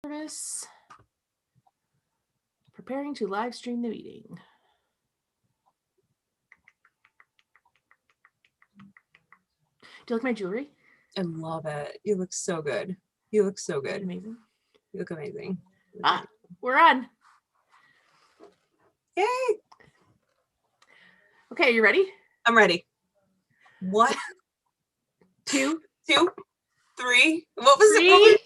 Service. Preparing to live stream the meeting. Do you like my jewelry? I love it. You look so good. You look so good. Amazing. You look amazing. We're on. Yay. Okay, you ready? I'm ready. 1, 2, 2, 3. What was 3. it?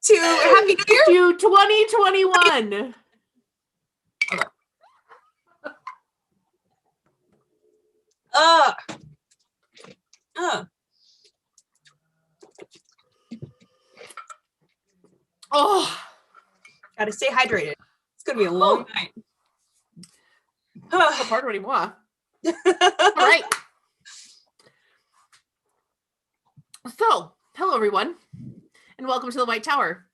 To Happy New Year? To 2021. Okay. Oh, Gotta stay hydrated. It's gonna be a long night. Pas part anymore. All right. So, hello everyone, and welcome to the White Tower.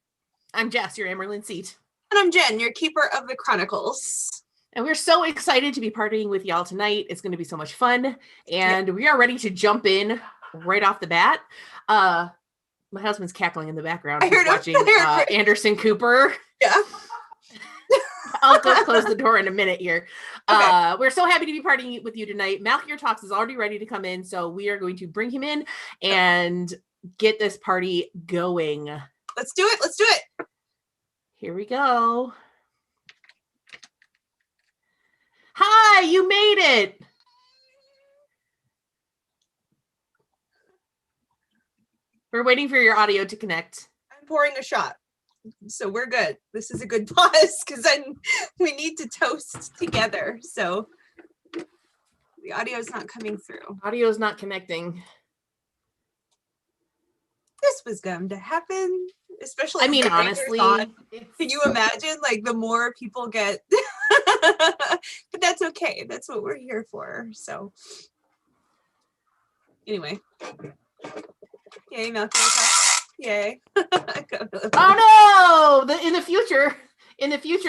I'm Jess, your Amyrlin Seat. And I'm Jen, your keeper of the Chronicles. And we're so excited to be partying with y'all tonight. It's going to be so much fun. And we are ready to jump in right off the bat. My husband's cackling in the background. He's watching Anderson Cooper. Yeah. I'll go close the door in a minute here. Okay. We're so happy to be partying with you tonight. Malchior Talks is already ready to come in, so we are going to bring him in and get this party going. Let's do it. Let's do it. Here we go. Hi, you made it. We're waiting for your audio to connect. I'm pouring a shot, so we're good. This is a good pause because then we need to toast together. So the audio is not coming through. Audio is not connecting. This was going to happen, especially. I mean, honestly, can you imagine? Like the more people get, but that's okay. That's what we're here for. So anyway, yay, Malcolm! Yay! Oh no! In the future,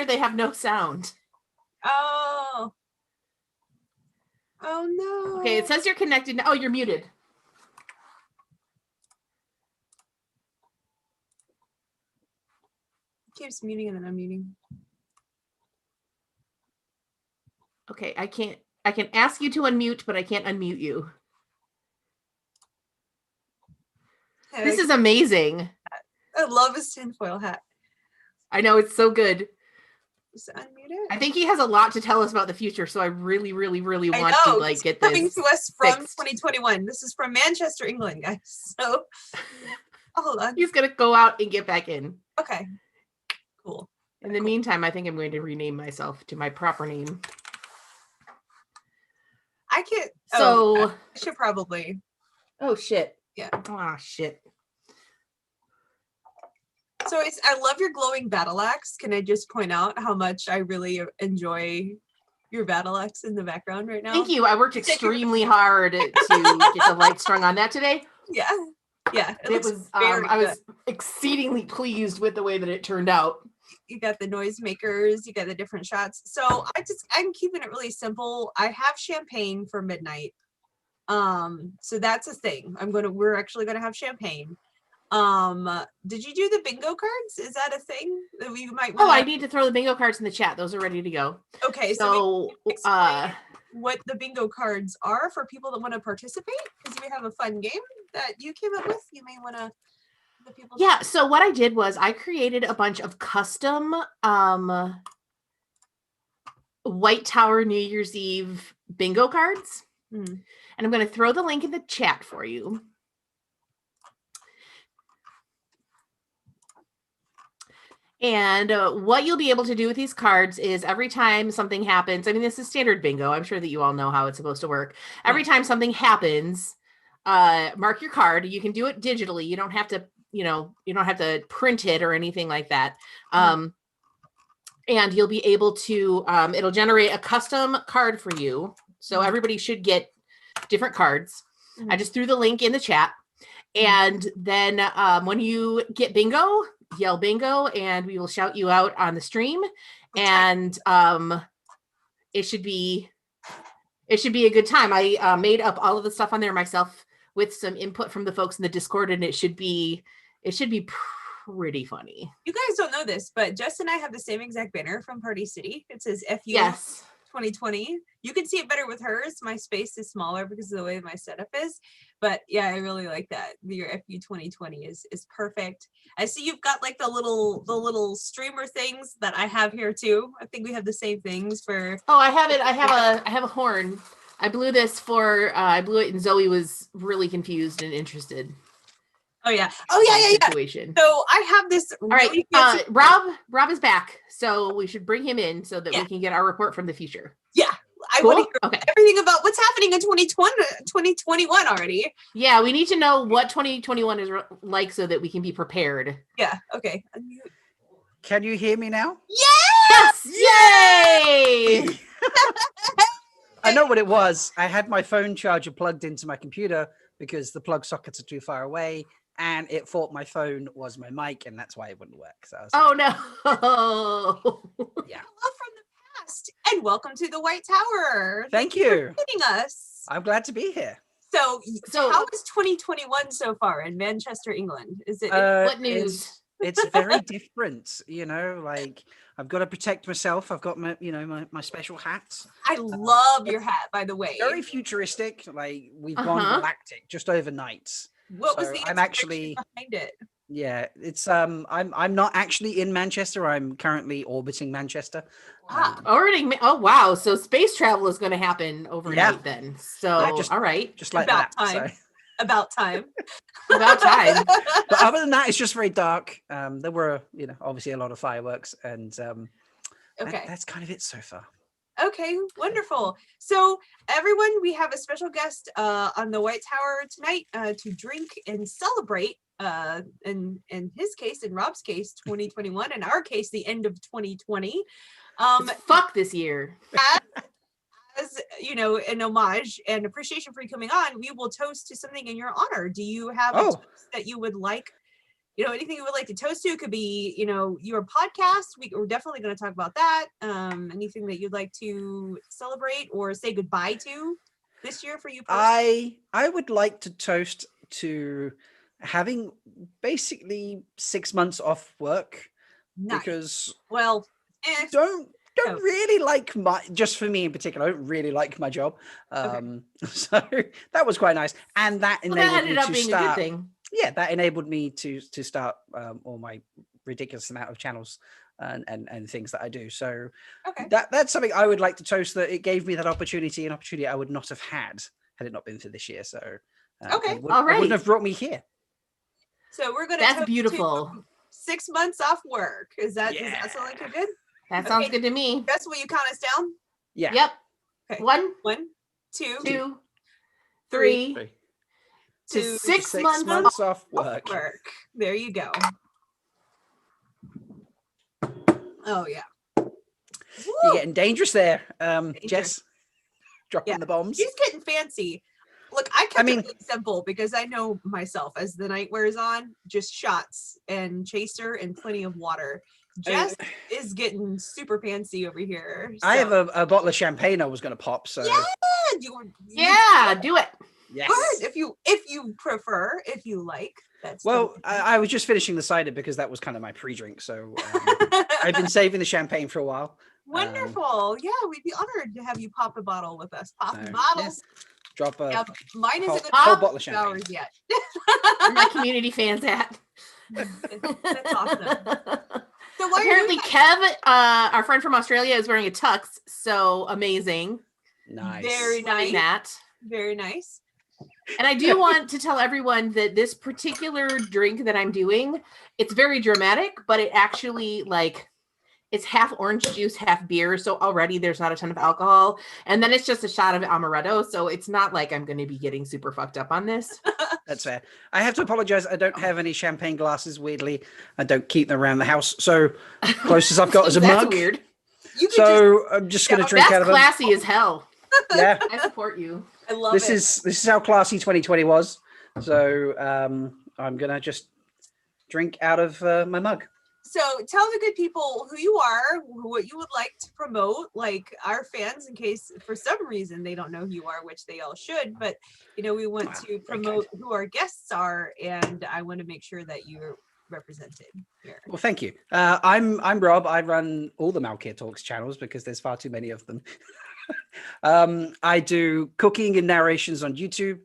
they have no sound. Oh no! Okay, it says you're connected. Oh, you're muted. Keeps muting and then unmuting. Okay, I can ask you to unmute, but I can't unmute you. Hey, this is amazing. I love his tinfoil hat. I know, it's so good. Just unmute it. I think he has a lot to tell us about the future, so I really, really, really want to like get this coming to us from fixed. 2021. This is from Manchester, England, guys. So hold on. He's gonna go out and get back in. Okay. Cool. In the meantime, I think I'm going to rename myself to my proper name. I can't. So I should probably. Oh shit. Yeah. Oh shit. So I love your glowing battle axe. Can I just point out how much I really enjoy your battle axe in the background right now? Thank you. I worked extremely hard to get the light strung on that today. Yeah. Yeah. It was. I was exceedingly pleased with the way that it turned out. You got the noisemakers, you got the different shots. So I'm keeping it really simple. I have champagne for midnight. So that's a thing. We're actually gonna have champagne. Did you do the bingo cards? Is that a thing that we might want? Oh, I need to throw the bingo cards in the chat. Those are ready to go. Okay, so what the bingo cards are for people that want to participate, because we have a fun game that you came up with. You may want to. Yeah, so what I did was I created a bunch of custom White Tower New Year's Eve bingo cards. And I'm going to throw the link in the chat for you. And what you'll be able to do with these cards is every time something happens, I mean, this is standard bingo. I'm sure that you all know how it's supposed to work. Every time something happens, mark your card. You can do it digitally. You don't have to you don't have to print it or anything like that. And you'll be able to, it'll generate a custom card for you. So everybody should get different cards. I just threw the link in the chat. And then when you get bingo, yell bingo, and we will shout you out on the stream. And it should be a good time. I made up all of the stuff on there myself with some input from the folks in the Discord, and it should be It should be pretty funny. You guys don't know this, but Jess and I have the same exact banner from Party City. It says FU Yes. 2020. You can see it better with hers. My space is smaller because of the way my setup is. But yeah, I really like that. Your FU 2020 is perfect. I see you've got like the little streamer things that I have here too. I think we have the same things for. Oh, I have it. I have a horn. I blew this for I blew it and Zoe was really confused and interested. Oh yeah. Situation. So I have this. All right. Rob is back. So we should bring him in so that we can get our report from the future. Yeah. I Cool? want to hear everything about what's happening in 2021 already. Yeah, we need to know what 2021 is like so that we can be prepared. Yeah. Okay. Can you hear me now? Yes! Yay! I know what it was. I had my phone charger plugged into my computer because the plug sockets are too far away, and it thought my phone was my mic, and that's why it wouldn't work. So I was no. Yeah. Hello from the past, and welcome to the White Tower. Thank for you. joining us. I'm glad to be here. So how is 2021 so far in Manchester, England? Is it What news? It's very different, like I've got to protect myself. I've got my, my special hats. I love your hat, by the way. Very futuristic. Like we've gone galactic just overnight. What was the I'm actually behind it? Yeah, it's I'm not actually in Manchester. I'm currently orbiting Manchester. Oh wow! So space travel is going to happen overnight then. So all right, just like about that. Time. So. About time. About time. But other than that, it's just very dark. There were, obviously a lot of fireworks, and that's kind of it so far. Okay, wonderful. So everyone, we have a special guest on the White Tower tonight to drink and celebrate. In his case, in Rob's case, 2021. In our case, the end of 2020. Fuck this year. As an homage and appreciation for you coming on, we will toast to something in your honor. Do you have a toast that you would like? Anything you would like to toast to? It could be, your podcast. We're definitely going to talk about that. Anything that you'd like to celebrate or say goodbye to this year for you personally? I would like to toast to having basically 6 months off work. Nice. Because don't really like just for me in particular, I don't really like my job. So that was quite nice. And that enabled me to start. A good thing. Yeah, that enabled me to start all my ridiculous amount of channels and things that I do. So that's something I would like to toast, that it gave me that opportunity, an opportunity I would not have had it not been for this year. So all right. It wouldn't have brought me here. So we're going That's beautiful. 6 months off work. Does that sound like you're good? That sounds good to me. Jess, will you count us down? Yeah. Yep. Okay. 1, 2, 3. To 6 months off work. There you go. Oh yeah. You're getting dangerous there, Jess. Dropping the bombs. He's getting fancy. Look, I kept it really simple because I know myself. As the night wears on, just shots and chaser and plenty of water. Jess is getting super fancy over here. So. I have a bottle of champagne I was going to pop. So do it. Yes. Good. If you prefer, if you like. That's I was just finishing the cider because that was kind of my pre-drink. So I've been saving the champagne for a while. Wonderful. We'd be honored to have you pop a bottle with us. Pop the bottles. Drop a mine isn't a whole bottle of champagne hours yet. Where my community fans at. That's awesome. So apparently Kev, our friend from Australia, is wearing a tux. So amazing. Nice. Very nice. That. Very nice. And I do want to tell everyone that this particular drink that I'm doing, it's very dramatic, but it actually it's half orange juice, half beer. So already there's not a ton of alcohol. And then it's just a shot of amaretto. So it's not like I'm going to be getting super fucked up on this. That's fair. I have to apologize. I don't have any champagne glasses, weirdly. I don't keep them around the house. So closest I've got is a mug. Weird. I'm just going to drink out of it. That's classy as hell. Yeah. I support you. I love this. This is how classy 2020 was. So I'm going to just drink out of my mug. So tell the good people who you are, what you would like to promote, like our fans, in case for some reason they don't know who you are, which they all should. But we want to promote who our guests are, and I want to make sure that you're represented here. Well, thank you. I'm Rob. I run all the Malkia Talks channels because there's far too many of them. I do cooking and narrations on YouTube.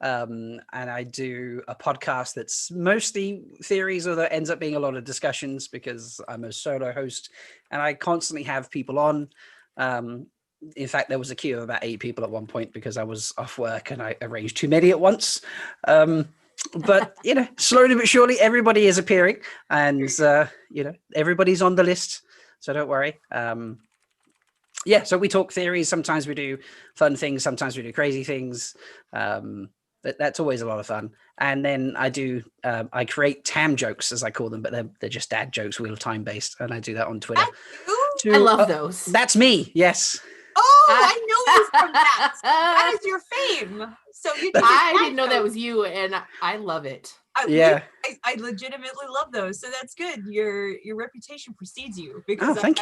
And I do a podcast that's mostly theories, although it ends up being a lot of discussions because I'm a solo host and I constantly have people on. In fact, there was a queue of about 8 people at one point because I was off work and I arranged too many at once. But, slowly but surely, everybody is appearing and, everybody's on the list. So don't worry. So we talk theories. Sometimes we do fun things. Sometimes we do crazy things. That's always a lot of fun. And then I create TAM jokes, as I call them, but they're just dad jokes, wheel time based. And I do that on Twitter. I love those. That's me. Yes. Oh, I know you from that. That is your fame. So I didn't know that was you, and I love it. I legitimately love those. So that's good. Your reputation precedes you because I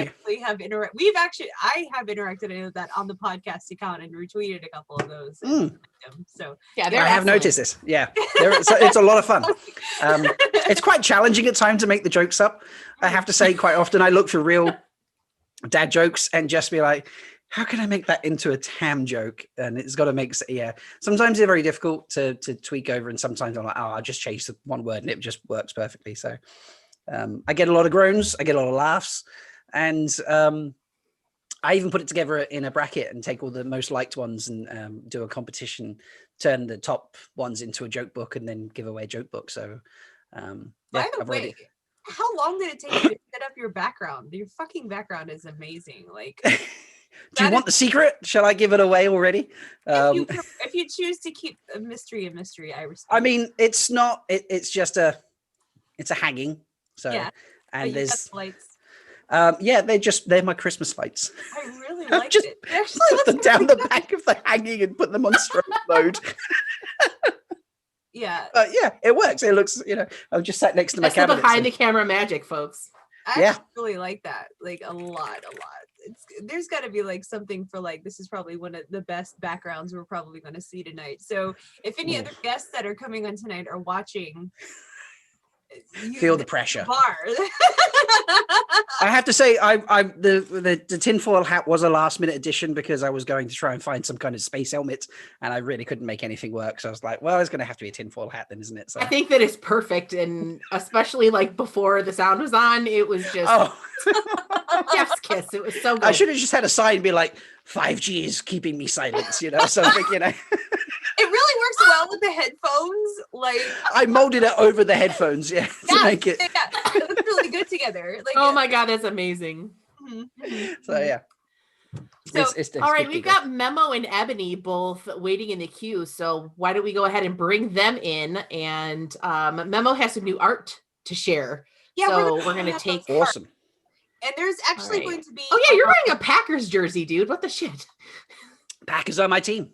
have interacted with that on the podcast account and retweeted a couple of those. So I have noticed this. Yeah, it's a lot of fun. It's quite challenging at times to make the jokes up. I have to say, quite often I look for real dad jokes and just be like, how can I make that into a TAM joke? And it's got to make, sometimes they're very difficult to tweak over. And sometimes I'm like, I'll just chase one word and it just works perfectly. So I get a lot of groans. I get a lot of laughs. And I even put it together in a bracket and take all the most liked ones and do a competition, turn the top ones into a joke book and then give away a joke book. So by the way, how long did it take you to set up your background? Your fucking background is amazing. Like, do you want the secret? Shall I give it away already? If you choose to keep a mystery, I respect. I mean, it's not. It's just it's a hanging. So and there's lights. They're my Christmas lights. I really like just it. Put them down the back of the hanging and put them on strobe mode. Yeah. It works. It looks. I'm just sat next to my cabinet. That's behind the camera magic, folks. I really like that. Like a lot. There's got to be like something for like, this is probably one of the best backgrounds we're probably going to see tonight. So if any other guests that are coming on tonight are watching, feel the pressure. Bar. I have to say, the tinfoil hat was a last minute addition because I was going to try and find some kind of space helmet and I really couldn't make anything work. So I was like, well, it's going to have to be a tinfoil hat then, isn't it? So I think that it's perfect. And especially like before the sound was on, it was just Jeff's kiss. It was so good. I should have just had a sign be like, 5G is keeping me silent, something, It really works well with the headphones. Like I molded it over the headphones, to make it. It looks really good together. Like, oh my god, that's amazing. Mm-hmm. So yeah. So all right, we've got Memo and Ebony both waiting in the queue. So why don't we go ahead and bring them in? And Memo has some new art to share. Yeah, so we're gonna take awesome. And there's actually going to be. Oh yeah, you're wearing a Packers jersey, dude. What the shit? Packers are my team.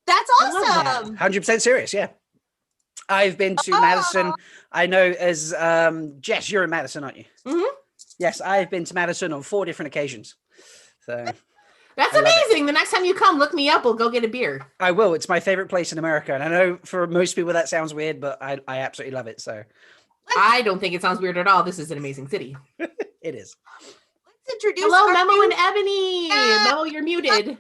That's awesome. 100% serious. Yeah. I've been to Madison. I know as Jess, you're in Madison, aren't you? Mm-hmm. Yes, I've been to Madison on 4 different occasions. So that's amazing. The next time you come, look me up. We'll go get a beer. I will. It's my favorite place in America. And I know for most people that sounds weird, but I absolutely love it. So I don't think it sounds weird at all. This is an amazing city. It is. Let's introduce Memo and Ebony. Memo, you're muted.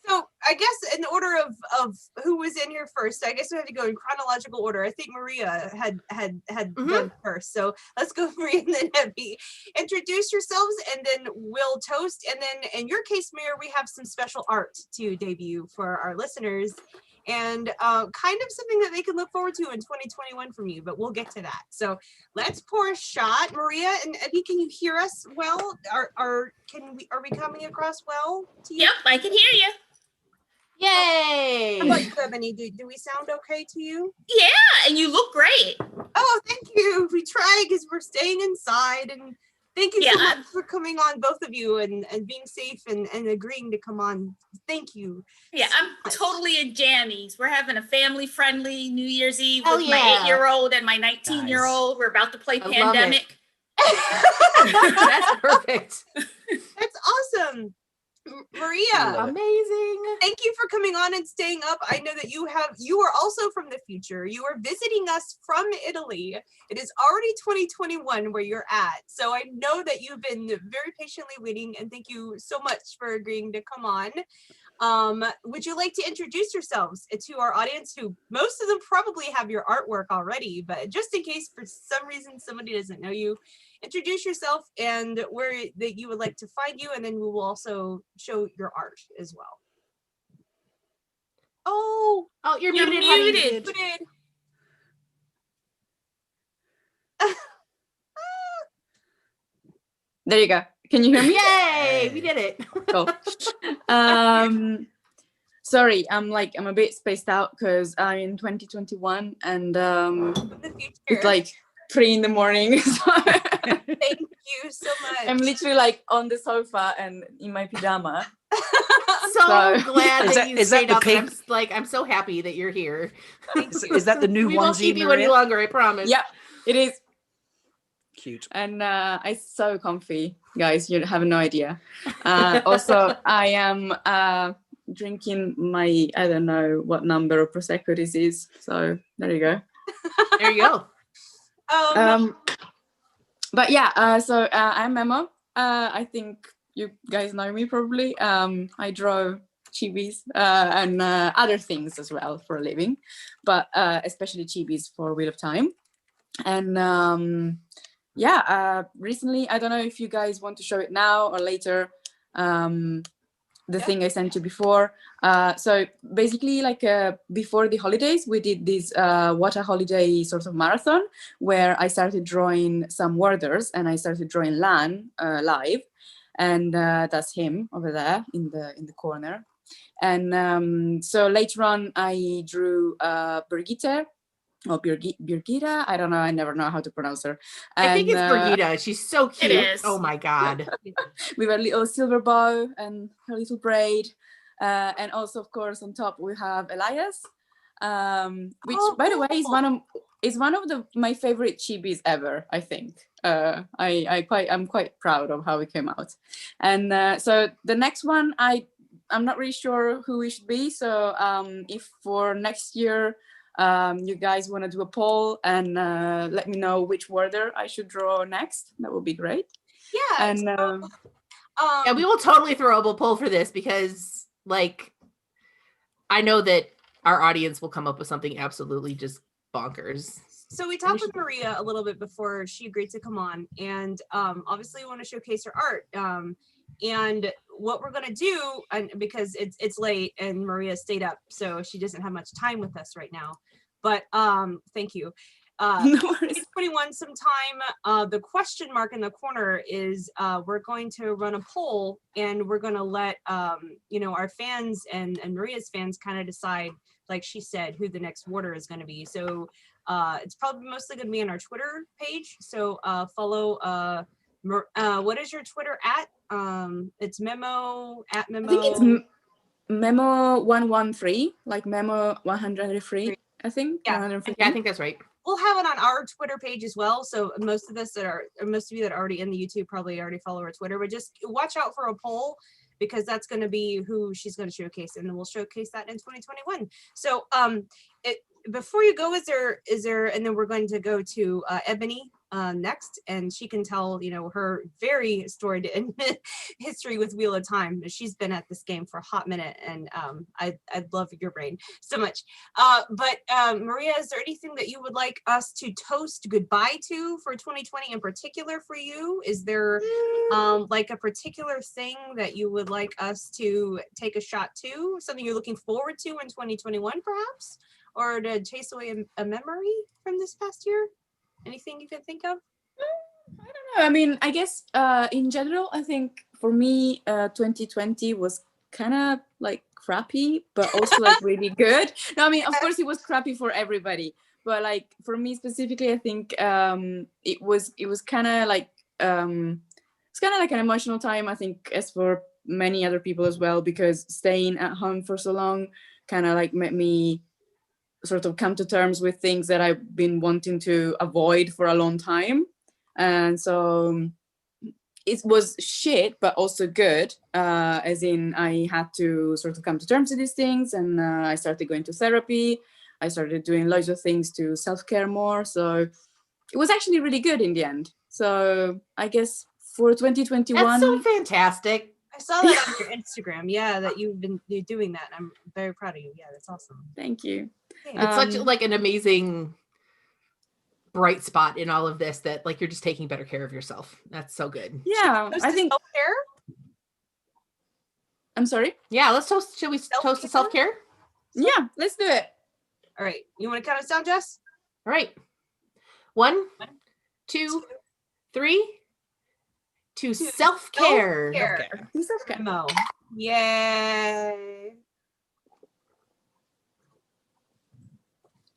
So I guess in order of who was in here first, I guess we have to go in chronological order. I think Maria had done first. So let's go Maria and then Ebony. Introduce yourselves and then we'll toast. And then in your case, Maria, we have some special art to debut for our listeners and kind of something that they can look forward to in 2021 from you, but we'll get to that. So let's pour a shot. Maria and Ebony, can you hear us well? Are we coming across well to you? Yep, I can hear you. Yay! How about you, Ebony? Do we sound okay to you? Yeah, and you look great. Oh, thank you. We try because we're staying inside, and thank you so much for coming on, both of you, and being safe and agreeing to come on. Thank you. Yeah, so I'm totally in jammies. We're having a family-friendly New Year's Eve with my 8-year-old and my 19-year-old. We're about to play Pandemic. That's perfect. That's awesome. Maria, amazing. Thank you for coming on and staying up. I know that you are also from the future. You are visiting us from Italy. It is already 2021 where you're at. So I know that you've been very patiently waiting, and thank you so much for agreeing to come on. Would you like to introduce yourselves to our audience, who most of them probably have your artwork already, but just in case for some reason somebody doesn't know you, introduce yourself and where that you would like to find you, and then we will also show your art as well. Oh, you're You're muted, honey. muted. There you go. Can you hear me? Yay, we did it. Cool. Sorry, I'm a bit spaced out because I'm in 2021 and it's like 3 in the morning. So Thank you so much. I'm literally like on the sofa and in my pajama. So glad that you is that stayed the up. pig? I'm so happy that you're here. Is that the new We won't onesie, keep you Maria? any longer, I promise. Yeah, it is. Cute. And it's so comfy, guys. You have no idea. Also, I am drinking my, I don't know what number of Prosecco this is. So there you go. There you go. But yeah, so I'm Memo. I think you guys know me probably. I draw chibis and other things as well for a living, but especially chibis for Wheel of Time. And recently, I don't know if you guys want to show it now or later, the thing I sent you before. So basically, like before the holidays, we did this what a holiday sort of marathon where I started drawing some warders and I started drawing Lan live, and that's him over there in the corner. And so later on, I drew Brigitte. Or Birgitta, I don't know. I never know how to pronounce her. And, I think it's Brigitte. She's so cute. It is. Oh my god. With a little silver bow and her little braid, and also, of course, on top we have Elias, which, by the way, is one of my favorite chibis ever. I think I'm quite proud of how it came out. And so the next one, I'm not really sure who it should be. So if for next year, you guys want to do a poll and let me know which warder I should draw next, that would be great. Yeah. And yeah, we will totally throw up a poll for this because, like, I know that our audience will come up with something absolutely just bonkers. So we talked with Maria a little bit before she agreed to come on, and obviously we want to showcase her art. And what we're gonna do, and because it's late and Maria stayed up, so she doesn't have much time with us right now. But thank you. No worries. 2021 sometime. The question mark in the corner is we're going to run a poll, and we're gonna let our fans and Maria's fans kind of decide, like she said, who the next warder is going to be. So it's probably mostly going to be on our Twitter page. So follow. What is your Twitter at? It's Memo at Memo. I think it's Memo 113, like Memo 103. I think. Yeah. 115. Yeah, I think that's right. We'll have it on our Twitter page as well. So most of you that are already in the YouTube probably already follow our Twitter, but just watch out for a poll, because that's going to be who she's going to showcase, and then we'll showcase that in 2021. So before you go, is there, and then we're going to go to Ebony next, and she can tell her very storied history with Wheel of Time. She's been at this game for a hot minute, and I love your brain so much. But Maria, is there anything that you would like us to toast goodbye to for 2020 in particular for you? Is there like a particular thing that you would like us to take a shot to, something you're looking forward to in 2021 perhaps, or to chase away a memory from this past year? Anything you can think of? I don't know. I mean, I guess in general, I think for me, 2020 was kind of like crappy, but also like really good. No, I mean, of course, it was crappy for everybody, but like for me specifically, I think it was kind of like it's kind of like an emotional time. I think as for many other people as well, because staying at home for so long kind of like made me sort of come to terms with things that I've been wanting to avoid for a long time. And so it was shit, but also good, as in I had to sort of come to terms with these things, and I started going to therapy. I started doing loads of things to self-care more. So it was actually really good in the end. So I guess for 2021. That's so fantastic. I saw that on your Instagram. Yeah, that you're doing that. I'm very proud of you. Yeah, that's awesome. Thank you. Yeah. It's such like an amazing bright spot in all of this, that like you're just taking better care of yourself. That's so good. Yeah, I think self-care. I'm sorry. Yeah, let's toast. Should we toast to self-care? Yeah, let's do it. All right. You want to count us down, Jess? All right. 1, 2, 3. To self-care. Self-care. Mo. Yay.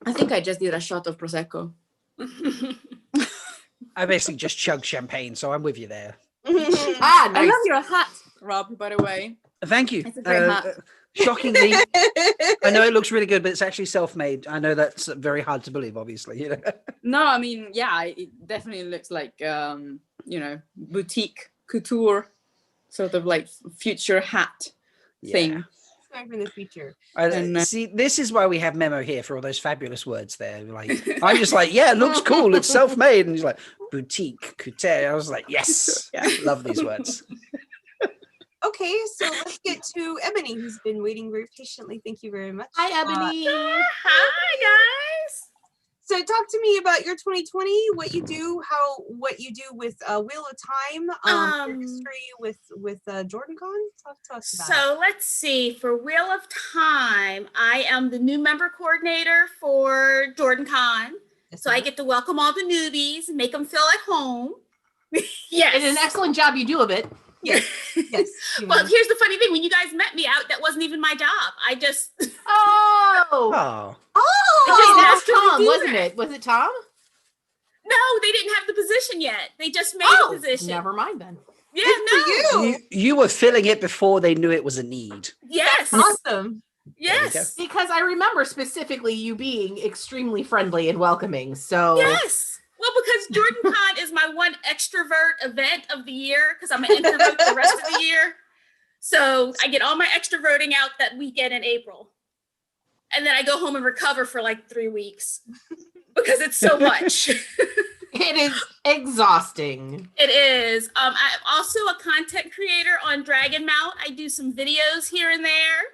I think I just did a shot of Prosecco. I basically just chugged champagne, so I'm with you there. Nice. I love your hat, Rob, by the way. Thank you. It's a great hat. Shockingly, I know it looks really good, but it's actually self-made. I know that's very hard to believe, obviously. You know? No, I mean, yeah, it definitely looks like, boutique couture, sort of like future hat thing. Going for the future. See, this is why we have Memo here for all those fabulous words there. Like, I'm just like, yeah, it looks cool. It's self-made. And he's like, boutique, couture. I was like, yes, love these words. Okay, so let's get to Ebony, who's been waiting very patiently. Thank you very much. Hi, Ebony. Hi, guys. So talk to me about your 2020, what you do with Wheel of Time, your history with Jordan Con. Talk to us about it. So let's see. For Wheel of Time, I am the new member coordinator for Jordan Con. So I get to welcome all the newbies and make them feel at home. Yes. It's an excellent job you do of it. Yes. Yes. Well, here's the funny thing. When you guys met me out, that wasn't even my job. I just... Oh. That was Tom, do wasn't that. it? Was it Tom? No, they didn't have the position yet. They just made the position. Never mind then. Yeah, Good for no. you. You were filling it before they knew it was a need. Yes. Awesome. Yes. Because I remember specifically you being extremely friendly and welcoming. So Yes. Well, because Jordan Con is my one extrovert event of the year, because I'm an introvert the rest of the year. So I get all my extroverting out that weekend in April. And then I go home and recover for like 3 weeks because it's so much. it is exhausting. It is. I'm also a content creator on Dragon Mount. I do some videos here and there.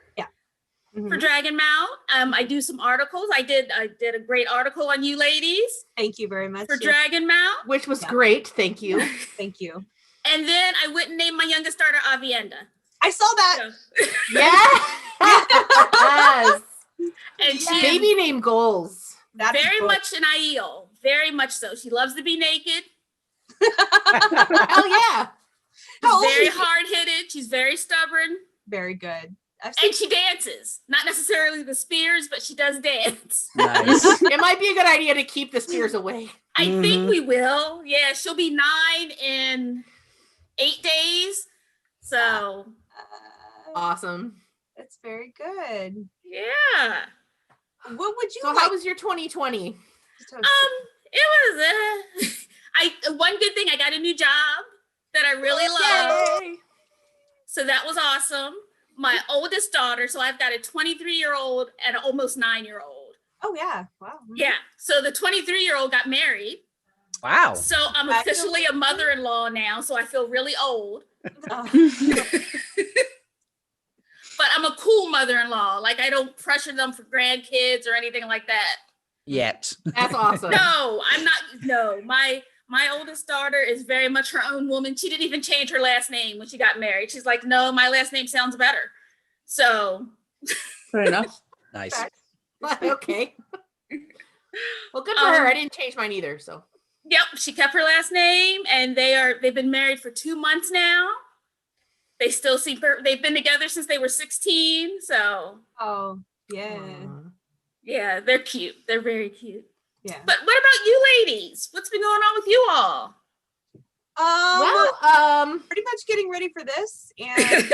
For Dragon Mount. I do some articles. I did a great article on you ladies. Thank you very much. For Dragon Mount. Which was great. Thank you. Thank you. And then I went and named my youngest daughter Avienda. I saw that. Yes. And she baby name goals. That's very good. much an Aiel. Very much so. She loves to be naked. Hell yeah. She's very hard-headed. She's very stubborn. Very good. And she dances. Not necessarily the spears, but she does dance. Nice. It might be a good idea to keep the spears away. I think we will. Yeah, she'll be 9 in 8 days. So awesome. That's very good. Yeah. What would you So how was your 2020? It was one good thing, I got a new job that I really love. So that was awesome. My oldest daughter, so I've got a 23-year-old and an almost 9-year-old. Oh yeah. Wow. Yeah. So the 23-year-old got married. Wow. So I'm officially a mother-in-law now, so I feel really old. But I'm a cool mother-in-law. Like I don't pressure them for grandkids or anything like that. Yet. That's awesome. No, I'm not. No, my oldest daughter is very much her own woman. She didn't even change her last name when she got married. She's like, no, my last name sounds better. So. Fair enough. Nice. Okay. Well, good for her. I didn't change mine either. So. Yep, she kept her last name, and they've been married for 2 months now. They still they've been together since they were 16. So. Oh yeah. Yeah, they're cute. They're very cute. Yeah. But what about you ladies? What's been going on with you all? Pretty much getting ready for this and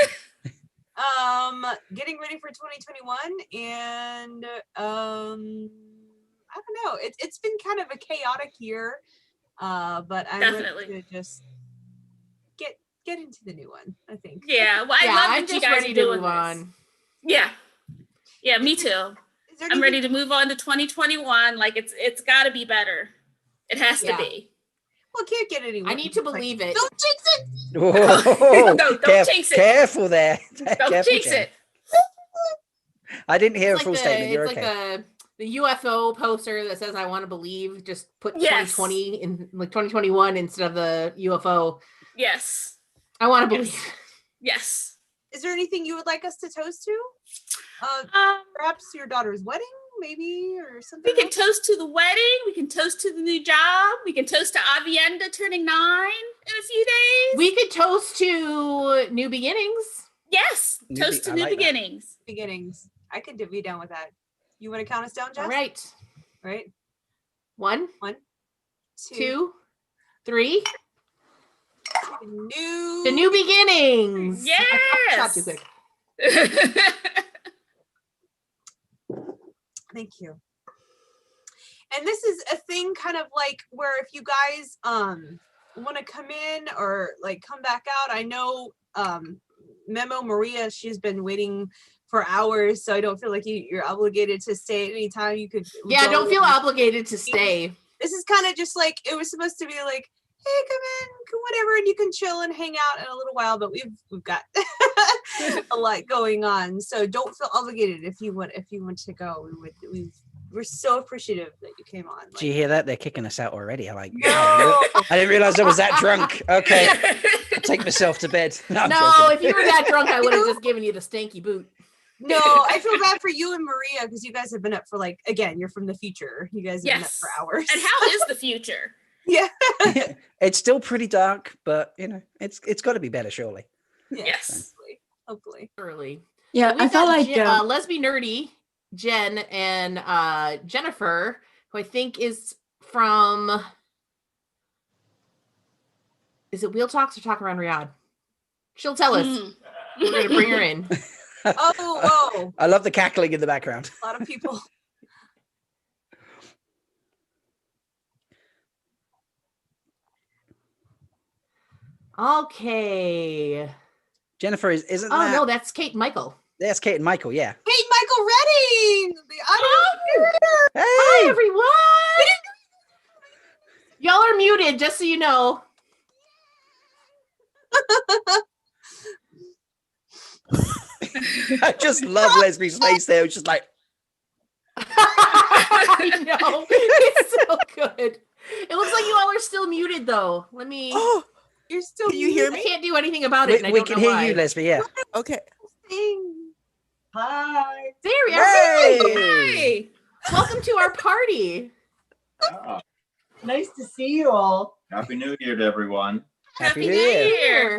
getting ready for 2021 and I don't know. It's been kind of a chaotic year. But I'm Definitely. ready to just get into the new one, I think. Yeah, well, I love I'm that you just guys ready are to doing move this. on. Yeah, me too. Is there I'm ready anything- to move on to 2021. Like it's got to be better. It has to be. Well, can't get any. I need to believe it. Don't jinx it. Whoa, No, don't jinx it. Careful there. Don't Careful, jinx Jen. it. I didn't hear It's a full statement. You're it's okay. like the UFO poster that says "I want to believe." Just put Yes. 2020 in like 2021 instead of the UFO. Yes. I want to believe. Yes. Is there anything you would like us to toast to? Perhaps your daughter's wedding, maybe, or something. We can toast to the wedding. We can toast to the new job. We can toast to Avienda turning 9 in a few days. We could toast to new beginnings. Yes, toast to I new like that. beginnings. Beginnings. I could be down with that. You want to count us down, Jess? All right. Right. 1, 1, 2, 3. New. The new beginnings. Yes. Shot too quick. Thank you. And this is a thing kind of like where if you guys want to come in or like come back out, I know Memo Maria, she's been waiting for hours, so I don't feel like you're obligated to stay at any time. You could Yeah, go don't feel and- obligated to stay. This is kind of just like it was supposed to be like, hey, come in, whatever, and you can chill and hang out in a little while, but we've got a lot going on, so don't feel obligated if you want to go. We're so appreciative that you came on. Do you hear that? They're kicking us out already. I'm like, No. I didn't realize I was that drunk. Okay, I'll take myself to bed. No, I'm No, joking. if you were that drunk, I would have just given you the stanky boot. No, I feel bad for you and Maria because you guys have been up for like, again, you're from the future. You guys have been up Yes. for hours. And how is the future? Yeah. It's still pretty dark, but you know, it's got to be better, surely. Yes. Hopefully. Early. Yeah, We've I felt got like Lesbian Nerdy, Jen, and Jennifer, who I think is from. Is it Wheel Talks or Talk Around Riyadh? She'll tell us. We're going to bring her in. Oh, I love the cackling in the background. a lot of people. Okay. Jennifer isn't Oh, that? no, that's Kate and Michael. That's Kate and Michael. Yeah. Hey, Michael Redding, the audio Hey. Hi, everyone. Y'all are muted, just so you know. I just love Leslie's face there. It's just like, I know. It's so good. It looks like you all are still muted, though. Let me. Oh, You're still can you hear I me? can't do anything about it. and I we don't can know hear why. you, Leslie. Yeah. Okay. muting. Hi. There we are. Hey. Hey. Welcome to our party. Ah, nice to see you all. Happy New Year to everyone. Happy Happy New New Year. Year.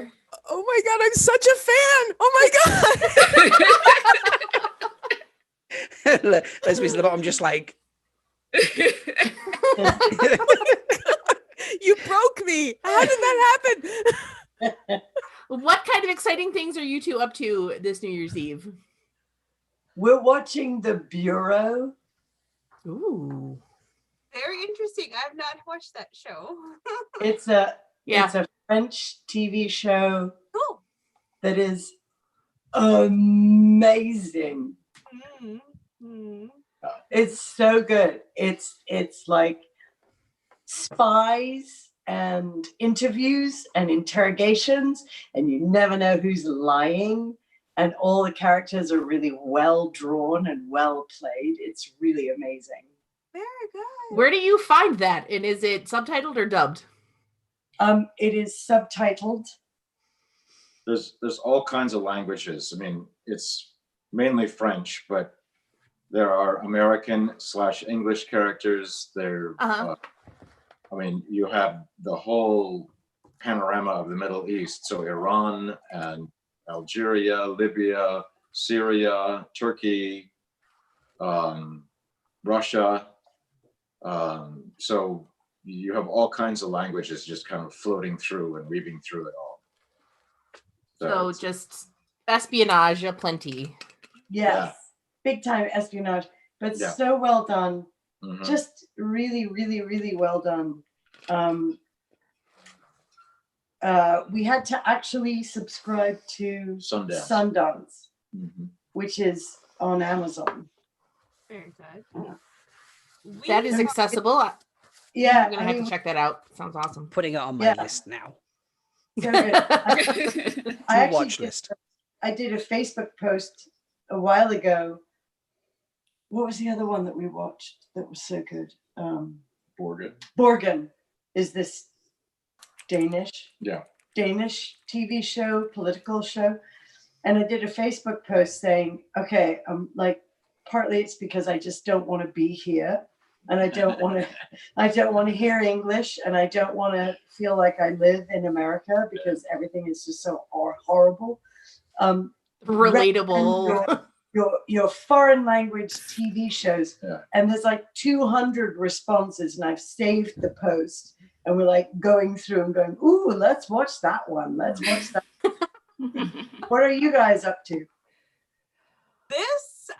Here. Oh my God, I'm such a fan. Oh my God. Leslie's at the bottom, just like. You broke me. How did that happen? What kind of exciting things are you two up to this New Year's Eve? We're watching The Bureau. Ooh. Very interesting. I've not watched that show. It's a Yeah. it's a French TV show Cool. that is amazing. Mm. It's so good. It's like spies and interviews and interrogations, and you never know who's lying. And all the characters are really well drawn and well played. It's really amazing. Very good. Where do you find that? And is it subtitled or dubbed? It is subtitled. There's all kinds of languages. I mean, it's mainly French, but there are American/English characters. There, Uh-huh. I mean, you have the whole panorama of the Middle East. So Iran and Algeria, Libya, Syria, Turkey, Russia. So you have all kinds of languages just kind of floating through and weaving through it all. So it's- just espionage aplenty. Yes, big time espionage, but Yeah. so well done. Mhm. Just really, really, really well done. we had to actually subscribe to Sundance, which is on Amazon. Very good. That is accessible. Yeah, I'm gonna have to check that out. Sounds awesome. Putting it on my list now. So I watch list. I did a Facebook post a while ago. What was the other one that we watched that was so good? Borgen is this Danish TV show, political show. And I did a Facebook post saying, okay, I'm like, partly it's because I just don't want to be here. And I don't want to hear English, and I don't want to feel like I live in America because everything is just so horrible. Relatable. Your foreign language TV shows, and there's like 200 responses, and I've saved the post, and we're like going through and going, ooh, let's watch that one. Let's watch that. What are you guys up to? This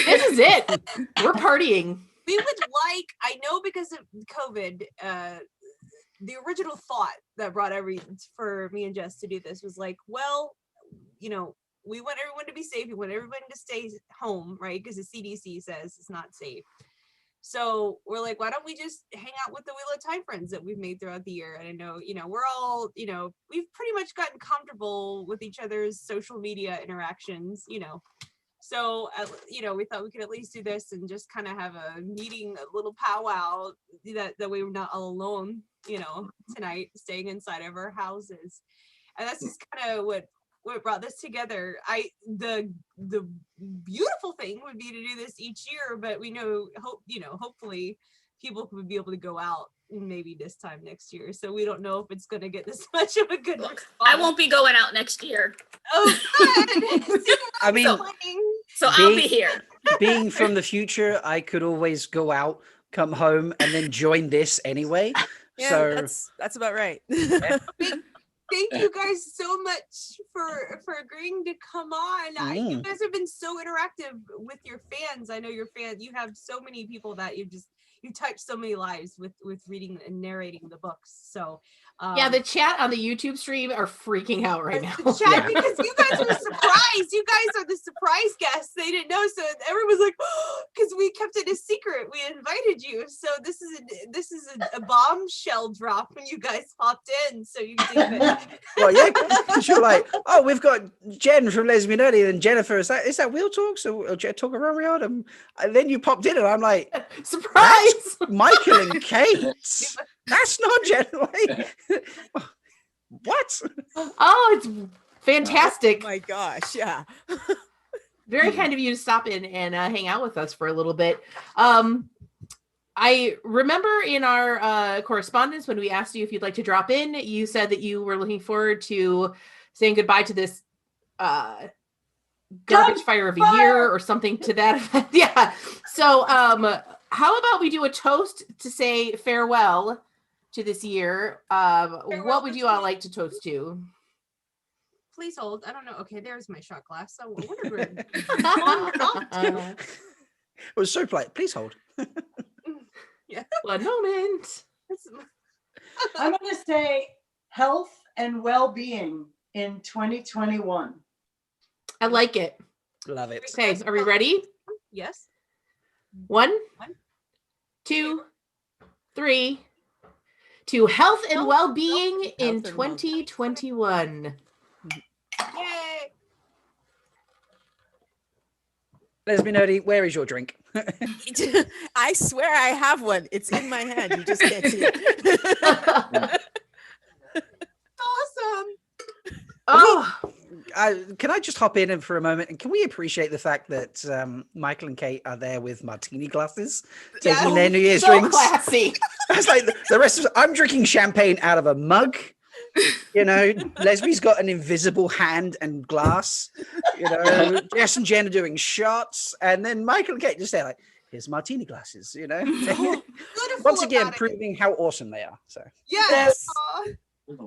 is it. We're partying. We would like, I know because of COVID, the original thought that brought for me and Jess to do this was like, well, you know, we want everyone to be safe. We want everyone to stay home, right? Because the CDC says it's not safe. So we're like, why don't we just hang out with the Wheel of Time friends that we've made throughout the year? And I know, you know, we're all, you know, we've pretty much gotten comfortable with each other's social media interactions, you know. So, you know, we thought we could at least do this and just kind of have a meeting, a little powwow, that way we're not all alone, you know, tonight, staying inside of our houses. And that's just kind of what brought this together. The beautiful thing would be to do this each year, but we know, hopefully people would be able to go out maybe this time next year. So we don't know if it's going to get this much of a good response. I won't be going out next year. Oh, good. I mean, so I'll be here. Being from the future, I could always go out, come home, and then join this anyway. Yeah, so that's about right. Thank you guys so much for agreeing to come on. You guys have been so interactive with your fans. I know your fans, you have so many people that you touched so many lives with reading and narrating the books. So yeah, the chat on the YouTube stream are freaking out right now. The chat, because you guys are surprised. You guys are the surprise guests. They didn't know, so everyone's like, because we kept it a secret. We invited you, so this is a bombshell drop when you guys popped in. So you think that. Well, yeah, because you're like, oh, we've got Jenn from Lesbian Nerdy and Jennifer. Is that Wheel Talk? So talk around me on them. And then you popped in, and I'm like, surprise, Michael and Kate. That's not generally. What? Oh, it's fantastic. Oh my gosh, yeah. Very kind of you to stop in and hang out with us for a little bit. I remember in our correspondence when we asked you if you'd like to drop in, you said that you were looking forward to saying goodbye to this garbage fire of a year or something to that effect. Yeah. So how about we do a toast to say farewell to this year? What would you all like to toast to? Please hold. I don't know. Okay, there's my shot glass. So what are it was so polite. Please hold. Yeah. One moment. I'm going to say health and well-being in 2021. I like it. Love it. Okay, are we ready? Yes. 1, 2, 3. To health and well-being in 2021. Yay! Lesbian Nerdy, where is your drink? I swear I have one. It's in my hand. You just can't see it. Awesome. Oh, can I just hop in for a moment? And can we appreciate the fact that Michael and Kate are there with martini glasses, taking their New Year's drinks? Classy. It's like the rest of us. I'm drinking champagne out of a mug. You know, Lesbie's got an invisible hand and glass. You know, Jess and Jenn are doing shots, and then Michael and Kate just say like, "Here's martini glasses." You know, once again proving how awesome they are. So yes. And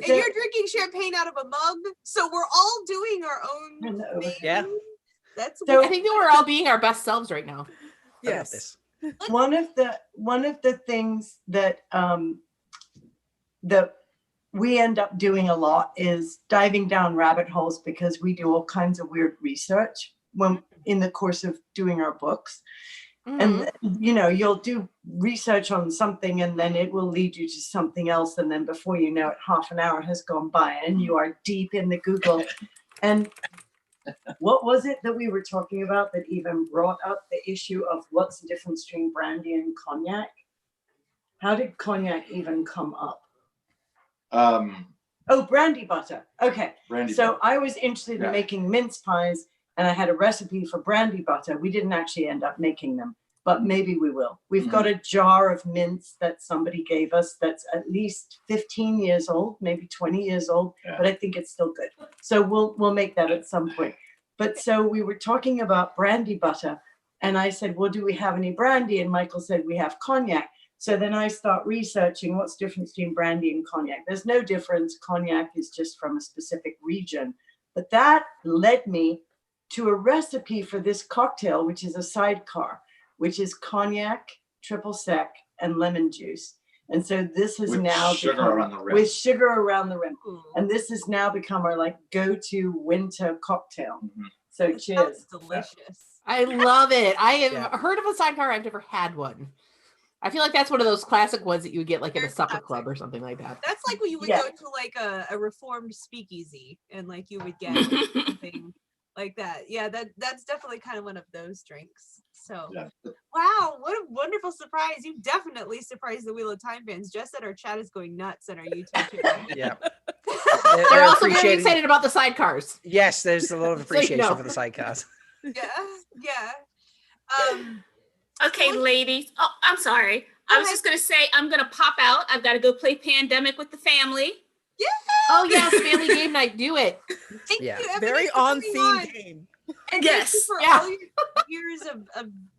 you're drinking champagne out of a mug, so we're all doing our own thing. Yeah, that's. So, I think that we're all being our best selves right now. Yes. One of the things that that we end up doing a lot is diving down rabbit holes, because we do all kinds of weird research when in the course of doing our books. And you'll do research on something and then it will lead you to something else, and then before you know it, half an hour has gone by and you are deep in the Google. And what was it that we were talking about that even brought up the issue of what's the difference between brandy and cognac? How did cognac even come up? Brandy butter. Okay. So I was interested in making mince pies, and I had a recipe for brandy butter. We didn't actually end up making them, but maybe we will. We've got a jar of mince that somebody gave us that's at least 15 years old, maybe 20 years old, but I think it's still good. So we'll make that at some point. But so we were talking about brandy butter, and I said, well, do we have any brandy? And Michael said, we have cognac. So then I start researching what's the difference between brandy and cognac. There's no difference. Cognac is just from a specific region. But that led me to a recipe for this cocktail, which is a sidecar, which is cognac, triple sec, and lemon juice. And so this has now become with sugar around the rim. And this has now become our like go-to winter cocktail. So cheers. Delicious. I love it. I have heard of a sidecar. I've never had one. I feel like that's one of those classic ones that you would get like at a supper club or something like that. That's like when you would go to like a reformed speakeasy and like you would get something like that. Yeah, that's definitely kind of one of those drinks. So wow, what a wonderful surprise. You definitely surprised the Wheel of Time fans. Jess said our chat is going nuts on our YouTube channel. Yeah. They're also very excited about the sidecars. Yes, there's a lot of appreciation for the sidecars. Yeah. Okay, ladies. Oh, I'm sorry. I was just going to say, I'm going to pop out. I've got to go play Pandemic with the family. Yeah. Oh, yes. Family game night. Do it. Thank you. Very on-theme game. And yes. Thank you for all your years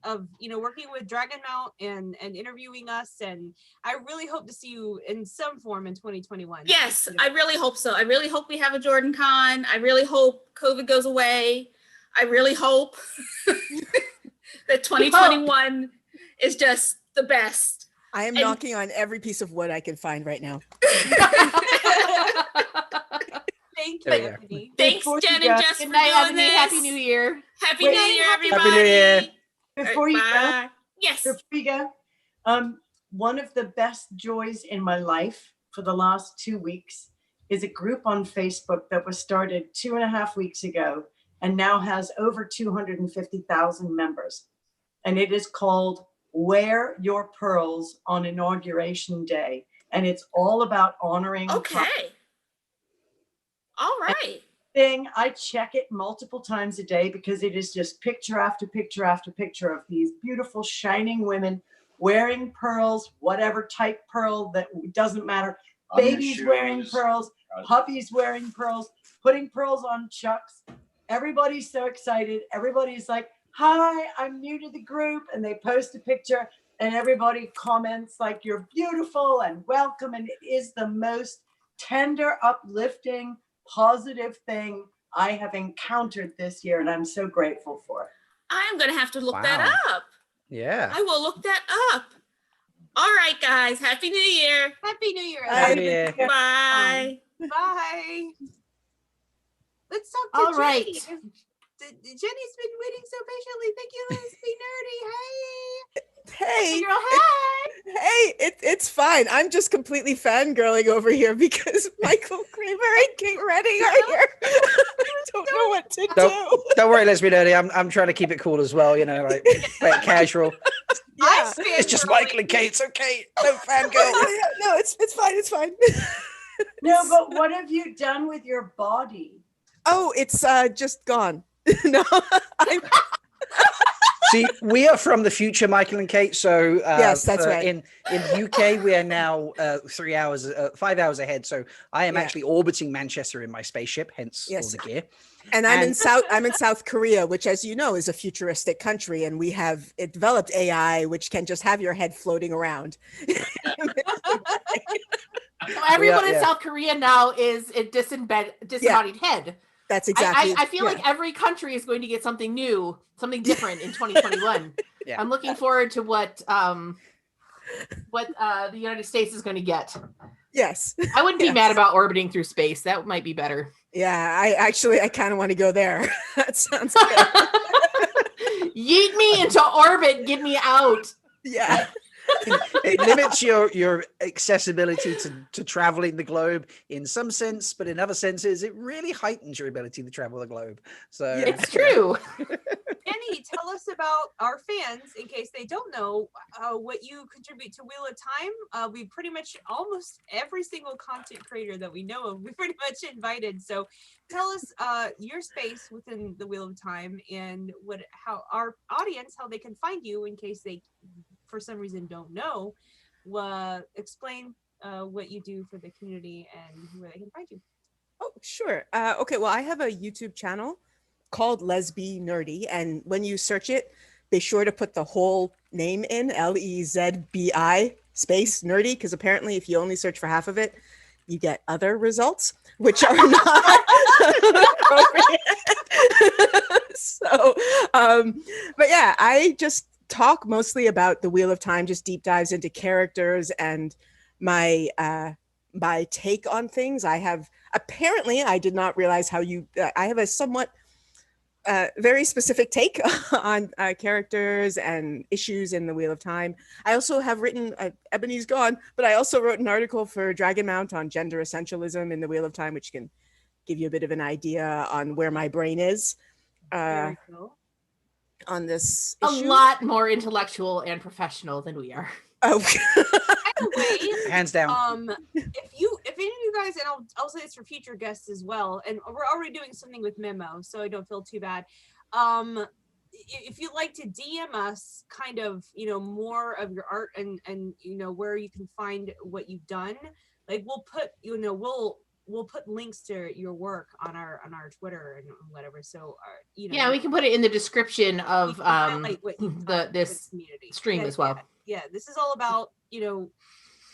of working with Dragonmount and interviewing us. And I really hope to see you in some form in 2021. Yes, I really hope so. I really hope we have a Jordan Con. I really hope COVID goes away. I really hope that 2021 is just the best. I am knocking on every piece of wood I can find right now. Thank you, Ebony. Thanks, Jen and Jess, for doing this. Happy New Year. Happy New Year, everybody. Happy New Year. Before you go, yes. Before you go, one of the best joys in my life for the last 2 weeks is a group on Facebook that was started 2.5 weeks ago and now has over 250,000 members. And it is called Wear Your Pearls on Inauguration Day. And it's all about honoring. Okay. All right. I check it multiple times a day because it is just picture after picture after picture of these beautiful shining women wearing pearls, whatever type pearl, that doesn't matter. Babies wearing pearls, puppies wearing pearls, putting pearls on chucks. Everybody's so excited. Everybody's like, hi, I'm new to the group. And they post a picture and everybody comments like, you're beautiful and welcome. And it is the most tender, uplifting, positive thing I have encountered this year. And I'm so grateful for it. I'm going to have to look that up. Yeah. I will look that up. All right, guys. Happy New Year. Happy New Year. Happy New Year. Bye. Bye. Let's talk to All right. Jenny's been waiting so patiently. Thank you, Let's Be Nerdy. Hey. Hey, Girl, hey. Hey, it's fine. I'm just completely fangirling over here because Michael Kramer and Kate Redding are here. I don't know what to do. Don't worry, Let's Be Nerdy. I'm trying to keep it cool as well, like play it casual. Yeah. It's just Michael and Kate. It's okay. No fangirl. No, it's fine. It's fine. No, but what have you done with your body? Oh, it's just gone. No, See, we are from the future, Michael and Kate. So yes, that's right. In UK, we are now 5 hours ahead. So I am actually orbiting Manchester in my spaceship, hence all the gear. And I'm in South Korea, which, as you know, is a futuristic country, and we have developed AI, which can just have your head floating around. So everyone in South Korea now is a disembodied head. That's exactly. I feel like every country is going to get something new, something different in 2021. I'm looking forward to what the United States is going to get. Yes. I wouldn't be Yes. mad about orbiting through space. That might be better. Yeah, I kind of want to go there. That sounds good. Yeet me into orbit. Get me out. Yeah. It limits your accessibility to traveling the globe in some sense, but in other senses, it really heightens your ability to travel the globe. So It's true. Jenny, tell us about our fans, in case they don't know what you contribute to Wheel of Time. We pretty much almost every single content creator that we know of, we pretty much invited. So tell us your space within the Wheel of Time and how our audience, how they can find you in case they, for some reason, don't know. Explain what you do for the community and where they can find you. Oh, sure. Okay, well, I have a YouTube channel called Lesbi Nerdy, and when you search it, be sure to put the whole name in, LEZBI space nerdy, because apparently if you only search for half of it, you get other results, which are not appropriate. So, but yeah, I just talk mostly about the Wheel of Time, just deep dives into characters and my take on things. Apparently, I did not realize how I have a somewhat very specific take on characters and issues in the Wheel of Time. I also have written, Ebony's gone, but I also wrote an article for Dragon Mount on gender essentialism in the Wheel of Time, which can give you a bit of an idea on where my brain is Very cool. on this A issue. lot more intellectual and professional than we are. Oh, By the way, hands down. if any of you guys, and I'll say this for future guests as well, and we're already doing something with Memo, so I don't feel too bad. If you'd like to DM us kind of, more of your art and where you can find what you've done, like we'll put links to your work on our Twitter and whatever. So Yeah, we can put it in the description of highlight what you've done for this community. stream as well. Yeah, this is all about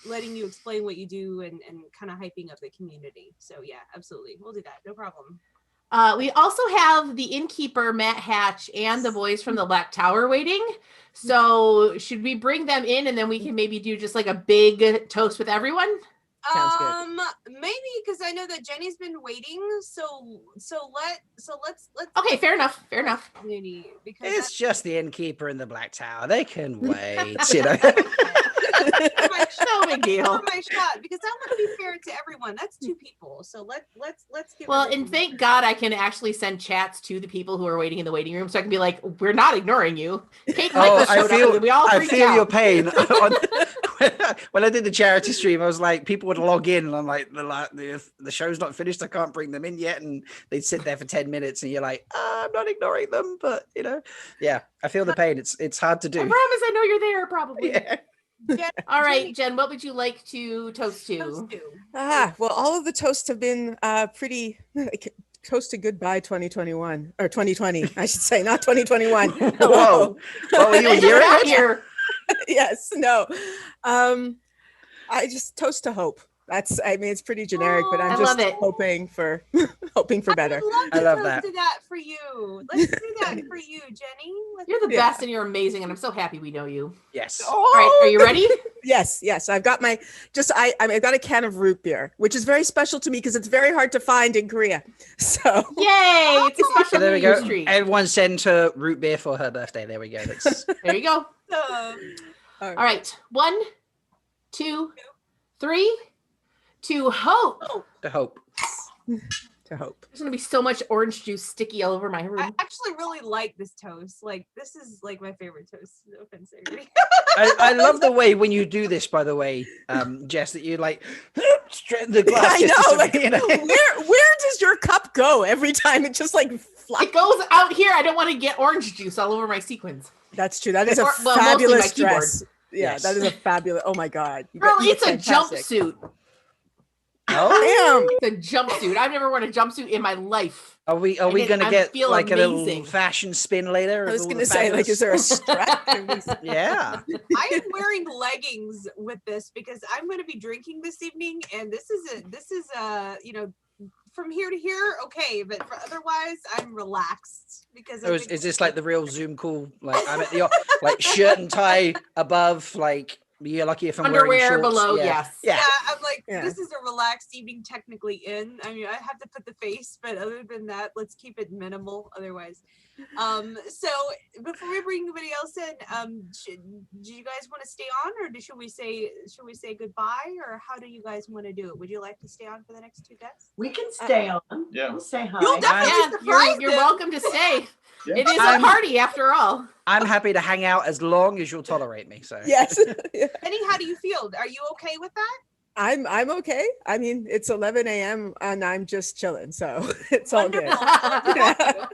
letting you explain what you do and kind of hyping up the community. So yeah, absolutely, we'll do that, no problem. We also have the innkeeper, Matt Hatch, and the boys from the Black Tower waiting. So should we bring them in and then we can maybe do just like a big toast with everyone? Sounds good. Maybe because I know that Jenny's been waiting. So let's. Okay, fair enough. Community, because It's just the innkeeper in the Black Tower. They can wait, No big deal. my shot, because I want to be fair to everyone. That's two people. So let's give. Well, and thank God I can actually send chats to the people who are waiting in the waiting room, so I can be like, "We're not ignoring you." Kate and Michael showed up, and we all freaked out. your pain. When I did the charity stream, I was like, people would log in, and I'm like, the show's not finished. I can't bring them in yet, and they'd sit there for 10 minutes, and you're like, I'm not ignoring them, but yeah, I feel the pain. It's hard to do. I promise I know you're there, probably. Yeah. All right, Jen, what would you like to toast to? Well, all of the toasts have been pretty toast to goodbye 2021 or 2020, I should say, not 2021. Whoa. What were you, a year out ago? here? Yes, no. I just toast to hope. It's pretty generic, but I'm just hoping for better. I love that. Let's do that for you. Let's do that for you, Jenny. You're the best and you're amazing, and I'm so happy we know you. Yes. All right, are you ready? Yes. I've got I've got a can of root beer, which is very special to me because it's very hard to find in Korea. So yay! It's a special So there we go. treat. Everyone send her root beer for her birthday. There we go. There you go. All right. 1, 2, 3. To hope. To hope. To hope. There's gonna be so much orange juice sticky all over my room. I actually really like this toast. Like, this is like my favorite toast. No offense, everybody. I love the way when you do this, by the way, Jess, that you like the glass. I know. Like, where does your cup go every time? It just like flies. It goes out here. I don't want to get orange juice all over my sequins. That's true. That is a Mostly my fabulous keyboard. dress. Yeah, Yes. that is a fabulous. Oh my God. Girl, it's a fantastic. jumpsuit. Oh, Damn. It's a jumpsuit. I've never worn a jumpsuit in my life. are we And gonna I get feel like a little amazing. fashion spin later? I of was all going the to say, like, fabulous- is there a strap? Yeah. I am wearing leggings with this because I'm going to be drinking this evening, and this is from here to here, okay, but otherwise I'm relaxed because Is this like the real Zoom call? Like I'm at the like shirt and tie above, like You're lucky if I'm underwear wearing shorts. below. Yeah. Yes. Yeah, I'm like, Yeah. this is a relaxed evening technically in. I mean, I have to put the face, but other than that, let's keep it minimal. Otherwise, so before we bring anybody else in, do you guys want to stay on, or should we say goodbye, or how do you guys want to do it? Would you like to stay on for the next 2 guests? We can stay on. Yeah. We'll say hi. You'll definitely surprise You're them. welcome to stay. Yeah. It is a I'm- party after all. I'm happy to hang out as long as you'll tolerate me. So Yes. Yeah. Penny, how do you feel? Are you okay with that? I'm okay. I mean, it's 11 a.m. and I'm just chilling, so it's all good. Wonderful. Yeah.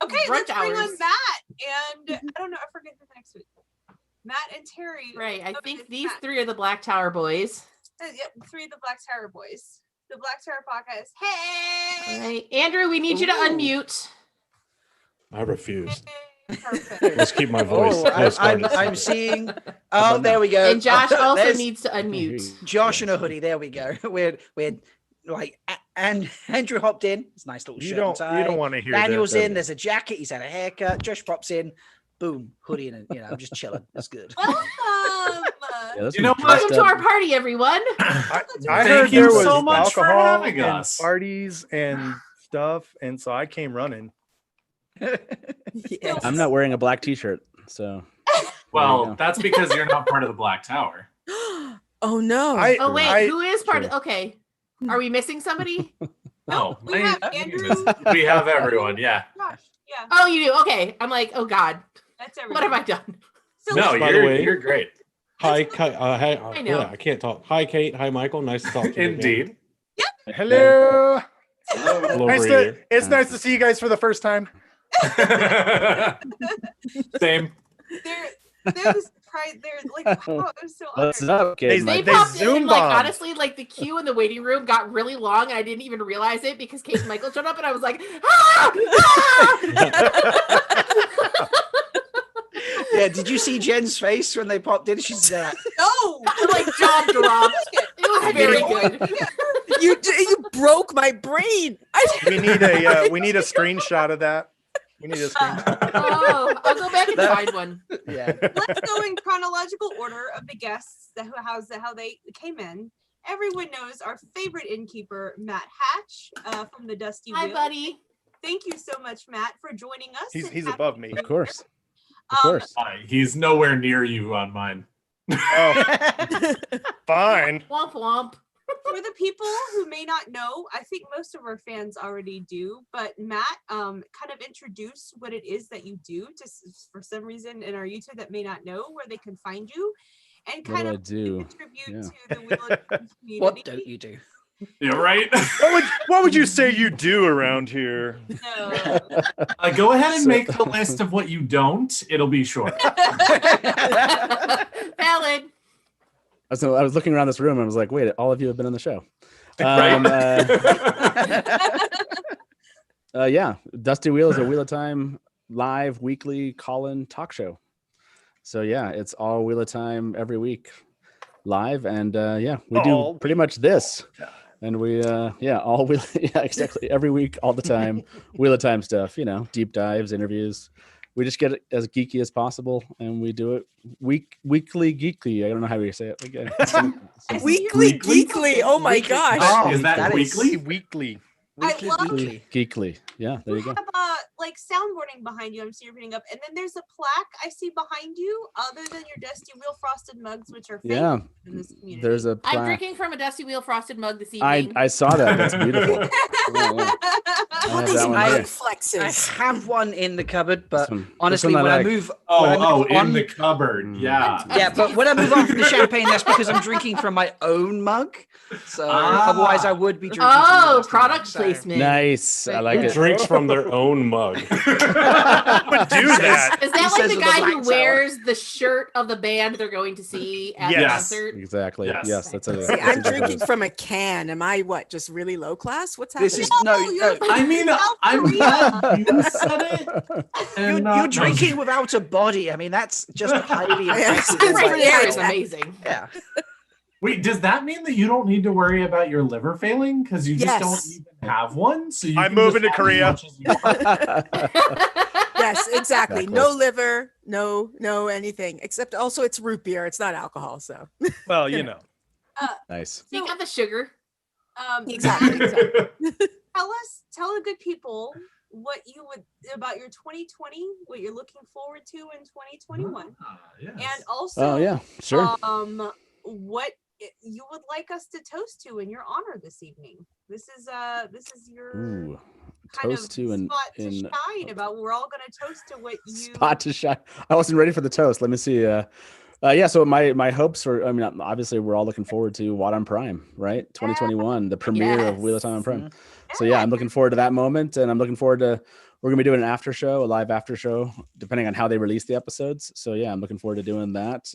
Okay, Brunch let's bring on hours. Matt and I don't know, I forget who the next week. Matt and Terry. Right. I Oh, think it's these Matt. 3 are the Black Tower boys. Yep, 3 of the Black Tower boys. The Black Tower podcast. Hey. All right. Andrew, we need you to Ooh. unmute. I refuse. Perfect. Let's keep my voice. Oh, close down to I'm something. seeing. Oh, there we go. And Josh also There's needs to unmute. Josh in a hoodie. There we go. We're like, and Andrew hopped in. It's a nice little You shirt and don't tie. want to hear Daniel's that. in. There's a jacket. He's had a haircut. Josh pops in. Boom, hoodie, and I'm just chilling. That's good. Welcome. Yeah, that's You know some what? Welcome dressed to up- our party, everyone. I Thank heard you there was so much for alcohol having and us. parties and stuff, and so I came running. Yes. I'm not wearing a black t-shirt, so Well, go. that's because you're not part of the Black Tower. Oh no. Oh wait, I- who is part Sure. of? Okay, are we missing somebody? No, we have Andrew. We have everyone. Yeah. Josh. Yeah, Oh, you do. Okay, I'm like, oh God, that's everything. what have I done? So No, By the way- you're great. Hi, hi, I know. yeah, I can't talk. Hi, Kate. Hi, Michael. Nice to talk to you. again. Indeed. Hello. Hello, Nice Brady. to, it's nice to see you guys for the first time. Same. they're surprised. They're like, wow, it was so What's honored. up, kid? They- They Mike? popped in, Zoom like bombed. honestly, like the queue in the waiting room got really long, and I didn't even realize it because Kate and Michael showed up, and I was like, ah! Ah! Yeah, did you see Jen's face when they popped in? She's No. like jaw dropped. It was very good. You broke my brain. We need a screenshot of that. We need a screenshot. Oh, I'll go back and That- find one. yeah. Let's go in chronological order of the guests, how they came in. Everyone knows our favorite innkeeper, Matt Hatch, from the Dusty Hi, Wheel. buddy. Thank you so much, Matt, for joining us. He's and above happy me. New Of course, of Um, course. He's nowhere near you on mine. Oh, fine. Womp womp. For the people who may not know, I think most of our fans already do, but Matt, kind of introduce what it is that you do to for some reason in our YouTube that may not know where they can find you, and What kind do I of do? contribute Yeah. to the Wheel of Time community. What don't you do? Yeah, right. What would you say you do around here? No. Go ahead and So- make the list of what you don't. It'll be short. Valid. So I was looking around this room and I was like, wait, all of you have been on the show. Right? Yeah, Dusty Wheel is a Wheel of Time live weekly call-in talk show. So yeah, it's all Wheel of Time every week live, and yeah, we All do pretty much this. And we all Wheel, yeah, exactly, every week, all the time, Wheel of Time stuff, deep dives, interviews. We just get it as geeky as possible, and we do it weekly geekly. I don't know how you say it. Again. Weekly Weekly? geekly. Oh my Weekly. gosh. Oh, Is that that is- weekly? Weekly. Weekly, love- weekly. Geekly. Yeah, there You you go. have like soundboarding behind you. I'm seeing you're putting up, and then there's a plaque I see behind you, other than your Dusty Wheel frosted mugs, which are famous Yeah, in this community. there's a I'm plaque. drinking from a Dusty Wheel frosted mug this I evening. saw that. That's beautiful. Yeah, yeah. All have these that one I- here. mug flexes. I have one in the cupboard, but This one honestly, I when I like. move, Oh, when I move in on, the cupboard. Yeah. yeah, but when I move on from the champagne, that's because I'm drinking from my own mug. So Ah. otherwise, I would be drinking. from the Oh, Dusty product mug, so- placement. Nice. I like Yeah. it. Drinks from their own mug. Would do that. Is He that like says the with guy the who black wears the shirt of the band they're going to see at the Yes. concert? Exactly. Yes. Yes, that's a. See, that's I'm exactly drinking what from a can. Am I just really low class? What's happening? This is No, no. you're I mean, South I'm Korea. glad you said it. You're, And, you're drinking without a body. I mean, that's just highly Yeah. impressive. His Right. hair is amazing. Yeah. Wait, does that mean that you don't need to worry about your liver failing because you just Yes. don't even have one? So you I'm can just moving to have as Korea. much as you want? Yes, exactly. Exactly. No liver, no anything except also it's root beer. It's not alcohol, so. Well, you know. Nice. You got the sugar. Exactly. Tell the good people what you would about your 2020, what you're looking forward to in 2021, Yes. and also, Oh yeah, sure. what you would like us to toast to in your honor this evening. This is your Ooh, kind of toast to spot to in shine about. We're all going to toast to what you spot to shine. I wasn't ready for the toast. Let me see. Yeah. So my hopes for, I mean, obviously we're all looking forward to What on Prime, right? 2021, the premiere of Wheel of Time on Prime. So yeah, I'm looking forward to that moment, and I'm looking forward to. We're gonna be doing an after show, a live after show, depending on how they release the episodes. So yeah, I'm looking forward to doing that.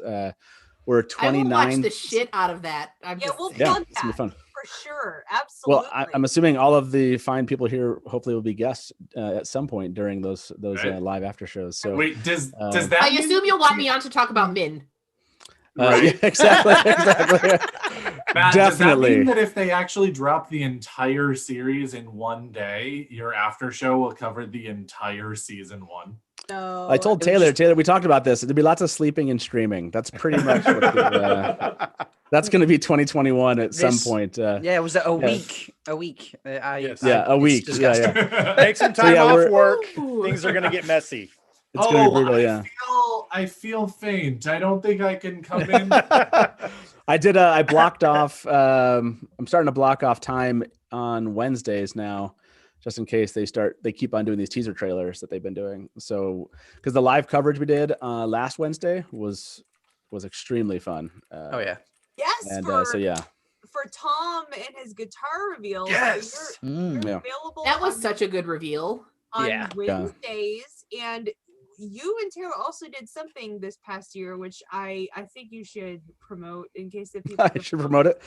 We're 29. I will watch the shit out of that. we'll Yeah, plug it's gonna be fun. for sure. Absolutely. Well, I'm assuming all of the fine people here hopefully will be guests at some point during those live after shows. So wait, does that? I assume you'll want me on to talk about Min. Right. Yeah, exactly. Matt, Definitely. Does that mean that if they actually drop the entire series in one day, your after show will cover the entire season 1? No, I told Taylor, we talked about this. There'd be lots of sleeping and streaming. That's pretty much what that's going to be 2021 at some point. Yeah, was that a week? A week. A week. Yeah. Take some time off work. Things are going to get messy. It's going to be brutal, yeah. I feel faint. I don't think I can come in. I blocked off, I'm starting to block off time on Wednesdays now, just in case they keep on doing these teaser trailers that they've been doing. So, because the live coverage we did last Wednesday was extremely fun. Oh yeah. Yes. And so yeah. For Tom and his guitar reveal. Yes. You're Yeah. available. That was such a good reveal. On Yeah. Wednesdays, and you and Taylor also did something this past year, which I think you should promote in case the people. I should promote it.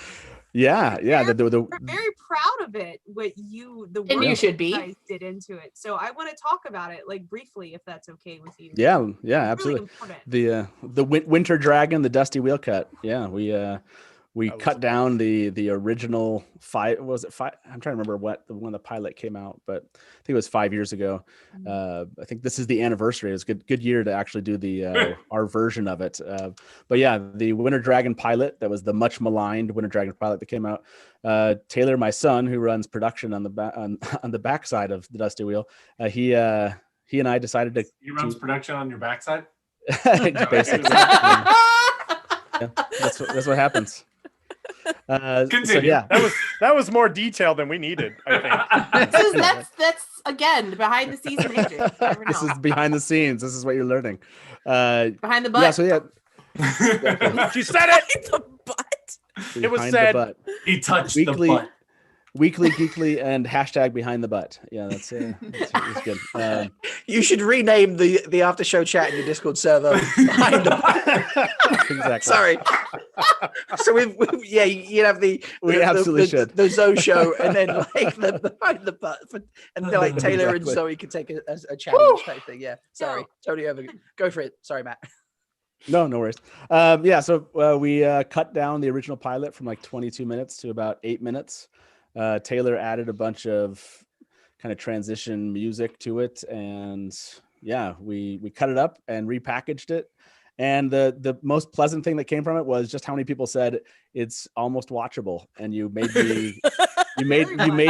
Yeah, yeah. We're very proud of it. What you you should be. guys did into it. So I want to talk about it, like briefly, if that's okay with you. Yeah, absolutely. Really the Winter Dragon, the Dusty Wheel cut. Yeah, we cut down the original 5. Was it 5? I'm trying to remember when the pilot came out, but I think it was 5 years ago. I think this is the anniversary. It was a good year to actually do the our version of it. But yeah, the Winter Dragon pilot, that was the much maligned Winter Dragon pilot that came out. Taylor, my son, who runs production on the backside of the Dusty Wheel, he and I decided to. He runs production on your backside. Basically, yeah, that's what happens. So yeah, that was more detail than we needed, I think. that's again behind the scenes magic. This is behind the scenes. This is what you're learning. Behind the butt. Yeah. So yeah. She said it. Behind the butt. It was said. He touched the butt. Weekly, geekly, and hashtag behind the butt. Yeah, that's good. You should rename the after show chat in your Discord server behind the butt. Exactly. Sorry. So you'd have we absolutely should the Zoe show, and then like the behind the butt, and then like Taylor and Exactly. Zoe could take a challenge type thing. Yeah. Sorry. Totally over. Go for it. Sorry, Matt. No worries. Yeah. So we cut down the original pilot from like 22 minutes to about 8 minutes. Taylor added a bunch of kind of transition music to it, and yeah, we cut it up and repackaged it. And the most pleasant thing that came from it was just how many people said it's almost watchable, and you made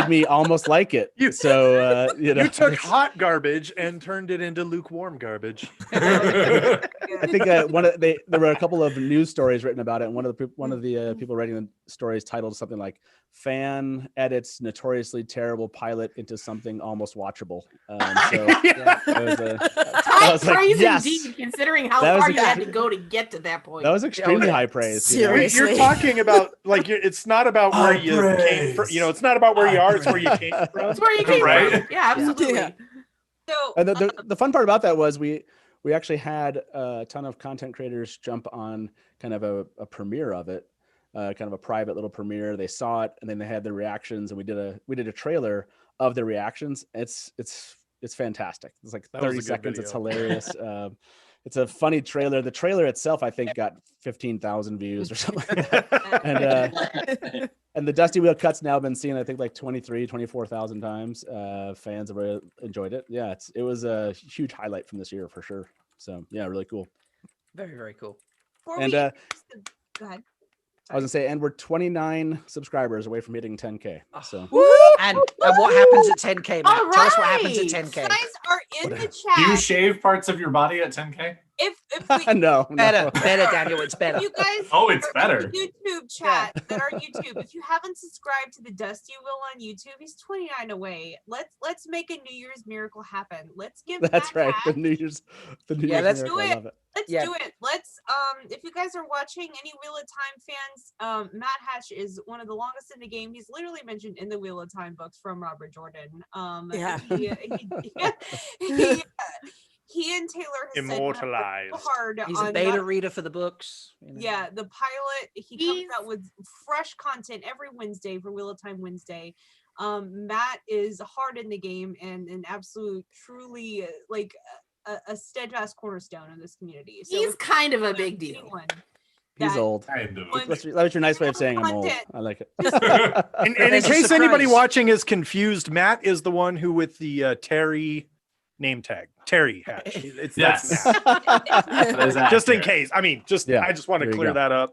me almost like it. You took hot garbage and turned it into lukewarm garbage. I think there were a couple of news stories written about it, and one of the people writing the stories titled something like "Fan edits notoriously terrible pilot into something almost watchable." Praise indeed, considering how far you had to go to get to that point. That was extremely high praise. Seriously, you're talking about like it's not about where you came from. It's not about where you are. It's where you came from. It's where you came from. Yeah, absolutely. Yeah. So And the fun part about that was we actually had a ton of content creators jump on kind of a premiere of it, kind of a private little premiere. They saw it, and then they had their reactions, and we did a trailer of their reactions. It's fantastic. It's like 30 seconds. It's hilarious. It's a funny trailer. The trailer itself, I think, got 15,000 views or something like that. And the Dusty Wheel cut's now been seen, I think, like 24,000 times. Fans have really enjoyed it. Yeah, it was a huge highlight from this year for sure. So yeah, really cool. Very, very cool. Before And we introduce go ahead. I was gonna say, and we're 29 subscribers away from hitting 10K. So and what happens at 10K, Matt? All Tell us what happens at right. 10K. You guys are in the Do you chat. shave parts of your body at 10K? If we no, Better, Daniel. It's better. if you guys Oh, it's are in better. the YouTube chat that are YouTube, if you haven't subscribed to the Dusty Will on YouTube, he's 29 away. Let's make a New Year's miracle happen. Let's give that's Matt right. The Hatch- New Year's, Yeah, let's miracle. do I it. love it. Let's Yeah. do it. Let's if you guys are watching any Wheel of Time fans, Matt Hatch is one of the longest in the game. He's literally mentioned in the Wheel of Time books from Robert Jordan. Yeah. He and Taylor has Immortalized. so hard He's on a beta not- reader for the books. Yeah, the pilot. He comes out with fresh content every Wednesday for Wheel of Time Wednesday. Matt is hard in the game and an absolute, truly like a steadfast cornerstone in this community. So He's if kind of a there's big deal. anyone He's that old. Kind of. would- That's your nice way of saying I'm old. Content. I like it. And in There's a case anybody surprise. watching is confused, Matt is the one who with the Terry name tag. Terry Hatch. It's Yes. that's Matt. That is Just in accurate. case. I mean, Yeah, I just want to there you clear go. that up.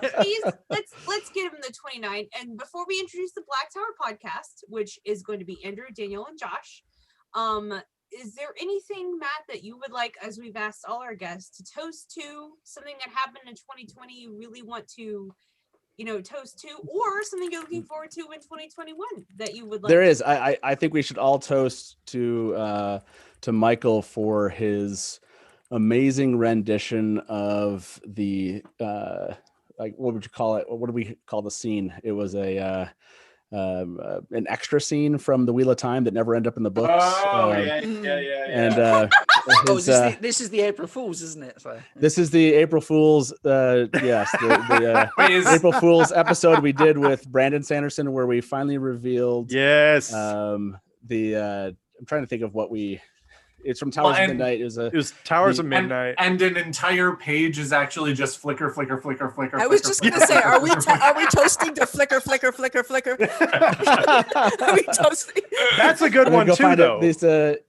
So please let's get him the 29. And before we introduce the Black Tower podcast, which is going to be Andrew, Daniel, and Josh, is there anything, Matt, that you would like, as we've asked all our guests, to toast to, something that happened in 2020 you really want to, toast to, or something you're looking forward to in 2021 that you would like? There is. I think we should all toast to Michael for his amazing rendition of the like, what would you call it? What do we call the scene? It was an extra scene from the Wheel of Time that never ended up in the books. Oh, yeah. And Oh, his, this is the April Fool's, isn't it? So. this is the April Fool's, yes, the Wait, is- April Fool's episode we did with Brandon Sanderson, where we finally revealed Yes. I'm trying to think of what it's from Towers of and- Midnight. It was Towers of And, Midnight. and an entire page is actually just flicker, flicker, flicker, flicker. I was flicker, just flicker, gonna say, flicker, are we flicker, are we toasting to flicker, flicker, flicker, flicker? Are we toasting? That's a good I'm gonna one go too, find though.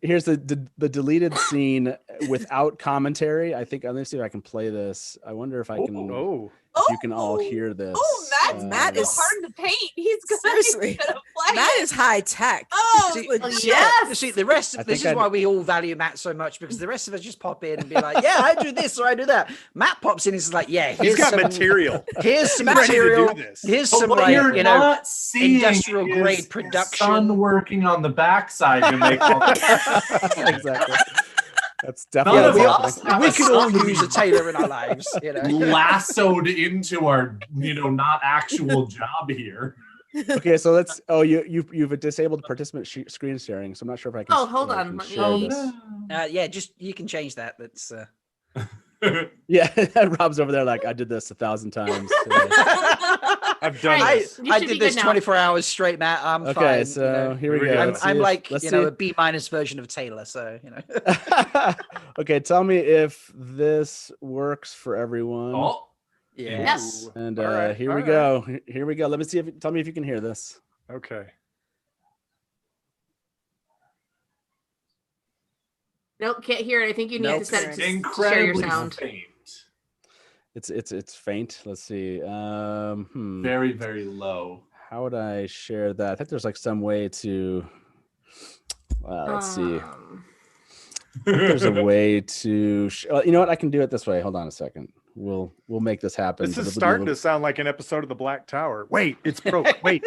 Here's the deleted scene without commentary. I think, let me see if I can play this. I wonder if I can. Oh, If you can all hear this. Oh, Matt so is- hard to paint. He's gonna Seriously. play Matt it. is high tech. Oh, See, legit. yes. See, the rest I of this think is why we all value Matt so much, because the rest of us just pop in and be like, yeah, I do this or I do that. Matt pops in and is like, yeah, he's here's got some material. Here's some He's ready to do material. this. Here's But some what like, you're not seeing industrial is grade his production. son working on the backside to make all Exactly. That's None definitely of we, what's us happening. have we a could all son use a tailor in our lives, lassoed into our, not actual job here. Okay, so let's. Oh, you've disabled participant screen sharing, so I'm not sure if I can. Oh, hold I on, can let me- share Oh, this. Yeah, just you can change that. That's Yeah, Rob's over there like, I did this 1,000 times today. I've done Right. this. You I should be did this good now. 24 hours straight, Matt. I'm Okay, fine. so here we Here we go. go. Let's see I'm if- like, let's a see B- version of Taylor. So Okay, tell me if this works for everyone. Oh, yeah. Yes. And All right, here all we right. go. Here we go. Let me see if tell me if you can hear this. Okay. Nope, can't hear it. I think you need Nope. to set it to share your incredibly sound. faint. It's faint. Let's see. Very, very low. How would I share that? I think there's like some way to. Let's see. I think there's a way to. You know what? I can do it this way. Hold on a second. We'll make this happen. This but is it'll be a starting little- to sound like an episode of the Black Tower. Wait, it's broke. Wait,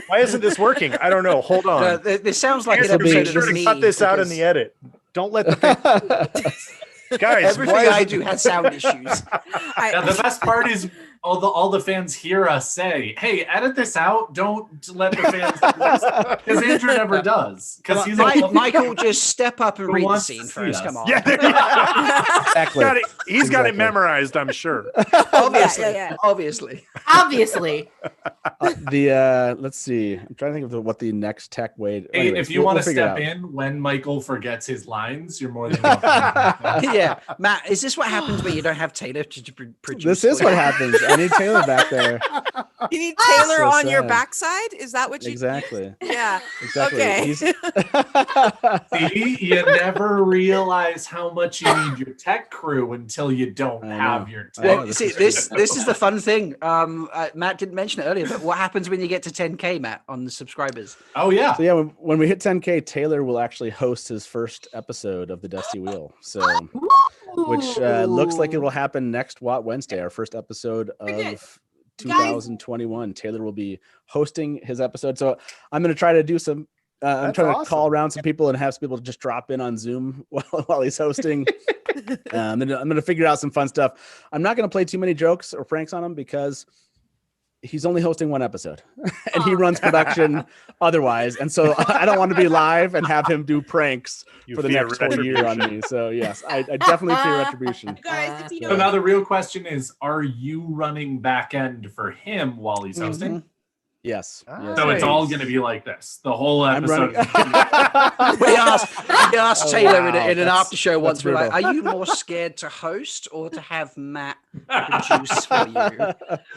why isn't this working? I don't know. Hold on. No, this sounds like an Here's- be- make episode sure of to me. cut this out in the because edit. Don't let the guys. Everything why is I it- do has sound issues. Yeah, the best part is all the fans hear us say, "Hey, edit this out. Don't let the fans," because Andrew never does. Because he's Michael, just step up and Who read the wants scene to see first. us? Come on. Yeah, there you go. Exactly. He's got it Exactly. memorized. I'm sure. Obviously, yeah. obviously. Obviously. Let's see. I'm trying to think of what the next tech way. Hey, anyways, if you we'll want to figure it step out. in when Michael forgets his lines, you're more than welcome. Yeah, Matt, is this what happens when you don't have Taylor to produce? This is what happens. I need Taylor back there. You need Taylor So on your sad. backside? Is that what you Exactly. Yeah. Exactly. Okay. See, you never realize how much you need your tech crew until you don't have your tech. Well, see, this is the fun thing. Matt didn't mention it earlier, but what happens when you get to 10K, Matt, on the subscribers? Oh yeah. So yeah, when we hit 10K, Taylor will actually host his first episode of the Dusty Wheel. So, which looks like it will happen next Wednesday, our first episode of 2021. Taylor will be hosting his episode. So I'm going to try to do some. I'm trying to call around some people and have some people just drop in on Zoom while he's hosting. I'm going to figure out some fun stuff. I'm not going to play too many jokes or pranks on him because he's only hosting one episode and he runs production otherwise. And so I don't want to be live and have him do pranks for the next whole year on me. So yes, I definitely fear retribution. Guys, if you So now the real question is, are you running back end for him while he's hosting? Yes. So it's all going to be like this. The whole episode. We asked Taylor in an after show once. We're like, brutal. "Are you more scared to host or to have Matt produce for you?"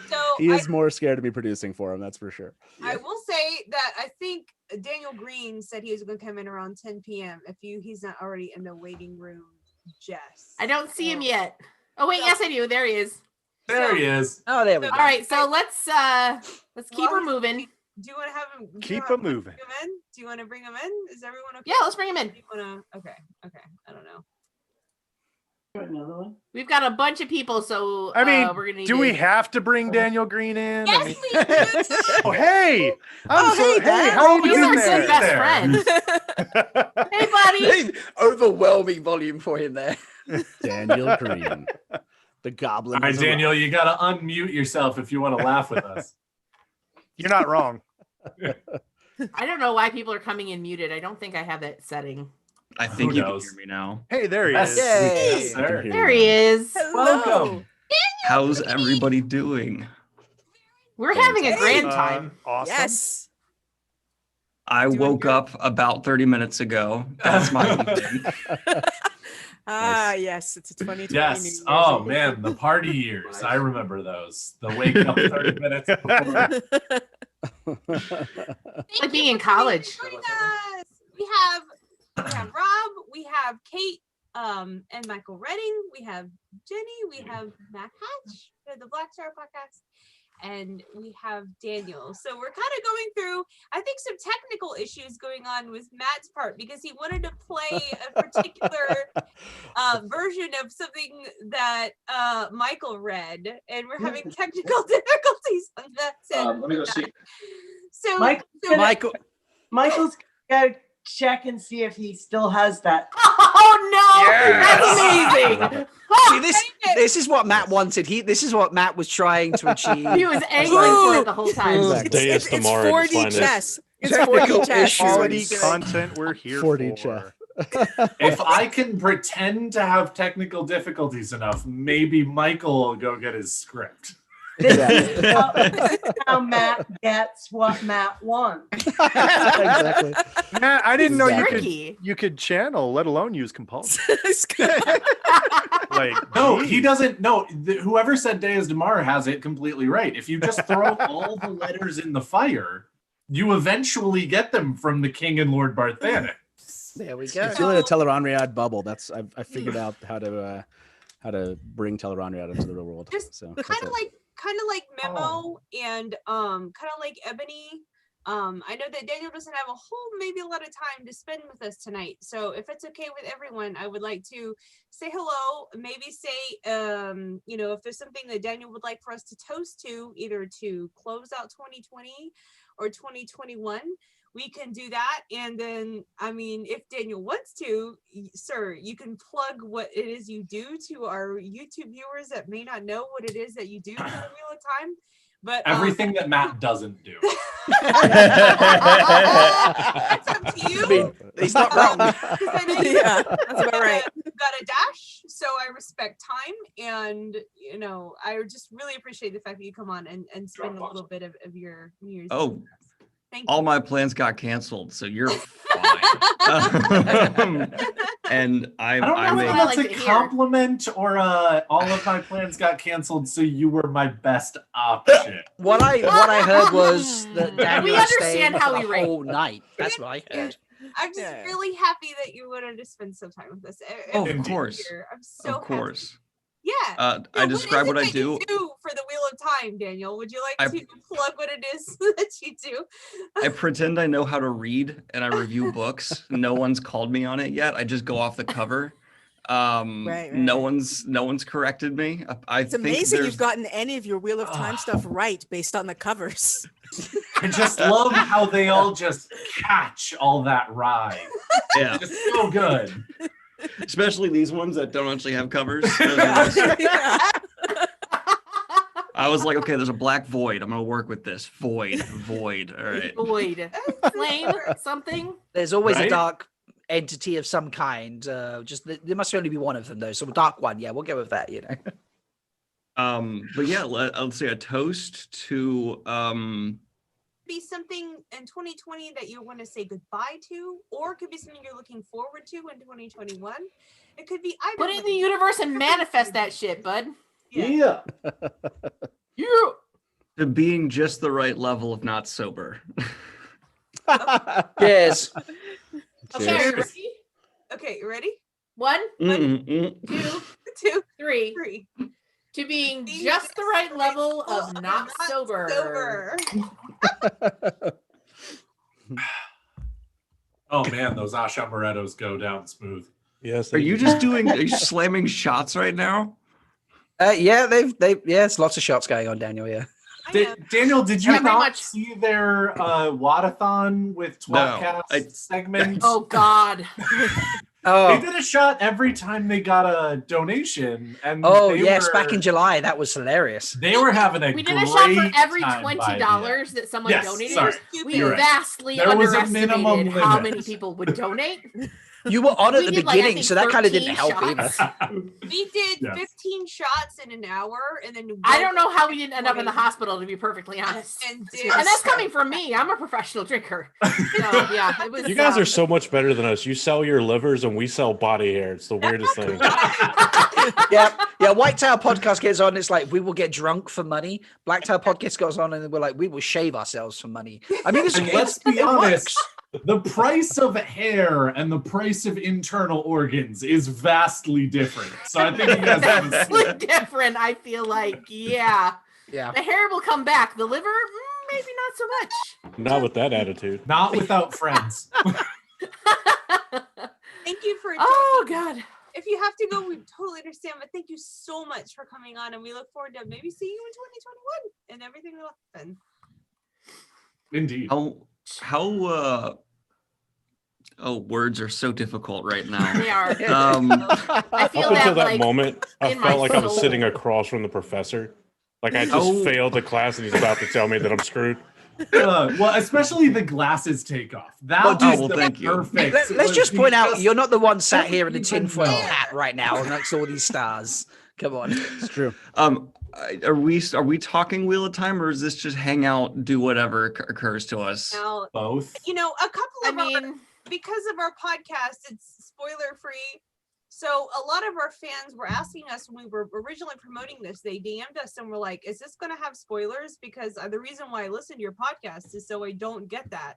So He is more scared to be producing for him. That's for sure. I will say that I think Daniel Green said he was going to come in around 10 p.m. if he's not already in the waiting room. Jess, I don't see him yet. Oh wait, yes I do. There he is. There he is. Oh, there we go. All right, so let's keep her moving. Do you want to have him? Keep him moving. Bring him in? Do you want to bring him in? Is everyone okay? Yeah, let's bring him in. Okay. I don't know. Another one. We've got a bunch of people, so I mean, we're gonna need do we have to bring Daniel Green in? Yes, we do. Oh, hey. Hey, Dan. how are you He's doing our there? good best friend. Hey, buddy. Overwhelming volume for him there. Daniel Green, the goblin. All right, Daniel, you got to unmute yourself if you want to laugh with us. You're not wrong. I don't know why people are coming in muted. I don't think I have that setting. I think Who you can knows? hear me now. Hey, there he Yes. is. Yes, sir. There he is. Welcome. How's everybody doing? We're having a grand time. Awesome. Yes. I woke up about 30 minutes ago. That's my evening. Yes, it's a 2020 New Yes. Year's Oh Eve. man, the party years. I remember those. The waking up 30 minutes before. Like being in college. Joining us. We have Rob, we have Kate, and Michael Redding, we have Jenny, we have Matt Hatch, we have the Black Star Podcast, and we have Daniel. So we're kind of going through, I think, some technical issues going on with Matt's part because he wanted to play a particular version of something that Michael read, and we're having technical difficulties on that. Let me go see. So Michael's got to check and see if he still has that. Oh no! Yes. That's amazing. See, this is what Matt wanted. This is what Matt was trying to achieve. He was angling for it the whole time. Deus It's Tomorrow 4D chess. It's Technical 4D chess. Quality content we're here 4D for. If I can pretend to have technical difficulties enough, maybe Michael will go get his script. This is how Matt gets what Matt wants. Exactly. Matt, I didn't know Tricky. you could channel, let alone use compulsion. Like, No, geez. he doesn't. No, whoever said Deus Damar has it completely right. If you just throw all the letters in the fire, you eventually get them from the King and Lord Barthana. There we go. It's really a Teleronriad bubble. That's I figured out how to bring Teleronriad into the real world. Just So kind of like Memo and kind of like Ebony. I know that Daniel doesn't have a lot of time to spend with us tonight. So if it's okay with everyone, I would like to say hello, maybe say if there's something that Daniel would like for us to toast to, either to close out 2020 or 2021. We can do that. And then, I mean, if Daniel wants to, sir, you can plug what it is you do to our YouTube viewers that may not know what it is that you do for the Wheel of Time. But Everything that Matt doesn't do. that's up to you. I mean, he's not wrong. 'Cause I know Yeah, that's about right. you've got a dash, so I respect time, and I just really appreciate the fact that you come on and spend a little bit of your New Year's. Oh, all my plans got canceled, so you're fine. And I don't know made, if that's a compliment or all of my plans got canceled, so you were my best option. What I heard was that Daniel We was staying understand how for we the rate. whole night. That's what I heard. I'm just really happy that you wanted to spend some time with us. Oh, of course. I'm so Of course. happy. Yeah. I describe what I is it that do. you do for the Wheel of Time, Daniel. Would you like to plug what it is that you do? I pretend I know how to read and I review books. No one's called me on it yet. I just go off the cover. No one's corrected me. It's amazing you've gotten any of your Wheel of Time stuff right based on the covers. I just love how they all just catch all that ride. Yeah. It's so good. Especially these ones that don't actually have covers. I was like, okay, there's a black void. I'm gonna work with this. Void. All right. Void. Flame, something. There's always a dark entity of some kind. Just there must only be one of them though. So a dark one, yeah, we'll go with that, you know. But yeah, let's say a toast to Be something in 2020 that you want to say goodbye to, or it could be something you're looking forward to in 2021. It could be either. Put it in the universe and manifest that shit, bud. Yeah. You. to being just the right level of not sober. Yes. Okay, ready? Okay, you ready? 1, Mm-mm-mm. 2, 3. To being just the right level of not sober. Oh man, those Asha Morettos go down smooth. Yes. Are you slamming shots right now? Yeah, there's lots of shots going on, Daniel. Yeah. Daniel, did you Yeah, pretty not much. see their Wadathon with Twatcast segment? Oh God. Oh. They did a shot every time they got a donation, and back in July, that was hilarious. They were having a We did a shot for great every time by the $20 that someone Yes, donated. sorry. We You're right. vastly There was a minimum underestimated how limit. many people would donate. You were on at We the did, like, I beginning, think so that kind of didn't 13 help either. shots. We did Yes. 15 shots in an hour, and then I don't know how we didn't end up in the hospital, to be perfectly honest. And that's coming from me. I'm a professional drinker. So, yeah, it was. You guys are so much better than us. You sell your livers and we sell body hair. It's the weirdest thing. Yeah. Whitetail podcast gets on. It's like we will get drunk for money. Blacktail podcast goes on, and we're like we will shave ourselves for money. I mean, And let's be honest. The price of hair and the price of internal organs is vastly different. So I think you guys have a vastly different. I feel like, yeah. Yeah. The hair will come back. The liver, maybe not so much. Not with that attitude. Not without friends. Thank you for. Oh God. If you have to go, we totally understand. But thank you so much for coming on, and we look forward to maybe seeing you in 2021 and everything will happen. Indeed. Words are so difficult right now. They are. I feel Up until that like, moment, I in my felt like I was soul. sitting across from the professor. Like I just failed the class and he's about to tell me that I'm screwed. Well, especially the glasses take off. That was thank you. perfect. Let's just point out, you're not the one sat here in a tinfoil hat right now amongst all these stars. Come on. It's true. Are we talking Wheel of Time, or is this just hang out, do whatever occurs to us? Now, Both. a couple of because of our podcast, it's spoiler free. So a lot of our fans were asking us when we were originally promoting this, they DM'd us and were like, is this going to have spoilers? Because the reason why I listen to your podcast is so I don't get that.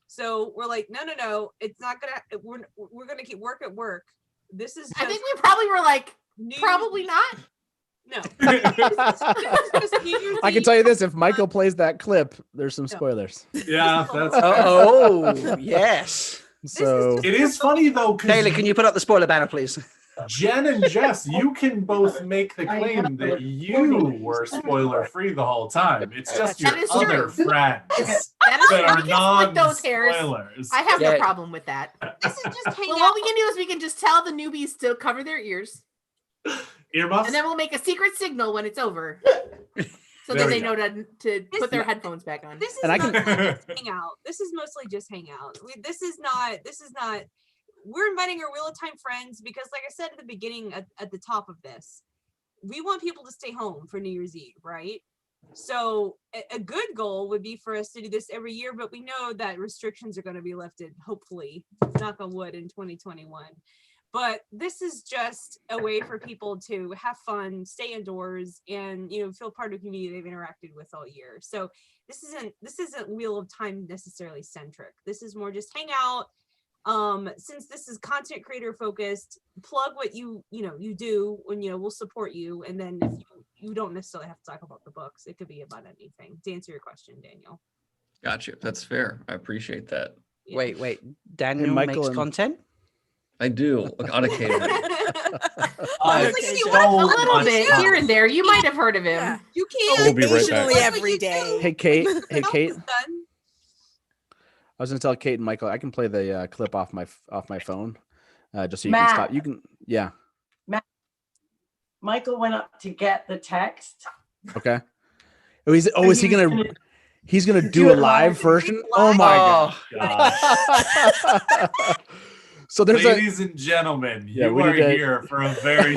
So we're like, no, it's not going to, we're going to keep work at work. This is just I think we probably were like, probably not. No. I can tell you this: if Michael plays that clip, there's some spoilers. Yeah, that's. Oh, yes. So It is funny though, Taylor, because can you put up the spoiler banner, please? Jen and Jess, you can both make the claim that you were spoiler free the whole time. It's just your That is other true. friends That is that true. are We can split those hairs. non-spoilers. I have no Yeah. problem with that. This is just hang Well, out. what we can do is we can just tell the newbies to cover their ears, Earmuffs. and then we'll make a secret signal when it's over, so There then we they go. know to put their headphones back on. This is And I mostly can- just hang out. This is mostly just hang out. This is not. We're inviting our Wheel of Time friends because, like I said at the beginning, at the top of this, we want people to stay home for New Year's Eve, right? So a good goal would be for us to do this every year, but we know that restrictions are going to be lifted, hopefully, knock on wood, in 2021. But this is just a way for people to have fun, stay indoors, and feel part of the community they've interacted with all year. So this isn't Wheel of Time necessarily centric. This is more just hang out. Since this is content creator focused, plug what you do, and we'll support you. And then if you don't necessarily have to talk about the books, it could be about anything. To answer your question, Daniel. Gotcha. That's fair. I appreciate that. Yeah. Wait. Daniel makes content? I do on occasion. A little bit here and there. You might have heard of him. Yeah. You can't We'll be right back. occasionally every day. Hey, Kate. Hey, Kate. Done. I was gonna tell Kate and Michael I can play the clip off my phone, just so you Matt. can stop. You can, yeah. Michael went up to get the text. Okay. Is he gonna? He's gonna do a live version. Oh my gosh. So there's Ladies and gentlemen, Yeah, you we are need to- here for a very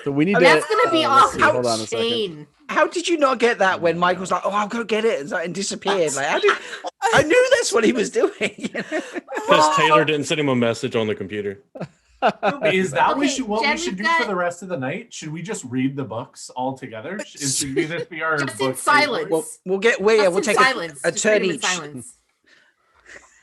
So we need to. That's gonna be let's see, off hold on a second. chain. How did you not get that when Michael's like, "Oh, I'll go get it," and disappeared? Like, I knew that's what he was doing. Because Taylor didn't send him a message on the computer. Is that Okay, what we Jen, should do we've for got- the rest of the night? Should we just read the books all together? Should this be our Just in book silence. table? We'll Just we'll in take silence. a Just read turn them in each. silence.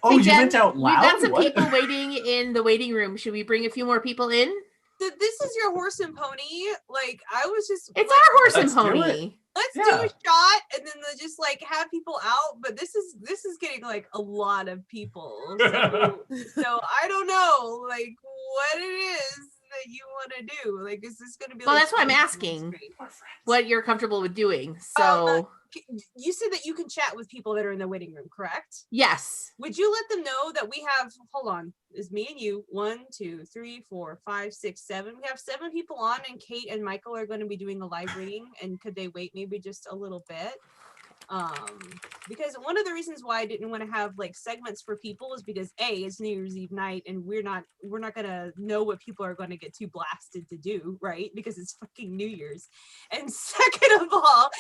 Oh, Hey, you Jen, meant out loud? We've got some What? people waiting in the waiting room. Should we bring a few more people in? This is your horse and pony. Like, I was just It's like, our horse and Let's do pony. let's do Yeah. a shot and then just like have people out. But this is getting like a lot of people. So I don't know like what it is that you want to do. Like, is this going to be? Well, like, that's why I'm on the asking screen? what you're comfortable with doing. So You said that you can chat with people that are in the waiting room, correct? yes, Would you let them know that we have, hold on, is me and you, 1, 2, 3, 4, 5, 6, 7. We have 7 people on, and Kate and Michael are going to be doing a live reading. And could they wait maybe just a little bit? Because one of the reasons why I didn't want to have like segments for people is because it's New Year's Eve night, and we're not gonna know what people are going to get too blasted to do, right? Because it's fucking New Year's. And second of all,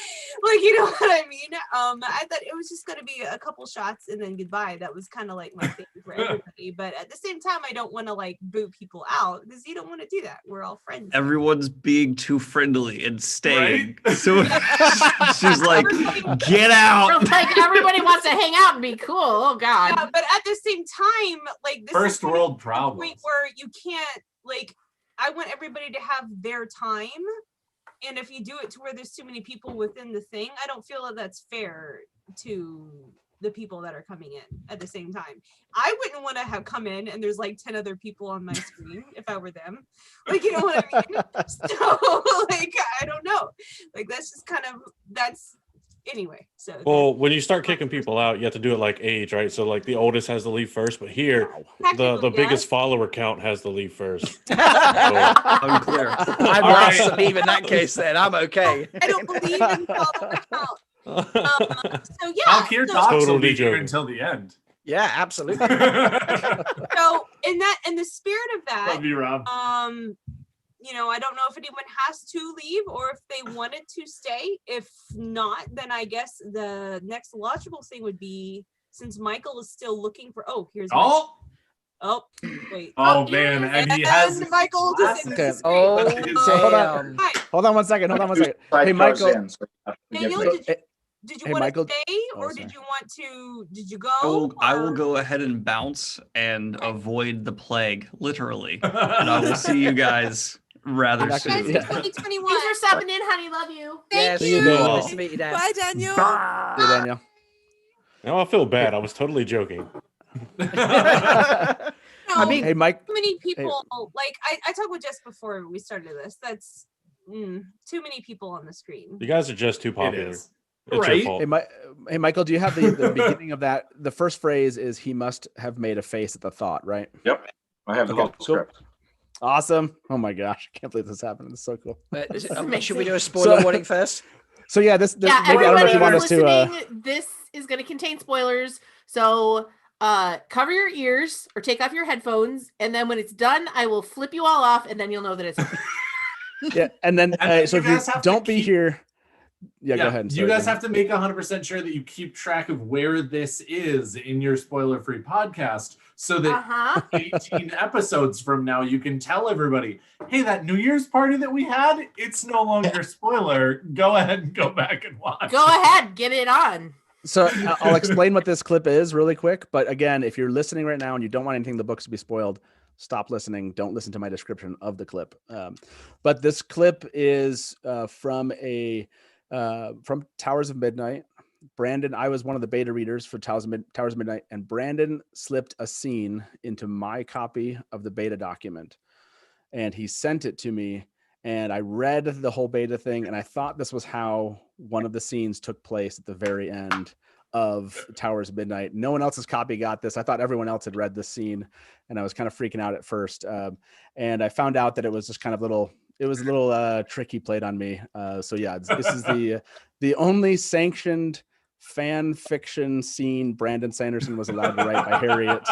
like, you know what I mean? I thought it was just gonna be a couple shots and then goodbye. That was kind of like my thing for everybody. But at the same time, I don't want to like boot people out because you don't want to do that. We're all friends. Everyone's being too friendly and staying. So she's like, get out. like everybody wants to hang out and be cool. Oh God. Yeah, but at the same time, like this First is kind world of the problems. point where you can't like. I want everybody to have their time, and if you do it to where there's too many people within the thing, I don't feel that that's fair to the people that are coming in at the same time. I wouldn't want to have come in and there's like 10 other people on my screen if I were them. Like, you know what I mean? So like, I don't know. Like, that's just kind of anyway. So Well, when you start kicking people out, you have to do it like age, right? So like the oldest has to leave first, but here the Technically, biggest yes. follower count has to leave first. Unclear. I'm All last right. to leave in that case. Then I'm okay. I don't believe in follower count. So yeah. Valkyr Docs will Totally be here joking. until the end. Yeah, absolutely. So in the spirit of that, Love you, Rob. you know, I don't know if anyone has to leave or if they wanted to stay. If not, then I guess the next logical thing would be, since Michael is still looking for, here's Oh, wait. oh man, and he has Michael just Okay. Oh, So hold on. Hi, Hold on one second. Hold on one second. Side Hey, cards Michael. in, so you have to give Daniel, me- did you Hey, want Michael. to stay Oh, or sorry. did you go? I will or- go ahead and bounce and avoid the plague, literally. And I will see you guys rather Not gonna- soon. Guys, Yeah. 2021. Thanks for stopping in, honey. Love you. Yes. See you, Daniel. Nice to meet you, Dad. Bye, Daniel. See you, Daniel. Now I feel bad. I was totally joking. I mean, Hey, Mike. Too many people, like I talked with Jess before we started this. That's too many people on the screen. You guys are just too It popular. is. It's Right? your fault. Hey, Michael, do you have the beginning of that? The first phrase is he must have made a face at the thought, right? Yep, I have the Okay, whole cool. script. Awesome. Oh my gosh. I can't believe this happened. It's so cool. should we do a spoiler warning first? So yeah, this Yeah, maybe I don't know if everybody you want who's us to listening, this is going to contain spoilers. So cover your ears or take off your headphones. And then when it's done, I will flip you all off and then you'll know that it's over. Yeah, and then so if you don't be here. Yeah, go ahead. You guys have to make 100% sure that you keep track of where this is in your spoiler-free podcast so that 18 episodes from now, you can tell everybody, hey, that New Year's party that we had, it's no longer spoiler. Go ahead and go back and watch. Go ahead, get it on. So I'll explain what this clip is really quick. But again, if you're listening right now and you don't want anything in the books to be spoiled, stop listening. Don't listen to my description of the clip. But this clip is from Towers of Midnight. Brandon, I was one of the beta readers for Towers of Midnight, and Brandon slipped a scene into my copy of the beta document, and he sent it to me, and I read the whole beta thing, and I thought this was how one of the scenes took place at the very end of Towers of Midnight. No one else's copy got this. I thought everyone else had read this scene, and I was kind of freaking out at first. And I found out that it was just kind of it was a little trick he played on me. So yeah, this is the only sanctioned fan fiction scene Brandon Sanderson was allowed to write by Harriet.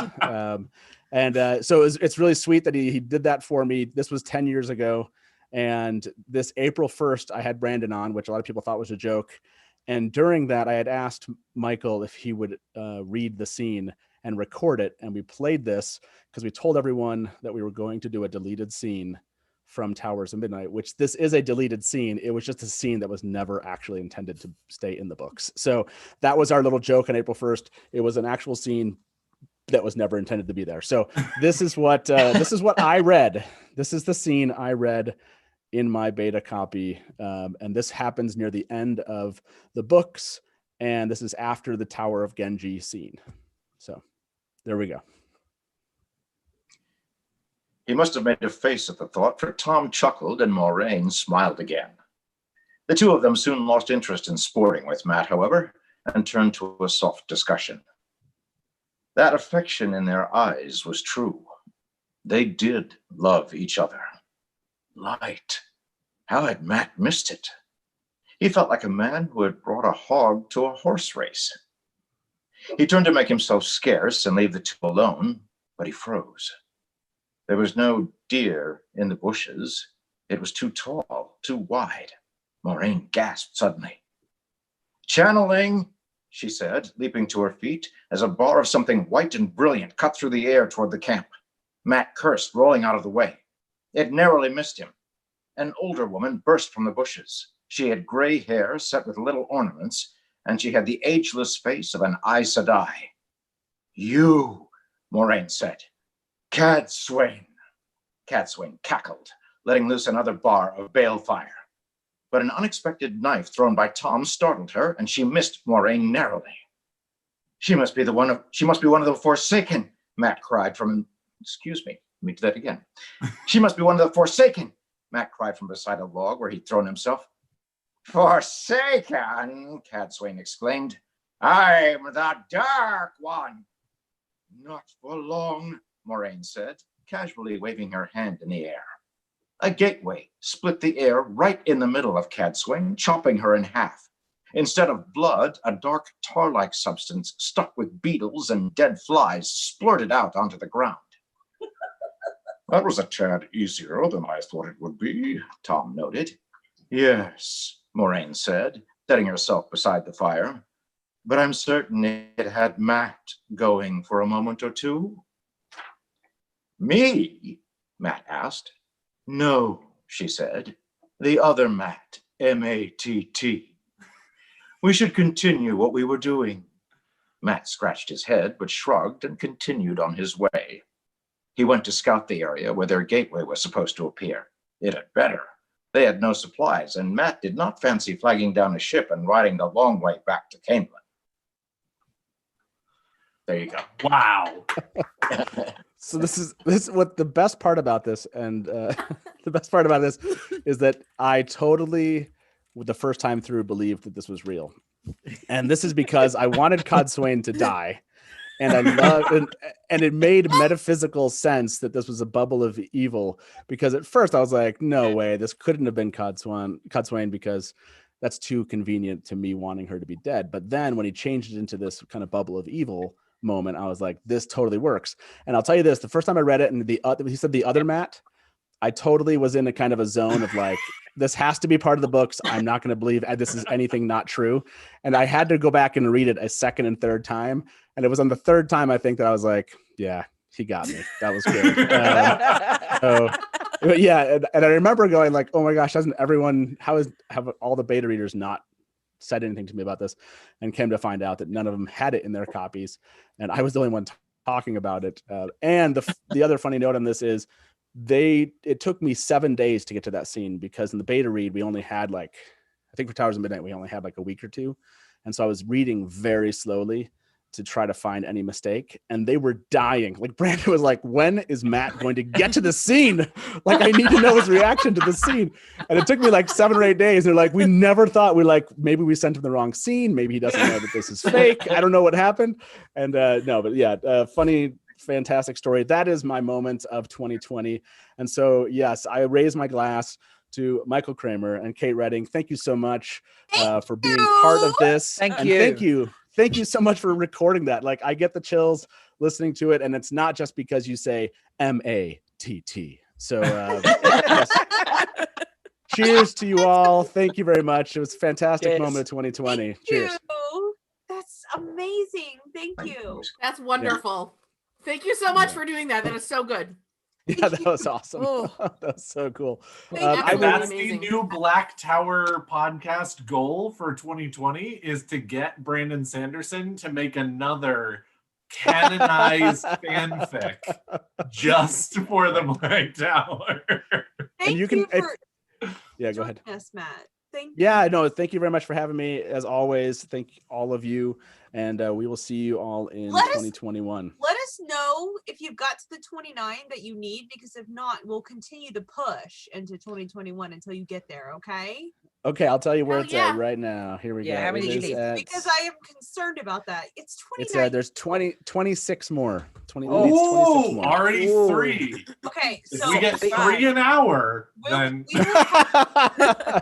So it's really sweet that he did that for me. This was 10 years ago. And this April 1st, I had Brandon on, which a lot of people thought was a joke. And during that, I had asked Michael if he would read the scene and record it. And we played this because we told everyone that we were going to do a deleted scene from Towers of Midnight, which this is a deleted scene. It was just a scene that was never actually intended to stay in the books. So that was our little joke on April 1st. It was an actual scene that was never intended to be there. So this is what I read. This is the scene I read in my beta copy. And this happens near the end of the books. And this is after the Tower of Genji scene. So there we go. He must have made a face at the thought, for Tom chuckled and Moraine smiled again. The two of them soon lost interest in sporting with Matt, however, and turned to a soft discussion. That affection in their eyes was true. They did love each other. Light. How had Matt missed it? He felt like a man who had brought a hog to a horse race. He turned to make himself scarce and leave the two alone, but he froze. There was no deer in the bushes. It was too tall, too wide. Moraine gasped suddenly. Channeling, she said, leaping to her feet as a bar of something white and brilliant cut through the air toward the camp. Matt cursed, rolling out of the way. It narrowly missed him. An older woman burst from the bushes. She had gray hair set with little ornaments, and she had the ageless face of an Aes Sedai. You, Moraine said. Cadsuane. Cadsuane cackled, letting loose another bar of balefire. But an unexpected knife thrown by Tom startled her, and she missed Moraine narrowly. She must be one of the Forsaken, Matt cried from, excuse me, let me do that again. She must be one of the Forsaken, Matt cried from beside a log where he'd thrown himself. Forsaken, Cadsuane exclaimed. I'm the Dark One. Not for long, Moraine said, casually waving her hand in the air. A gateway split the air right in the middle of Cadsuane, chopping her in half. Instead of blood, a dark tar-like substance stuck with beetles and dead flies splurted out onto the ground. That was a tad easier than I thought it would be, Tom noted. Yes, Moraine said, setting herself beside the fire. But I'm certain it had Matt going for a moment or two. Me? Matt asked. No, she said. The other Matt, M-A-T-T. We should continue what we were doing. Matt scratched his head, but shrugged and continued on his way. He went to scout the area where their gateway was supposed to appear. It had better. They had no supplies, and Matt did not fancy flagging down a ship and riding the long way back to Camelin. There you go. Wow. So this is what the best part about this, and the best part about this is that I totally, the first time through, believed that this was real, and this is because I wanted Cadsuane to die, and I loved, and it made metaphysical sense that this was a bubble of evil. Because at first I was like, no way, this couldn't have been Cadsuane, because that's too convenient to me wanting her to be dead. But then when he changed it into this kind of bubble of evil moment, I was like, this totally works. And I'll tell you this, the first time I read it, and he said the other Matt, I totally was in a kind of a zone of like, this has to be part of the books. I'm not going to believe this is anything not true. And I had to go back and read it a second and third time. And it was on the third time, I think, that I was like, yeah, he got me. That was good. But yeah. And I remember going like, oh my gosh, have all the beta readers not said anything to me about this? And came to find out that none of them had it in their copies. And I was the only one talking about it. And the other funny note on this is, it took me 7 days to get to that scene, because in the beta read we only had I think for Towers of Midnight we only had like a week or two, and so I was reading very slowly to try to find any mistake, and they were dying. Like Brandon was like, when is Matt going to get to the scene? Like, I need to know his reaction to the scene. And it took me like 7 or 8 days. They're like, we never thought, maybe we sent him the wrong scene, maybe he doesn't know that this is fake, I don't know what happened. And no, but yeah, funny, fantastic story. That is my moment of 2020. And so, yes, I raise my glass to Michael Kramer and Kate Redding. Thank you so much for being part of this. Thank you. Thank you so much for recording that. Like, I get the chills listening to it, and it's not just because you say M-A-T-T. So yes. Cheers to you all. Thank you very much. It was a fantastic moment of 2020. Cheers. That's amazing. Thank you. That's wonderful. Thank you so much for doing that. That is so good. Yeah, that was awesome. That was so cool. That's the new Black Tower podcast goal for 2020 is to get Brandon Sanderson to make another canonized fanfic just for the Black Tower. Thank you for go ahead. Yes, Matt. Thank you. Yeah, no, thank you very much for having me. As always, thank all of you. And we will see you all in 2021. Let us know if you've got to the 29 that you need, because if not, we'll continue to push into 2021 until you get there, okay? Okay, I'll tell you where it's at right now. Here we go. How many did you need? Because I am concerned about that. It's 29. It's there's 26 more. 26 more. Already 3. Okay, if so we get 3 an hour, then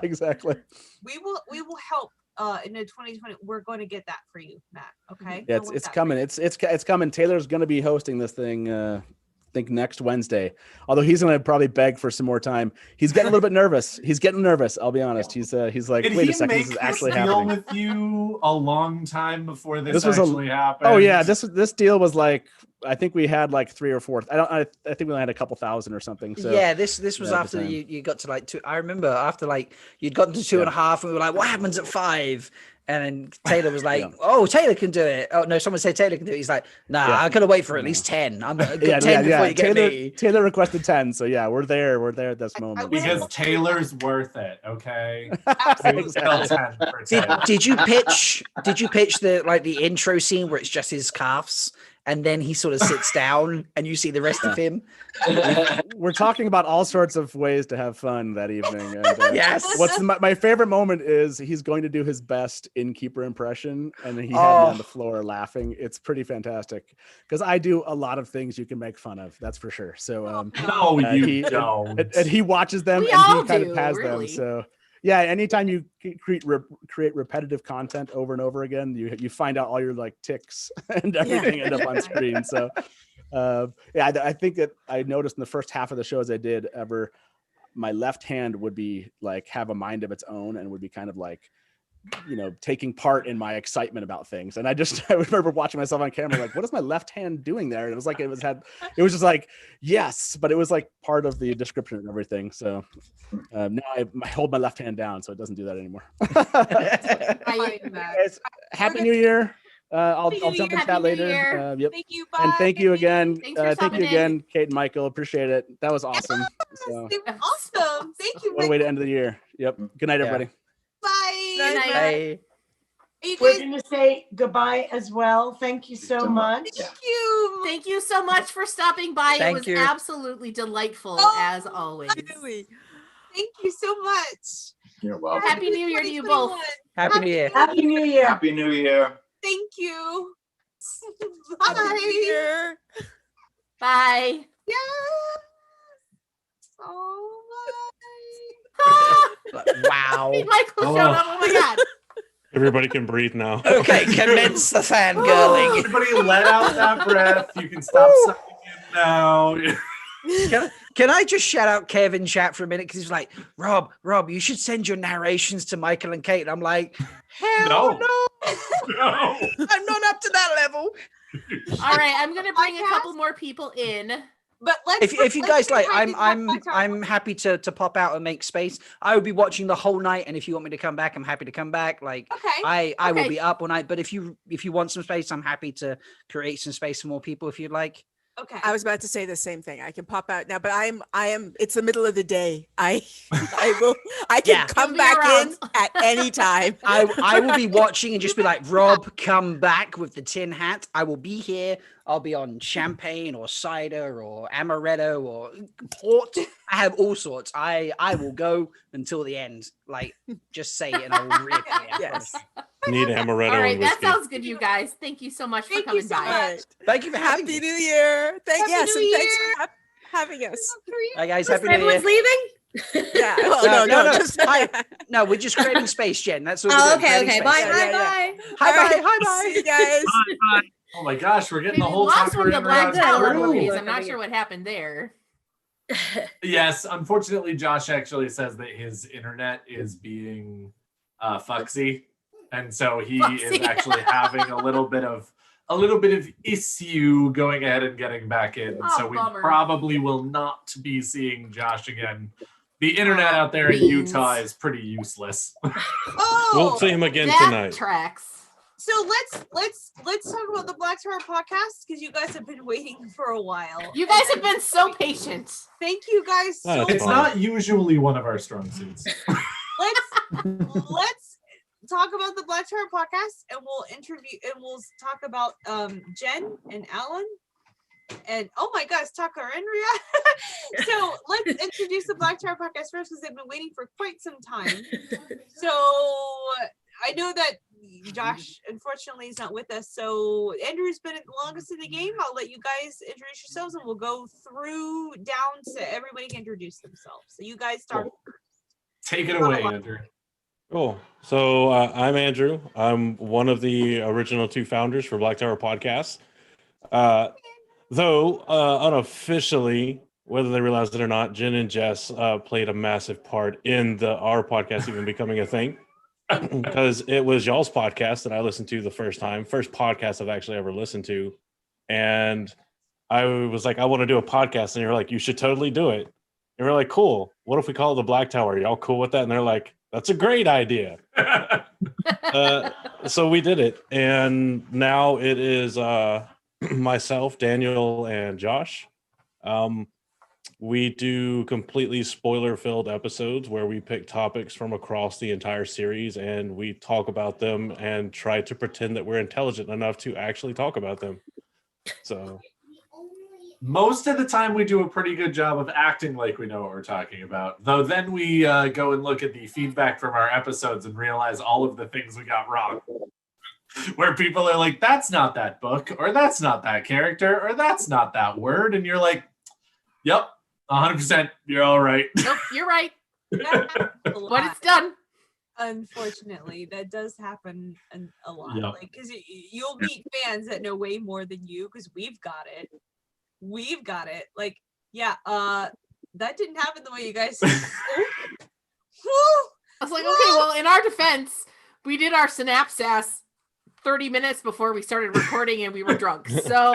exactly. We will help in the 2020. We're going to get that for you, Matt. Okay. Yeah, it's coming. It's coming. Taylor's going to be hosting this thing. I think next Wednesday. Although he's going to probably beg for some more time. He's getting a little bit nervous. He's getting nervous. I'll be honest. He's like, wait a second, this is actually happening. With you a long time before this actually happened. Oh yeah, this deal was like, I think we had like 3 or 4. I think we only had a couple thousand or something. So yeah, this was after you got to like 2. I remember after like you'd gotten to 2.5, and we were like, what happens at 5? And then Taylor was like, "Oh, Taylor can do it." Oh no, someone said Taylor can do it. He's like, "Nah, I'm gonna wait for at least 10. I'm gonna get 10 before you get me." Taylor requested 10, so yeah, we're there. We're there at this moment. Because Taylor's worth it. Okay. Did you pitch the intro scene where it's just his calves? And then he sort of sits down and you see the rest of him. We're talking about all sorts of ways to have fun that evening. And, yes. What's my favorite moment is he's going to do his best Innkeeper impression. And he had me on the floor laughing. It's pretty fantastic. Because I do a lot of things you can make fun of. That's for sure. So no, you don't. And he watches them we and all he kind do, of has really. them. So yeah, anytime you create repetitive content over and over again, you find out all your like ticks and everything end up on screen. So I think that I noticed in the first half of the shows I did ever, my left hand would be like have a mind of its own and would be kind of like, taking part in my excitement about things. And I remember watching myself on camera, like, what is my left hand doing there? And it was like, it was just like, yes, but it was like part of the description and everything. So now I hold my left hand down so it doesn't do that anymore. Guys, Happy New Year. I'll jump in chat later. Yep. Thank you. Bye. And thank you again. Thank you again, Kate and Michael. Appreciate it. That was awesome. Yes, they were awesome. Thank you. What a way to end the year. Yep. Good night, everybody. Bye. Good night. We're going to say goodbye as well. Thank you so much. Thank you. Thank you so much for stopping by. Thank it was you. absolutely delightful as always. Really. Thank you so much. You're welcome. Happy New Year to you both. Happy New Year. Happy New Year. Happy New Year. Thank you. Happy New Year. Bye. Yes. Oh Wow. Michael showed up. Oh my God. Everybody can breathe now. Okay, commence the fangirling. Everybody let out that breath. You can stop sucking in now. Can I just shout out Kevin chat for a minute? Because he's like, Rob, you should send your narrations to Michael and Kate. And I'm like, hell no. I'm not up to that level. All right, I'm gonna bring a couple more people in. But if you guys like, I'm happy to pop out and make space. I will be watching the whole night, and if you want me to come back, I'm happy to come back. Like, I will be up all night. But if you want some space, I'm happy to create some space for more people if you'd like. Okay. I was about to say the same thing. I can pop out now, but I am. It's the middle of the day. I can come back in at any time. I will be watching and just be like, Rob, come back with the tin hat. I will be here. I'll be on champagne or cider or amaretto or port. I have all sorts. I will go until the end. Like, just say it and I will reappear. Yes. Need amaretto. All right, and that whiskey. sounds good, you guys. Thank you so much for coming by. Thank you for having me. Happy New Year. Thanks for having us. Hi guys, Happy New Year. Everyone's leaving? Yeah. Well, no. Just, no, we're just creating space, Jen. That's all. Oh, we're doing, okay. creating Bye, space. bye. Hi, bye. See you guys. Bye. Oh my gosh, we're getting the whole lost one of the Black Tower through. movies. I'm not sure what happened there. Yes, unfortunately, Josh actually says that his internet is being fucksy, and so he is actually having a little bit of issue going ahead and getting back in. Oh, so we bummer. probably will not be seeing Josh again. The internet out there in Utah is pretty useless. We'll see him again that tonight. Tracks. So let's talk about the Black Tower podcast because you guys have been waiting for a while. You guys have been so patient. Thank you guys so much. It's not usually one of our strong suits. Let's talk about the Black Tower podcast, and we'll talk about Jenn and Alan, and oh my gosh, Tucker and Ria. So let's introduce the Black Tower podcast first because they've been waiting for quite some time. So I know that Josh unfortunately is not with us, so Andrew's been the longest in the game. I'll let you guys introduce yourselves, and we'll go through down to everybody can introduce themselves. So you guys start first. Take it away, Andrew. Cool. So I'm Andrew. I'm one of the original two founders for Black Tower Podcast. Though unofficially, whether they realize it or not, Jenn and Jess played a massive part in our podcast even becoming a thing. Because it was y'all's podcast that I listened to the first podcast I've actually ever listened to. And I was like, I want to do a podcast. And you're like, you should totally do it. And we're like, cool. What if we call it the Black Tower? Y'all cool with that? And they're like, that's a great idea. So we did it. And now it is myself, Daniel, and Josh. We do completely spoiler-filled episodes where we pick topics from across the entire series and we talk about them and try to pretend that we're intelligent enough to actually talk about them. So most of the time we do a pretty good job of acting like we know what we're talking about, though then we go and look at the feedback from our episodes and realize all of the things we got wrong. Where people are like, that's not that book, or that's not that character, or that's not that word, and you're like, yep, 100%, you're all right. Nope, you're right. But it's done. Unfortunately, that does happen a lot. Yep. Like, because you'll meet fans that know way more than you because we've got it. Like, yeah, that didn't happen the way you guys. I was like, okay, well, in our defense, we did our synapses 30 minutes before we started recording and we were drunk. So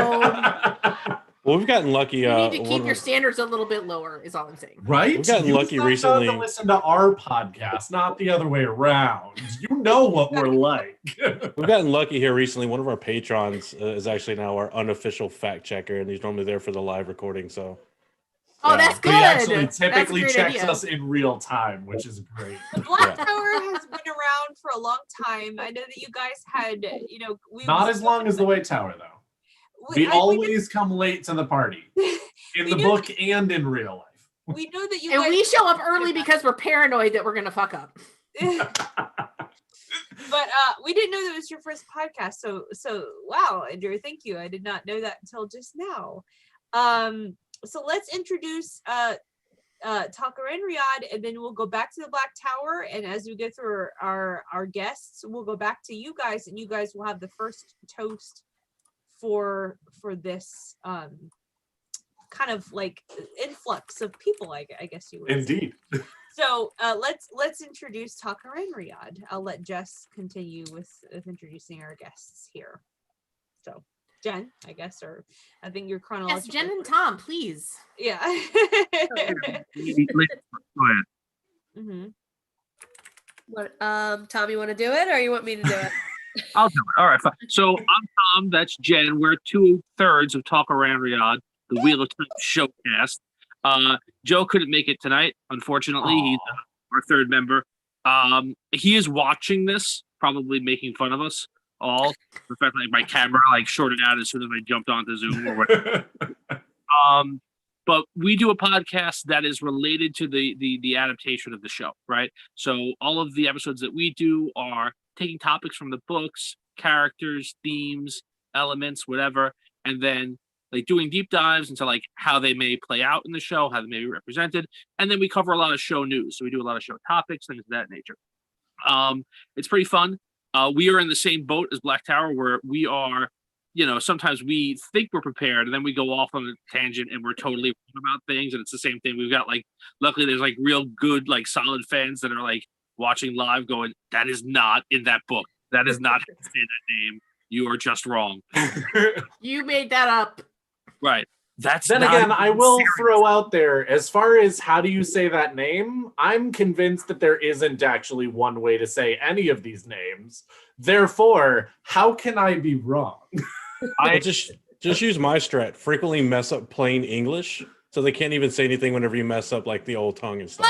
well, we've gotten lucky. You need to keep your standards a little bit lower, is all I'm saying. Right? We've gotten lucky recently. To listen to our podcast, not the other way around. You know what we're like. We've gotten lucky here recently. One of our patrons is actually now our unofficial fact checker, and he's normally there for the live recording. So, oh, that's good. He actually typically That's a great checks idea. us in real time, which is great. The Black Tower has been around for a long time. I know that you guys had, Not as long as the White Tower, though. We always come late to the party, in the book and in real life. We know that you and guys we show up early because we're paranoid that we're going to fuck up. But we didn't know that was your first podcast. So wow, Andrew, thank you. I did not know that until just now. So let's introduce Tucker and Riyadh, and then we'll go back to the Black Tower. And as we go through our guests, we'll go back to you guys, and you guys will have the first toast for this kind of like influx of people, I guess you would. Indeed. So let's introduce Tucker and Riyadh. I'll let Jess continue with introducing our guests here. So Jenn, I guess, or I think you're chronological. Yes, Jenn and Tom, please. Yeah. Mm-hmm. What, Tom, you want to do it, or you want me to do it? I'll do it. All right, fine. So I'm Tom. That's Jenn. We're 2/3 of Talk Around Riyadh, the Wheel of Time showcast. Joe couldn't make it tonight, unfortunately. He's our third member. He is watching this, probably making fun of us all. In fact, like my camera shorted out as soon as I jumped onto Zoom or whatever. But we do a podcast that is related to the adaptation of the show, right? So all of the episodes that we do are taking topics from the books, characters, themes, elements, whatever, and then doing deep dives into how they may play out in the show, how they may be represented, and then we cover a lot of show news. So we do a lot of show topics, things of that nature. It's pretty fun. We are in the same boat as Black Tower, where we are, sometimes we think we're prepared, and then we go off on a tangent, and we're totally wrong about things. And it's the same thing. We've got luckily there's real good, solid fans that are watching live, going, "That is not in that book. That is not how to say that name. You are just wrong. You made that up." Right. Then again, I will throw out there, as far as how do you say that name, I'm convinced that there isn't actually one way to say any of these names. Therefore, how can I be wrong? I just use my strat. Frequently mess up plain English, so they can't even say anything whenever you mess up the old tongue and stuff.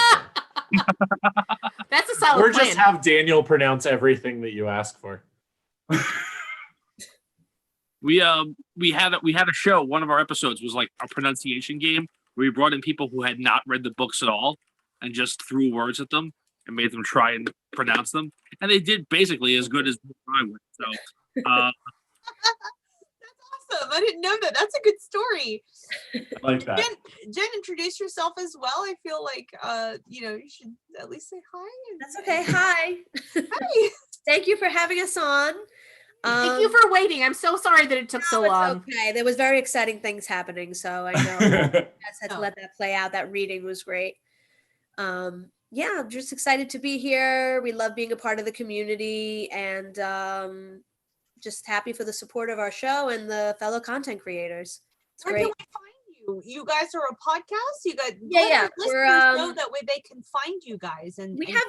That's a solid Or plan. just have Daniel pronounce everything that you ask for. We had a show. One of our episodes was a pronunciation game where we brought in people who had not read the books at all and just threw words at them and made them try and pronounce them, and they did basically as good as I would. So That's awesome. I didn't know that. That's a good story. I like that. Jenn, introduce yourself as well. I feel like you should at least say hi. That's okay. Hi. Hi. Thank you for having us on. Thank you for waiting. I'm so sorry that it took so long. Okay, there was very exciting things happening, so I know Jess had to let that play out. That reading was great. Yeah, I'm just excited to be here. We love being a part of the community, and just happy for the support of our show and the fellow content creators. It's Where great. can we find you? You guys are a podcast. You guys, Yeah. We're know that way they can find you guys. And we have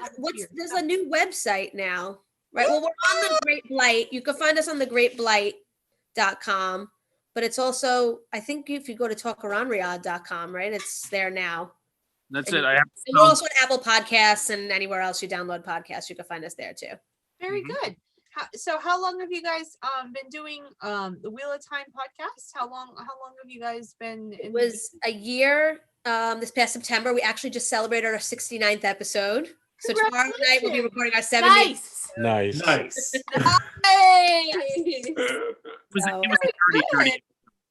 there's a new website now. Right. Well, we're on the Great Blight. You can find us on the greatblight.com, but it's also, I think if you go to talkaroundriyadh.com, right? It's there now. That's and it. We're also on Apple Podcasts and anywhere else you download podcasts. You can find us there too. Very good. How long have you guys been doing the Wheel of Time podcast? How long have you guys been It was a year this past September. We actually just celebrated our 69th episode. So tomorrow night we'll be recording our 70th. Nice. Hey!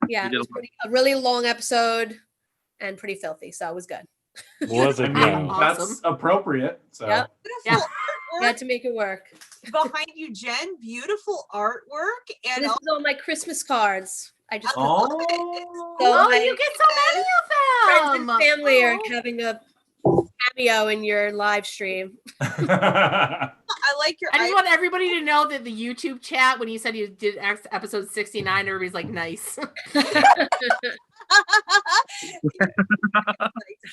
Yeah, it was a really long episode and pretty filthy, so it was good. Was it? That's appropriate. So Yep. Yeah. We had to make it work. Behind you, Jenn, beautiful artwork, and this is all my Christmas cards. I just you get so many of them. Friends and family are having a cameo in your live stream. I like your. I just want everybody to know that the YouTube chat, when you said you did episode 69, everybody's like, nice.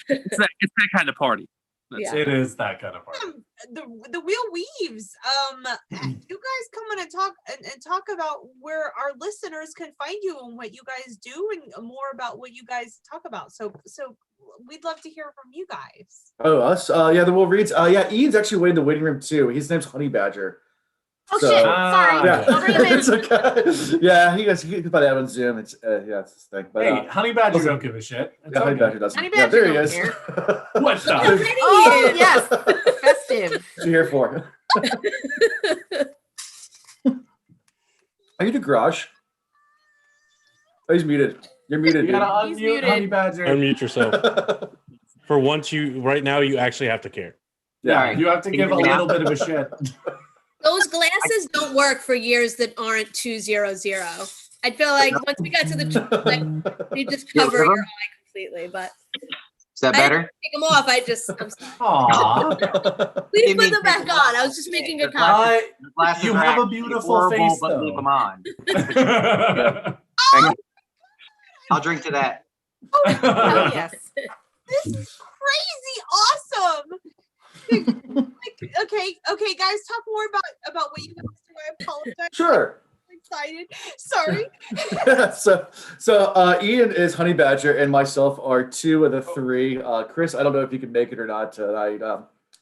It's that kind of party. It is that kind of party. The wheel weaves. You guys come on and talk about where our listeners can find you and what you guys do and more about what you guys talk about. So we'd love to hear from you guys. Oh, us? Yeah, the Will reads. Yeah, Ian's actually waiting in the waiting room too. His name's Honey Badger. Oh shit! Sorry. Yeah. I'll bring him in. It's okay. Yeah, he can find out on Zoom. It's it's this thing. But, hey, Honey Badger don't give a shit. It's Honey okay. Badger doesn't. Honey Badger there he don't is. care. What the? Oh yes, festive. What you here for? Are you the garage? Oh, he's muted. You're muted. You gotta He's unmute muted. Honey Badger. Unmute yourself. For once, right now you actually have to care. Yeah, you have to give a little bit of a shit. Those glasses don't work for years that aren't 200. I feel like once we got to the you just cover your eye completely, but is that I didn't better? take them off. I'm sorry. Aw. Please put them back on. I was just making a comment. You have a beautiful horrible, face, but though. leave them on. I'll drink to that. Oh yes. This is crazy awesome. Okay, guys, talk more about what you guys do. I apologize. Sure. I'm excited. Sorry. So Ian is Honey Badger, and myself are two of the three. Chris, I don't know if he can make it or not tonight.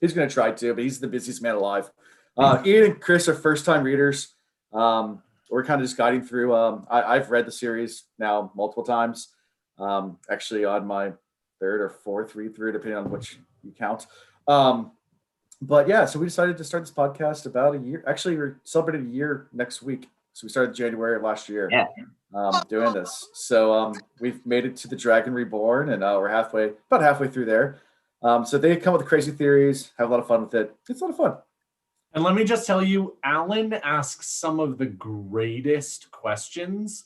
He's going to try to, but he's the busiest man alive. Ian and Chris are first-time readers. We're kind of just guiding through. I've read the series now multiple times. Actually, on my third or fourth read-through, depending on which you count. But yeah, so we decided to start this podcast about a year. Actually, we're celebrating a year next week. So we started January of last year doing this. So we've made it to the Dragon Reborn, and we're about halfway through there. So they come up with crazy theories, have a lot of fun with it. It's a lot of fun. And let me just tell you, Alan asks some of the greatest questions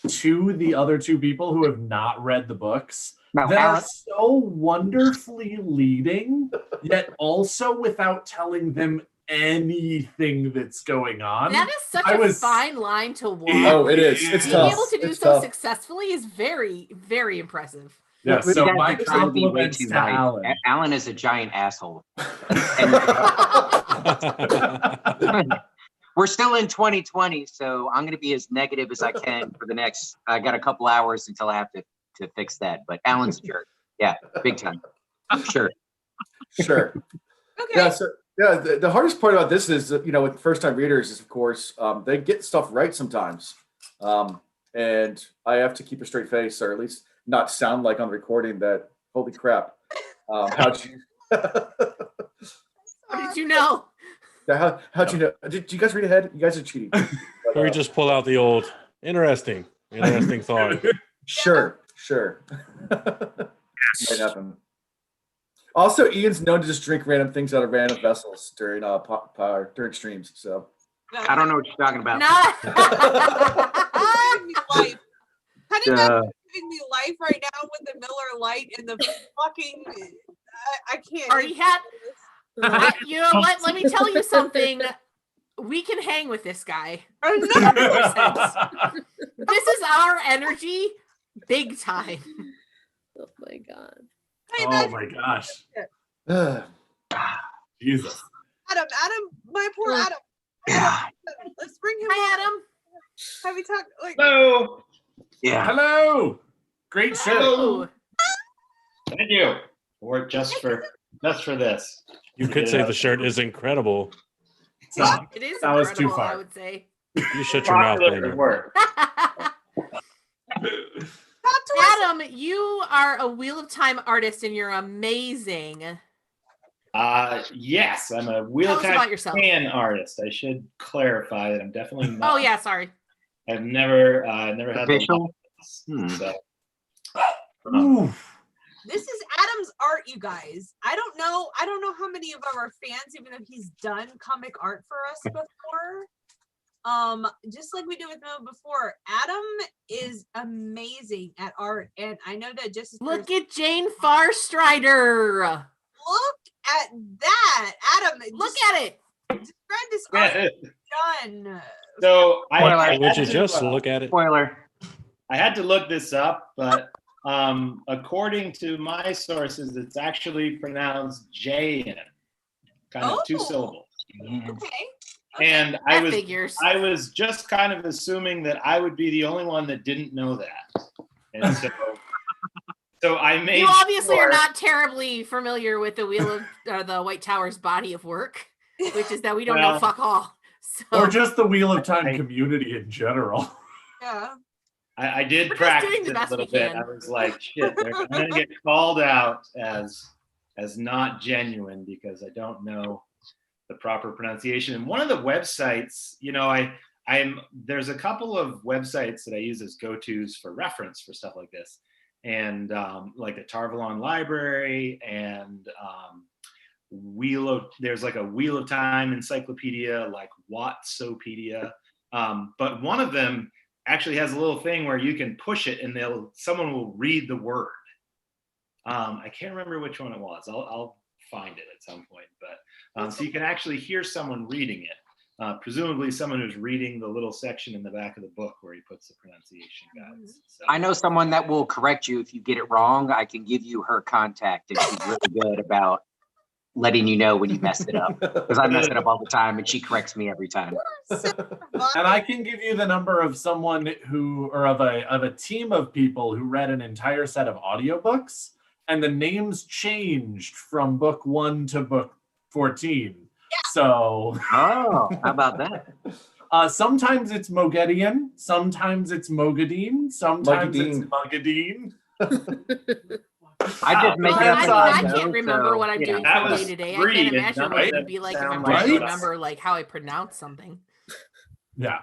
to the other two people who have not read the books that are so wonderfully leading, yet also without telling them anything that's going on. That is such a fine line to walk. Oh, it is. It's Being tough. able to do It's so tough. successfly is very, very impressive. Yeah, You so guys my are trying to be way compliments too to nice. Alan. Alan is a giant asshole. We're still in 2020, so I'm going to be as negative as I can for the next. I got a couple hours until I have to fix that. But Alan's a jerk. Yeah, big time. Sure. Sure. Okay. Yeah. So yeah, the hardest part about this is with first-time readers is, of course, they get stuff right sometimes, and I have to keep a straight face, or at least not sound like on the recording that. Holy crap! How'd you? How did you know? How'd you know? Did you guys read ahead? You guys are cheating. But, Or we just pull out the old interesting thought. Sure. Might happen. Also, Ian's known to just drink random things out of random vessels during during streams. So I don't know what you're talking about. Giving me life. How do you guys giving me life right now with the Miller Lite and the fucking? I can't. Already had. You know what? Let me tell you something. We can hang with this guy. 100%. This is our energy, big time. Oh my god. Oh my gosh. Jesus. Adam, my poor Adam. Let's bring him. Hi, Adam. Have we talked? Hello. Yeah. Hello. Great show. Thank you. Or just for this. You could say the shirt is incredible. It is that was too incredible, far. I would say. You shut your mouth, Daniel. Adam, you are a Wheel of Time artist, and you're amazing. Yes, I'm a Wheel Tell of us about Time yourself. fan artist. I should clarify that I'm definitely not. Oh yeah, sorry. I've never had Official? So, This is Adam's art, you guys. I don't know how many of our fans, even though he's done comic art for us before. Just like we did with Mo before, Adam is amazing at art, and I know that just Look at Jane Farstrider. Look at that, Adam. Look at it. Describe this art done. So Would you just look at it? Spoiler. I had to look this up, but according to my sources, it's actually pronounced Jan, kind of two syllables. Okay. And That I figures. was just kind of assuming that I would be the only one that didn't know that, and so I made. You obviously sure. are not terribly familiar with the Wheel of the White Tower's body of work, which is that we don't know Well, fuck all. So. Or just the Wheel of Time community in general. Yeah. I did We're just practice doing the it a best little we bit. can. I was like, shit, I'm gonna get called out as not genuine because I don't know the proper pronunciation. And one of the websites, there's a couple of websites that I use as go-tos for reference for stuff like this. And like the Tarvalon Library and there's like a Wheel of Time encyclopedia, like Watsopedia. But one of them actually has a little thing where you can push it and someone will read the word. I can't remember which one it was. I'll find it at some point. But so you can actually hear someone reading it. Presumably someone who's reading the little section in the back of the book where he puts the pronunciation guides. So. I know someone that will correct you if you get it wrong. I can give you her contact, and she's really good about letting you know when you mess it up, because I mess it up all the time and she corrects me every time. And I can give you the number of someone who, or of a team of people who read an entire set of audiobooks, and the names changed from book 1 to book 14. Yeah. So how about that? Sometimes it's Mogedian, sometimes it's Mogadine, sometimes it's Mugadine. I just make it up. I can't remember what I'm doing for day to day. I can't imagine what it would be like if I'm trying to remember like how I pronounce something. Yeah.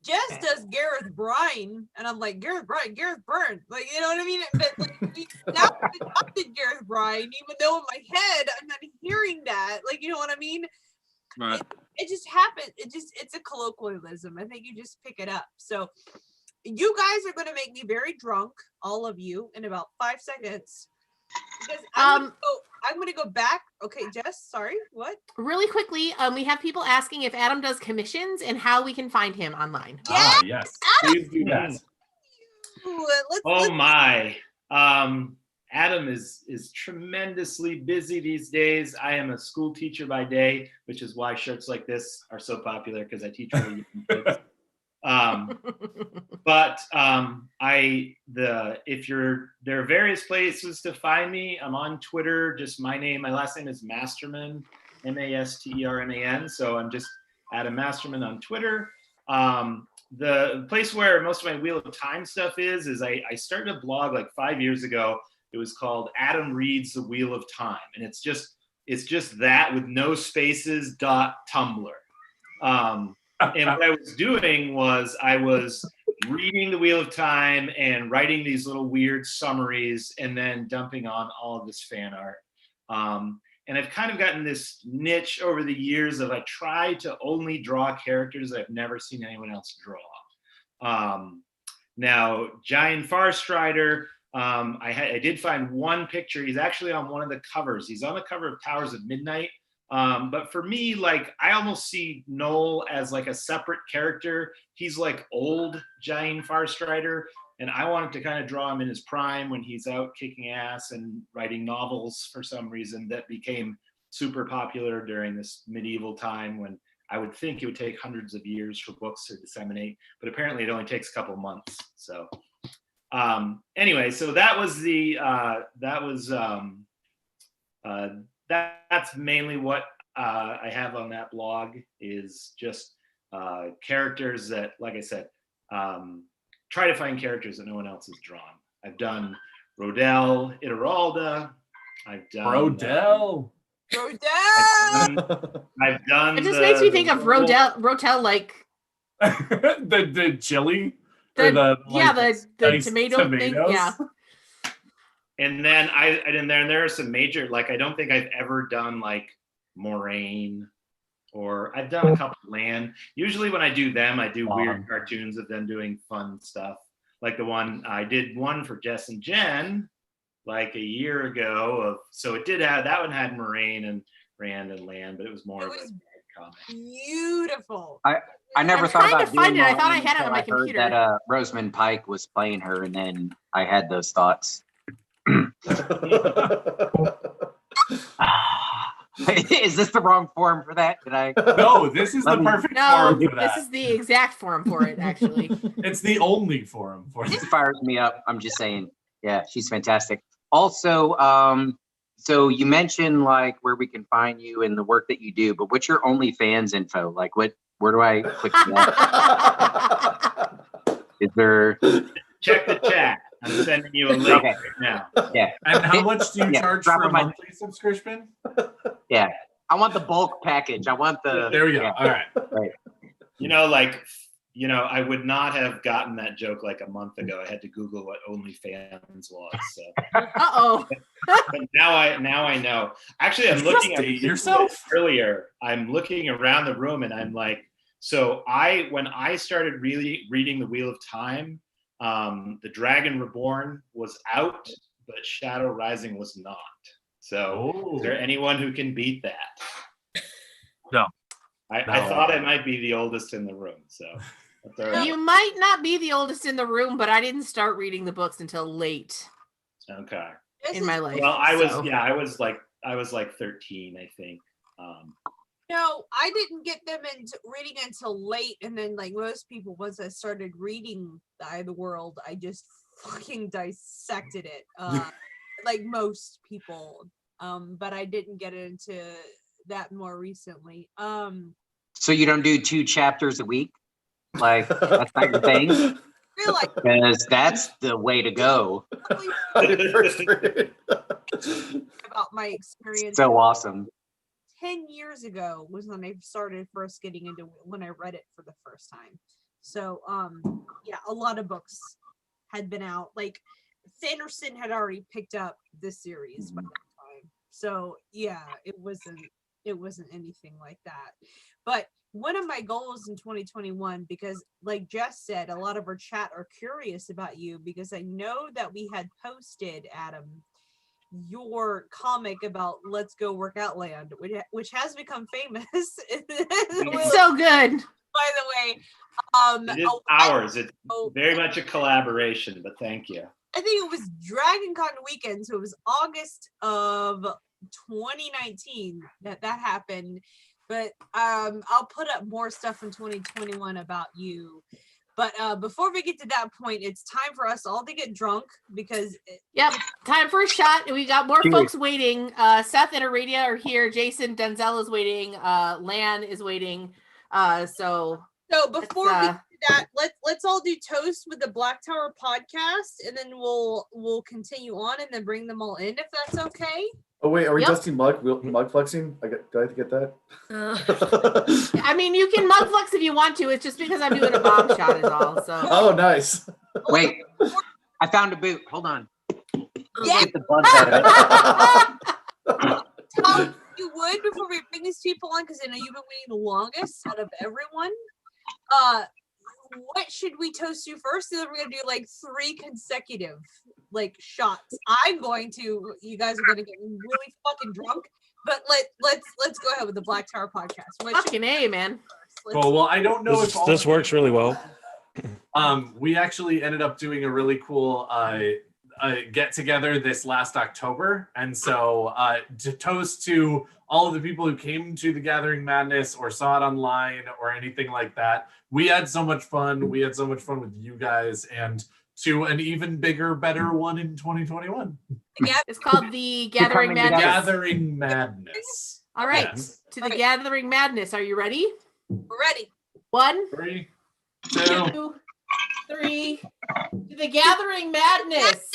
Jess does Gareth Bryan, and I'm like, Gareth Bryan, Gareth Byrne. Like, you know what I mean? But like, we now adopted Gareth Bryan, even though in my head I'm not hearing that. Like, you know what I mean? Right. It just happened. It's a colloquialism. I think you just pick it up. So you guys are going to make me very drunk, all of you, in about 5 seconds. Because I'm going to go back. Okay, Jess, sorry, what? Really quickly, we have people asking if Adam does commissions and how we can find him online. Yes, please do that. My. Adam is tremendously busy these days. I am a school teacher by day, which is why shirts like this are so popular, because I teach really young kids. There are various places to find me. I'm on Twitter, just my name. My last name is Masterman, Masterman. So I'm just Adam Masterman on Twitter. The place where most of my Wheel of Time stuff is I started a blog like 5 years ago. It was called Adam Reads the Wheel of Time, and it's just that with no spaces .tumblr. And what I was doing was I was reading the Wheel of Time and writing these little weird summaries and then dumping on all of this fan art. And I've kind of gotten this niche over the years of I try to only draw characters I've never seen anyone else draw. Now, Giant Farstrider, I did find one picture. He's actually on one of the covers. He's on the cover of Towers of Midnight. But for me, like, I almost see Noel as like a separate character. He's like old Giant Farstrider, and I wanted to kind of draw him in his prime when he's out kicking ass and writing novels for some reason that became super popular during this medieval time when I would think it would take hundreds of years for books to disseminate, but apparently it only takes a couple months. So anyway, so that's mainly what I have on that blog, is just characters that, like I said, try to find characters that no one else has drawn. I've done Rodell, Ituralda. I've done Rodell. I've done. It just makes me think of Rodell like the chili. The diced tomato thing. Yeah. And then there are some major, like, I don't think I've ever done like Moraine, or I've done a couple of Land. Usually when I do them, I do weird cartoons of them doing fun stuff. Like the one I did one for Jess and Jenn like a year ago. So it did have, that one had Moraine and Rand and Land, but it was more of a comic. Beautiful. I never thought about doing it. I thought I had it on my computer. That Rosamund Pike was playing her, and then I had those thoughts. Is this the wrong forum for that? Did I? No, this is the perfect forum for that. This is the exact forum for it, actually. It's the only forum for it. It fires me up. I'm just saying. Yeah, she's fantastic. Also, so you mentioned like where we can find you and the work that you do, but what's your OnlyFans info? Like, where do I click that? Is there? Check the chat. I'm sending you a link right now. Yeah. And how much do you charge for a monthly subscription? Yeah. I want the bulk package. I want the. There we go. Yeah. All right. Right. I would not have gotten that joke like a month ago. I had to Google what OnlyFans was. So. Uh-oh. But now I know. Actually, I'm looking at yourself earlier. I'm looking around the room and I'm like, so when I started really reading the Wheel of Time, The Dragon Reborn was out but Shadow Rising was not. So is there anyone who can beat that? No. I thought I might be the oldest in the room, so that's all right. You might not be the oldest in the room, but I didn't start reading the books until late. Okay. In my life. Well, I was like 13, I think. No, I didn't get them into reading until late, and then like most people, once I started reading The Eye of the World, I just fucking dissected it. Like most people. But I didn't get into that more recently. So you don't do 2 chapters a week? Like that's not your thing? Because that's the way to go. About my experience. So awesome. 10 years ago was when I started first getting into when I read it for the first time. So yeah, a lot of books had been out. Like Sanderson had already picked up this series by that time. So yeah, it wasn't anything like that. But one of my goals in 2021, because like Jess said, a lot of our chat are curious about you, because I know that we had posted, Adam, your comic about Let's Go Workout Land, which has become famous. It's so good. By the way, it is ours. It's very much a collaboration, but thank you. I think it was Dragon Con weekend, so it was August of 2019 that happened. But I'll put up more stuff in 2021 about you. But before we get to that point, it's time for us all to get drunk, because time for a shot. We got more folks waiting. Seth and Aradia are here. Jason Denzel is waiting. Lan is waiting. So before we do that, let's all do toast with the Black Tower podcast, and then we'll continue on and then bring them all in, if that's okay. Oh wait, are we dusting mug flexing? Do I have to get that? I mean, you can mug flex if you want to. It's just because I'm doing a bomb shot is all. So. Oh, nice. Wait, I found a boot. Hold on. Yeah. Get the bugs out of it. Tom, you would before we bring these people on, because I know you've been waiting the longest out of everyone. What should we toast to first? And then we're gonna do like 3 consecutive like shots. You guys are gonna get really fucking drunk. But let's go ahead with the Black Tower podcast. Fucking A, man. Cool. Well, I don't know if this works really well. We actually ended up doing a really cool get together this last October, and so to toast to all of the people who came to the Gathering Madness or saw it online or anything like that. We had so much fun. We had so much fun with you guys, and to an even bigger, better one in 2021. It's called the Gathering Madness. Gathering Madness. All right, to the Gathering Madness. Are you ready? We're ready. 1, 3, 2, 3. To the Gathering Madness.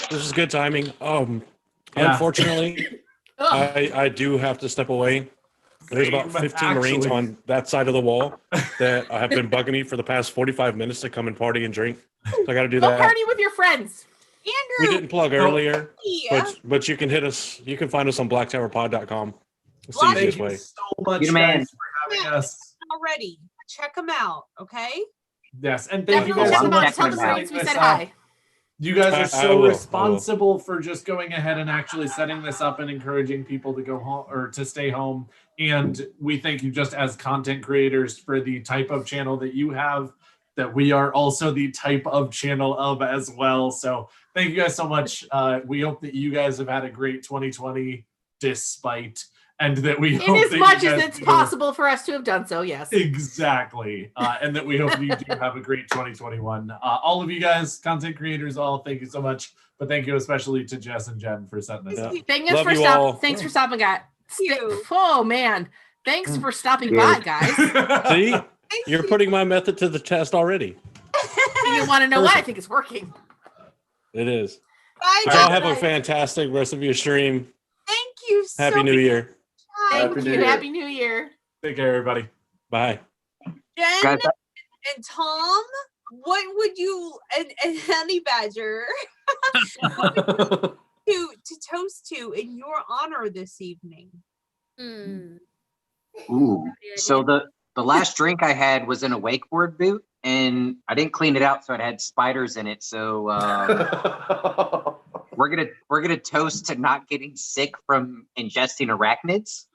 This is good timing. Unfortunately, I do have to step away. There's about 15 Marines on that side of the wall that have been bugging me for the past 45 minutes to come and party and drink. So I got to do that. Go party with your friends. Andrew. We didn't plug earlier, but you can hit us. You can find us on blacktowerpod.com. It's the easiest way. So much guys for having us. Already, check them out. Okay. Yes, and thank you guys so much for setting this up. You guys are so responsible for just going ahead and actually setting this up and encouraging people to go home or to stay home. And we thank you just as content creators for the type of channel that you have, that we are also the type of channel of as well. So thank you guys so much. We hope that you guys have had a great 2020 despite, and that we hope as much as it's possible for us to have done so, yes. Exactly. And that we hope you do have a great 2021. All of you guys, content creators, all, thank you so much. But thank you especially to Jess and Jen for setting this up. Thanks for stopping, guys. Oh, man. Thanks for stopping by, guys. See? You're putting my method to the test already. You want to know why? I think it's working. It is. Bye, y'all have a fantastic rest of your stream. Thank you so Happy New Year. Thank you. Happy New Year. Take care, everybody. Bye. Jen and Tom, what would you and Honey Badger to toast to in your honor this evening? Ooh. So The last drink I had was in a wakeboard boot, and I didn't clean it out, so it had spiders in it. So we're gonna toast to not getting sick from ingesting arachnids.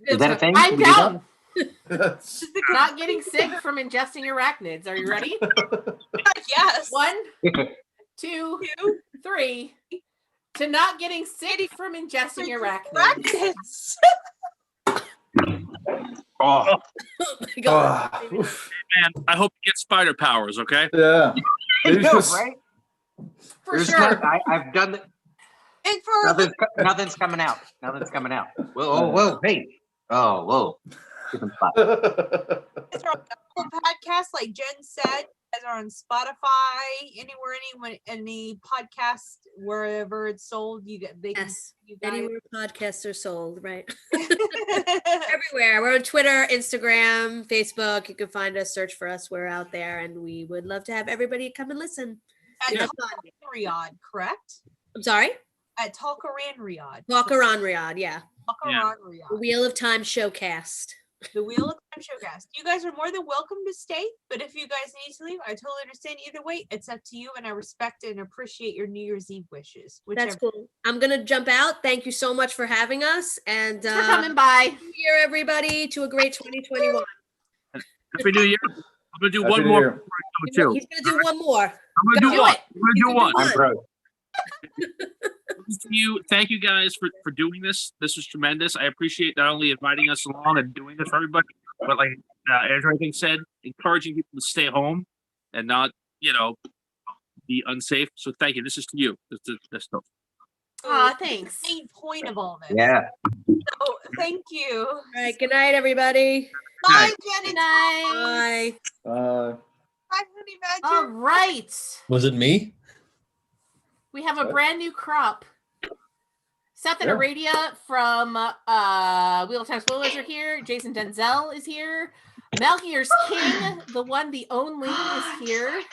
Is that a thing? I'm Can we do down. that? Not getting sick from ingesting arachnids. Are you ready? Yes. 1, 2, 3. To not getting sick from ingesting arachnids. Oh. my God. Man, I hope you get spider powers, okay? Yeah. I know, right? For There's sure. I've done the, And for nothing's coming out. Nothing's coming out. Whoa, whoa, hey. Oh, whoa. Different spot. It's our podcast, like Jen said. You guys are on Spotify, anywhere, any podcast, wherever it's sold. They can. Yes. You guys. Anywhere podcasts are sold, right? Everywhere. We're on Twitter, Instagram, Facebook. You can find us, search for us. We're out there, and we would love to have everybody come and listen. At Yeah. Riyadh, correct? I'm sorry? At Talkaran Riyadh. Talkaran Riyadh, yeah. Talkaran The Riyadh. Wheel of Time Showcast. The Wheel of Time Showcast. You guys are more than welcome to stay, but if you guys need to leave, I totally understand either way. It's up to you, and I respect and appreciate your New Year's Eve wishes. That's cool. I'm gonna jump out. Thank you so much for having us, and Thanks for coming by. New Year, everybody, to a great 2021. Happy New Year. I'm gonna do Happy one New more Year. before I go too. He's gonna do one more. I'm gonna do one. I'm gonna do one. I'm broke. Thank you guys for doing this. This was tremendous. I appreciate not only inviting us along and doing this for everybody, but like Andrew I think said, encouraging people to stay home and not, be unsafe. So thank you. This is to you. This stuff. Aw, thanks. Main point of all this. Yeah. So thank you. All right. Good night, everybody. Bye, Jen. Good night. Bye. Bye, Honey Badger. All right. Was it me? We have a brand new crop. Seth and Yeah. Aradia from Wheel of Time Spoilers are here. Jason Denzel is here. Malgear's King, the one, the only, is here.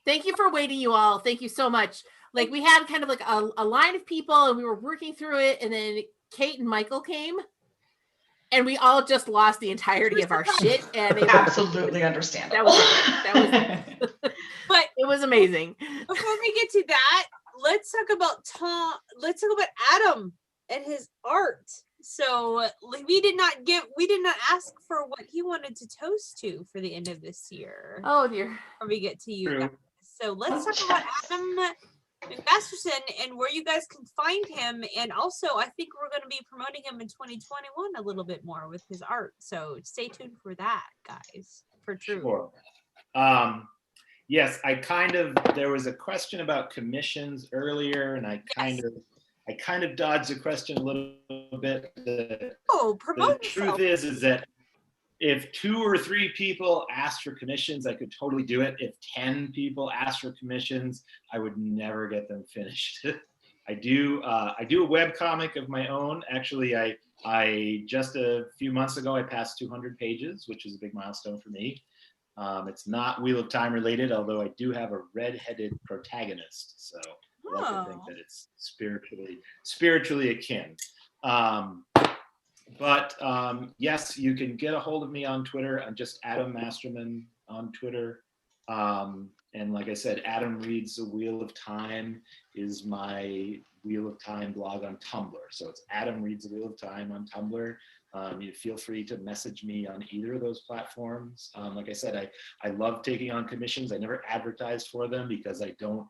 Thank you for waiting, you all. Thank you so much. Like, we had kind of like a line of people, and we were working through it, and then Kate and Michael came, and we all just lost the entirety of our shit. And it Absolutely understandable. But it was amazing. Before we get to that, let's talk about Adam and his art. So we did not ask for what he wanted to toast to for the end of this year. Oh dear. Before we get to you True. guys. So let's talk about Adam Masterson and where you guys can find him. And also, I think we're going to be promoting him in 2021 a little bit more with his art. So stay tuned for that, guys. For true. Sure. Yes, there was a question about commissions earlier, and I kind of dodged the question a little bit. The truth is that if 2 or 3 people asked for commissions, I could totally do it. If 10 people asked for commissions, I would never get them finished. I do a web comic of my own. Actually, I just a few months ago I passed 200 pages, which is a big milestone for me. It's not Wheel of Time related, although I do have a red-headed protagonist, so I like to think that it's spiritually akin. But yes, you can get a hold of me on Twitter. I'm just Adam Masterman on Twitter. And like I said, Adam Reads the Wheel of Time is my Wheel of Time blog on Tumblr. So it's Adam Reads the Wheel of Time on Tumblr. You feel free to message me on either of those platforms. Like I said, I love taking on commissions. I never advertise for them because I don't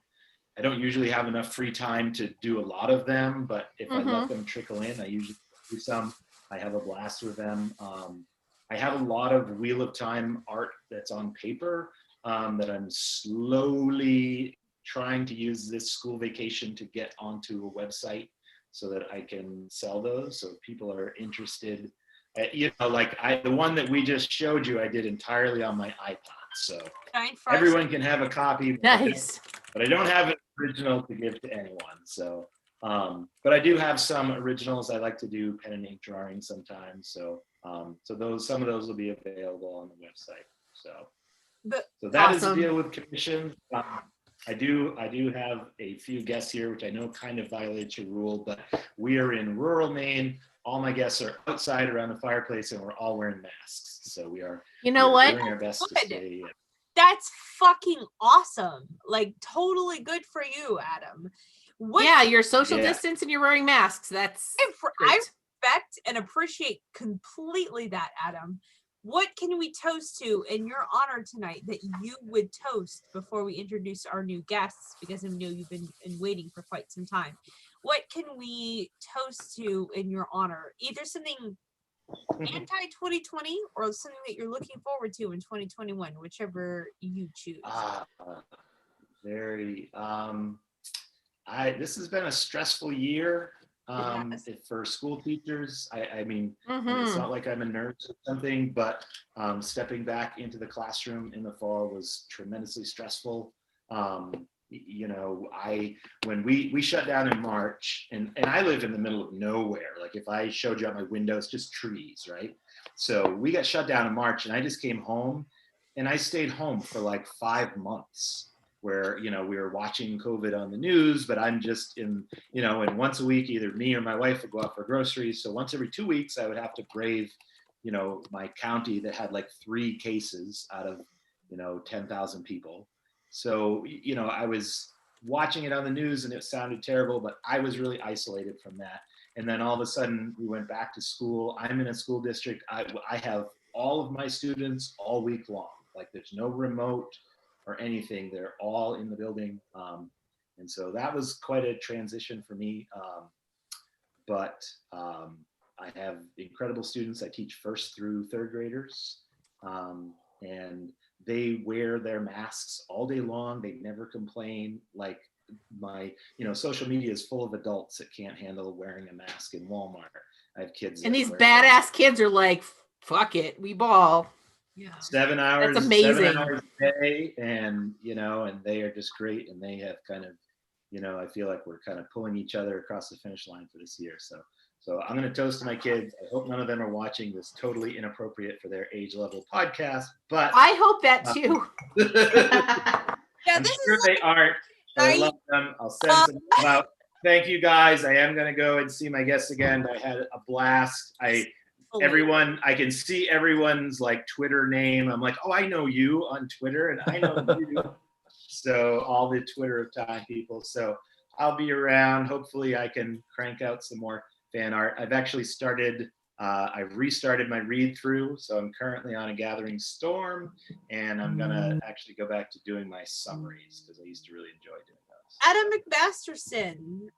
usually have enough free time to do a lot of them. But if I let them trickle in, I usually do some. I have a blast with them. I have a lot of Wheel of Time art that's on paper that I'm slowly trying to use this school vacation to get onto a website so that I can sell those. So if people are interested, the one that we just showed you, I did entirely on my iPod. So everyone can have a copy. Nice. But I don't have an original to give to anyone. So, but I do have some originals. I like to do pen and ink drawings sometimes. So, some of those will be available on the website. So that is the deal with commissions. I do have a few guests here, which I know kind of violates your rule, but we are in rural Maine all my guests are outside around the fireplace, and we're all wearing masks. So we are. You know we are what? Doing our best to stay. That's fucking awesome. Like totally good for you, Adam. Yeah, you're social distance and you're wearing masks. That's I respect and appreciate completely that, Adam. What can we toast to in your honor tonight that you would toast before we introduce our new guests? Because I know you've been waiting for quite some time. What can we toast to in your honor? Either something anti-2020 or something that you're looking forward to in 2021, whichever you choose. This has been a stressful year for school teachers. I mean, it's not like I'm a nurse or something, but stepping back into the classroom in the fall was tremendously stressful. When we shut down in March, and I live in the middle of nowhere. Like if I showed you out my window, it's just trees, right? So we got shut down in March, and I just came home, and I stayed home for like 5 months. Where we were watching COVID on the news, but I'm just and once a week, either me or my wife would go out for groceries. So once every 2 weeks, I would have to brave, my county that had like 3 cases out of 10,000 people. So I was watching it on the news, and it sounded terrible, but I was really isolated from that. And then all of a sudden, we went back to school. I'm in a school district. I have all of my students all week long. Like there's no remote or anything. They're all in the building. And so that was quite a transition for me. But I have incredible students. I teach 1st through 3rd graders. And they wear their masks all day long. They never complain. Like my, social media is full of adults that can't handle wearing a mask in Walmart. I have kids. And these badass kids are like, fuck it, we ball. Yeah. 7 hours. That's amazing. 7 hours a day, and and they are just great, and they have kind of, I feel like we're kind of pulling each other across the finish line for this year. So I'm going to toast to my kids. I hope none of them are watching this totally inappropriate for their age level podcast, but I hope that too. I'm sure they aren't. I love them. I'll send some out. Thank you guys. I am going to go and see my guests again. I had a blast. I can see everyone's like Twitter name. I'm like, oh, I know you on Twitter, and I know you. So all the Twitter of time people. So I'll be around. Hopefully I can crank out some more fan art. I've actually started, I've restarted my read through. So I'm currently on A Gathering Storm, and I'm gonna actually go back to doing my summaries because I used to really enjoy doing those. Adam McMasterson,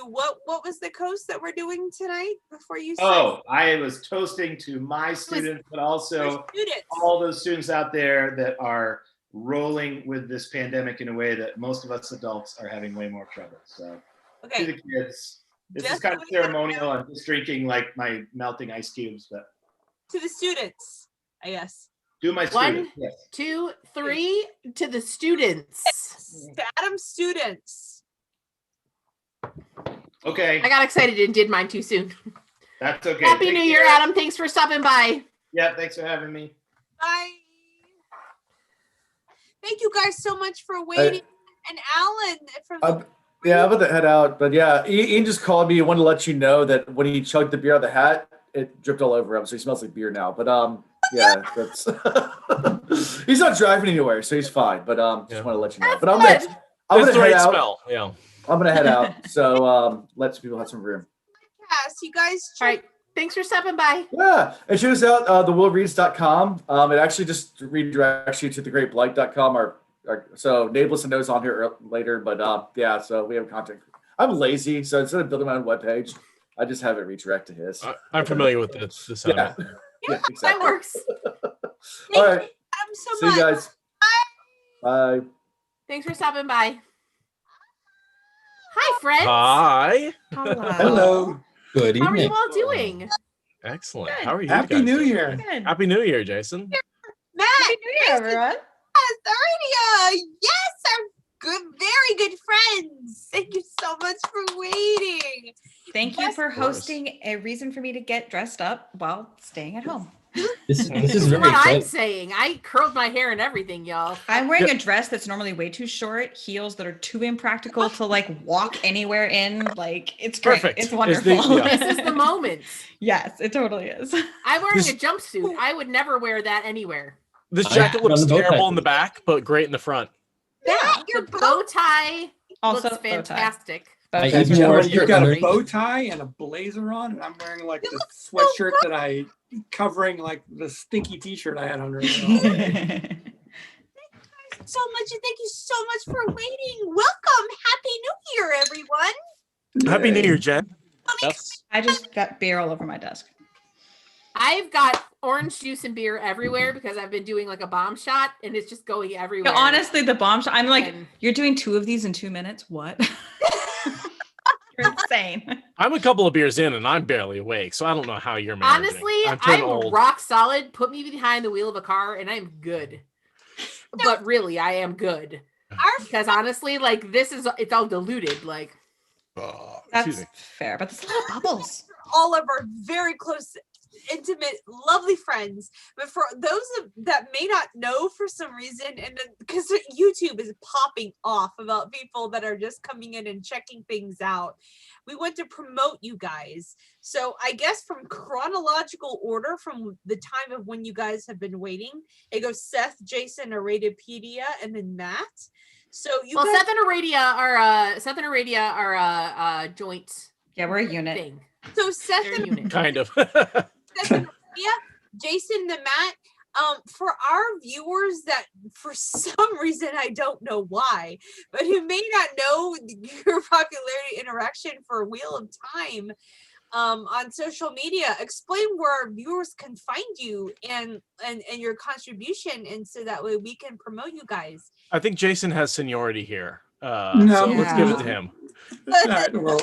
what was the coast that we're doing tonight before you said? Oh, I was toasting to my students, but also all those students out there that are rolling with this pandemic in a way that most of us adults are having way more trouble. So to the kids, this is kind of ceremonial. I'm just drinking like my melting ice cubes, but to the students, I guess. Do my students. 1, 2, 3 to the students. To Adam's students. Okay. I got excited and did mine too soon. That's okay. Happy New Year, Adam. Thanks for stopping by. Yeah, thanks for having me. Bye. Thank you guys so much for waiting. And Alan from yeah, I'm about to head out, but yeah, Ian just called me and wanted to let you know that when he chugged the beer out of the hat, it dripped all over him, so he smells like beer now. But yeah, that's he's not driving anywhere, so he's fine. But just want to let you know. But I'm gonna head out. Smell. Yeah, I'm gonna head out. So let people have some room. Yes, you guys. All right. Thanks for stopping by. Yeah, and check us out, thewillreads.com. It actually just redirects you to thegreatblight.com. So Nameless and Knows on here later, but yeah, so we have content. I'm lazy, so instead of building my own webpage, I just have it redirect to his. I'm familiar with this. Yeah, exactly. That works. All right. So see you guys. Bye. Thanks for stopping by. Hi, friends. Hi. Hello. Good evening. How are you all doing? Excellent. Good. How are you? Happy guys New doing? Year. Good. Happy New Year, Jason. Matt, Happy New Year, everyone. Yes, our good, very good friends. Thank you so much for waiting. Thank you for hosting a reason for me to get dressed up while staying at home. This is very what I'm saying. I curled my hair and everything, y'all. I'm wearing a dress that's normally way too short, heels that are too impractical to like walk anywhere in. Like it's great. Perfect. It's wonderful. This is the moment. Yes, it totally is. I'm wearing a jumpsuit. I would never wear that anywhere. This jacket looks terrible in the back, but great in the front. Your bow tie also looks fantastic. You've got a bow tie and a blazer on, and I'm wearing like the sweatshirt that I covering like the stinky t-shirt I had under. So much, and thank you so much for waiting. Welcome, Happy New Year, everyone. Happy New Year, Jen. Yes. I just got beer all over my desk. I've got orange juice and beer everywhere because I've been doing like a bomb shot, and it's just going everywhere. Honestly, the bomb shot. I'm like, you're doing 2 of these in 2 minutes. What? You're insane. I'm a couple of beers in and I'm barely awake, so I don't know how you're managing. Honestly, I'm old. rock solid. Put me behind the wheel of a car and I'm good. But really, I am good. Because honestly, like it's all diluted. Like that's fair, but there's a lot of bubbles. All of our very close, intimate, lovely friends. But for those that may not know for some reason, and because YouTube is popping off about people that are just coming in and checking things out, we want to promote you guys. So I guess from chronological order, from the time of when you guys have been waiting, it goes Seth, Jason, Aradia, and then Matt. So Seth and Aradia are a joint. Yeah, we're a unit. Thing. So Seth and unit. Kind of. Jason, the Matt, for our viewers that for some reason I don't know why, but who may not know your popularity interaction for Wheel of Time on social media, explain where our viewers can find you and your contribution, and so that way we can promote you guys. I think Jason has seniority here. So let's give it to him. Well,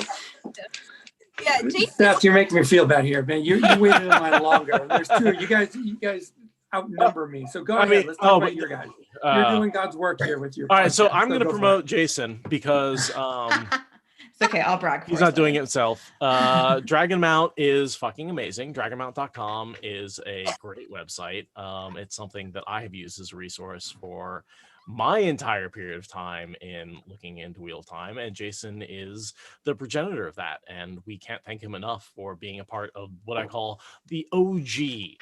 yeah, Jason. Seth, you're making me feel bad here, man. You waited in line longer. There's 2. You guys outnumber me. So go ahead. Let's talk about your guys. You're doing God's work here with your. All right, so podcast, I'm going to promote Jason because it's okay. I'll brag. He's not doing it himself. Dragon Mount is fucking amazing. Dragonmount.com is a great website. It's something that I have used as a resource for my entire period of time in looking into Wheel of Time, and Jason is the progenitor of that, and we can't thank him enough for being a part of what I call the OG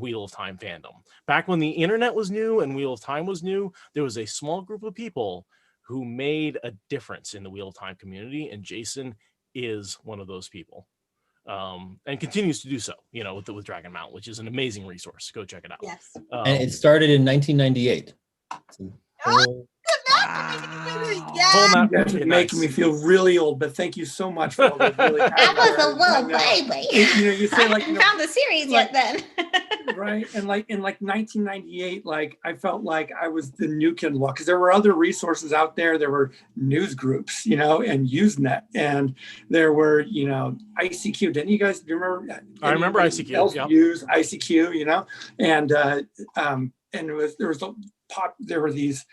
Wheel of Time fandom. Back when the internet was new and Wheel of Time was new, there was a small group of people who made a difference in the Wheel of Time community, and Jason is one of those people. And continues to do so, with Dragon Mount, which is an amazing resource. Go check it out. Yes. And it started in 1998. Yeah. That's making me feel really old, but thank you so much for all the really I was a little baby. You say I hadn't found the series yet then. Right, and like in 1998, like I felt like I was the new kid on the block because there were other resources out there. There were news groups, and Usenet, and there were ICQ. Didn't you guys remember? I remember ICQ. Yep. Use ICQ, and there were these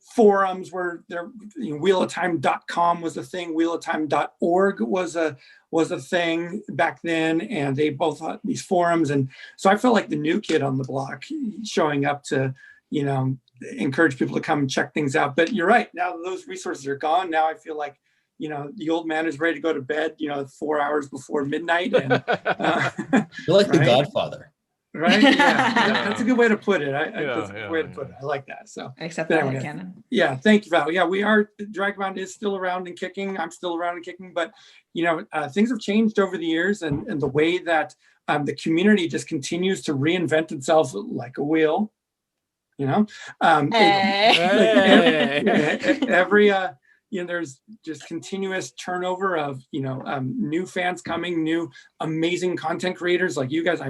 forums where wheelofTime.com was a thing, wheelofTime.org was a thing back then, and they both had these forums, and so I felt like the new kid on the block, showing up to encourage people to come and check things out. But you're right, now those resources are gone. Now I feel like the old man is ready to go to bed 4 hours before midnight, and you're like the Godfather. Right? Yeah. That's a good way to put it. That's a good way to put it. I like that. So except that canon. Yeah, thank you, Val. Yeah, we are. Dragon is still around and kicking. I'm still around and kicking, but things have changed over the years, and the way that the community just continues to reinvent itself like a wheel. Every there's just continuous turnover of new fans coming, new amazing content creators like you guys.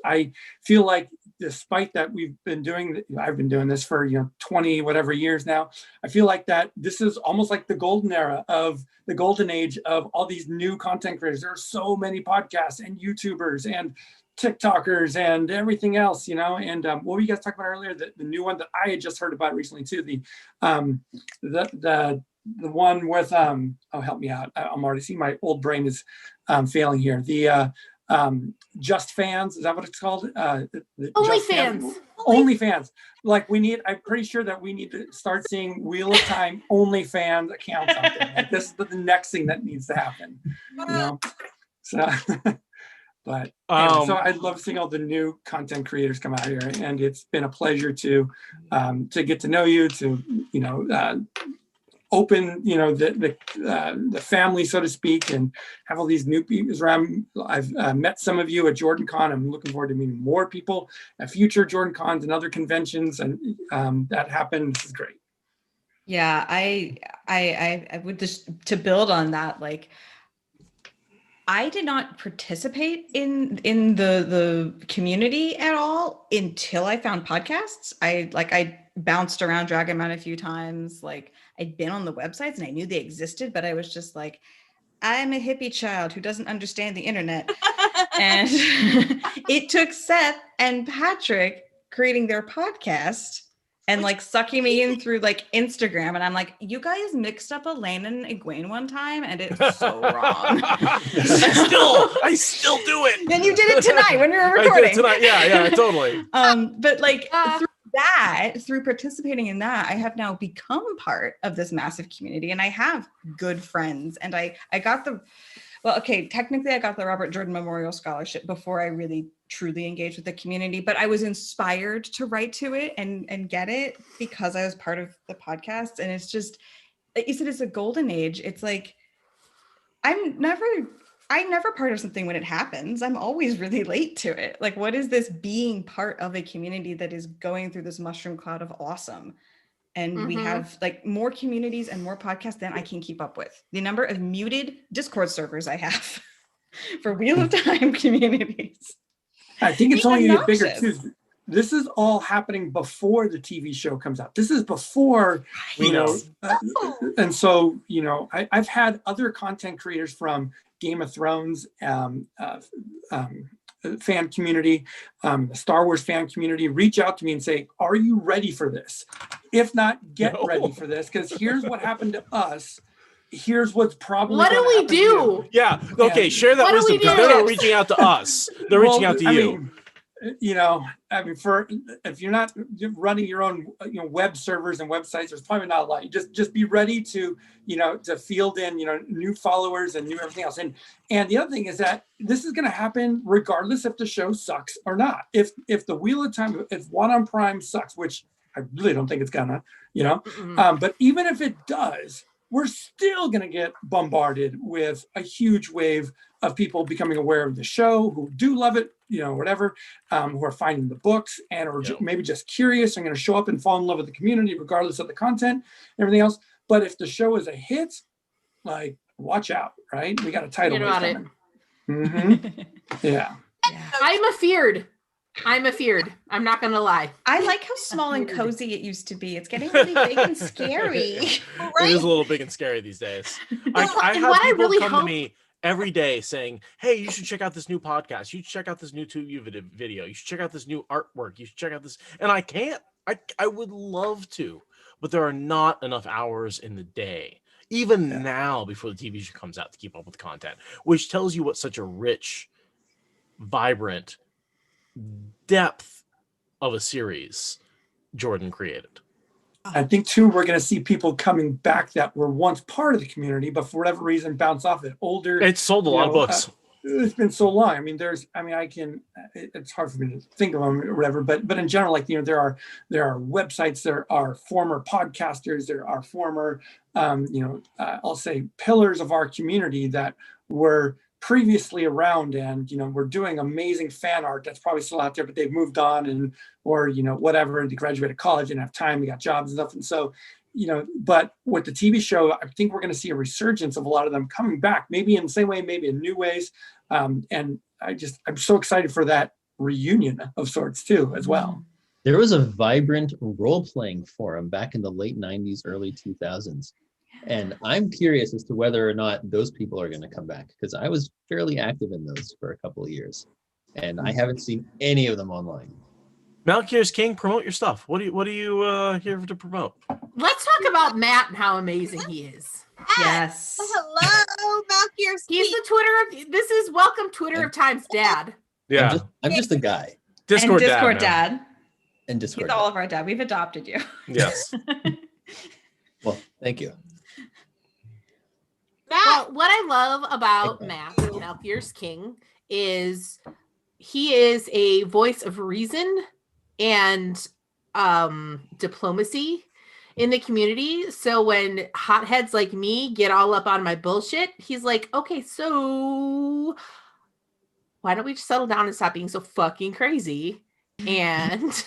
I feel like despite that I've been doing this for 20 whatever years now, I feel like that this is almost like the golden age of all these new content creators. There are so many podcasts and YouTubers and TikTokers and everything else, and what were you guys talking about earlier? The new one that I had just heard about recently too, the one with help me out. I'm already seeing my old brain is failing here. The Just Fans. Is that what it's called? OnlyFans. OnlyFans. Like I'm pretty sure that we need to start seeing Wheel of Time OnlyFans accounts out there. Like this is the next thing that needs to happen. You know? So but anyway, so I love seeing all the new content creators come out here, and it's been a pleasure to get to know you, to open the family, so to speak, and have all these new people around. I've met some of you at Jordan Con. I'm looking forward to meeting more people at future Jordan Cons and other conventions, and that happened. This is great. Yeah, I would just to build on that, like, I did not participate in the community at all until I found podcasts. I bounced around Dragon Man a few times. Like, I'd been on the websites and I knew they existed, but I was just like, I'm a hippie child who doesn't understand the internet. And it took Seth and Patrick creating their podcast and like sucking me in through like Instagram. And I'm like, you guys mixed up Elaine and Egwene one time and it's so wrong. I still do it. And you did it tonight when we were recording. I did it tonight. Yeah, totally. But like through participating in that, I have now become part of this massive community, and I have good friends. And I got technically I got the Robert Jordan Memorial Scholarship before I really truly engaged with the community, but I was inspired to write to it and get it because I was part of the podcast. And it's just, like you said, it's a golden age. It's like, I'm never part of something when it happens. I'm always really late to it. Like, what is this being part of a community that is going through this mushroom cloud of awesome? And we have like more communities and more podcasts than I can keep up with. The number of muted Discord servers I have for Wheel of Time communities. I think it's only going to get bigger too. This is all happening before the TV show comes out. This is before, and so, I've had other content creators from Game of Thrones, fan community, Star Wars fan community, reach out to me and say, are you ready for this? If not, get ready for this, because here's what happened to us. Here's what's probably what do we do? Yeah. Okay. Share that wisdom, because they're not reaching out to us. They're reaching out to you. If you're not running your own web servers and websites, there's probably not a lot. You just be ready to to field in new followers and new everything else. And the other thing is that this is going to happen regardless if the show sucks or not. If the Wheel of Time, if One on Prime sucks, which I really don't think it's gonna, but even if it does, we're still going to get bombarded with a huge wave of people becoming aware of the show, who do love it, whatever, who are finding the books and are maybe just curious and going to show up and fall in love with the community, regardless of the content and everything else. But if the show is a hit, like, watch out, right? We got a tidal wave coming. Yeah. I'm afeared. I'm not gonna lie. I like how small and cozy it used to be. It's getting really big and scary. Right? It is a little big and scary these days. I have people come to me every day saying, hey, you should check out this new podcast. You should check out this new YouTube video. You should check out this new artwork. You should check out this. And I can't. I would love to, but there are not enough hours in the day, even now, before the TV show comes out, to keep up with the content, which tells you what such a rich, vibrant depth of a series Jordan created. I think too, we're going to see people coming back that were once part of the community, but for whatever reason bounce off it. Older. It's sold a lot of books. It's been so long. I mean, it's hard for me to think of them or whatever, but in general, like, there are websites, there are former podcasters, there are former, I'll say pillars of our community that were previously around, and we're doing amazing fan art that's probably still out there, but they've moved on or whatever, they graduated college and have time, they got jobs and stuff. And so but with the TV show, I think we're going to see a resurgence of a lot of them coming back, maybe in the same way, maybe in new ways, and I'm so excited for that reunion of sorts too as well. There was a vibrant role-playing forum back in the late 90s, early 2000s. And I'm curious as to whether or not those people are going to come back, because I was fairly active in those for a couple of years, and I haven't seen any of them online. Malkier's King, promote your stuff. What do you here to promote? Let's talk about Matt and how amazing he is. Yes. Hello, Malkier's He's the Twitter of this is welcome Twitter of Time's dad. Yeah. I'm just a guy. Discord dad. And Discord. He's all of our dad. We've adopted you. Yes. Well, thank you. Well, what I love about Matt, Malkier's King, is he is a voice of reason and diplomacy in the community. So when hotheads like me get all up on my bullshit, he's like, okay, so why don't we just settle down and stop being so fucking crazy and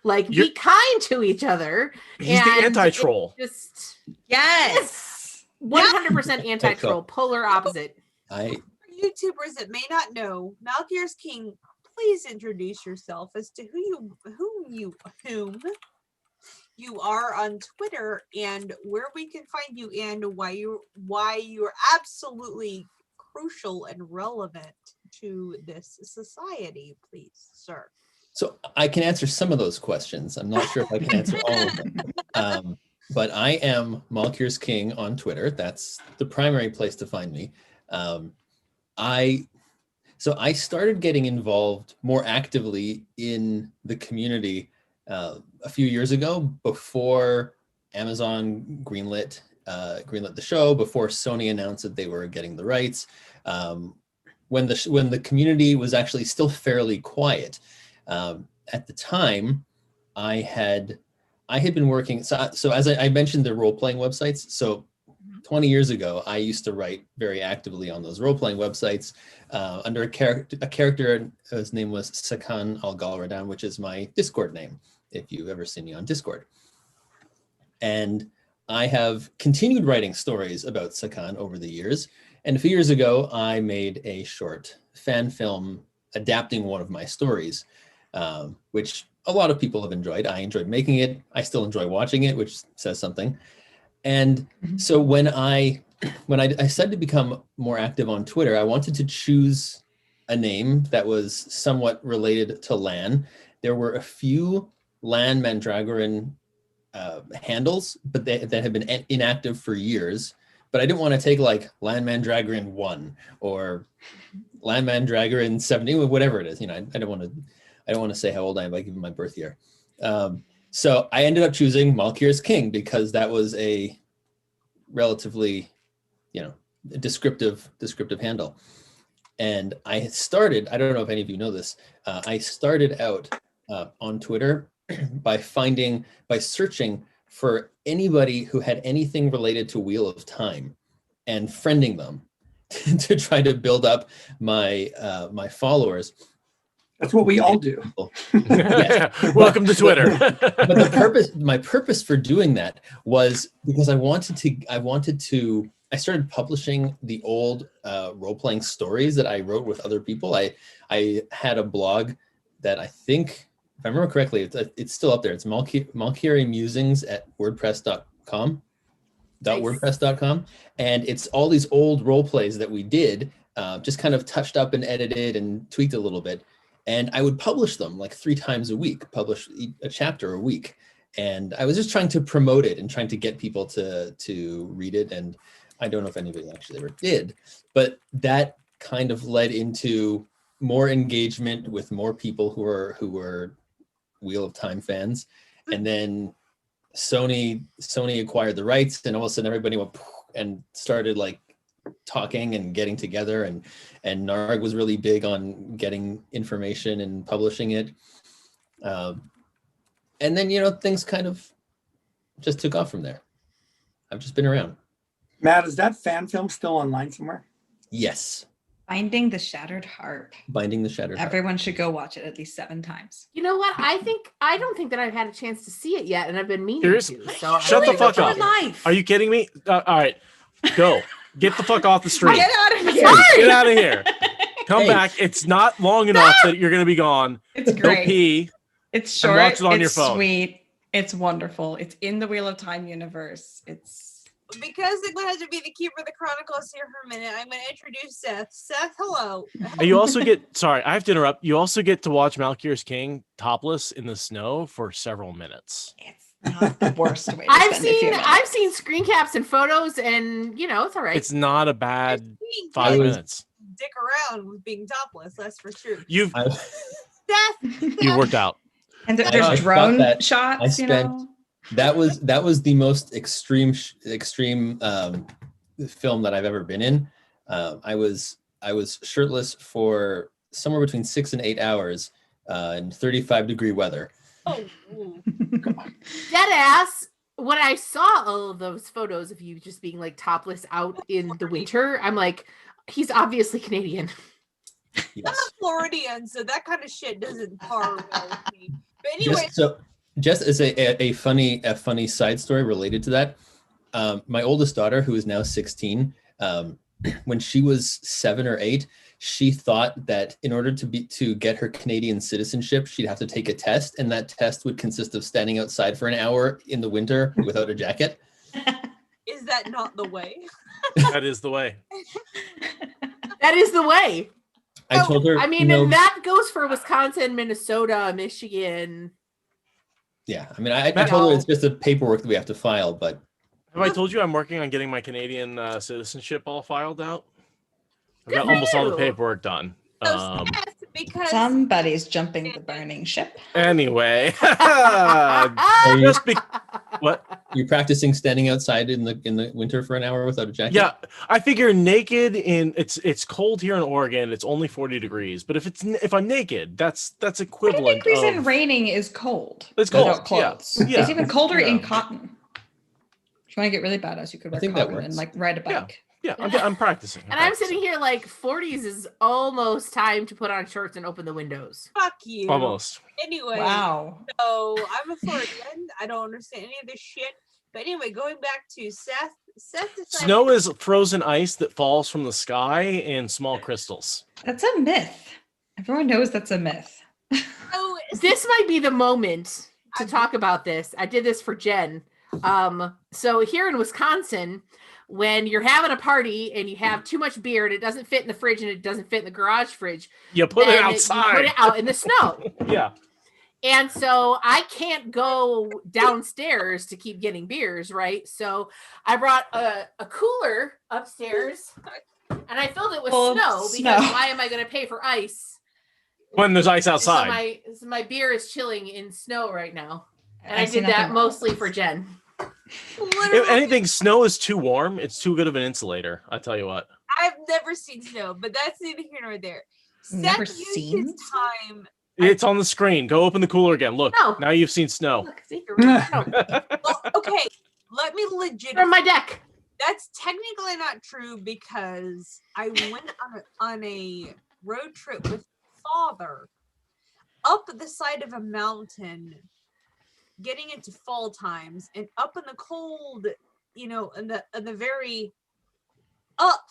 like be kind to each other? He's the anti-troll. Just yes. 100% anti-troll, polar opposite. For YouTubers that may not know, Malkier's King, please introduce yourself as to whom you are on Twitter and where we can find you and why you're absolutely crucial and relevant to this society, please, sir. So I can answer some of those questions. I'm not sure if I can answer all of them. But I am Malkier's King on Twitter. That's the primary place to find me. I started getting involved more actively in the community a few years ago, before Amazon greenlit the show, before Sony announced that they were getting the rights, when the community was actually still fairly quiet. At the time, I had been working. So as I mentioned, the role-playing websites. So 20 years ago, I used to write very actively on those role-playing websites under a character. His name was Sakan Al-Galradan, which is my Discord name, if you've ever seen me on Discord. And I have continued writing stories about Sakan over the years. And a few years ago, I made a short fan film adapting one of my stories, which a lot of people have enjoyed. I enjoyed making it. I still enjoy watching it, which says something. And so when I decided to become more active on Twitter, I wanted to choose a name that was somewhat related to LAN. There were a few LAN Mandragoran handles, but that have been inactive for years. But I didn't want to take like LAN Mandragoran 1 or LAN Mandragoran 70, whatever it is. I don't want to say how old I am by giving my birth year. So I ended up choosing Malkier's King because that was a relatively, descriptive handle. And I don't know if any of you know this, I started out on Twitter by searching for anybody who had anything related to Wheel of Time and friending them to try to build up my my followers. That's what we all do. Yes. Welcome to Twitter. But my purpose for doing that was because I started publishing the old role-playing stories that I wrote with other people. I had a blog that I think, if I remember correctly, it's still up there. It's Malkiri Musings at WordPress.com. .wordpress.com, and it's all these old role plays that we did, just kind of touched up and edited and tweaked a little bit. And I would publish them like 3 times a week, publish a chapter a week. And I was just trying to promote it and trying to get people to read it. And I don't know if anybody actually ever did, but that kind of led into more engagement with more people who were Wheel of Time fans. And then Sony acquired the rights, and all of a sudden everybody went and started like talking and getting together, and Narg was really big on getting information and publishing it. And then, things kind of just took off from there. I've just been around. Matt, is that fan film still online somewhere? Yes. Binding the Shattered Harp. Binding the Shattered Harp. Everyone should go watch it at least 7 times. You know what? I don't think that I've had a chance to see it yet, and I've been meaning to. So Shut the fuck up. Are you kidding me? All right, go. Get the fuck off the street. Get out of here. Get out of here. Come back. It's not long enough that you're going to be gone. It's great. Go pee. It's short. Watch it on it's your phone. Sweet. It's wonderful. It's in the Wheel of Time universe. It's because I'm going to have to be the keeper of the Chronicles here for a minute, I'm going to introduce Seth. Seth, hello. You also get, sorry, I have to interrupt. You also get to watch Malkir's King topless in the snow for several minutes. Not the worst way to I've spend a few minutes. I've seen screen caps and photos, and it's all right. It's not a bad 5 minutes. Dick around with being topless, that's for sure. You worked out. And there's drone shots, I spent, That was the most extreme film that I've ever been in. I was shirtless for somewhere between 6 and 8 hours in 35-degree weather. Oh, dead ass. When I saw all of those photos of you just being like topless out in the winter, I'm like, he's obviously Canadian. I'm a Floridian, so that kind of shit doesn't par well with me. But anyway, Just as a funny side story related to that, my oldest daughter, who is now 16, when she was 7 or 8, she thought that in order to get her Canadian citizenship, she'd have to take a test, and that test would consist of standing outside for an hour in the winter without a jacket. is that not the way? That is the way. That is the way. I told her. I mean, and that goes for Wisconsin, Minnesota, Michigan. Yeah, I mean, I told her it's just the paperwork that we have to file, but. Have I told you I'm working on getting my Canadian citizenship all filed out? I've got almost all the paperwork done. Because somebody's jumping the burning ship. Anyway, what? You practicing standing outside in the winter for an hour without a jacket? Yeah, I figure naked it's cold here in Oregon. It's only 40 degrees, but if I'm naked, that's equivalent. 40 degrees and raining is cold. It's cold. Without clothes. Yeah. It's even colder in cotton. If you want to get really badass, you could wear cotton and like ride a bike. Yeah, I'm practicing. And I'm sitting here like 40s is almost time to put on shorts and open the windows. Fuck you. Almost. Anyway, wow. So I'm a Floridian. I don't understand any of this shit. But anyway, going back to Seth. Seth decided Snow is frozen ice that falls from the sky in small crystals. That's a myth. Everyone knows that's a myth. So this might be the moment to talk about this. I did this for Jenn. So here in Wisconsin, when you're having a party and you have too much beer and it doesn't fit in the fridge and it doesn't fit in the garage fridge, you put it outside. You put it out in the snow. Yeah. And so I can't go downstairs to keep getting beers, right? So I brought a cooler upstairs and I filled it with snow because why am I going to pay for ice when there's ice outside? So my beer is chilling in snow right now. And I did that mostly for Jenn. If anything, snow is too warm. It's too good of an insulator. I tell you what. I've never seen snow, but that's neither here nor there. Never Seth used seen his time. It's on the screen. Go open the cooler again. Look, now you've seen snow. Look, see, well, okay, let me legit from my deck. That's technically not true because I went on a road trip with father up the side of a mountain, getting into fall times, and up in the cold, in the very up.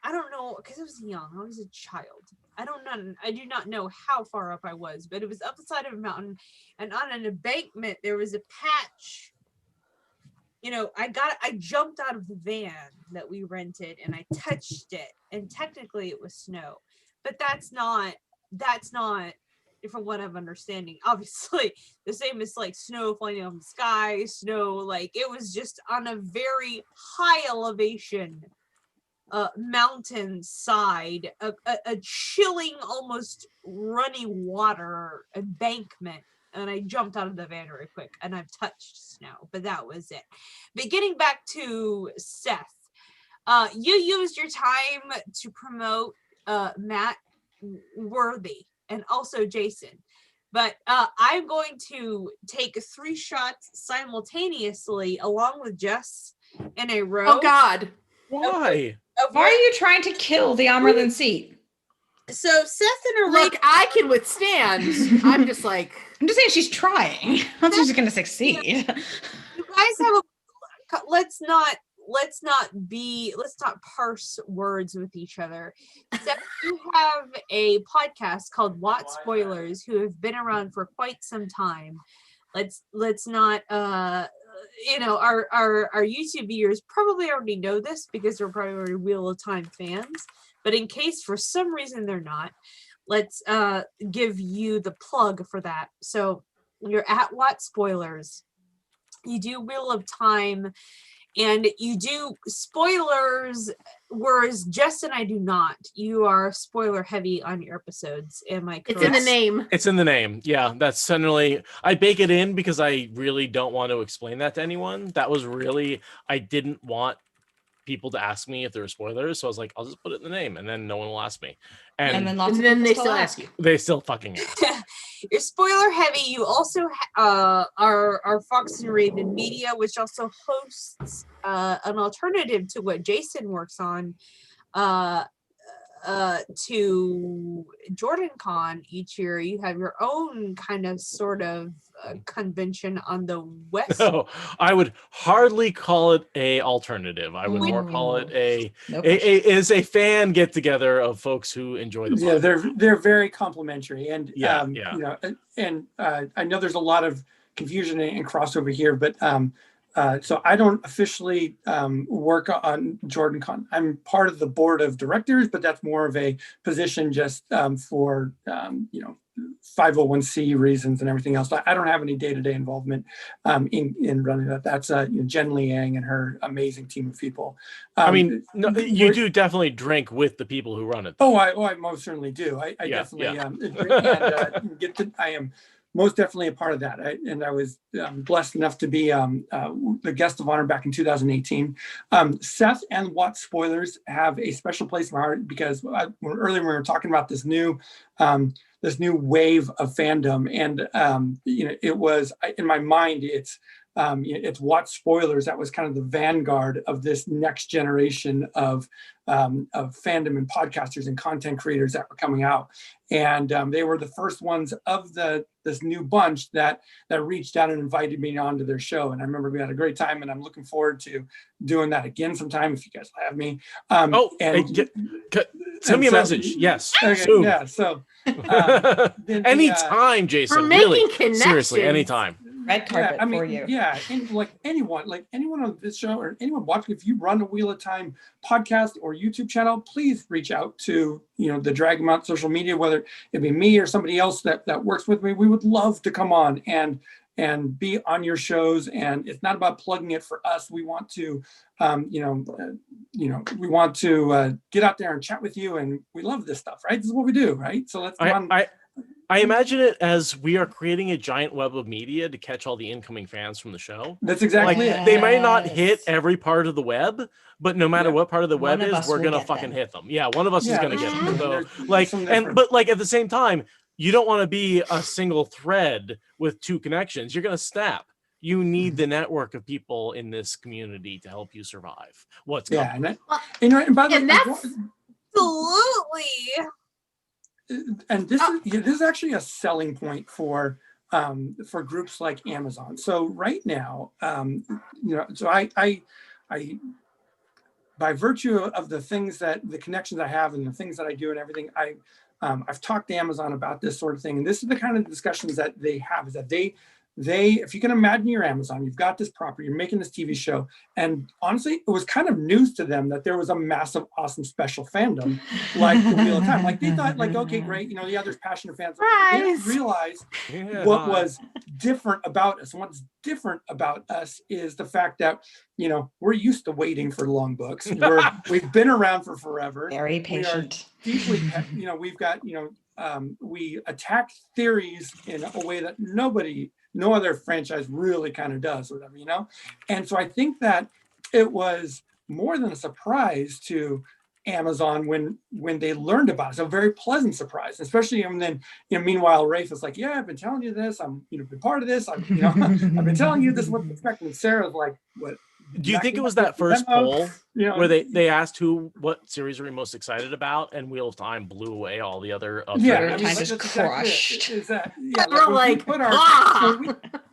I don't know, because I was young. I was a child. I do not know how far up I was, but it was up the side of a mountain, and on an embankment there was a patch. I jumped out of the van that we rented and I touched it, and technically it was snow, but that's not from what I'm understanding. Obviously, the same as like snow flying on the sky, snow, like it was just on a very high elevation mountain side, a chilling, almost runny water embankment. And I jumped out of the van very quick and I've touched snow, but that was it. But getting back to Seth, you used your time to promote Matt Worthy and also Jason. But I'm going to take 3 shots simultaneously along with Jess in a row. Oh God. Why? Why are you trying to kill the Amyrlin Seat? So Seth and her look, I can withstand. I'm just saying she's trying. Not she's going to succeed. You guys have let's not parse words with each other. Seth, you have a podcast called What Spoilers, who have been around for quite some time. Let's not our YouTube viewers probably already know this because they're probably already Wheel of Time fans. But in case for some reason they're not, let's give you the plug for that. So you're at What Spoilers. You do Wheel of Time, and you do spoilers, whereas Jess and I do not. You are spoiler heavy on your episodes. Am I correct? It's in the name. It's in the name. Yeah, that's generally, I bake it in because I really don't want to explain that to anyone. That was really, I didn't want people to ask me if there were spoilers, so I was like, I'll just put it in the name, and then no one will ask me. And then they still ask you. They still fucking ask. You're spoiler heavy. You also are Fox and Raven Media, which also hosts an alternative to what Jason works on, to Jordan Con each year. You have your own kind of sort of convention on the west. No, I would hardly call it a alternative. I would more call it is a fan get together of folks who enjoy the podcast. Yeah, they're very complimentary, and yeah. I know there's a lot of confusion and crossover here, but so I don't officially work on Jordan Con. I'm part of the board of directors, but that's more of a position just for 501c reasons and everything else. I don't have any day-to-day involvement in running that. That's Jenn Liang and her amazing team of people. You do definitely drink with the people who run it. Oh, I most certainly do. I definitely drink and get to. I am most definitely a part of that. I was blessed enough to be the guest of honor back in 2018. Seth and What Spoilers have a special place in my heart because earlier we were talking about this new wave of fandom, and it was in my mind. It's What Spoilers that was kind of the vanguard of this next generation of fandom and podcasters and content creators that were coming out, and they were the first ones of this new bunch that reached out and invited me onto their show. And I remember we had a great time, and I'm looking forward to doing that again sometime if you guys have me. Send me a message. Yes. Okay, soon. yeah. So anytime, Jason. We're making really, connections. seriously, anytime. Red carpet for you. Yeah, and anyone on this show or anyone watching, if you run a Wheel of Time podcast or YouTube channel, please reach out to the Dragon Mount social media, whether it be me or somebody else that works with me. We would love to come on and be on your shows. And it's not about plugging it for us. We want to we want to get out there and chat with you, and we love this stuff, right? This is what we do, right? So let's come on. I imagine it as we are creating a giant web of media to catch all the incoming fans from the show. That's exactly it. They might not hit every part of the web, but no matter what part of the web is, we're gonna fucking hit them. Yeah, one of us is gonna get them. So, but at the same time, you don't want to be a single thread with two connections. You're gonna snap. You need the network of people in this community to help you survive. What's coming? And by the way, absolutely. And this is actually a selling point for groups like Amazon. So right now, so I by virtue of the connections I have and the things that I do and everything, I've talked to Amazon about this sort of thing, and this is the kind of discussions that they have. Is that they if you can imagine you're Amazon, you've got this property, you're making this TV show, and honestly, it was kind of news to them that there was a massive, awesome, special fandom like the Wheel of Time. Like they thought, okay, great, there's passionate fans. They didn't realize what was different about us. And what's different about us is the fact that we're used to waiting for long books. We've been around for forever. Very patient. We are deeply, we've got we attack theories in a way that no other franchise really kind of does, whatever, And so I think that it was more than a surprise to Amazon when they learned about it. It's a very pleasant surprise, especially and then meanwhile Rafe is like, yeah, I've been telling you this. I'm been part of this. I've been telling you this is what to expect. And Sarah's like, what? Do you think it was that first poll where they asked what series are we most excited about, and Wheel of Time blew away all the other? Time is crushed.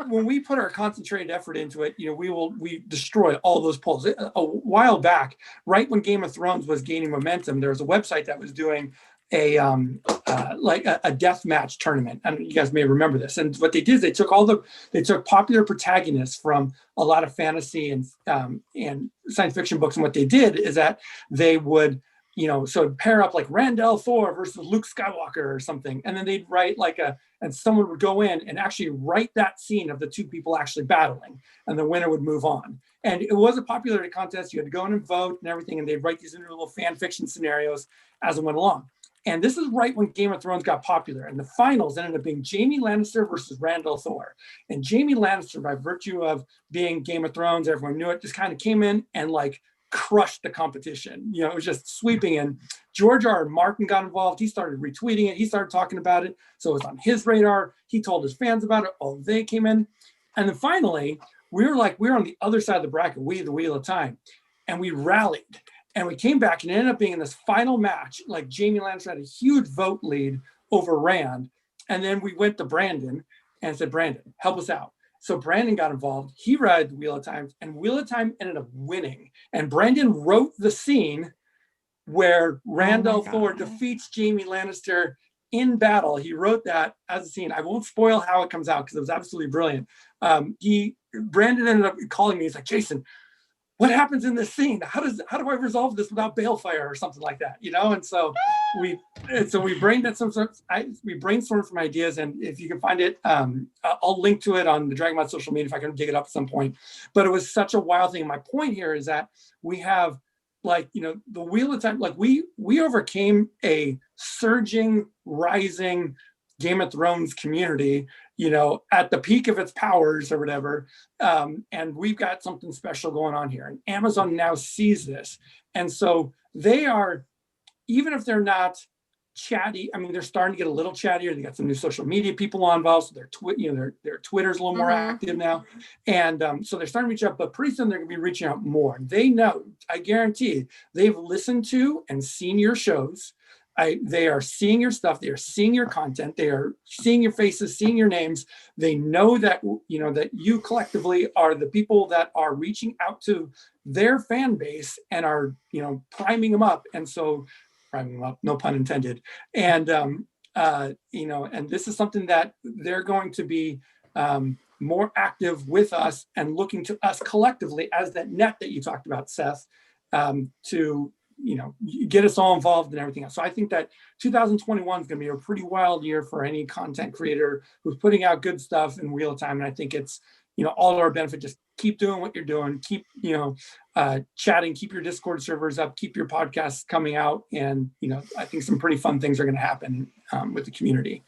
When we put our concentrated effort into it, we destroy all those polls. A while back, right when Game of Thrones was gaining momentum, there was a website that was doing a death match tournament. And you guys may remember this. And what they did is they took popular protagonists from a lot of fantasy and science fiction books. And what they did is that they would, so pair up like Randall Thor versus Luke Skywalker or something. And then they'd write and someone would go in and actually write that scene of the two people actually battling, and the winner would move on. And it was a popularity contest. You had to go in and vote and everything. And they'd write these little fan fiction scenarios as it went along. And this is right when Game of Thrones got popular. And the finals ended up being Jaime Lannister versus Randall Thor. And Jaime Lannister, by virtue of being Game of Thrones, everyone knew it, just kind of came in and crushed the competition. It was just sweeping. And George R. R. Martin got involved. He started retweeting it. He started talking about it. So it was on his radar. He told his fans about it. Oh, they came in. And then finally, we were on the other side of the bracket, the Wheel of Time. And we rallied. And we came back and it ended up being in this final match. Jaime Lannister had a huge vote lead over Rand. And then we went to Brandon and said, Brandon, help us out. So Brandon got involved. He read Wheel of Time, and Wheel of Time ended up winning. And Brandon wrote the scene where Randall Thor defeats Jaime Lannister in battle. He wrote that as a scene. I won't spoil how it comes out because it was absolutely brilliant. Brandon ended up calling me. He's like, Jason, what happens in this scene? How do I resolve this without balefire or something like that? And so we brainstormed some ideas, and if you can find it, I'll link to it on the Dragonmouth social media if I can dig it up at some point. But it was such a wild thing. My point here is that we have the Wheel of Time, we overcame a surging, rising Game of Thrones community, at the peak of its powers or whatever. And we've got something special going on here. And Amazon now sees this. And so they are, even if they're not chatty, they're starting to get a little chattier. They got some new social media people involved. So their Twitter's a little more active now. And so they're starting to reach out, but pretty soon they're going to be reaching out more. They know, I guarantee, they've listened to and seen your shows. They are seeing your stuff. They are seeing your content. They are seeing your faces, seeing your names. They know that, that you collectively are the people that are reaching out to their fan base and are, priming them up. And so priming them up, no pun intended. And, and this is something that they're going to be more active with us and looking to us collectively as that net that you talked about, Seth, to get us all involved and everything else. So I think that 2021 is going to be a pretty wild year for any content creator who's putting out good stuff in real time. And I think it's, all to our benefit. Just keep doing what you're doing. Keep, chatting, keep your Discord servers up, keep your podcasts coming out. And, I think some pretty fun things are going to happen with the community.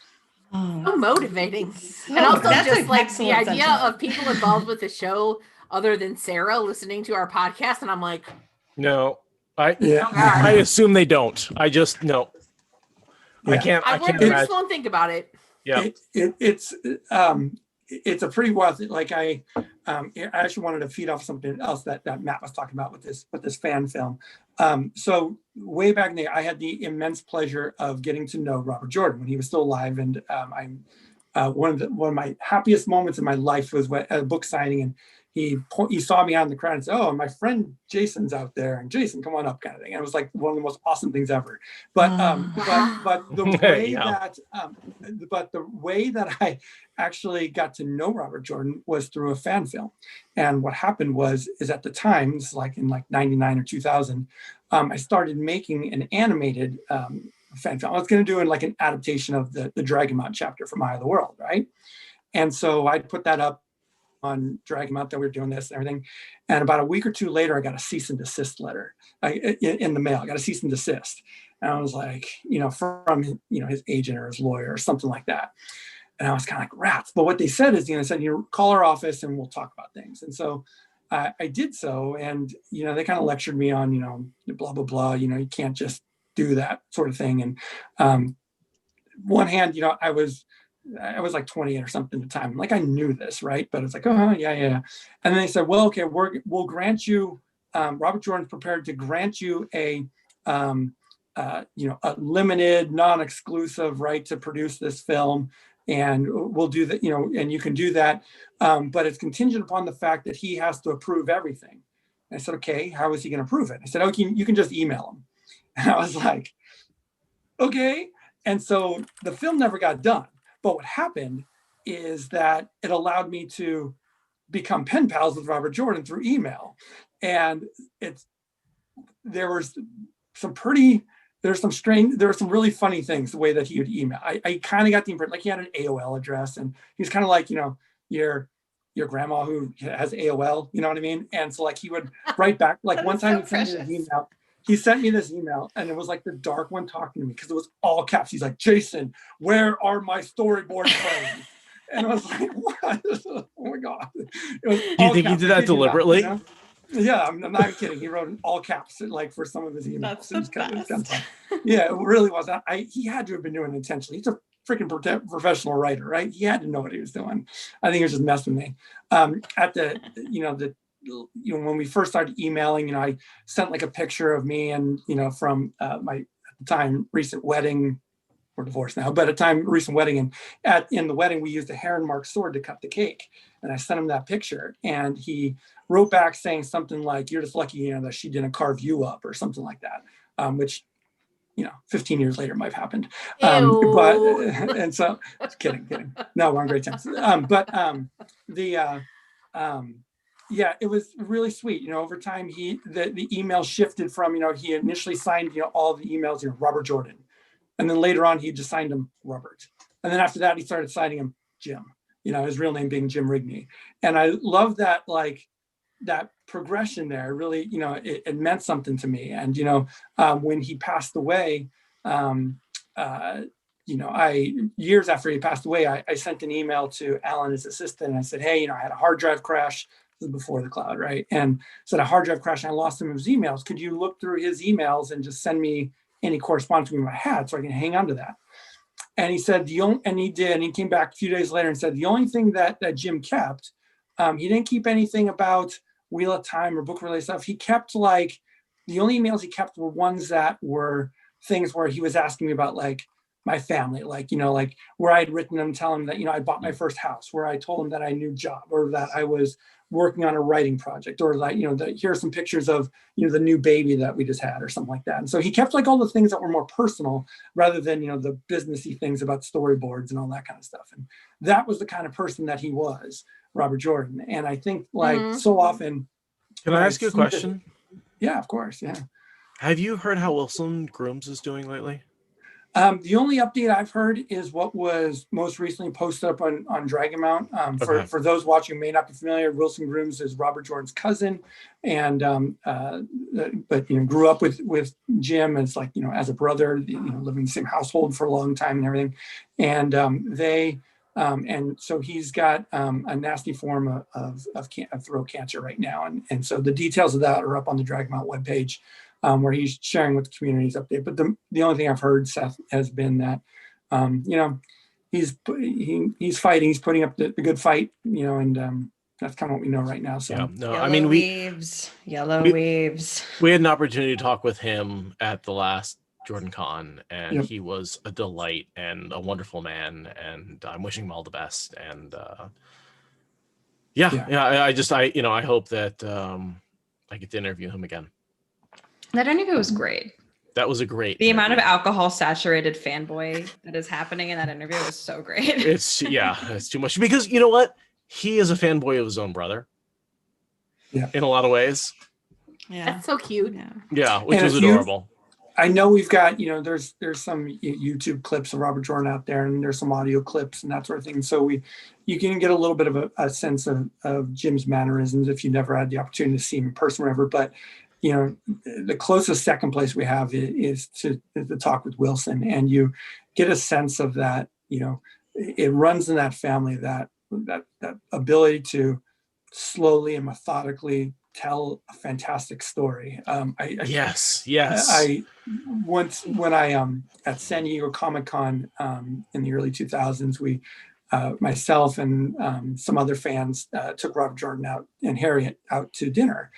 So motivating. And also just the idea of people involved with the show other than Sarah listening to our podcast. And I'm like, no. I assume they don't. I just no. Yeah. I can't just won't think about it. Yeah. It's a pretty wild thing. I actually wanted to feed off something else that Matt was talking about with this fan film. So way back in the day, I had the immense pleasure of getting to know Robert Jordan when he was still alive, and I'm one of my happiest moments in my life was at a book signing, and he saw me out in the crowd and said, "Oh, my friend Jason's out there, and Jason, come on up," kind of thing. And it was like one of the most awesome things ever. But the way that I actually got to know Robert Jordan was through a fan film. And what happened is at the time, this is in 99 or 2000, I started making an animated fan film. I was going to do an adaptation of the Dragonmount chapter from Eye of the World, right? And so I put that up on Dragonmount that we were doing this and everything. And about a week or two later, I got a cease and desist letter in the mail. I got a cease and desist. And I was like, from his agent or his lawyer or something like that. And I was kind of like, rats. But what they said is, call our office and we'll talk about things. And so I did so. And, they kind of lectured me on, blah, blah, blah, you can't just do that sort of thing. And one hand, I was like 28 or something at the time. I knew this, right? But it's like, oh, yeah. And then they said, well, okay, we'll grant you, Robert Jordan's prepared to grant you a limited, non-exclusive right to produce this film. And we'll do that, and you can do that. But it's contingent upon the fact that he has to approve everything. And I said, okay, how is he going to approve it? I said, okay, you can just email him. And I was like, okay. And so the film never got done. But what happened is that it allowed me to become pen pals with Robert Jordan through email. And there were some really funny things the way that he would email. I kind of got the impression like he had an AOL address, and he was kind of like, your grandma who has AOL, you know what I mean? And so like he would write back, like one time he sent me this email, and it was like the dark one talking to me because it was all caps. He's like, Jason, where are my storyboard frames? And I was like, what? Oh my God. Do you think he did that deliberately? Yeah, I'm not even kidding. He wrote in all caps, like for some of his emails. That's the best. Yeah, it really was. He had to have been doing it intentionally. He's a freaking professional writer, right? He had to know what he was doing. I think he was just messing with me. When we first started emailing, I sent like a picture of me and from my at the time recent wedding. We're divorced now, but at the time recent wedding, and in the wedding we used a heron marked sword to cut the cake, and I sent him that picture, and he wrote back saying something like, "You're just lucky, that she didn't carve you up," or something like that, which 15 years later might have happened. And so kidding. No, we're on great terms. Yeah, it was really sweet. Over time, the email shifted from, he initially signed, all the emails, Robert Jordan. And then later on, he just signed him Robert. And then after that, he started signing him Jim, his real name being Jim Rigney. And I love that, like, that progression there. Really, it meant something to me. And, when he passed away, years after he passed away, I sent an email to Alan, his assistant, and I said, hey, I had a hard drive crash. This was before the cloud, right? And said a hard drive crash, and I lost some of his emails. Could you look through his emails and just send me any correspondence we had so I can hang on to that? And he said, and he did. And he came back a few days later and said, the only thing that Jim kept, he didn't keep anything about Wheel of Time or book related stuff. He kept the only emails he kept were ones that were things where he was asking me about like my family, like where I'd written him, telling him that, I bought my first house, where I told him that I knew job, or that I was working on a writing project, or like, here are some pictures of, the new baby that we just had, or something like that. And so he kept like all the things that were more personal rather than, the businessy things about storyboards and all that kind of stuff. And that was the kind of person that he was, Robert Jordan. And I think so often. Can I ask you a question? Yeah, of course. Yeah. Have you heard how Wilson Grooms is doing lately? The only update I've heard is what was most recently posted up on Dragonmount. For those watching who may not be familiar, Wilson Grooms is Robert Jordan's cousin, and but grew up with Jim as as a brother, living in the same household for a long time and everything, and and so he's got a nasty form of throat cancer right now, and so the details of that are up on the Dragonmount webpage. Where he's sharing with the community's update. But the only thing I've heard, Seth, has been that, he's fighting, he's putting up the good fight, and that's kind of what we know right now. So yeah, no, yellow I mean, yellow waves. We had an opportunity to talk with him at the last Jordan Con, and Yep. he was a delight and a wonderful man, and I'm wishing him all the best. And I hope that I get to interview him again. That interview was great. That was a great The interview. amount of alcohol saturated fanboy that is happening in that interview was so great. It's too much, because you know what? He is a fanboy of his own brother. Yeah. In a lot of ways. Yeah. That's so cute. Yeah, which And was if you- adorable. I know we've got, there's some YouTube clips of Robert Jordan out there, and there's some audio clips and that sort of thing. So you can get a little bit of a sense of Jim's mannerisms if you never had the opportunity to see him in person or whatever. But the closest second place we have is to talk with Wilson, and you get a sense of that. It runs in that family, that ability to slowly and methodically tell a fantastic story. Yes. I once, when I at San Diego Comic-Con in the early 2000s, we myself and some other fans took Robert Jordan out and Harriet out to dinner,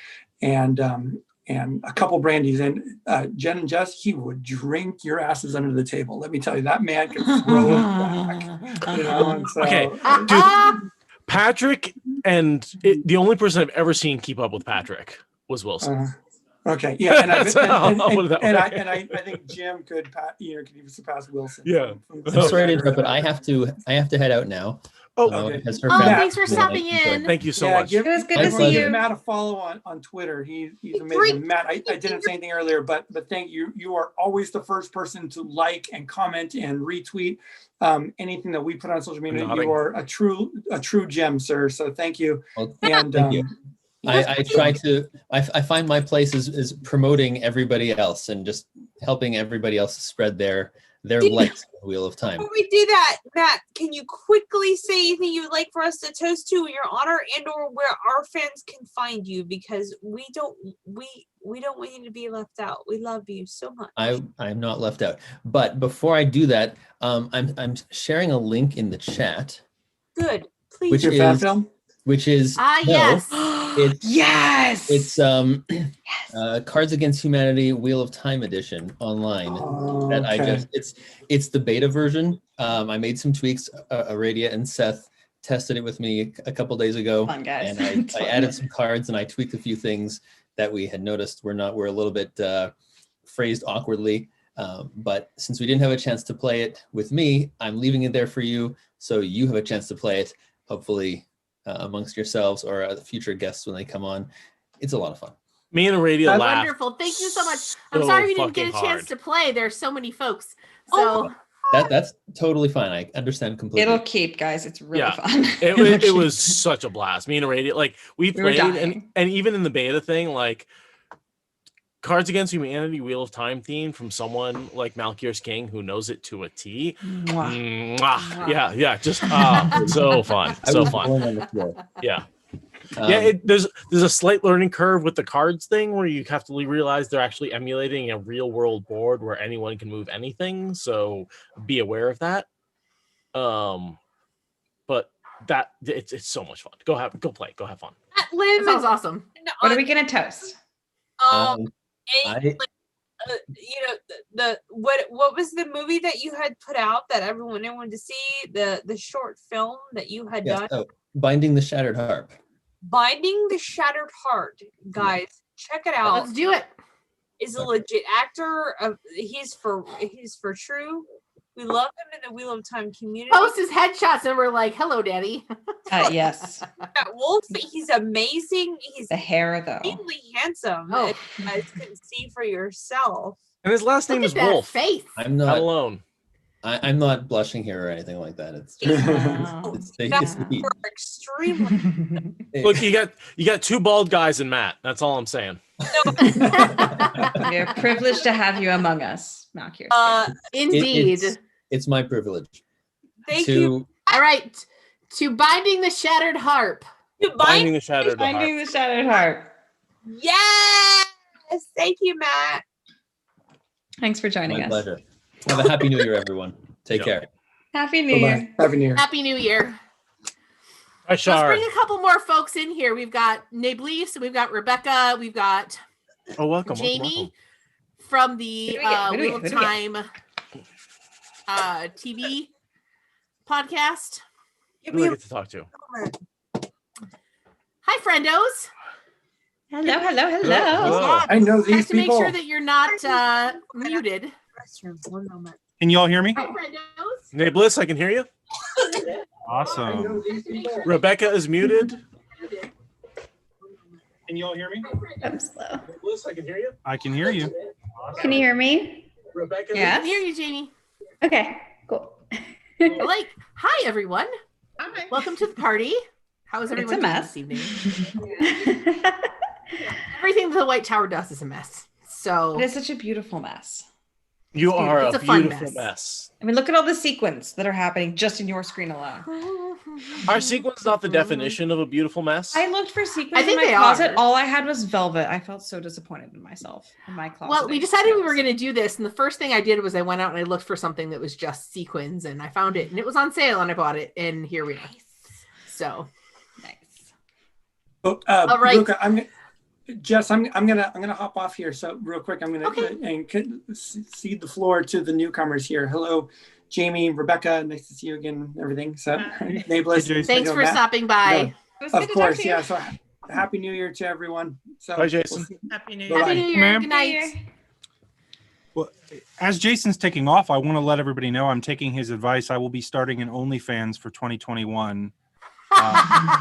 and a couple brandies, and Jenn and Jess, he would drink your asses under the table. Let me tell you, that man could throw it back. And so, Okay, dude, Patrick, and the only person I've ever seen keep up with Patrick was Wilson. Okay, yeah, and I think Jim could even surpass Wilson. Yeah. I'm sorry to interrupt, but I have to head out now. Okay. Thanks for stopping in. Thank you so Yeah, much. It was good to see you. Give Matt a follow on Twitter. He's amazing. Matt, I didn't say anything earlier, but thank you. You are always the first person to like and comment and retweet anything that we put on social media. You are a true gem, sir. So thank you. Well, and thank you. I try to. I find my place is promoting everybody else and just helping everybody else spread their likes on the Wheel of Time. Before we do that, Matt, can you quickly say anything you would like for us to toast to in your honor, and or where our fans can find you? Because we don't want you to be left out. We love you so much. I'm not left out. But before I do that, I'm sharing a link in the chat. Good, please. Which is fan film? Which is yes. Yes. It's Cards Against Humanity Wheel of Time edition online. That okay. It's the beta version. I made some tweaks. Aradia and Seth tested it with me a couple days ago. Fun, guys. And I added some cards and I tweaked a few things that we had noticed were a little bit phrased awkwardly. But since we didn't have a chance to play it with me, I'm leaving it there for you, so you have a chance to play it. Hopefully. Amongst yourselves or future guests when they come on. It's a lot of fun. Me and Aradia laughed. Wonderful. Thank you so much. I'm sorry we didn't get a chance to play. There's so many folks. So that's totally fine. I understand completely. It'll keep, guys. It's really fun. It was such a blast. Me and Aradia, like we played and even in the beta thing, like Cards Against Humanity Wheel of Time theme from someone like Malkir's King who knows it to a T. Mwah. Mwah. Yeah, just so fun. So fun. Yeah. There's a slight learning curve with the cards thing where you have to realize they're actually emulating a real world board where anyone can move anything, so be aware of that. But that it's so much fun. Go play, go have fun. That sounds awesome. What are we gonna toast? What was the movie that you had put out that everyone wanted to see? The short film that you had done. Binding the Shattered Harp. Binding the Shattered Heart, guys, check it out. Let's do it. Is a legit actor. He's for true. We love him in the Wheel of Time community. Post his headshots and we're like, "Hello, Daddy." Yes. That wolf, he's amazing. He's the hair though. Extremely handsome. You guys can see for yourself. And his last name is Wolf. Face. I'm not alone. I'm not blushing here or anything like that. It's just it's extremely. Look, you got two bald guys and Matt. That's all I'm saying. We're privileged to have you among us, Malkir. Indeed. It's my privilege. Thank you. All right. To Binding the Shattered Harp. Binding the Shattered Harp. Binding the Shattered Harp. Yes. Thank you, Matt. Thanks for joining us. My pleasure. Have a happy new year, everyone. Take care. Happy New Year. Happy New Year. Happy New Year. Hi, Shar. Let's bring a couple more folks in here. We've got Nablis, we've got Rebecca, we've got Jamie from the Wheel of Time TV podcast. Who do I get to talk to? Hi, friendos. Hello. I know these Have to make people. sure that you're not muted. Restroom. 1 moment. Can you all hear me? Hi, friendos. Nablis, I can hear you. Awesome. Rebecca is muted. Can you all hear me? I'm slow. Nablis, I can hear you. I can hear you. Can you hear me? Rebecca. I can hear you, Jamie. Okay, cool. Hi, everyone. Hi. Welcome to the party. How is everyone It's a doing mess. this evening? Everything the White Tower does is a mess. So It is such a beautiful mess. You are It's a a fun beautiful mess. mess. I mean, look at all the sequins that are happening just in your screen alone. Are sequins not the definition of a beautiful mess? I looked for sequins I think in my they closet. are. All I had was velvet. I felt so disappointed in myself in my closet. Well, we decided we were going to do this, and the first thing I did was I went out and I looked for something that was just sequins, and I found it, and it was on sale, and I bought it, and here we are. So nice. All right. Luca, Jess, I'm gonna hop off here. So real quick, I'm gonna cede the floor to the newcomers here. Hello, Jamie, Rebecca, nice to see you again. And everything. So, Nablis, Thanks for stopping by. No, of course, yeah. So Happy New Year to everyone. So, Bye, Jason. Happy New Year. Happy New Year. Ma'am? Good night. Well, as Jason's taking off, I want to let everybody know I'm taking his advice. I will be starting an OnlyFans for 2021.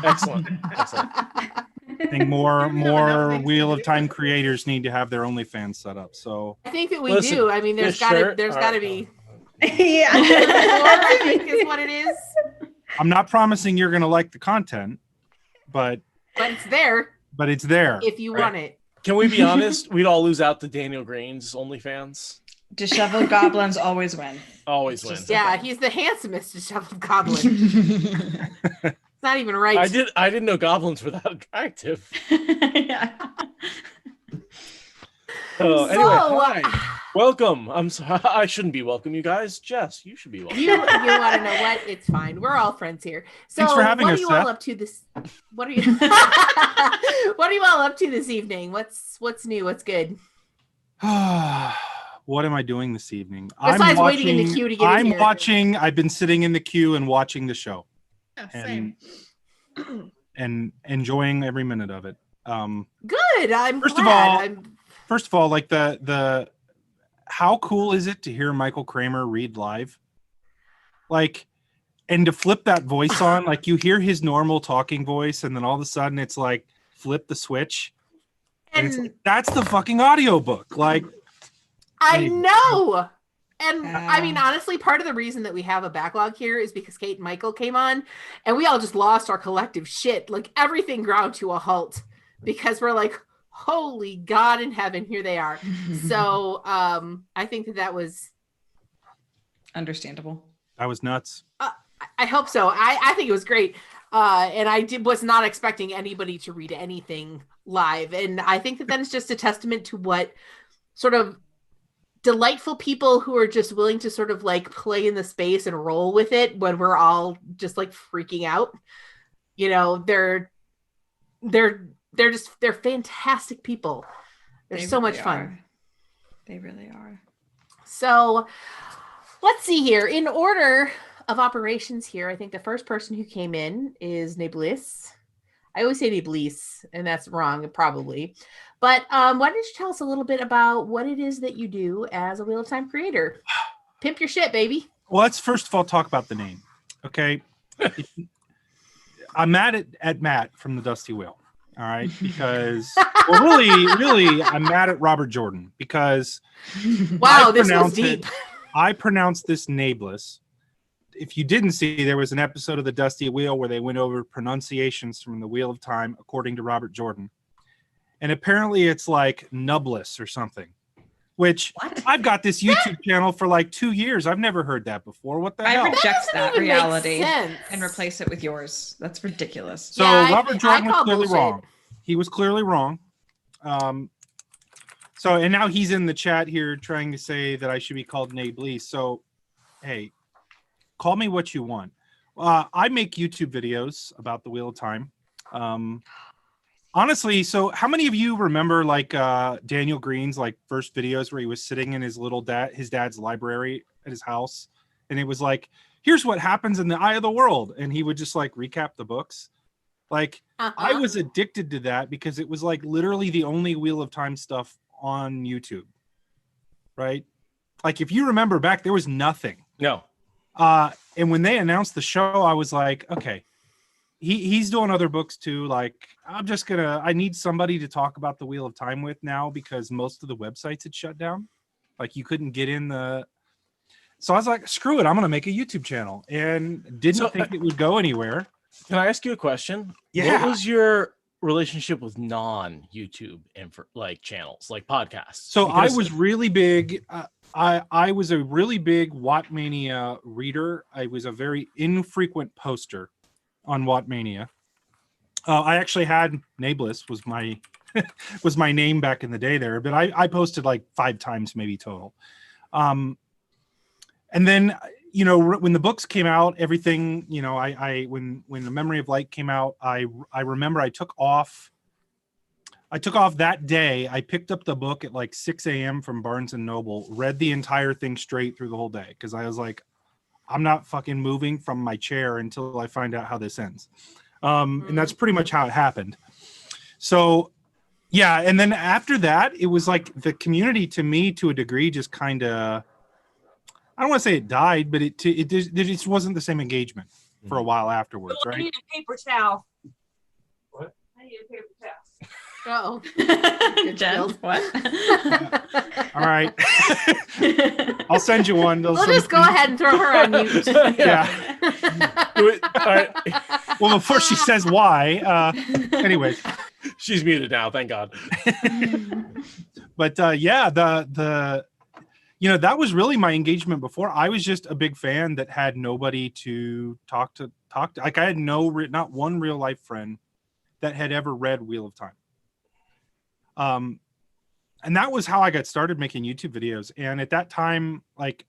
Excellent. Excellent. I think more Wheel of Time creators need to have their OnlyFans set up. So I think that we do. I mean, there's got to be. Yeah. I think is what it is. I'm not promising you're going to like the content, but it's there. But it's there if you want it. Can we be honest? We'd all lose out to Daniel Green's OnlyFans. Disheveled goblins always win. Always win. Yeah, he's the handsomest disheveled goblin. It's not even right. I didn't know goblins were that attractive. Oh, anyway, hi. Welcome. I'm sorry. I shouldn't be welcome, you guys. Jess, you should be welcome. You want to know what? It's fine. We're all friends here. So Thanks for having what us, are you all Seth. up to this? What are you? What are you all up to this evening? What's new? What's good? What am I doing this evening? Besides waiting in the queue to get in here. I've been sitting in the queue and watching the show. Oh, same. And enjoying every minute of it. Good. I'm First glad. of all, like the how cool is it to hear Michael Kramer read live? Like, and to flip that voice on, like you hear his normal talking voice, and then all of a sudden it's like flip the switch. And it's like, that's the fucking audiobook. Like, I know. And I mean, honestly, part of the reason that we have a backlog here is because Kate and Michael came on and we all just lost our collective shit. Like everything ground to a halt because we're like, holy God in heaven, here they are. So I think that was understandable. That was nuts. I hope so. I think it was great. And I was not expecting anybody to read anything live. And I think that is just a testament to what sort of delightful people who are just willing to sort of like play in the space and roll with it when we're all just like freaking out. You know, they're fantastic people. They're so much fun. They really are. So let's see here. In order of operations here, I think the first person who came in is Neblis. I always say Neblis, and that's wrong, probably. But why don't you tell us a little bit about what it is that you do as a Wheel of Time creator? Pimp your shit, baby. Well, let's first of all talk about the name. Okay. I'm mad at Matt from the Dusty Wheel. All right. Because, well, really, I'm mad at Robert Jordan because wow, this was deep. I pronounced this Neblis. If you didn't see, there was an episode of the Dusty Wheel where they went over pronunciations from the Wheel of Time according to Robert Jordan. And apparently it's like Nubless or something, which I've got this YouTube channel for like 2 years. I've never heard that before. What the hell? I reject that reality and replace it with yours. That's ridiculous. So Robert Jordan was clearly wrong. He was clearly wrong. So, and now he's in the chat here trying to say that I should be called Neblis. So, hey, call me what you want. I make YouTube videos about the Wheel of Time. Honestly, so how many of you remember like Daniel Green's like first videos where he was sitting in his dad's library at his house, and it was like, here's what happens in the eye of the world, and he would just like recap the books. Like I was addicted to that because it was like literally the only Wheel of Time stuff on YouTube, right? Like if you remember back, there was nothing. No. And when they announced the show, I was like, okay. He's doing other books too. Like, I need somebody to talk about the Wheel of Time with now because most of the websites had shut down. Like you couldn't get in so I was like, screw it. I'm going to make a YouTube channel and didn't think it would go anywhere. Can I ask you a question? Yeah. What was your relationship with non-YouTube like channels, like podcasts? So I was really big. I was a really big Wattmania reader. I was a very infrequent poster on Wattmania. I actually had Neblis was my name back in the day there, but I posted like 5 times maybe total. And then, you know, when the books came out, everything, you know, when The Memory of Light came out, I remember I took off that day. I picked up the book at like 6 a.m. from Barnes and Noble, read the entire thing straight through the whole day because I was like, I'm not fucking moving from my chair until I find out how this ends. And that's pretty much how it happened. So yeah, and then after that, it was like the community to me, to a degree, just kind of, I don't want to say it died, but it just wasn't the same engagement for a while afterwards, I right? need a paper towel. What? I need a paper towel. Oh, Jen, what? All right. I'll send you one. We'll just go ahead and throw her on mute. Yeah. All right. Well, before she says why, anyways. She's muted now, thank God. But yeah, the that was really my engagement before. I was just a big fan that had nobody to talk to. Like I had not one real life friend that had ever read Wheel of Time. And that was how I got started making YouTube videos. And at that time, like,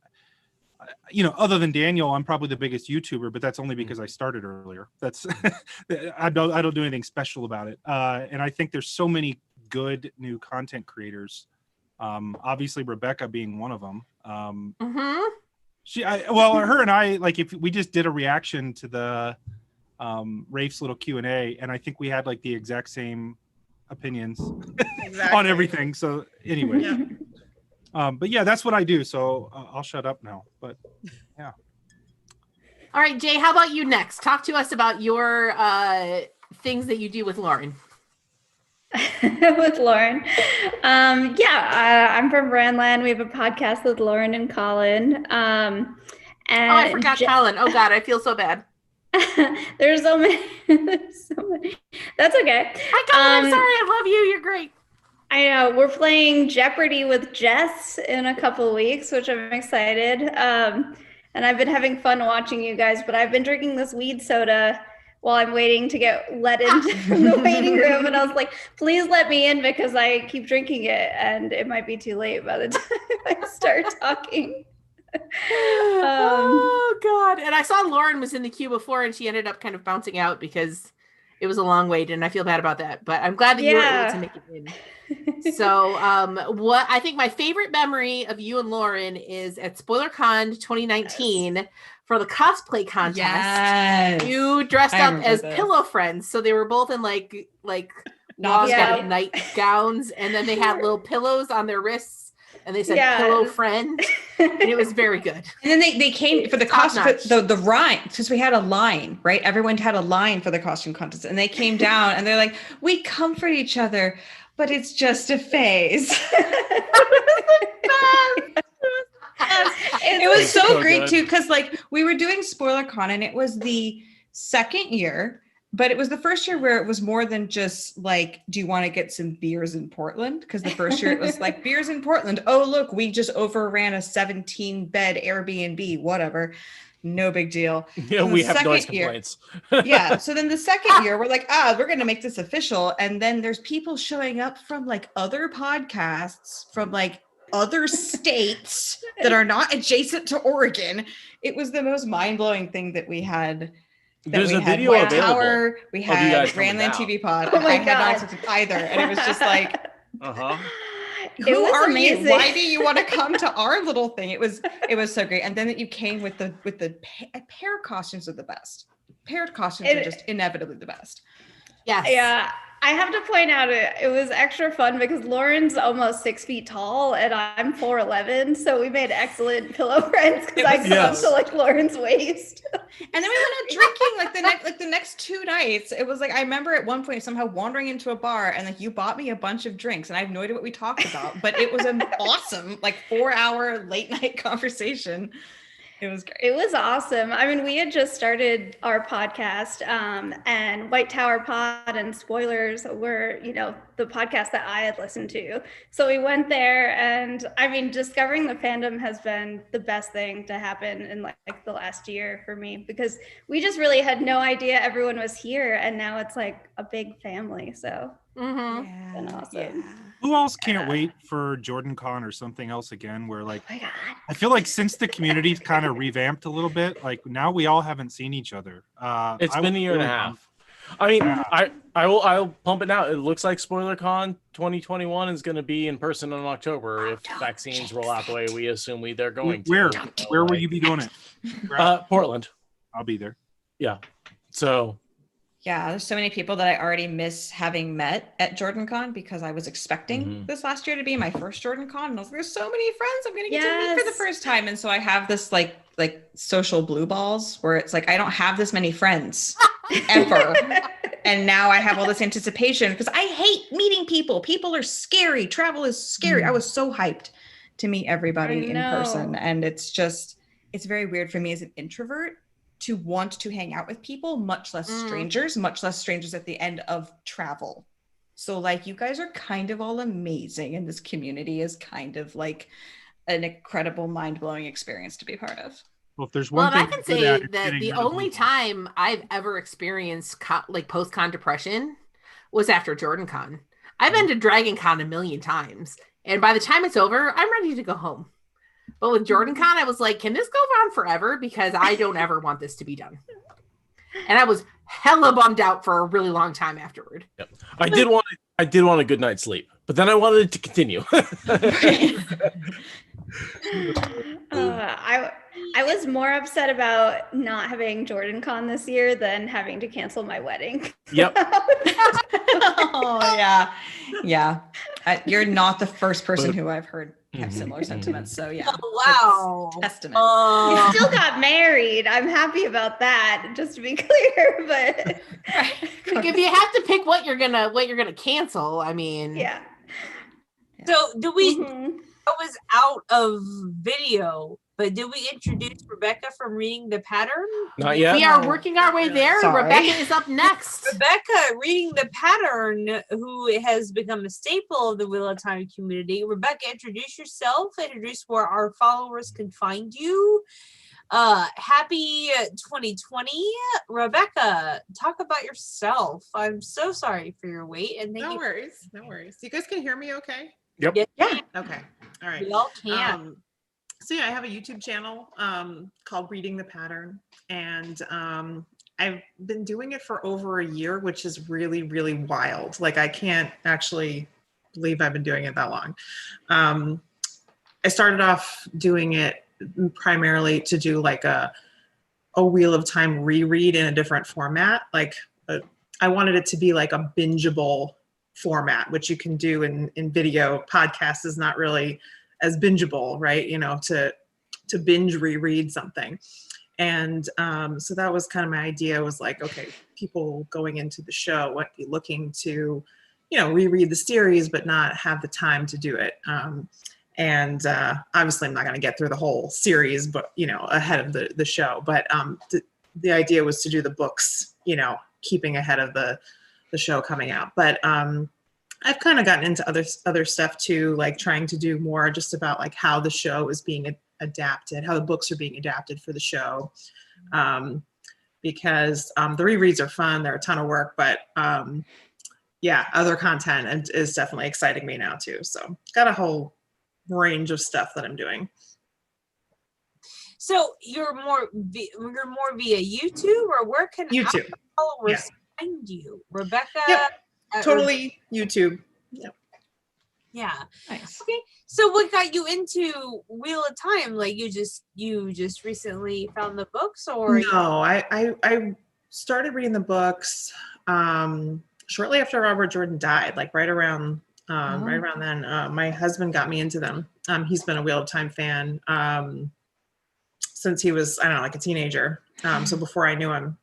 other than Daniel, I'm probably the biggest YouTuber, but that's only because I started earlier. That's I don't do anything special about it. And I think there's so many good new content creators. Obviously Rebecca being one of them. Her and I, like, if we just did a reaction to the Rafe's little Q&A, and I think we had like the exact same opinions on everything. So anyway, but yeah, that's what I do. So I'll shut up now. But yeah. All right, Jay, how about you next? Talk to us about your things that you do with Lauren. With Lauren. I'm from Brandland. We have a podcast with Lauren and Colin. And I forgot Colin. Oh God, I feel so bad. There's so many. That's okay. Hi, Colin. I'm sorry. I love you. You're great. I know. We're playing Jeopardy with Jess in a couple of weeks, which I'm excited. And I've been having fun watching you guys, but I've been drinking this weed soda while I'm waiting to get let into the waiting room. And I was like, please let me in because I keep drinking it and it might be too late by the time I start talking. Oh God. And I saw Lauren was in the queue before and she ended up kind of bouncing out because it was a long wait and I feel bad about that, but I'm glad that you were able to make it in. So what I think my favorite memory of you and Lauren is at SpoilerCon 2019 for the cosplay contest. Yes. You dressed up as this. pillow friends. So they were both in like long night gowns and then they had little pillows on their wrists. And they said pillow friend, and it was very good. And then they came for the costume, the rhyme, because we had a line, right? Everyone had a line for the costume contest, and they came down and they're like, "We comfort each other, but it's just a phase." It was so great too, because like we were doing SpoilerCon, and it was the second year. But it was the first year where it was more than just like, do you want to get some beers in Portland? Because the first year it was like, beers in Portland. Oh, look, we just overran a 17-bed Airbnb, whatever. No big deal. Yeah, we have noise complaints. Yeah. So then the second year, we're like, we're going to make this official. And then there's people showing up from like other podcasts, from like other states that are not adjacent to Oregon. It was the most mind-blowing thing that we had. There's a video available. We had Brandland TV Pod. Oh my I had not access to either, and it was just like, It was are amazing. you? Why do you want to come to our little thing? It was so great. And then that you came with the pair costumes are the best. Paired costumes are just inevitably the best. Yes. Yeah. I have to point out it was extra fun because Lauren's almost 6 feet tall and I'm 4'11", so we made excellent pillow friends because I come up to like Lauren's waist. And then we went out drinking the next 2 nights. It was like I remember at one point somehow wandering into a bar and like you bought me a bunch of drinks and I have no idea what we talked about, but it was an awesome like 4-hour late night conversation. It was great. It was awesome. I mean, we had just started our podcast, and White Tower Pod and Spoilers were, the podcast that I had listened to. So we went there, and I mean, discovering the fandom has been the best thing to happen in like the last year for me, because we just really had no idea everyone was here, and now it's like a big family. So it's been awesome. Yeah. Who else can't wait for Jordan Con or something else again? Where like, I feel like since the community's kind of revamped a little bit, like now we all haven't seen each other. It's been a year and a half. I mean, I'll pump it out. It looks like SpoilerCon 2021 is going to be in person in October if vaccines roll out the way we assume they're going to. Where will you be doing it? Portland. I'll be there. Yeah. So Yeah, there's so many people that I already miss having met at JordanCon because I was expecting this last year to be my first JordanCon, and I was like, there's so many friends I'm gonna get to meet for the first time. And so I have this like social blue balls where it's like I don't have this many friends ever. And now I have all this anticipation because I hate meeting people. People are scary. Travel is scary. I was so hyped to meet everybody in person. And it's very weird for me as an introvert to want to hang out with people, much less strangers at the end of travel. So like you guys are kind of all amazing, and this community is kind of like an incredible, mind-blowing experience to be part of. Well, if there's one thing I can say that the only time I've ever experienced like post-con depression was after JordanCon. I've been to DragonCon a million times, and by the time it's over, I'm ready to go home. But with JordanCon, I was like, can this go on forever? Because I don't ever want this to be done. And I was hella bummed out for a really long time afterward. Yep. I did want a good night's sleep, but then I wanted it to continue. I was more upset about not having JordanCon this year than having to cancel my wedding. Yep. Oh yeah. You're not the first person who I've heard have slike sentiments. So yeah. Oh, wow. Testament. You still got married. I'm happy about that, just to be clear. But like, if you have to pick what you're gonna cancel, I mean, yeah. So do we? I was out of video, but did we introduce Rebecca from Reading the Pattern? Not yet. We are working our way there. Sorry. Rebecca is up next. Rebecca, Reading the Pattern, who has become a staple of the Wheel of Time community. Rebecca, introduce yourself. Introduce where our followers can find you. Happy 2020. Rebecca, talk about yourself. I'm so sorry for your wait. And thank no you. worries. No worries. You guys can hear me okay? Yep. Yeah. Okay. All right. We all can. So yeah, I have a YouTube channel called Reading the Pattern, and I've been doing it for over a year, which is really, really wild. Like I can't actually believe I've been doing it that long. I started off doing it primarily to do like a Wheel of Time reread in a different format. Like I wanted it to be like a bingeable format, which you can do in video. Podcast is not really as bingeable, right? You know, to binge reread something. And so that was kind of my idea, was like, okay, people going into the show might be looking to, you know, reread the series, but not have the time to do it. And obviously I'm not going to get through the whole series, but, you know, ahead of the show. But the idea was to do the books, you know, keeping ahead of the show coming out. But I've kind of gotten into other stuff too, like trying to do more just about like how the show is being adapted, how the books are being adapted for the show. Because the rereads are fun, they're a ton of work, but yeah, other content is definitely exciting me now too. So got a whole range of stuff that I'm doing. So you're more via YouTube, or where can YouTube followers find you, Rebecca? Yep. Totally YouTube. Yep. Yeah. Nice. Okay. So what got you into Wheel of Time? Like you just recently found the books, or? No, I started reading the books shortly after Robert Jordan died, like right around then. My husband got me into them. He's been a Wheel of Time fan since he was, I don't know, like a teenager. So before I knew him.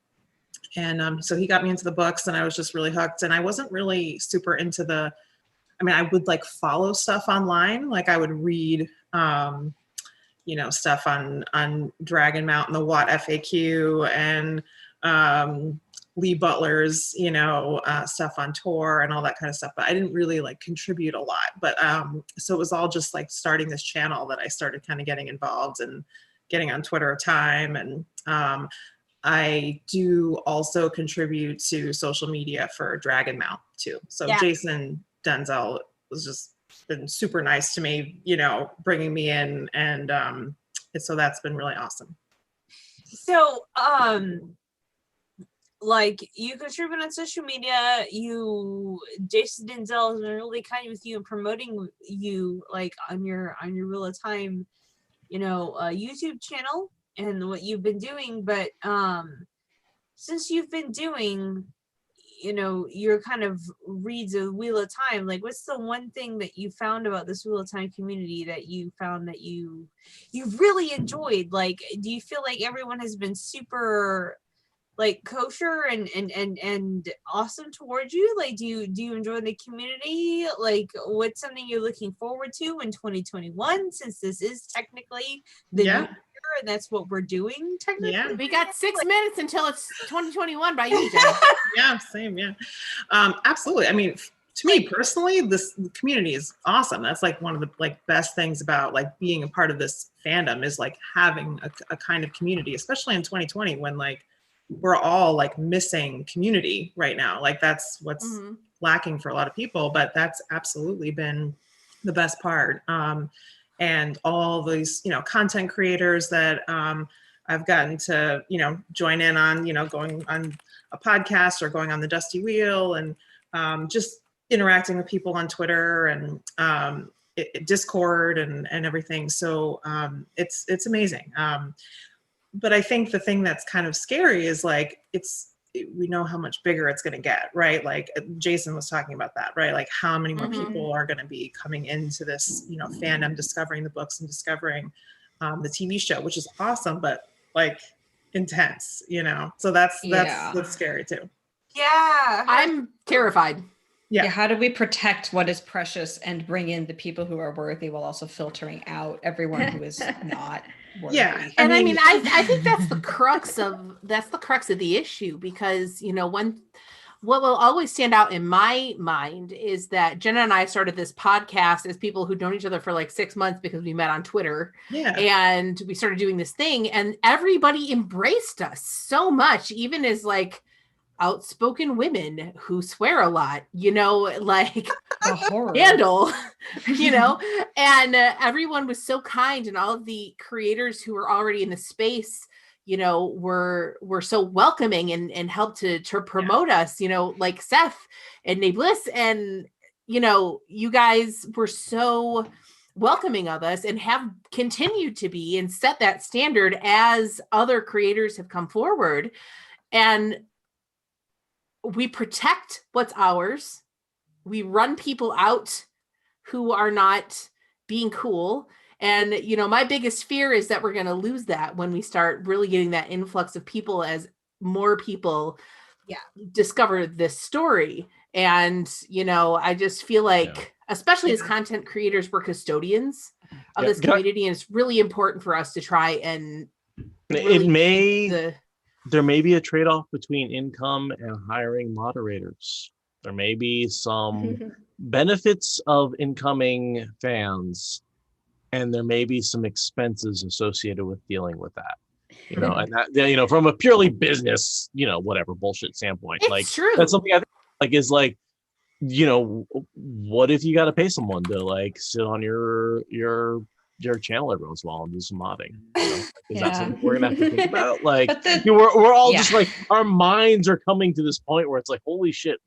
And so he got me into the books, and I was just really hooked. And I wasn't really super into I would like follow stuff online. Like I would read, you know, stuff on Dragon Mount and the Watt FAQ, and Lee Butler's, you know, stuff on tour and all that kind of stuff. But I didn't really like contribute a lot. But so it was all just like starting this channel that I started kind of getting involved and getting on Twitter a time. And I do also contribute to social media for Dragon Mount too. So yeah. Jason Denzel was just been super nice to me, you know, bringing me in, and so that's been really awesome. So like you contribute on social media, Jason Denzel has been really kind with you and promoting you like on your Wheel of Time, you know, YouTube channel and what you've been doing. But since you've been doing you know, your kind of reads of Wheel of Time, like what's the one thing that you found about this Wheel of Time community that you found that you've really enjoyed? Like, do you feel like everyone has been super like kosher and awesome towards you? Like, do you enjoy the community? Like, what's something you're looking forward to in 2021, since this is technically the new year and that's what we're doing technically? Yeah, we got 6 minutes until it's 2021 by you, Jen. Yeah, same. Yeah, absolutely. I mean, to me personally, this community is awesome. That's like one of the like best things about like being a part of this fandom is like having a kind of community, especially in 2020 when like we're all like missing community right now. Like that's what's lacking for a lot of people, but that's absolutely been the best part. And all these, you know, content creators that I've gotten to, you know, join in on, you know, going on a podcast or going on the Dusty Wheel and just interacting with people on Twitter and Discord and everything. So it's amazing. But I think the thing that's kind of scary is like, we know how much bigger it's going to get, right? Like Jason was talking about that, right? Like how many more people are going to be coming into this, you know, fandom, discovering the books and discovering the TV show, which is awesome, but like intense, you know? So that's scary too. Yeah. I'm terrified. Yeah. How do we protect what is precious and bring in the people who are worthy while also filtering out everyone who is not worthy? Yeah. And I mean, I think that's the crux of the issue, because, you know, what will always stand out in my mind is that Jenna and I started this podcast as people who known each other for like 6 months because we met on Twitter. Yeah. And we started doing this thing and everybody embraced us so much, even as like outspoken women who swear a lot, you know, like handle, you know, and everyone was so kind, and all of the creators who were already in the space, you know, were so welcoming and helped to promote us, you know, like Seth and Nabliss, and you know, you guys were so welcoming of us and have continued to be and set that standard as other creators have come forward. And we protect what's ours. We run people out who are not being cool. And, you know, my biggest fear is that we're going to lose that when we start really getting that influx of people as more people discover this story. And, you know, I just feel like, especially as content creators, we're custodians of this community. And it's really important for us to try and really there may be a trade-off between income and hiring moderators. There may be some benefits of incoming fans, and there may be some expenses associated with dealing with that. You know, and that, you know, from a purely business, you know, whatever bullshit standpoint, it's like true. That's something I think like is like, you know, what if you got to pay someone to like sit on your channel every once in a while and do some modding, you know? That's something we're gonna have to think about. Like, you know, we're all just like, our minds are coming to this point where it's like, holy shit,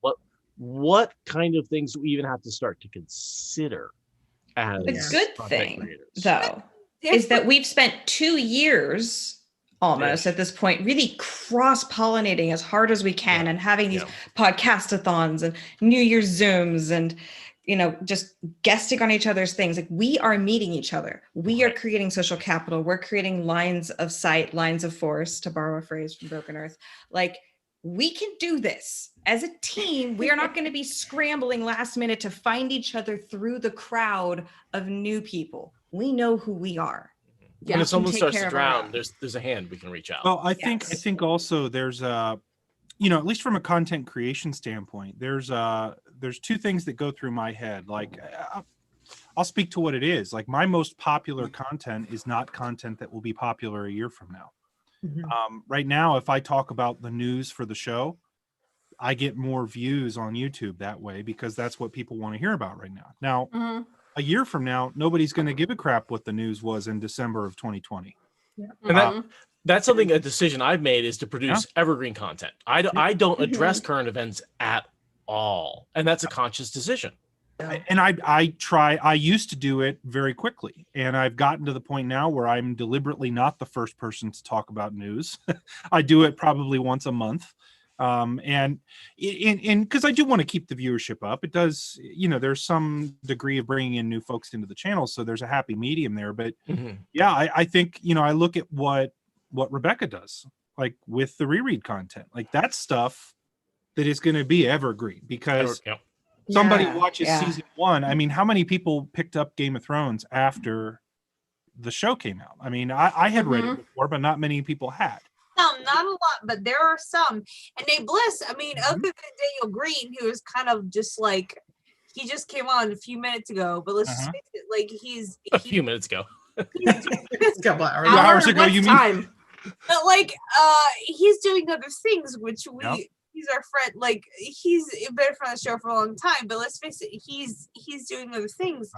what kind of things do we even have to start to consider as the good thing creators? though is that we've spent 2 years almost at this point really cross-pollinating as hard as we can and having these podcast-a-thons and New Year's Zooms and, you know, just guesting on each other's things. Like, we are meeting each other. We are creating social capital. We're creating lines of sight, lines of force, to borrow a phrase from Broken Earth. Like, we can do this as a team. We are not going to be scrambling last minute to find each other through the crowd of new people. We know who we are. When if someone starts to drown, there's a hand we can reach out. Well, I think also there's you know, at least from a content creation standpoint, there's two things that go through my head. Like, I'll speak to what it is. Like, my most popular content is not content that will be popular a year from now. Right now, if I talk about the news for the show, I get more views on YouTube that way because that's what people want to hear about right now. Now, a year from now, nobody's going to give a crap what the news was in December of 2020. And that's something, a decision I've made, is to produce evergreen content. I don't address current events at all. And that's a conscious decision. And I used to do it very quickly, and I've gotten to the point now where I'm deliberately not the first person to talk about news. I do it probably once a month. And because I do want to keep the viewership up, it does, there's some degree of bringing in new folks into the channel, so there's a happy medium there. But yeah, I think, I look at what Rebecca does, like with the reread content, like that's stuff that is going to be evergreen, because somebody watches season 1. I mean, how many people picked up Game of Thrones after the show came out? I mean, I had read it before, but not many people had. Some, not a lot, but there are some. And Nate Bliss, I mean, other than Daniel Green, who is kind of just like, he just came on a few minutes ago, but let's just face it, like he's a few minutes ago. A couple hours ago, you mean? But like he's doing other things, which he's our friend, like he's been a friend of the show for a long time, but let's face it, he's doing other things.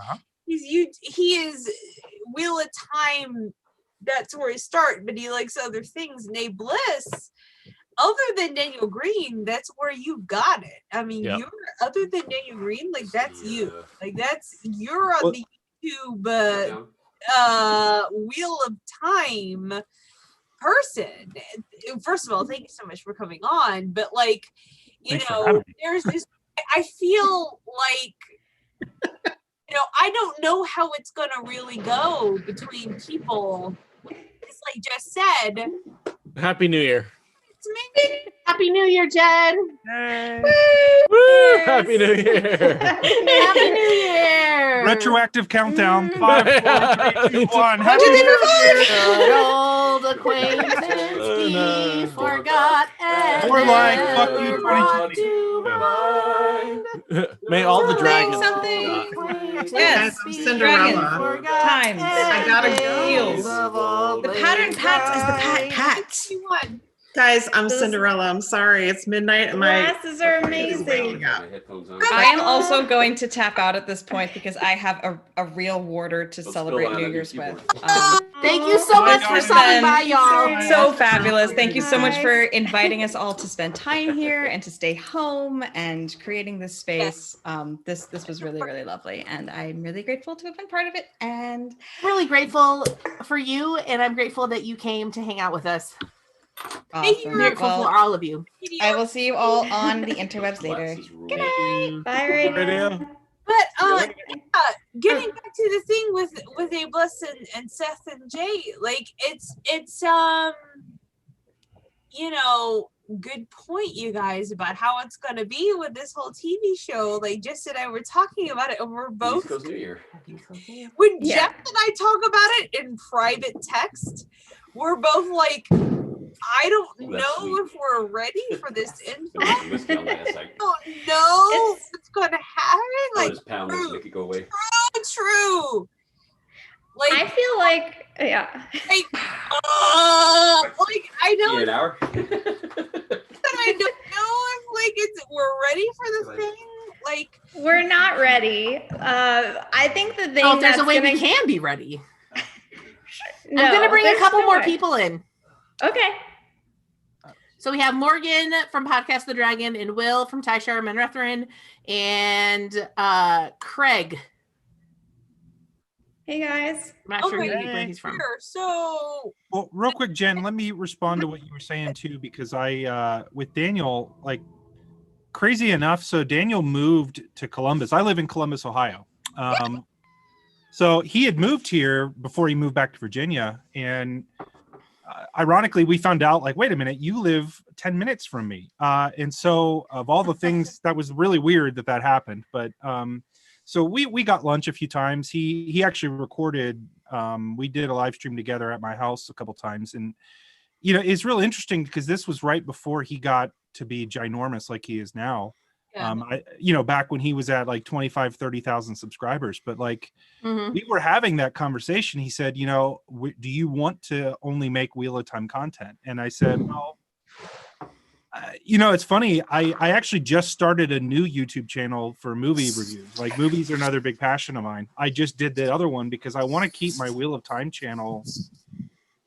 He is Wheel of Time, that's where he started, but he likes other things. Nate Bliss, other than Daniel Green, that's where you got it. I mean, you're other than Daniel Green, like that's you. Like you're on the YouTube Wheel of Time person. First of all, thank you so much for coming on. But like, there's this, I feel like, I don't know how it's gonna really go between people. It's like Jess said. Happy New Year. It's me. Happy New Year, Jen. Woo! Happy New Year. Happy New Year. Retroactive countdown. 5, 4, 3, 2, 1. Happy New Year. Old acquaintance we forgot. We're like, fuck you, 2020. May all the dragons. Yes, I'm Cinderella. Times. I gotta go. The pattern pats is the pat pats. Guys, I'm Cinderella. I'm sorry. It's midnight and my glasses are amazing. I am also going to tap out at this point because I have a real warder to celebrate New Year's with. Thank you so much for stopping by, y'all. So fabulous. Thank you so much for inviting us all to spend time here and to stay home and creating this space. This was really, really lovely. And I'm really grateful to have been part of it. And really grateful for you. And I'm grateful that you came to hang out with us. Awesome. Grateful for all of you. I will see you all on the interwebs later. Good night. Bye, Radio. But getting back to the thing with A Bliss and Seth and Jay, like it's good point, you guys, about how it's gonna be with this whole TV show. Like Jess and I were talking about it, and we're both New Year. When Jeff and I talk about it in private text, we're both like, I don't know if we're ready for this info. I don't know what's gonna happen. Like make it go away. True. Like I feel like like I don't. An hour. But I don't know if we're ready for the thing. Like we're not ready. I think the thing. Oh, if there's a way we can be ready. No, I'm gonna bring a couple no more way. people in. Okay. So we have Morgan from Podcast the Dragon, and Will from Tyshire Menrethrin, and Craig. Hey guys. I'm not sure where he's from. So well, real quick, Jen, let me respond to what you were saying too, because I with Daniel, like crazy enough, so Daniel moved to Columbus. I live in Columbus, Ohio. So he had moved here before he moved back to Virginia, and ironically, we found out, like, wait a minute, you live 10 minutes from me. And so of all the things, that was really weird that happened. But so we got lunch a few times. He actually recorded, we did a live stream together at my house a couple times. And, it's really interesting because this was right before he got to be ginormous like he is now. Yeah. Back when he was at like 30,000 subscribers, but like we were having that conversation. He said, do you want to only make Wheel of Time content? And I said, well, it's funny. I actually just started a new YouTube channel for movie reviews. Like movies are another big passion of mine. I just did the other one because I want to keep my Wheel of Time channel,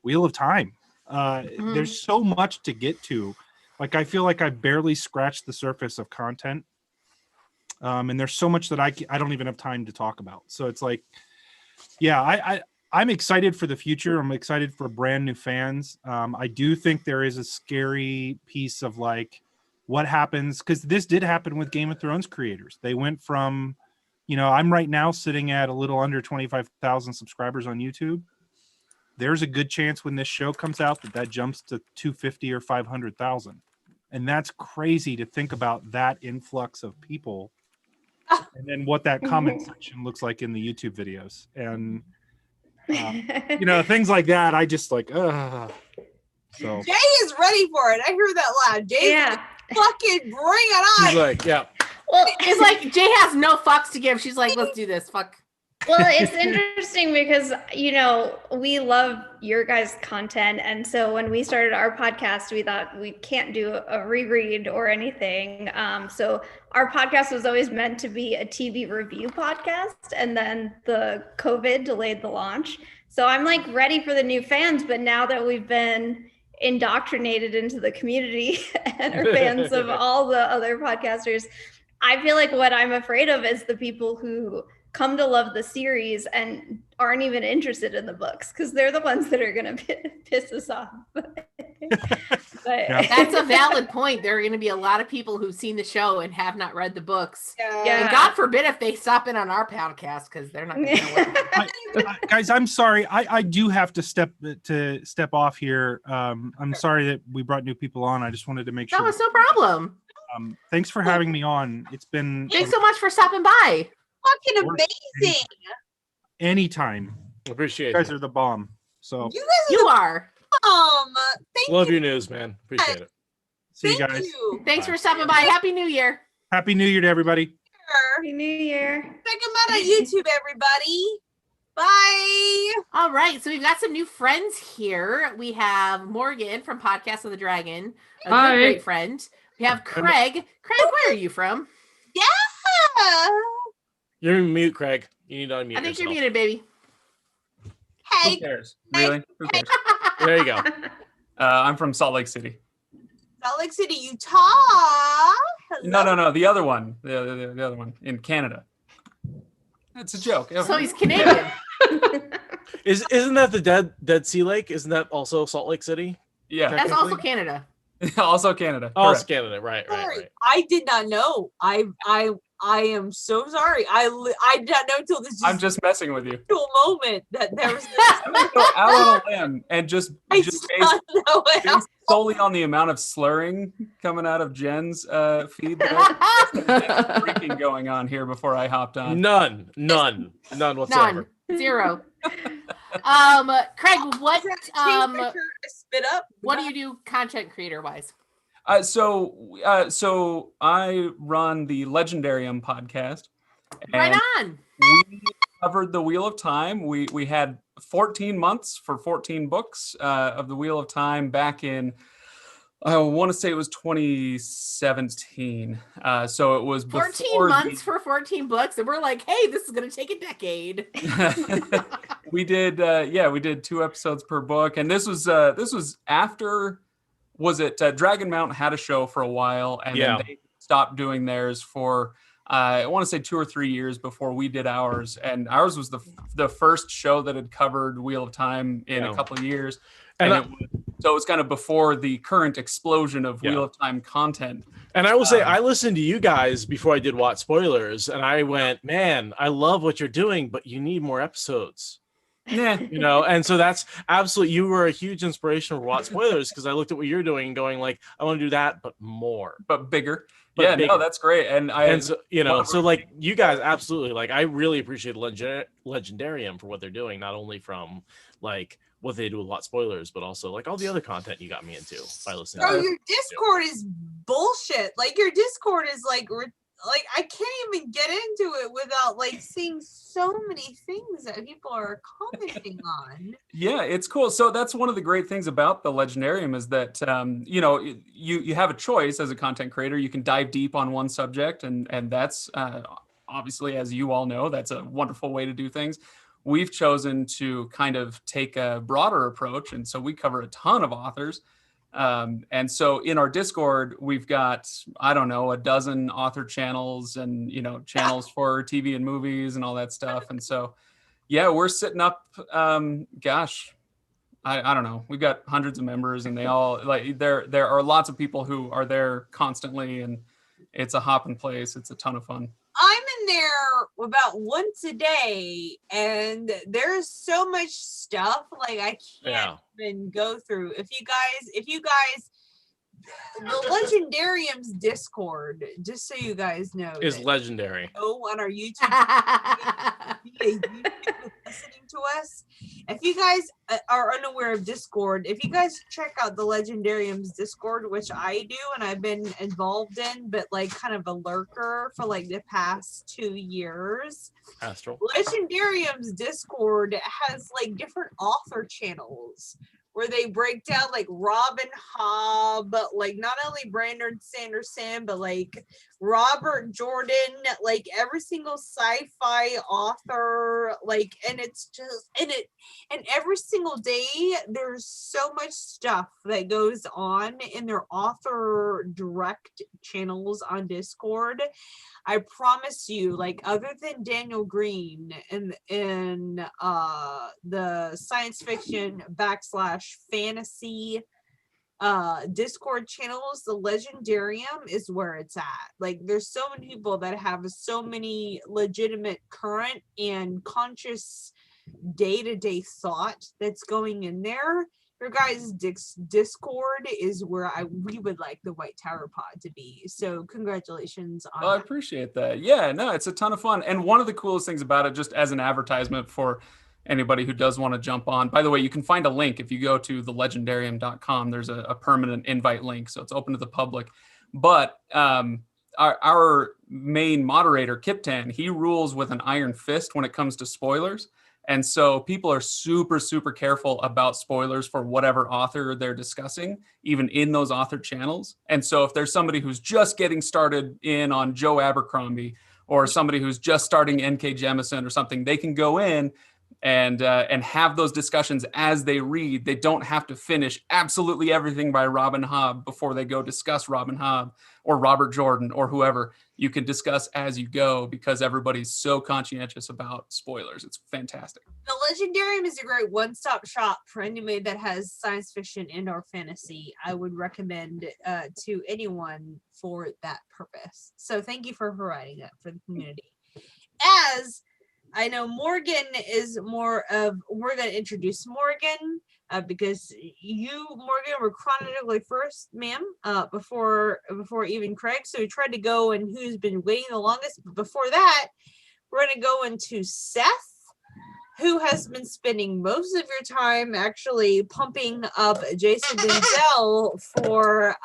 Wheel of Time. There's so much to get to. Like, I feel like I barely scratched the surface of content. And there's so much that I don't even have time to talk about. So it's like, yeah, I'm excited for the future. I'm excited for brand new fans. I do think there is a scary piece of like, what happens, because this did happen with Game of Thrones creators. They went from, I'm right now sitting at a little under 25,000 subscribers on YouTube. There's a good chance when this show comes out that jumps to 250 or 500,000. And that's crazy to think about, that influx of people and then what that comment section looks like in the YouTube videos. And, things like that, I just like, so. Jay is ready for it. I hear that loud. Jay's like, fucking bring it on. He's like, yeah. Well, it's like Jay has no fucks to give. She's like, let's do this. Fuck. Well, it's interesting because, we love your guys' content. And so when we started our podcast, we thought we can't do a reread or anything. So our podcast was always meant to be a TV review podcast. And then the COVID delayed the launch. So I'm like ready for the new fans. But now that we've been indoctrinated into the community and are fans of all the other podcasters, I feel like what I'm afraid of is the people who come to love the series and aren't even interested in the books, because they're the ones that are going to piss us off. But that's a valid point. There are going to be a lot of people who've seen the show and have not read the books. Yeah. And God forbid if they stop in on our podcast, because they're not going to guys, I'm sorry. I do have to step off here. I'm sorry that we brought new people on. I just wanted to make sure. No, it's no problem. Thanks for having me on. It's been Thanks so much for stopping by. Fucking amazing. Anytime. Appreciate you guys it. are the bomb. So You are. Thank Love your news, man. Appreciate it. See you guys. Thanks for stopping by. Happy New Year. Happy New Year to everybody. Happy New Year. Check them out on YouTube, everybody. Bye. All right. So we've got some new friends here. We have Morgan from Podcast of the Dragon, a Hi. good, great friend. We have Craig. Craig, where are you from? Yeah. You're in mute, Craig. You need to unmute I think you're yourself. muted, baby. Hey. Who cares? Really? Who cares? There you go. I'm from Salt Lake City. Salt Lake City, Utah. No. The other one. The other one in Canada. It's a joke. So he's Canadian. Isn't that the Dead Sea Lake? Isn't that also Salt Lake City? Yeah. That's also Canada. Also Canada. Also Correct. Canada. Right. I did not know. I am so sorry. I did not know until this I'm just messing with you. moment that there was I'm gonna go out on a limb and just based solely on the amount of slurring coming out of Jen's feed. That's freaking going on here before I hopped on. None whatsoever. None. Zero. Craig, what spit up? What do you do content creator wise? So I run the Legendarium podcast. Right on. We covered the Wheel of Time. We had 14 months for 14 books of the Wheel of Time back in, I want to say it was 2017. So it was 14 months for 14 books, and we're like, hey, this is going to take a decade. We did 2 episodes per book, and this was after. Was it Dragon Mountain had a show for a while, and then they stopped doing theirs for I want to say 2 or 3 years before we did ours, and ours was the first show that had covered Wheel of Time in a couple of years, so it was kind of before the current explosion of Wheel of Time content. And I will say, I listened to you guys before I did Watch Spoilers, and I went, man, I love what you're doing, but you need more episodes. Yeah, and so that's absolutely, you were a huge inspiration for Watch Spoilers, because I looked at what you're doing, going like, I want to do that, but more, but bigger. Bigger. No, that's great. And so, so like you guys, absolutely, like I really appreciate Legendarium for what they're doing, not only from like what they do with Watch Spoilers, but also like all the other content you got me into by listening. Bro, your Discord is bullshit. Like your Discord is like I can't even get into it without like seeing so many things that people are commenting on. Yeah, it's cool. So that's one of the great things about the Legendarium is that you have a choice as a content creator. You can dive deep on one subject, and that's obviously, as you all know, that's a wonderful way to do things. We've chosen to kind of take a broader approach, and so we cover a ton of authors. And so in our Discord, we've got, I don't know, a dozen author channels and, channels for TV and movies and all that stuff. And so, yeah, we're sitting up, I don't know. We've got hundreds of members, and they all like there are lots of people who are there constantly, and it's a hopping place. It's a ton of fun. I'm in there about once a day, and there's so much stuff like I can't even go through. If you guys, the Legendarium's Discord, just so you guys know, Is legendary. Go on our YouTube, listening to us. If you guys are unaware of Discord, if you guys check out the Legendarium's Discord, which I do and I've been involved in, but like kind of a lurker for like the past 2 years. Astral. Legendarium's Discord has like different author channels where they break down like Robin Hobb, like not only Brandon Sanderson, but like Robert Jordan, like every single sci-fi author, like, and it's just, and every single day there's so much stuff that goes on in their author direct channels on Discord. I promise you, like, other than Daniel Green in the science fiction / fantasy Discord channels, the Legendarium is where it's at. Like, there's so many people that have so many legitimate current and conscious day-to-day thought that's going in there. Your guys' Discord is where we would like the White Tower Pod to be. So congratulations on I appreciate that. Yeah, no, it's a ton of fun. And one of the coolest things about it, just as an advertisement for anybody who does want to jump on, by the way, you can find a link if you go to thelegendarium.com. There's a permanent invite link, so it's open to the public. But our main moderator, Kiptan, he rules with an iron fist when it comes to spoilers. And so people are super, super careful about spoilers for whatever author they're discussing, even in those author channels. And so if there's somebody who's just getting started in on Joe Abercrombie, or somebody who's just starting N.K. Jemisin or something, they can go in and have those discussions as they read. They don't have to finish absolutely everything by Robin Hobb before they go discuss Robin Hobb or Robert Jordan or whoever. You can discuss as you go because everybody's so conscientious about spoilers. It's fantastic. The Legendarium is a great one-stop shop for anybody that has science fiction and or fantasy. I would recommend to anyone for that purpose. So thank you for providing that for the community. As I know Morgan is more of, we're going to introduce Morgan because you, Morgan, were chronologically first, ma'am, before even Craig. So we tried to go and who's been waiting the longest. But before that, we're going to go into Seth, who has been spending most of your time actually pumping up Jason Denzel for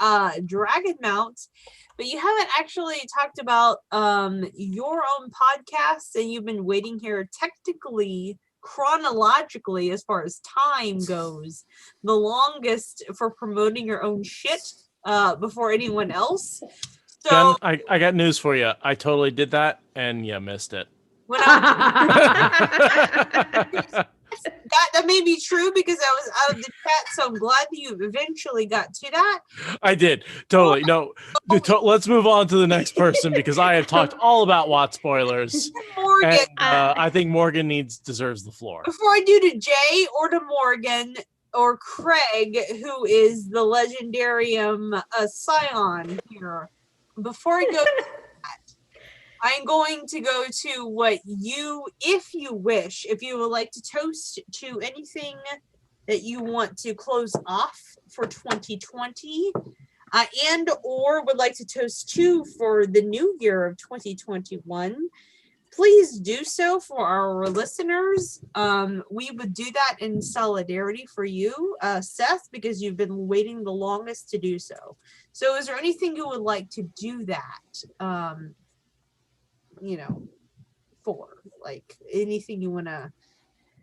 Dragon Mount. But you haven't actually talked about your own podcast, and you've been waiting here technically, chronologically, as far as time goes, the longest for promoting your own shit before anyone else. So Jen, I got news for you. I totally did that, and you missed it. when that may be true because I was out of the chat, so I'm glad that you eventually got to that. I did. Totally. No, let's move on to the next person because I have talked all about Watt spoilers. Morgan. And, I think Morgan deserves the floor. Before I do to Jay or to Morgan or Craig, who is the Legendarium scion here, before I go to that, I'm going to go to what you, if you wish, if you would like to toast to anything that you want to close off for 2020, and or would like to toast to for the new year of 2021, please do so for our listeners. We would do that in solidarity for you, Seth, because you've been waiting the longest to do so. So is there anything you would like to do that? For like anything you want to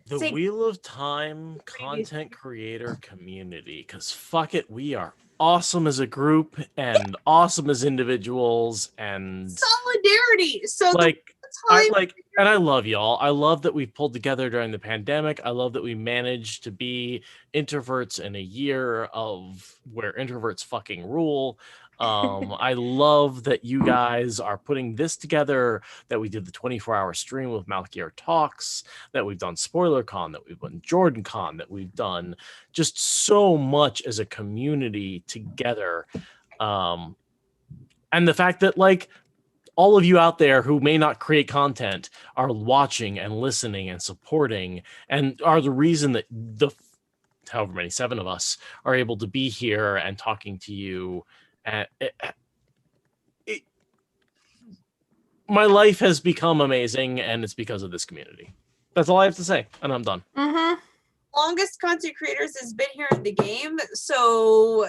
The Wheel of Time content creator community, because fuck it, we are awesome as a group and awesome as individuals and solidarity. So and I love y'all. I love that we've pulled together during the pandemic. I love that we managed to be introverts in a year of where introverts fucking rule. I love that you guys are putting this together, that we did the 24-hour stream with Malkier Talks, that we've done SpoilerCon, that we've done JordanCon, that we've done just so much as a community together. And the fact that, like, all of you out there who may not create content are watching and listening and supporting and are the reason that the however many 7 of us are able to be here and talking to you. My life has become amazing, and it's because of this community. That's all I have to say, and I'm done. Longest content creators has been here in the game, so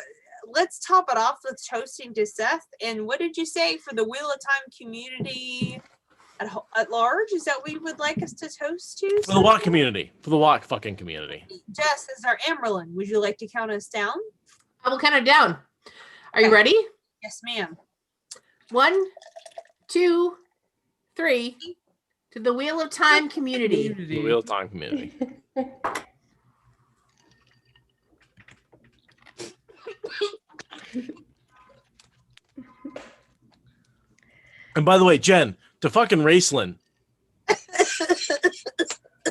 let's top it off with toasting to Seth. And what did you say for the Wheel of Time community at large? Is that what you would like us to toast to? For the WOT community. For the WOT fucking community. Jess, as our Amyrlin, would you like to count us down? I will count it down. Are you ready? Yes, ma'am. 1, 2, 3. To the Wheel of Time community. The Wheel of Time community. And by the way, Jen, to fucking Raceland,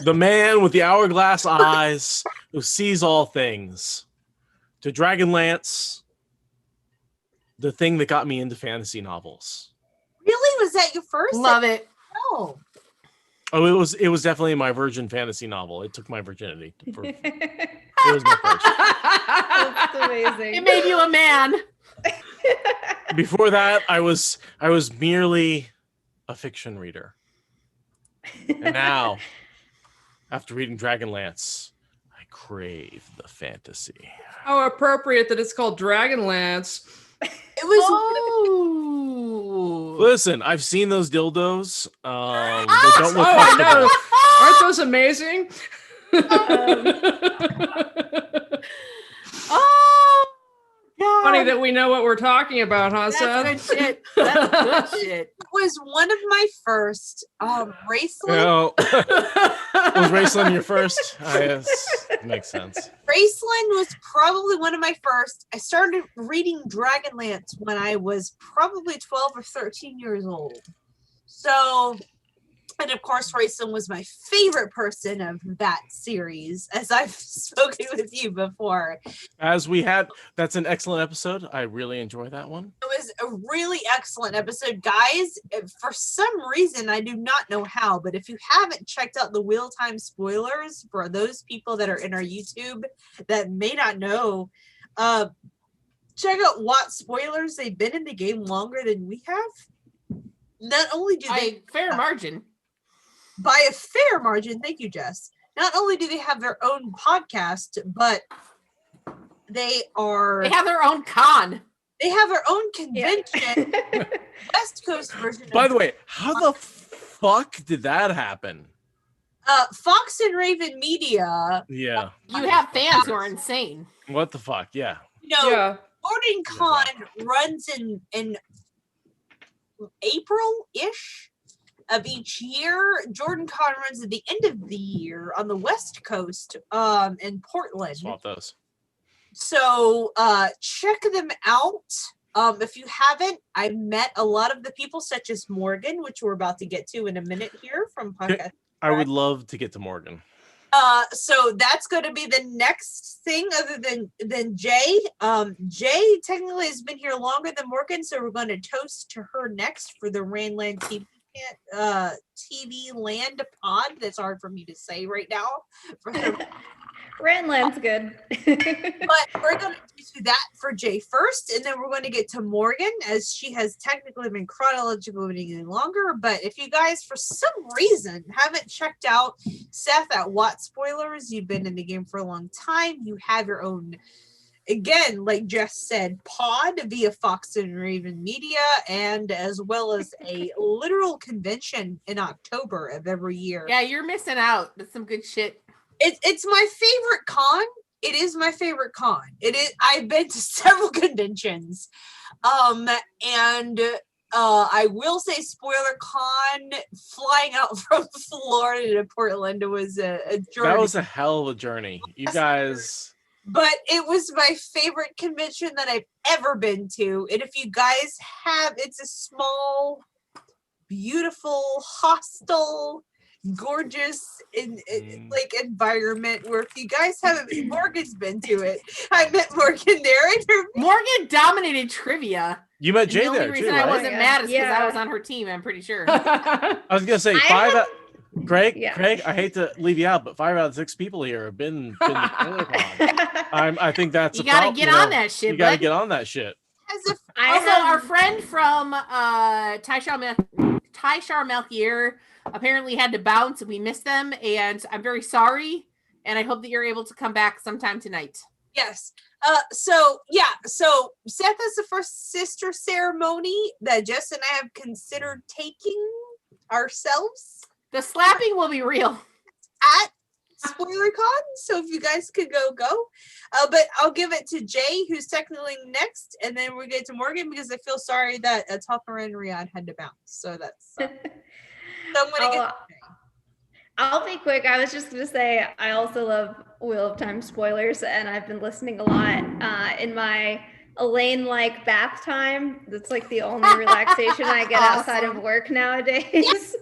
the man with the hourglass eyes who sees all things, to Dragonlance, the thing that got me into fantasy novels. Really? Was that your first? Love it. Oh. Oh, it was definitely my virgin fantasy novel. It took my virginity. It was my first. That's amazing. It made you a man. Before that, I was merely a fiction reader. And now, after reading Dragonlance, I crave the fantasy. How appropriate that it's called Dragonlance. It was. Listen, I've seen those dildos. They don't look I comfortable. know. Aren't those amazing? Funny that we know what we're talking about, huh, Seth? That's good shit. That's good shit. It was one of my first. Raceland. No. Was Raceland your first? Yes, makes sense. Raceland was probably one of my first. I started reading Dragonlance when I was probably 12 or 13 years old. So, and of course, Raceland was my favorite person of that series, as I've spoken with you before. As we had, that's an excellent episode. I really enjoy that one. It was a really excellent episode, guys. For some reason, I do not know how, but if you haven't checked out the Wheel Time spoilers, for those people that are in our YouTube that may not know, check out what spoilers. They've been in the game longer than we have. Not only do they fair margin. By a fair margin, thank you, Jess. Not only do they have their own podcast, but they have their own con. They have their own convention. West Coast version. By the way, how the fuck did that happen? Fox and Raven Media. Yeah. You have fans who are insane. What the fuck? Yeah. Jordan Con runs in April-ish of each year. Jordan Con runs at the end of the year on the West Coast, in Portland. Swap those. So check them out. If you haven't, I've met a lot of the people, such as Morgan, which we're about to get to in a minute here from podcast. I would love to get to Morgan. So that's going to be the next thing, other than Jay. Jay technically has been here longer than Morgan, so we're going to toast to her next for the Rainland TV Land pod. That's hard for me to say right now. Ranland's good. But we're going to do that for Jay first, and then we're going to get to Morgan, as she has technically been chronologically longer. But if you guys, for some reason, haven't checked out Seth at Watt Spoilers, you've been in the game for a long time, you have your own, again, like Jess said, pod via Fox and Raven Media, and as well as a literal convention in October of every year. Yeah, you're missing out. That's some good shit. It's my favorite con. It is my favorite con. It is. I've been to several conventions, and I will say, Spoiler Con, flying out from Florida to Portland was a journey. That was a hell of a journey. You guys. but it was my favorite convention that I've ever been to. And if you guys have, it's a small, beautiful, hostel, gorgeous like environment where if you guys haven't, Morgan's been to it. I met Morgan there. And Morgan dominated trivia. You met And Jay the only there reason too, I right? wasn't mad is because I Yeah. was on her team, I'm pretty sure. I was gonna say I five. have- Craig, Yeah. Craig, I hate to leave you out, but 5 out of 6 people here have been to SpoilerCon. I think that's You a gotta problem, get you know, on that shit, You gotta bud. get on that shit. Also, our friend from Tyshar Melchior apparently had to bounce, and we missed them, and I'm very sorry, and I hope that you're able to come back sometime tonight. Yes. So Seth is the first sister ceremony that Jess and I have considered taking ourselves. The slapping will be real at SpoilerCon, so if you guys could go. But I'll give it to Jay, who's technically next, and then we get to Morgan because I feel sorry that Tucker and Riyadh had to bounce. So that's so I'm gonna get. I'll be quick. I was just going to say, I also love Wheel of Time spoilers, and I've been listening a lot in my Elaine-like bath time. That's like the only relaxation I get outside of work nowadays.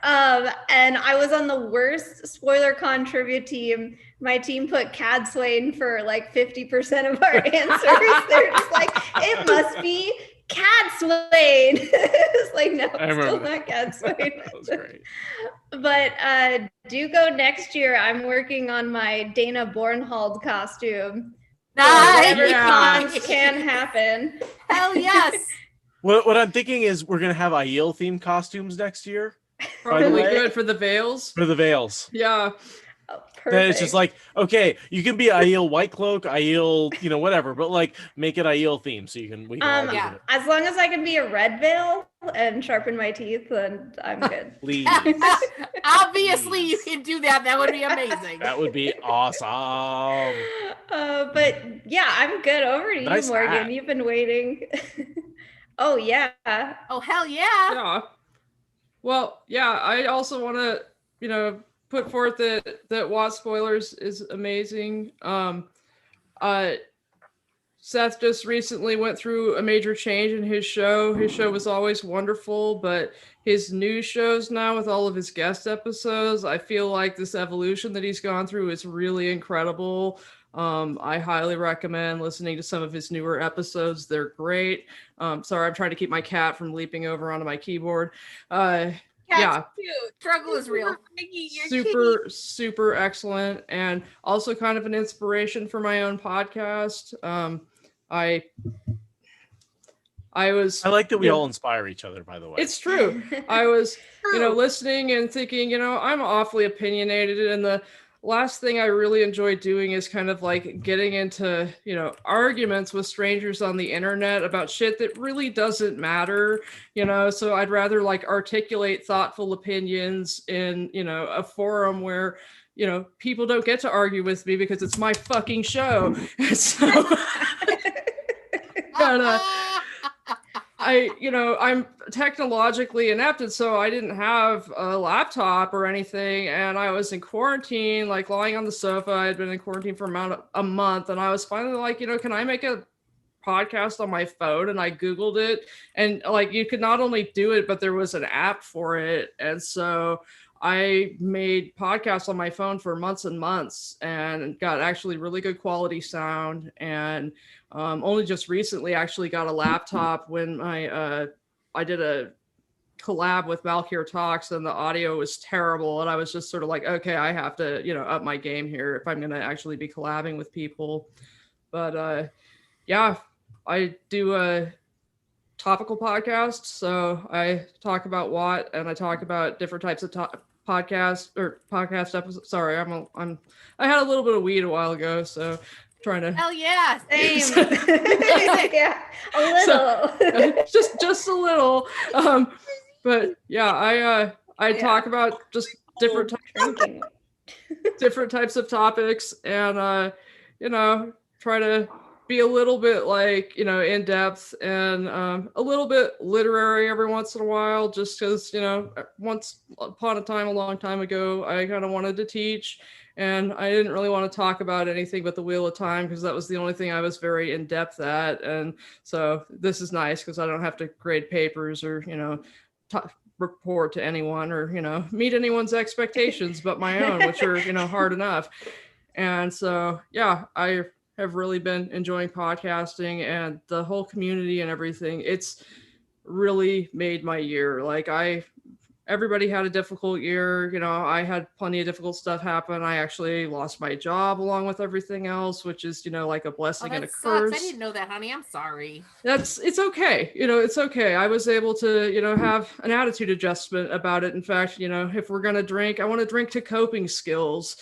And I was on the worst SpoilerCon trivia team. My team put Cad Swain for like 50% of our answers. They're just like, it must be Cad Swain. It's like, no, I it's still remember not Cad Swain. That was great. But do go next year. I'm working on my Dana Bornhold costume. Nice. Whatever Yeah. cons can happen. Hell yes. What I'm thinking is we're gonna have Aiel themed costumes next year. By the Probably way, good for the veils. for the veils. Yeah. Then it's just like, okay, you can be Aiel White Cloak, Aiel, whatever, but like make it Aiel themed so we can all do it. As long as I can be a red veil and sharpen my teeth, then I'm good. Please. Obviously, you can do that. That would be amazing. That would be awesome. But yeah, I'm good. Over to Nice you, Morgan. hat. You've been waiting. Oh yeah. Oh hell yeah. Yeah. Well, yeah, I also want to, put forth that Watt Spoilers is amazing. Seth just recently went through a major change in his show. His show was always wonderful, but his new shows now with all of his guest episodes, I feel like this evolution that he's gone through is really incredible. I highly recommend listening to some of his newer episodes. They're great. Sorry, I'm trying to keep my cat from leaping over onto my keyboard. Yeah. Cute. Struggle is real. Super excellent, and also kind of an inspiration for my own podcast. I like that we all inspire each other, by the way. It's true. I was, listening and thinking, I'm awfully opinionated, and the last thing I really enjoy doing is kind of like getting into, arguments with strangers on the internet about shit that really doesn't matter, so I'd rather like articulate thoughtful opinions in, a forum where, people don't get to argue with me because it's my fucking show. So and, I'm technologically inept, and so I didn't have a laptop or anything, and I was in quarantine, like lying on the sofa. I had been in quarantine for about a month, and I was finally like, can I make a podcast on my phone? And I Googled it, and like you could not only do it, but there was an app for it. And so I made podcasts on my phone for months and months and got actually really good quality sound, and only just recently actually got a laptop when I did a collab with Valkyr Talks, and the audio was terrible, and I was just sort of like, okay, I have to up my game here if I'm going to actually be collabing with people. But yeah, I do a topical podcast, so I talk about Watt, and I talk about different types of podcast episodes. Sorry, I had a little bit of weed a while ago, so trying to. Hell yeah, same. Yeah, a little. just a little. But yeah, I talk about just different types of topics, and try to be a little bit like, in depth and a little bit literary every once in a while, just because, once upon a time, a long time ago, I kind of wanted to teach. And I didn't really want to talk about anything but the Wheel of Time because that was the only thing I was very in depth at. And so this is nice because I don't have to grade papers or, report to anyone or, meet anyone's expectations but my own, which are, hard enough. And so, yeah, I have really been enjoying podcasting and the whole community and everything. It's really made my year. Like everybody had a difficult year. I had plenty of difficult stuff happen. I actually lost my job along with everything else, which is, like a blessing and a curse. I didn't know that, honey. I'm sorry. It's okay. It's okay. I was able to, have an attitude adjustment about it. In fact, if we're going to drink, I want to drink to coping skills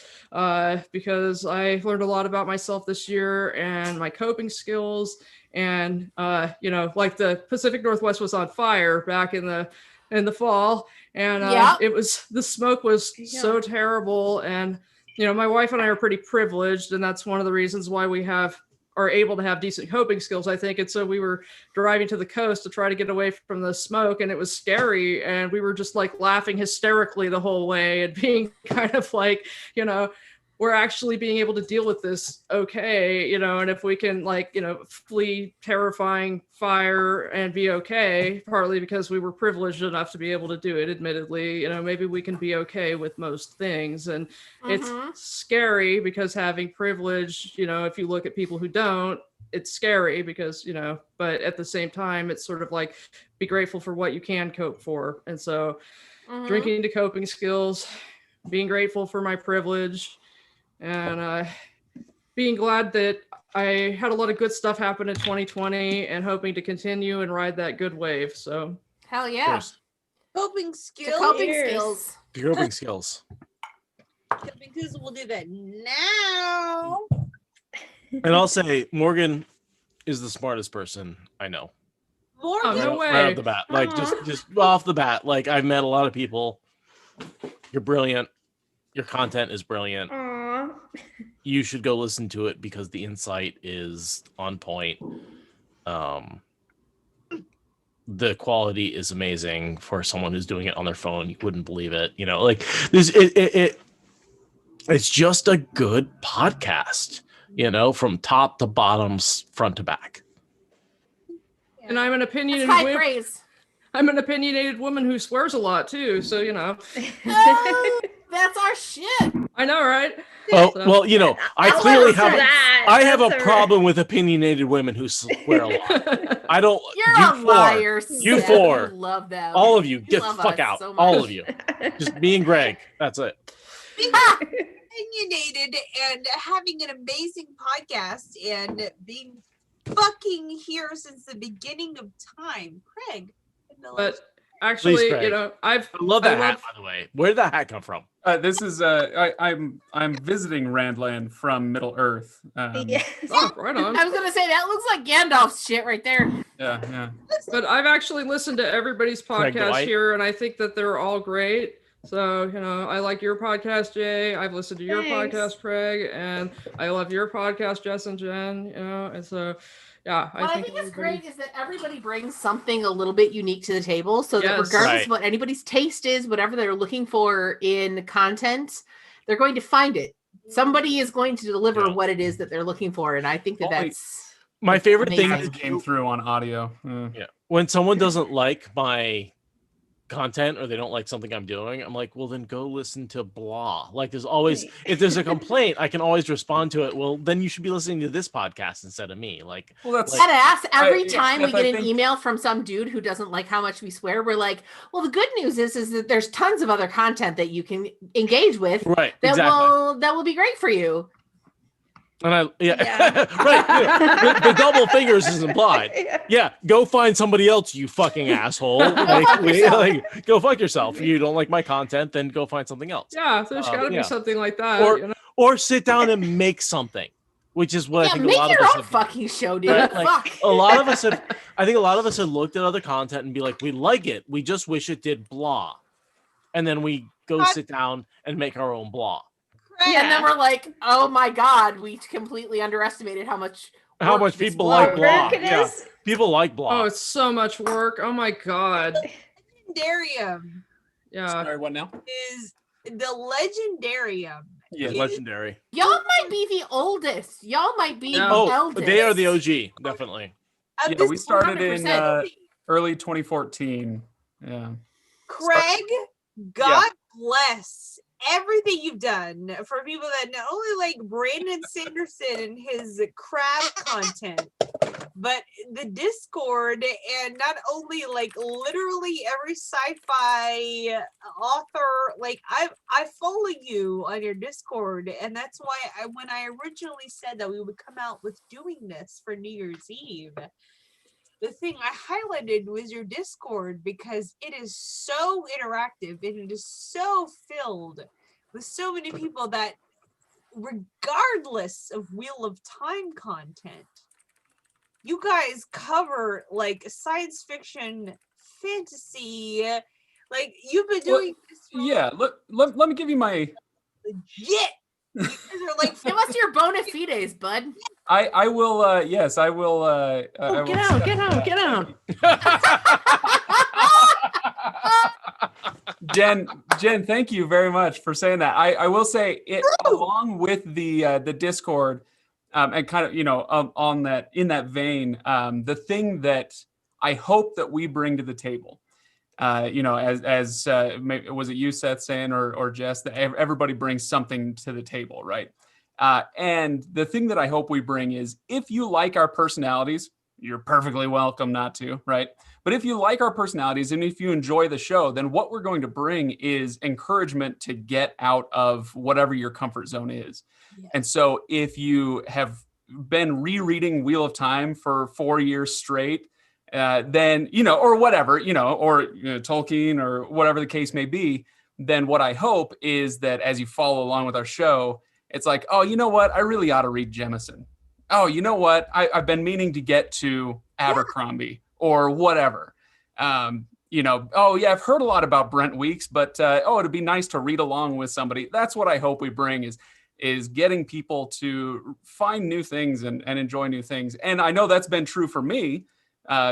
because I learned a lot about myself this year and my coping skills. And, like the Pacific Northwest was on fire back in the fall. And the smoke was so terrible. And, my wife and I are pretty privileged. And that's one of the reasons why we are able to have decent coping skills, I think. And so we were driving to the coast to try to get away from the smoke, and it was scary. And we were just like laughing hysterically the whole way and being kind of like, we're actually being able to deal with this okay, and if we can flee terrifying fire and be okay, partly because we were privileged enough to be able to do it, admittedly, maybe we can be okay with most things. And it's scary because having privilege, if you look at people who don't, it's scary because, but at the same time, it's sort of like be grateful for what you can cope for. And so drinking to coping skills, being grateful for my privilege, and being glad that I had a lot of good stuff happen in 2020 and hoping to continue and ride that good wave. So hell yeah. Coping skills. Coping skills. Coping skills. Coping skills. We'll do that now. And I'll say Morgan is the smartest person I know. Morgan, no way. Right off the bat. Like just off the bat. Like I've met a lot of people. You're brilliant. Your content is brilliant. You should go listen to it because the insight is on point. The quality is amazing for someone who's doing it on their phone. You wouldn't believe it. Like this. It's just a good podcast. From top to bottom, front to back. And I'm an opinionated That's high praise. I'm an opinionated woman who swears a lot too. So Oh, that's our shit. I know, right? Oh, So- well, I clearly have that. I have a That's problem with opinionated women who swear a lot. I don't. You're a liar. You Seth. four. We love them. All of you, We get the love fuck us out. so All much. of you. Just me and Greg. That's it. Being opinionated and having an amazing podcast and being fucking here since the beginning of time, Craig. But actually, Please, Craig. I love that hat, by the way. Where did that hat come from? This is I'm visiting Randland from Middle Earth. Oh, right on. I was gonna say that looks like Gandalf's shit right there. Yeah. But I've actually listened to everybody's Craig podcast Dwight. here, and I think that they're all great. So, I like your podcast, Jay. I've listened to your Thanks. podcast, Craig, and I love your podcast, Jess and Jen. And so, yeah, What I think is everybody- great is that everybody brings something a little bit unique to the table, so that Yes. regardless Right. of what anybody's taste is, whatever they're looking for in content, they're going to find it. Somebody is going to deliver what it is that they're looking for, and I think that Only- that's My favorite thing amazing. is Came through on audio. yeah, when someone doesn't like my content or they don't like something I'm doing, I'm like, well, then go listen to blah. Like there's always, if there's a complaint, I can always respond to it. Well, then you should be listening to this podcast instead of me. Like, Well, that's Dead ass. Every I- time we Seth, I get an think- email from some dude who doesn't like how much we swear, we're like, well, the good news is that there's tons of other content that you can engage with right, that exactly. will be great for you. And I, yeah, Yeah. right. The double fingers is implied. Yeah, go find somebody else, you fucking asshole. fuck yourself. Go fuck yourself. If you don't like my content, then go find something else. Yeah, there's got to yeah. be something like that. Or or sit down and make something, which is what I Yeah, think make a lot your of us own have. fucking show, dude. Right? Like, Fuck. a lot of us have. I think a lot of us have looked at other content and be like, we like it. We just wish it did blah, and then we go sit down and make our own blah. And then we're like, oh my God, we completely underestimated how much how work much this people like block. block. Yeah, people like Oh, block. it's so much work. Oh my god. Legendarium Yeah. Sorry, what now? is the Legendarium. Yeah, is- legendary. Y'all might be the oldest. Y'all might be the Oh, eldest. they are the OG, definitely. of Yeah, this we started in 100%. early 2014. Yeah. Craig, God bless everything you've done for people that not only like Brandon Sanderson and his crab content, but the Discord, and not only like literally every sci-fi author. Like I follow you on your Discord, and that's why when I originally said that we would come out with doing this for New Year's Eve, the thing I highlighted was your Discord, because it is so interactive and it is so filled with so many people that, regardless of Wheel of Time content, you guys cover like science fiction, fantasy, like you've been doing this for Yeah, let me give you my legit. You guys are like, Give us your bona fides, bud. I will yes, I will I will Get out, get out, get out. Jen, thank you very much for saying that. I will say it along with the Discord, and kind of, you know, on that, in that vein, the thing that I hope that we bring to the table, you know, as was it you, Seth, saying, or Jess, that everybody brings something to the table, right? And the thing that I hope we bring is, if you like our personalities, you're perfectly welcome not to, right? But if you like our personalities and if you enjoy the show, then what we're going to bring is encouragement to get out of whatever your comfort zone is. Yeah. And so if you have been rereading Wheel of Time for 4 years straight, then, you know, or whatever, you know, or Tolkien or whatever the case may be, then what I hope is that as you follow along with our show, it's like, oh, you know what? I really ought to read Jemison. Oh, you know what? I've been meaning to get to Abercrombie or whatever. You know, oh yeah, I've heard a lot about Brent Weeks, but oh, it'd be nice to read along with somebody. That's what I hope we bring, is getting people to find new things and enjoy new things. And I know that's been true for me,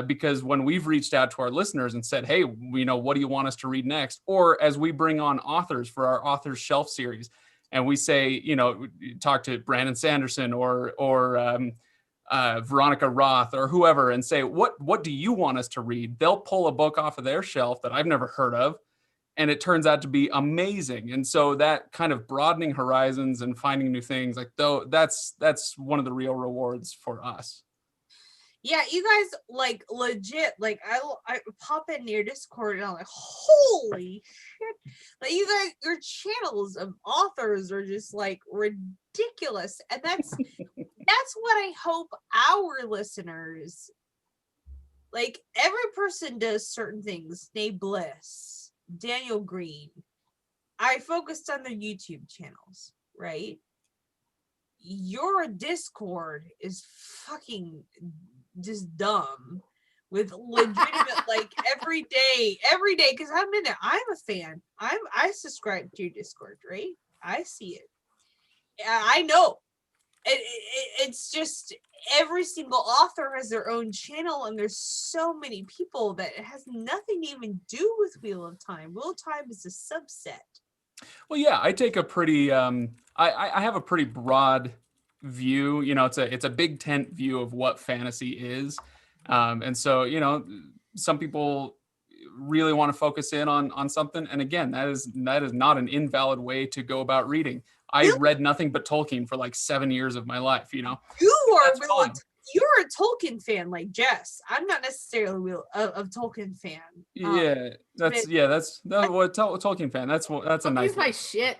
because when we've reached out to our listeners and said, hey, you know, what do you want us to read next? Or as we bring on authors for our Authors Shelf series, and we say, you know, talk to Brandon Sanderson or Veronica Roth or whoever and say, what do you want us to read? They'll pull a book off of their shelf that I've never heard of, and it turns out to be amazing. And so that kind of broadening horizons and finding new things, like, though, that's one of the real rewards for us. yeah, you guys, like, legit, like, I pop in your Discord and I'm like, holy shit. Like, you guys, your channels of authors are just like ridiculous. And that's what I hope our listeners, like, every person does certain things. Nate Bliss, Daniel Green. I focused on their YouTube channels, right? Your Discord is fucking just dumb with legitimate like every day, because I'm in it. I'm a fan. I subscribe to your Discord, right? I see it. I know. It's just every single author has their own channel, and there's so many people that it has nothing to even do with Wheel of Time. Wheel of Time is a subset. Well, yeah, I take a pretty, I have a pretty broad view. You know, it's a big tent view of what fantasy is. And so, you know, some people really want to focus in on something. And again, that is not an invalid way to go about reading. I read nothing but Tolkien for like 7 years of my life, you know. You're a Tolkien fan like Jess. I'm not necessarily a Tolkien fan. Yeah, that's what Tolkien fan. That's a nice. Here's my shit.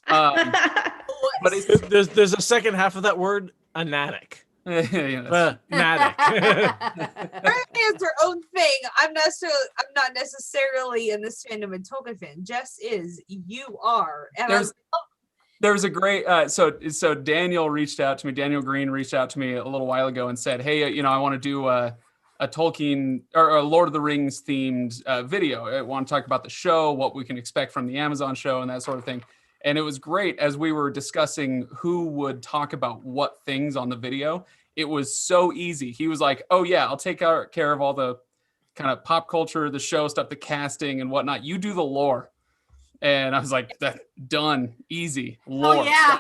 But there's a second half of that word, anatic. Fanatic. Everybody has their own thing. I'm not necessarily in this fandom a Tolkien fan. Jess is. You are. And there's a great so Daniel reached out to me. Daniel Green reached out to me a little while ago and said, hey, you know, I want to do a Tolkien or a Lord of the Rings themed video. I want to talk about the show, what we can expect from the Amazon show, and that sort of thing. And it was great as we were discussing who would talk about what things on the video. It was so easy. He was like, oh yeah, I'll take care of all the kind of pop culture, the show stuff, the casting and whatnot. You do the lore. And I was like, that done, easy, lore. Oh yeah.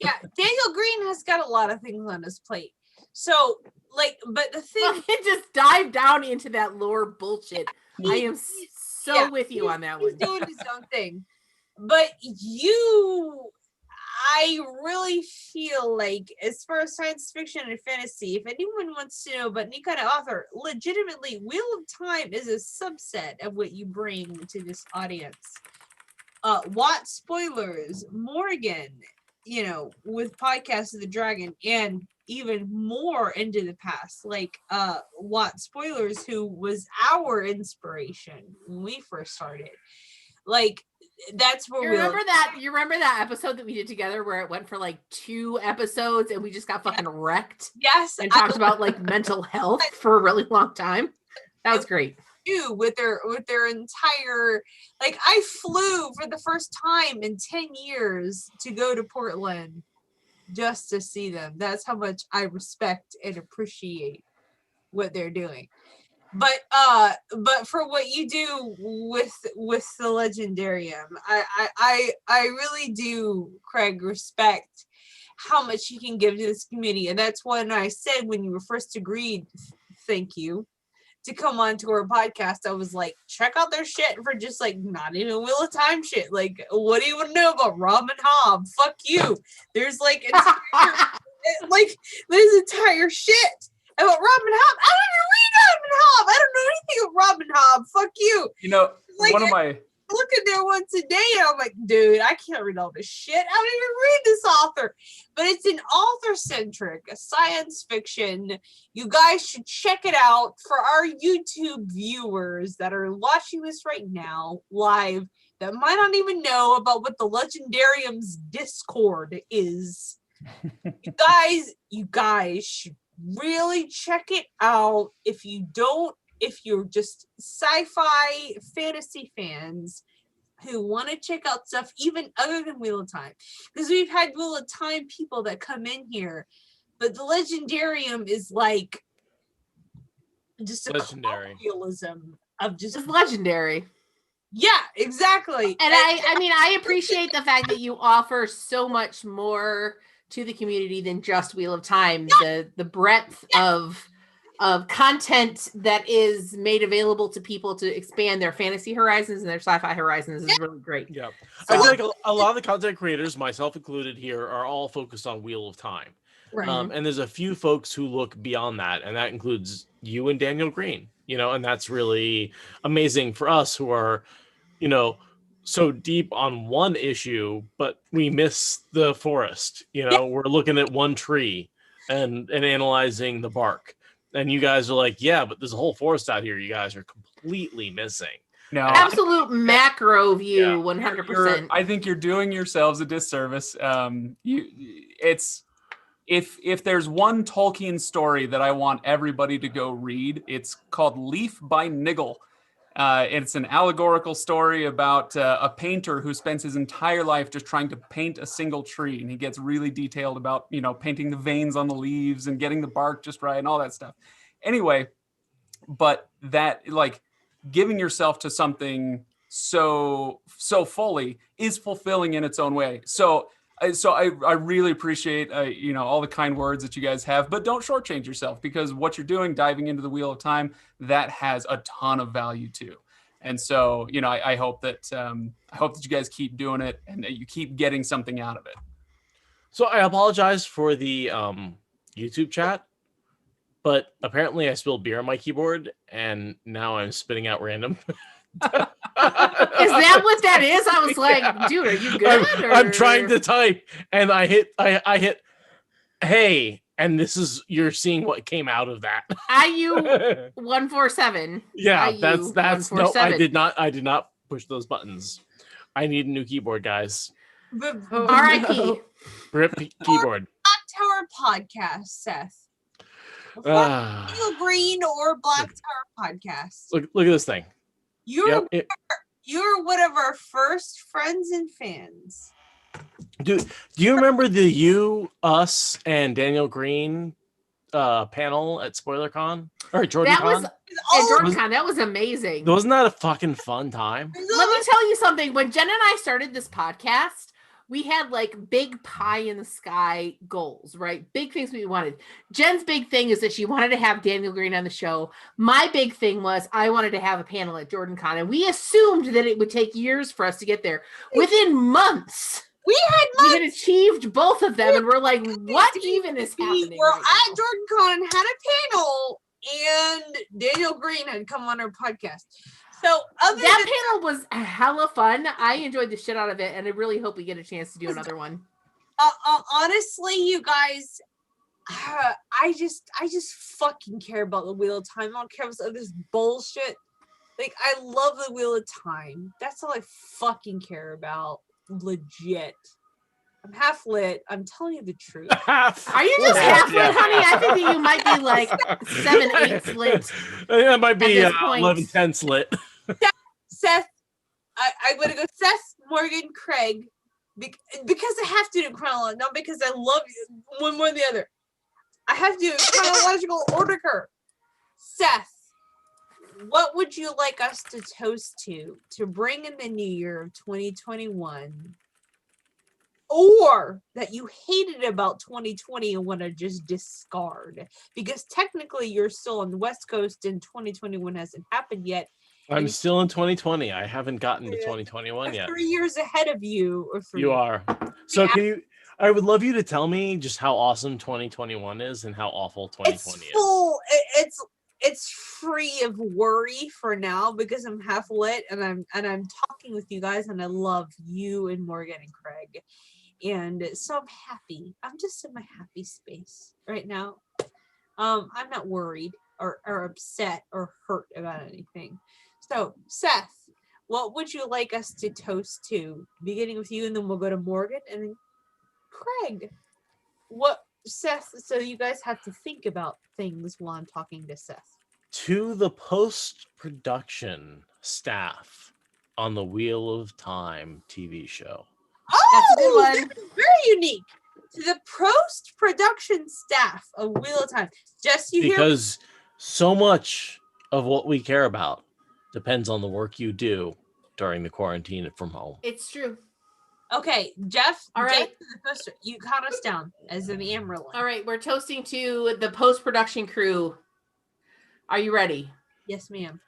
Yeah, Daniel Green has got a lot of things on his plate. So, like, but the thing he just dive down into that lore bullshit. I am so with you on that one. He's doing his own thing. But I really feel like, as far as science fiction and fantasy, if anyone wants to know about any kind of author, legitimately, Wheel of Time is a subset of what you bring to this audience. Watt Spoilers, Morgan, with Podcast of the Dragon, and even more into the past, like Watt Spoilers, who was our inspiration when we first started. Like, that's where you remember that episode that we did together where it went for like 2 episodes and we just got fucking wrecked? Yes. And talked about like mental health for a really long time. That was great. With their entire, like, I flew for the first time in 10 years to go to Portland just to see them. That's how much I respect and appreciate what they're doing. But for what you do with the Legendarium, I really do, Craig, respect how much you can give to this community. And that's when I said, when you were first agreed, thank you, to come on to our podcast, I was like, check out their shit for just like not even Wheel of Time shit. Like, what do you want to know about Rob and Hob? Fuck you. There's like there's entire shit about Robin Hobb. I don't even read Robin Hobb. I don't know anything about Robin Hobb. Fuck you. Like, one of my looking there one today and I'm like, dude, I can't read all this shit. I don't even read this author. But it's an author-centric science fiction. You guys should check it out. For our YouTube viewers that are watching this right now live that might not even know about what the Legendarium's Discord is. You guys should really check it out. If you're just sci-fi fantasy fans who want to check out stuff even other than Wheel of Time, because we've had Wheel of Time people that come in here, but the Legendarium is like just a colloquialism of just it's legendary. Yeah, exactly. And I appreciate the fact that you offer so much more to the community than just Wheel of Time. The breadth of content that is made available to people to expand their fantasy horizons and their sci-fi horizons is really great. Yeah. I feel like a lot of the content creators, myself included here, are all focused on Wheel of Time. Right. And there's a few folks who look beyond that, and that includes you and Daniel Green, and that's really amazing for us who are, so deep on one issue, but we miss the forest. We're looking at one tree and analyzing the bark. And you guys are like, yeah, but there's a whole forest out here you guys are completely missing. No, absolute macro view, 100%. I think you're doing yourselves a disservice. If there's one Tolkien story that I want everybody to go read, it's called Leaf by Niggle. It's an allegorical story about a painter who spends his entire life just trying to paint a single tree, and he gets really detailed about painting the veins on the leaves and getting the bark just right and all that stuff. Anyway, but that, like, giving yourself to something so fully is fulfilling in its own way. So I really appreciate all the kind words that you guys have, but don't shortchange yourself, because what you're doing, diving into the Wheel of Time, that has a ton of value too. And so I hope that you guys keep doing it and that you keep getting something out of it. So I apologize for the YouTube chat, but apparently I spilled beer on my keyboard and now I'm spitting out random. Is that what that is? I was like, dude, are you good? I'm trying to type and I hit hey, and you're seeing what came out of that. IU 147. Yeah, that's no, I did not push those buttons. I need a new keyboard, guys. R.I.P. Rip keyboard. Black Tower Podcast, Seth. Daniel Green or Black Tower Podcast. Look at this thing. You're one of our first friends and fans. Do you remember the You, Us, and Daniel Green panel at SpoilerCon or That JordanCon? was at JordanCon. That was amazing. Wasn't that a fucking fun time? Let me tell you something. When Jen and I started this podcast, we had like big pie in the sky goals, right? Big things we wanted. Jen's big thing is that she wanted to have Daniel Green on the show. My big thing was I wanted to have a panel at JordanCon, and we assumed that it would take years for us to get there. Within months, we had achieved both of them, and we're like, what even is happening? We were at JordanCon and had a panel, and Daniel Green had come on our podcast. So that panel was hella fun. I enjoyed the shit out of it, and I really hope we get a chance to do another one. Honestly, you guys, I just fucking care about the Wheel of Time. I don't care about this bullshit. Like, I love the Wheel of Time. That's all I fucking care about. Legit. I'm half lit. I'm telling you the truth. Are you just half lit, honey? I think that you might be like 7/8 lit. That might be at this point. 11/10 lit. Seth, I'm gonna go Seth, Morgan, Craig, because I have to do chronological, not because I love you one more than the other. I have to do chronological order. Seth, what would you like us to toast to bring in the new year of 2021? Or that you hated about 2020 and want to just discard? Because technically you're still on the West Coast and 2021 hasn't happened yet. I'm still in 2020. I haven't gotten to 2021 yet. 3 years ahead of you. Or 3 You are. So can you? I would love you to tell me just how awesome 2021 is and how awful 2020 is. Full. It's free of worry for now because I'm half lit and I'm talking with you guys and I love you and Morgan and Craig. And so I'm happy. I'm just in my happy space right now. I'm not worried or upset or hurt about anything. So, Seth, what would you like us to toast to? Beginning with you, and then we'll go to Morgan, and then Craig. Seth, so you guys have to think about things while I'm talking to Seth. To the post-production staff on the Wheel of Time TV show. That's a good one. Very unique. To the post-production staff of Wheel of Time. Jess, you hear? Because so much of what we care about depends on the work you do during the quarantine from home. It's true. Okay, Jeff. All right. Jeff, you count us down as in the Amyrlin. All right, we're toasting to the post-production crew. Are you ready? Yes, ma'am.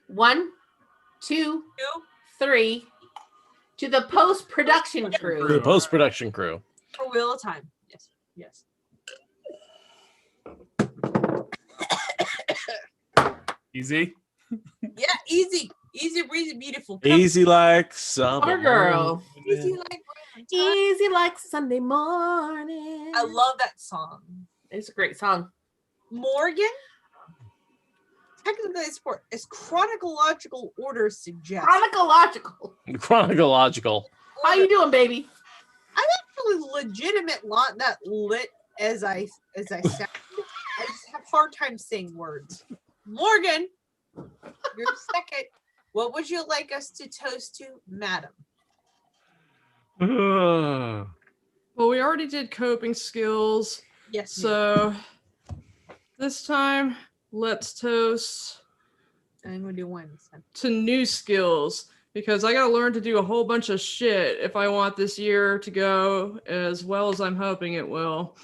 1, 2, 3. To the post-production crew. The post-production crew. For Wheel of Time. Yes. Easy. Yeah, easy. Easy, breezy, beautiful. Easy like summer girl. Easy like Sunday morning. I love that song. It's a great song. Morgan, technically it's chronological order suggests. Chronological. How you doing, baby? I'm actually not that lit as I sound. I just have a hard time saying words. Morgan, you're second. What would you like us to toast to, madam? Well, we already did coping skills. Yes. So this time, let's toast. I'm gonna do one this time. To new skills, because I gotta learn to do a whole bunch of shit if I want this year to go as well as I'm hoping it will.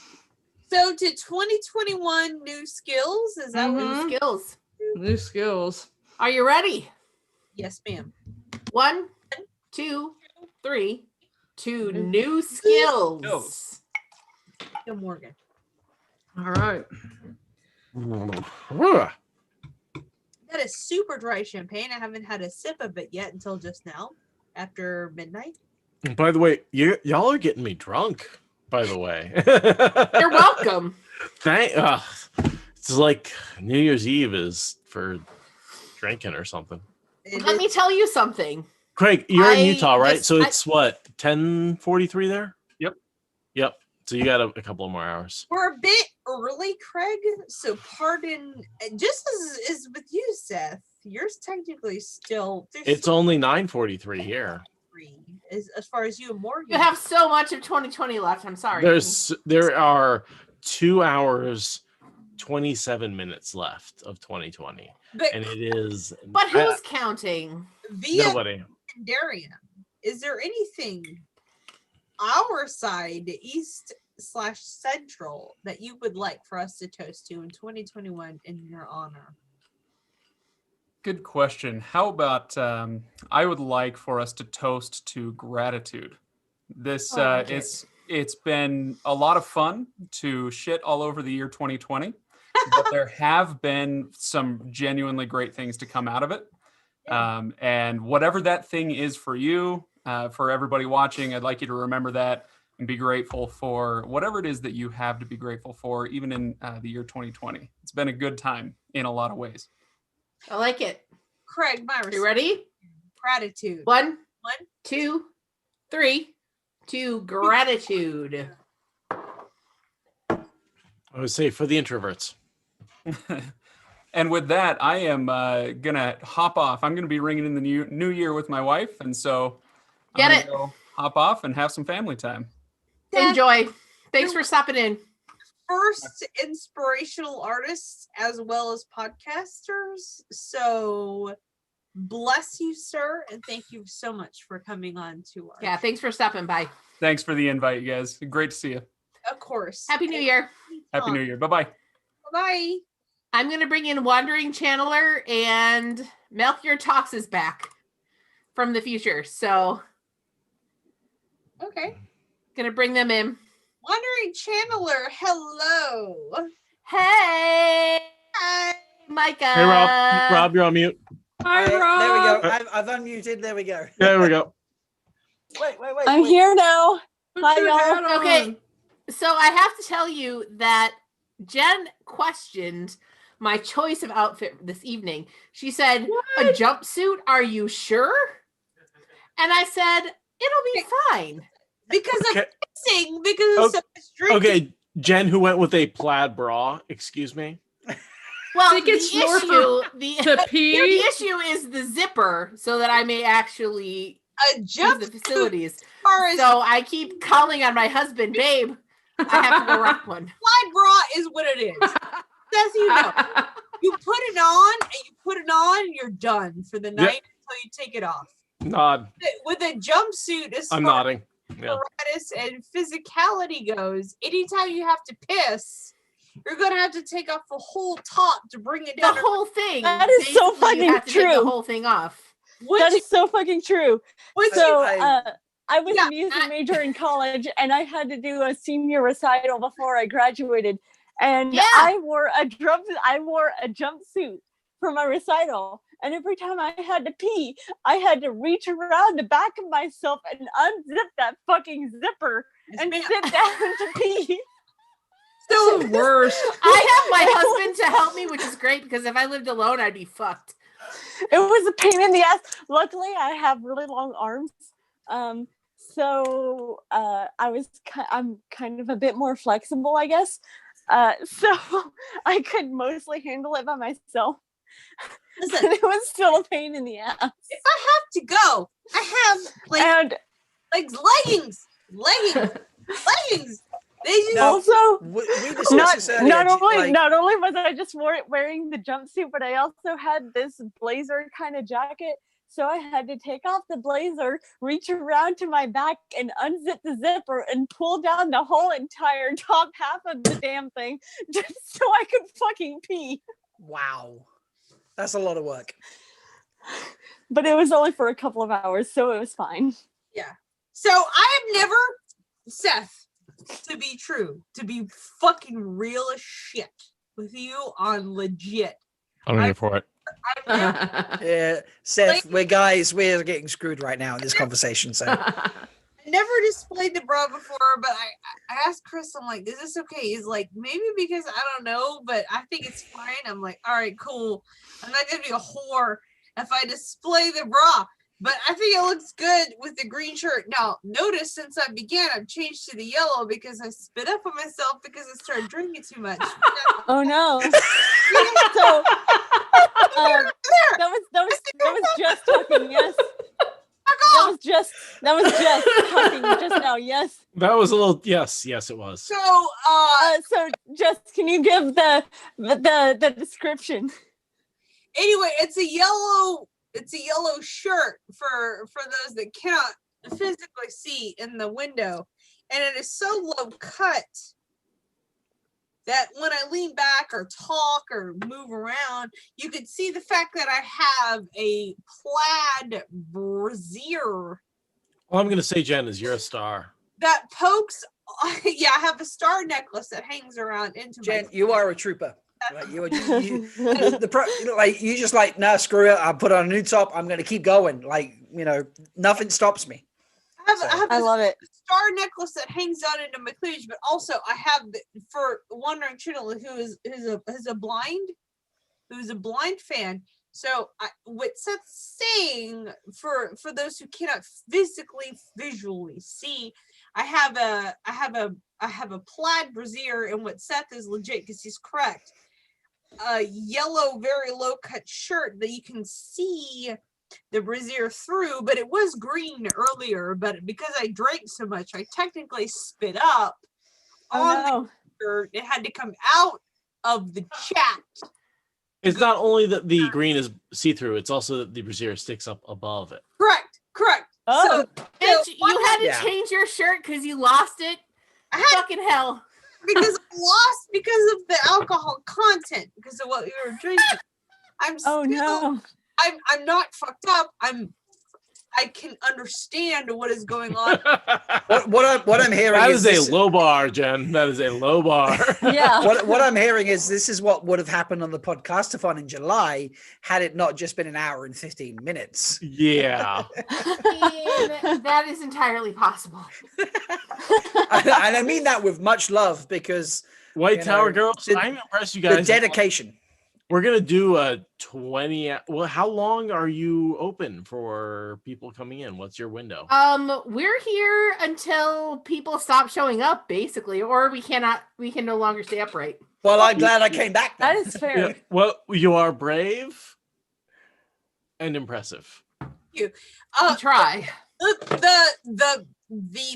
So to 2021 new skills, is that New skills? New skills. Are you ready? Yes, ma'am. 1, 2, 3. To new skills. Go, Morgan. All right. That is super dry champagne. I haven't had a sip of it yet until just now, after midnight. By the way, y'all are getting me drunk. By the way, you're welcome. It's like New Year's Eve is for drinking or something. Let me tell you something. Craig, you're in Utah, right? So it's what, 10:43 there? Yep. So you got a couple of more hours. We're a bit early, Craig. So pardon. Just as with you, Seth, yours technically still. It's only 9:43 here. As far as you and Morgan. You have so much of 2020 left. I'm sorry. There are 2 hours 27 minutes left of 2020, But- and it is. But who's counting? Via Nobody. Darian, is there anything our side, East/Central, that you would like for us to toast to in 2021 in your honor? Good question. How about I would like for us to toast to gratitude. This I like it's been a lot of fun to shit all over the year 2020, but there have been some genuinely great things to come out of it. And whatever that thing is for you, for everybody watching, I'd like you to remember that and be grateful for whatever it is that you have to be grateful for, even in the year 2020. It's been a good time in a lot of ways. I like it. Craig, Myra, You ready? Gratitude. 1, 2, 3. To gratitude. I would say for the introverts. And with that, I am gonna hop off. I'm gonna be ringing in the new year with my wife, and so Get I'm it. gonna go hop off and have some family time. Enjoy. Thanks for stopping in. First inspirational artists as well as podcasters. So bless you, sir, and thank you so much for coming on to our. Yeah, thanks for stopping by. Thanks for the invite, you guys. Great to see you. Of course. Happy New Year. Happy New Year. Bye-bye. Bye. I'm going to bring in Wandering Channeler, and Melchior Talks is back from the future. So, Okay. going to bring them in. Wandering Channeler, hello. Hey. Hi. Micah. Hey, Rob. Rob, you're on mute. Hi, There we Rob. go. I've unmuted. There we go. There we go. Wait. I'm here now. Hi, your hat y'all. on. Okay. So, I have to tell you that Jenn questioned my choice of outfit this evening. She said, a jumpsuit, are you sure? And I said, it'll be fine. Because Okay. of missing, because of so much drinking. Okay, Jen, who went with a plaid bra. Excuse me. Well, think the it's more issue, for- the, to pee? the issue is the zipper, so that I may actually A use jumpsuit. the facilities. Far as So I keep calling on my husband, babe. I have to go rock one. fly bra is what it is. As you know, you put it on and you're done for the night until you take it off. Nod. With a jumpsuit, as I'm far nodding. as Yeah. apparatus and physicality goes, anytime you have to piss, you're gonna have to take off the whole top to bring it The down. whole thing. That is so Basically, you fucking have to take true. the whole thing off. That is so fucking true. So I- I was a music major in college, and I had to do a senior recital before I graduated, and Yeah. I wore a jumpsuit for my recital. And every time I had to pee, I had to reach around the back of myself and unzip that fucking zipper and sit down to pee. So the worst. I have my husband to help me, which is great because if I lived alone, I'd be fucked. It was a pain in the ass. Luckily, I have really long arms. So I'm kind of a bit more flexible, I guess. So I could mostly handle it by myself. Listen, it was still a pain in the ass. If I have to go, I have leggings. They just Also, we discussed this earlier. not like- only was I just wearing the jumpsuit, but I also had this blazer kind of jacket. So I had to take off the blazer, reach around to my back and unzip the zipper and pull down the whole entire top half of the damn thing just so I could fucking pee. Wow. That's a lot of work. But it was only for a couple of hours, so it was fine. Yeah. So I have never, Seth, to be true, to be fucking real as shit with you on legit. I'm here for it. Yeah, Seth, we're getting screwed right now in this conversation. So I never displayed the bra before, but I asked Chris, I'm like, is this okay? He's like, maybe because I don't know, but I think it's fine. I'm like, all right, cool. I'm not gonna be a whore if I display the bra, but I think it looks good with the green shirt. Now, notice since I began, I've changed to the yellow because I spit up on myself because I started drinking too much. Oh no. So that was just talking, yes. That was just That was Jess talking just now. Yes. That was a little yes, it was. So Jess, can you give the description? Anyway, it's a yellow shirt for those that cannot physically see in the window, and it is so low cut that when I lean back or talk or move around, you could see the fact that I have a plaid brassiere. All I'm going to say, Jen, is you're a star. That pokes. Yeah, I have a star necklace that hangs around into Jen, my. you are a trooper. Like you just like, nah, screw it. I put on a new top. I'm going to keep going. Like, nothing stops me. I love it. Star necklace that hangs out into my cleavage, but also I have for Wandering Channel, who's a blind fan. So what Seth's saying for those who cannot visually see, I have a plaid brassiere, and what Seth is legit because he's correct. A yellow, very low cut shirt that you can see the brassiere through, but it was green earlier, but because I drank so much, I technically spit up on the shirt. It had to come out of the chat. It's not only that the green is see-through, it's also that the brassiere sticks up above it. Correct. Oh. Bitch, you had to change your shirt because you lost it? Fucking hell. Because I lost because of the alcohol content, because of what we were drinking. I'm not fucked up. I can understand what is going on. What I'm hearing is a low bar, Jen. That is a low bar. Yeah. What I'm hearing is this is what would have happened on the podcastathon in July had it not just been an hour and 15 minutes. Yeah. That is entirely possible. And I mean that with much love because White Tower Girls, I'm impressed you guys. The dedication. We're gonna do a 20. Well, how long are you open for people coming in? What's your window? We're here until people stop showing up, basically, or we can no longer stay upright. Well, I'm glad I came back. That is fair. Yeah, well, you are brave and impressive. You try. The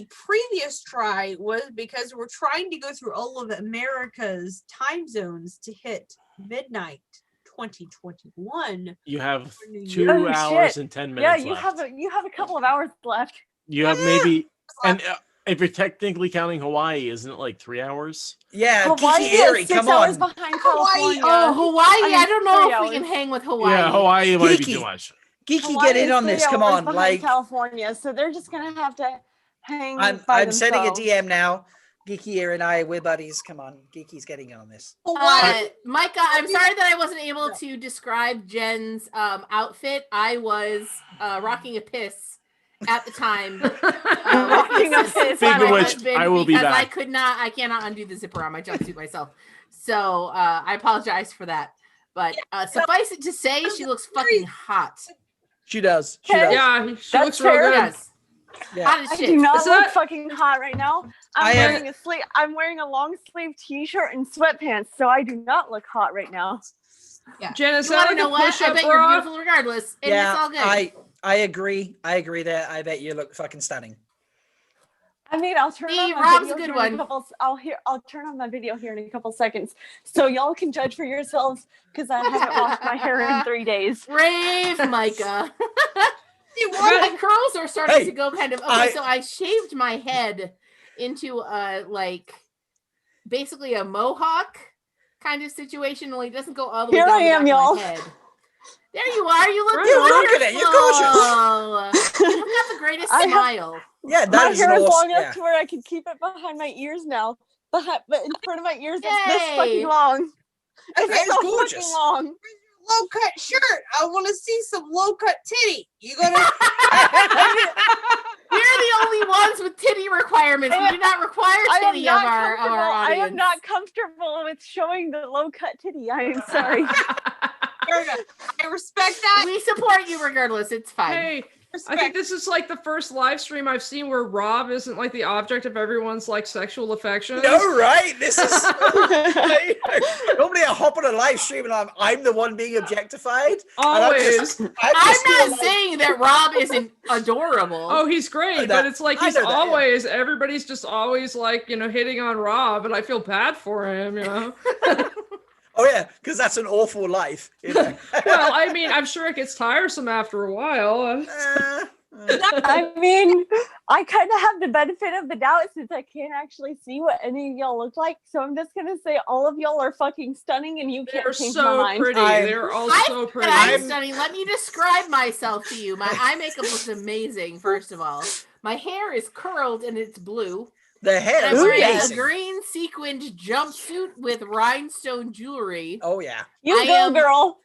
previous try was because we're trying to go through all of America's time zones to hit midnight 2021. You have 2 hours and 10 minutes. Yeah, you have a couple of hours left. You have maybe, and if you're technically counting Hawaii, isn't it like 3 hours? Yeah, Hawaii is 6 hours behind California. Hawaii. I don't know if we can hang with Hawaii. Yeah, Hawaii might be too much. Geeky, get in on this. Come on, like California, so they're just gonna have to hang. I'm sending a DM now. Geeky here and we're buddies. Come on, Geeky's getting in on this. Micah, I'm sorry that I wasn't able to describe Jen's outfit. I was rocking a piss at the time. Rocking a piss. Speaking of which, I will be back. I cannot undo the zipper on my jumpsuit myself. So I apologize for that. But suffice it to say, she looks fucking hot. She does. Yeah, she looks real good. Yes. Yeah. Hot as I shit. do not look fucking hot right now. I'm wearing a long sleeve t-shirt and sweatpants, so I do not look hot right now. Yeah. Jen, is You that wanna like know a what? push-up I bet you're bra? beautiful regardless, and it's all good. I agree. I agree there. I bet you look fucking stunning. I mean, I'll turn on my Rob's video a good here in one. a couple. I'll turn on my video here in a couple seconds, so y'all can judge for yourselves because I haven't washed my hair in 3 days. Brave Micah. My curls are starting to go kind of so I shaved my head into basically a mohawk kind of situation. Only it doesn't go all the way Here down I am, the back y'all. of my head. There you are. You look Look at it. You're gorgeous. You've got the greatest smile. Yeah, My hair is long enough to where I can keep it behind my ears now. But in front of my ears, it's this fucking long. It's so gorgeous. fucking long. Low cut shirt. I want to see some low cut titty. You gonna? We're the only ones with titty requirements. We do not require titty of our audience. I am not comfortable with showing the low cut titty. I am sorry. Fair enough. I respect that. We support you regardless. It's fine. Hey, I think this is like the first live stream I've seen where Rob isn't like the object of everyone's like sexual affection. No, right? This is normally I hop on a live stream and I'm the one being objectified. Always. I'm not saying that Rob isn't adorable. Oh, he's great, but it's like he's always everybody's just always like, you know, hitting on Rob, and I feel bad for him, you know. Oh yeah, because that's an awful life. You know? Well, I mean, I'm sure it gets tiresome after a while. I mean, I kind of have the benefit of the doubt since I can't actually see what any of y'all look like. So I'm just gonna say all of y'all are fucking stunning, and you can't change my mind. They're all so pretty. I'm stunning. Let me describe myself to you. My eye makeup looks amazing. First of all, my hair is curled and it's blue. The hair I'm is wearing amazing. a green sequined jumpsuit with rhinestone jewelry. Oh yeah, girl.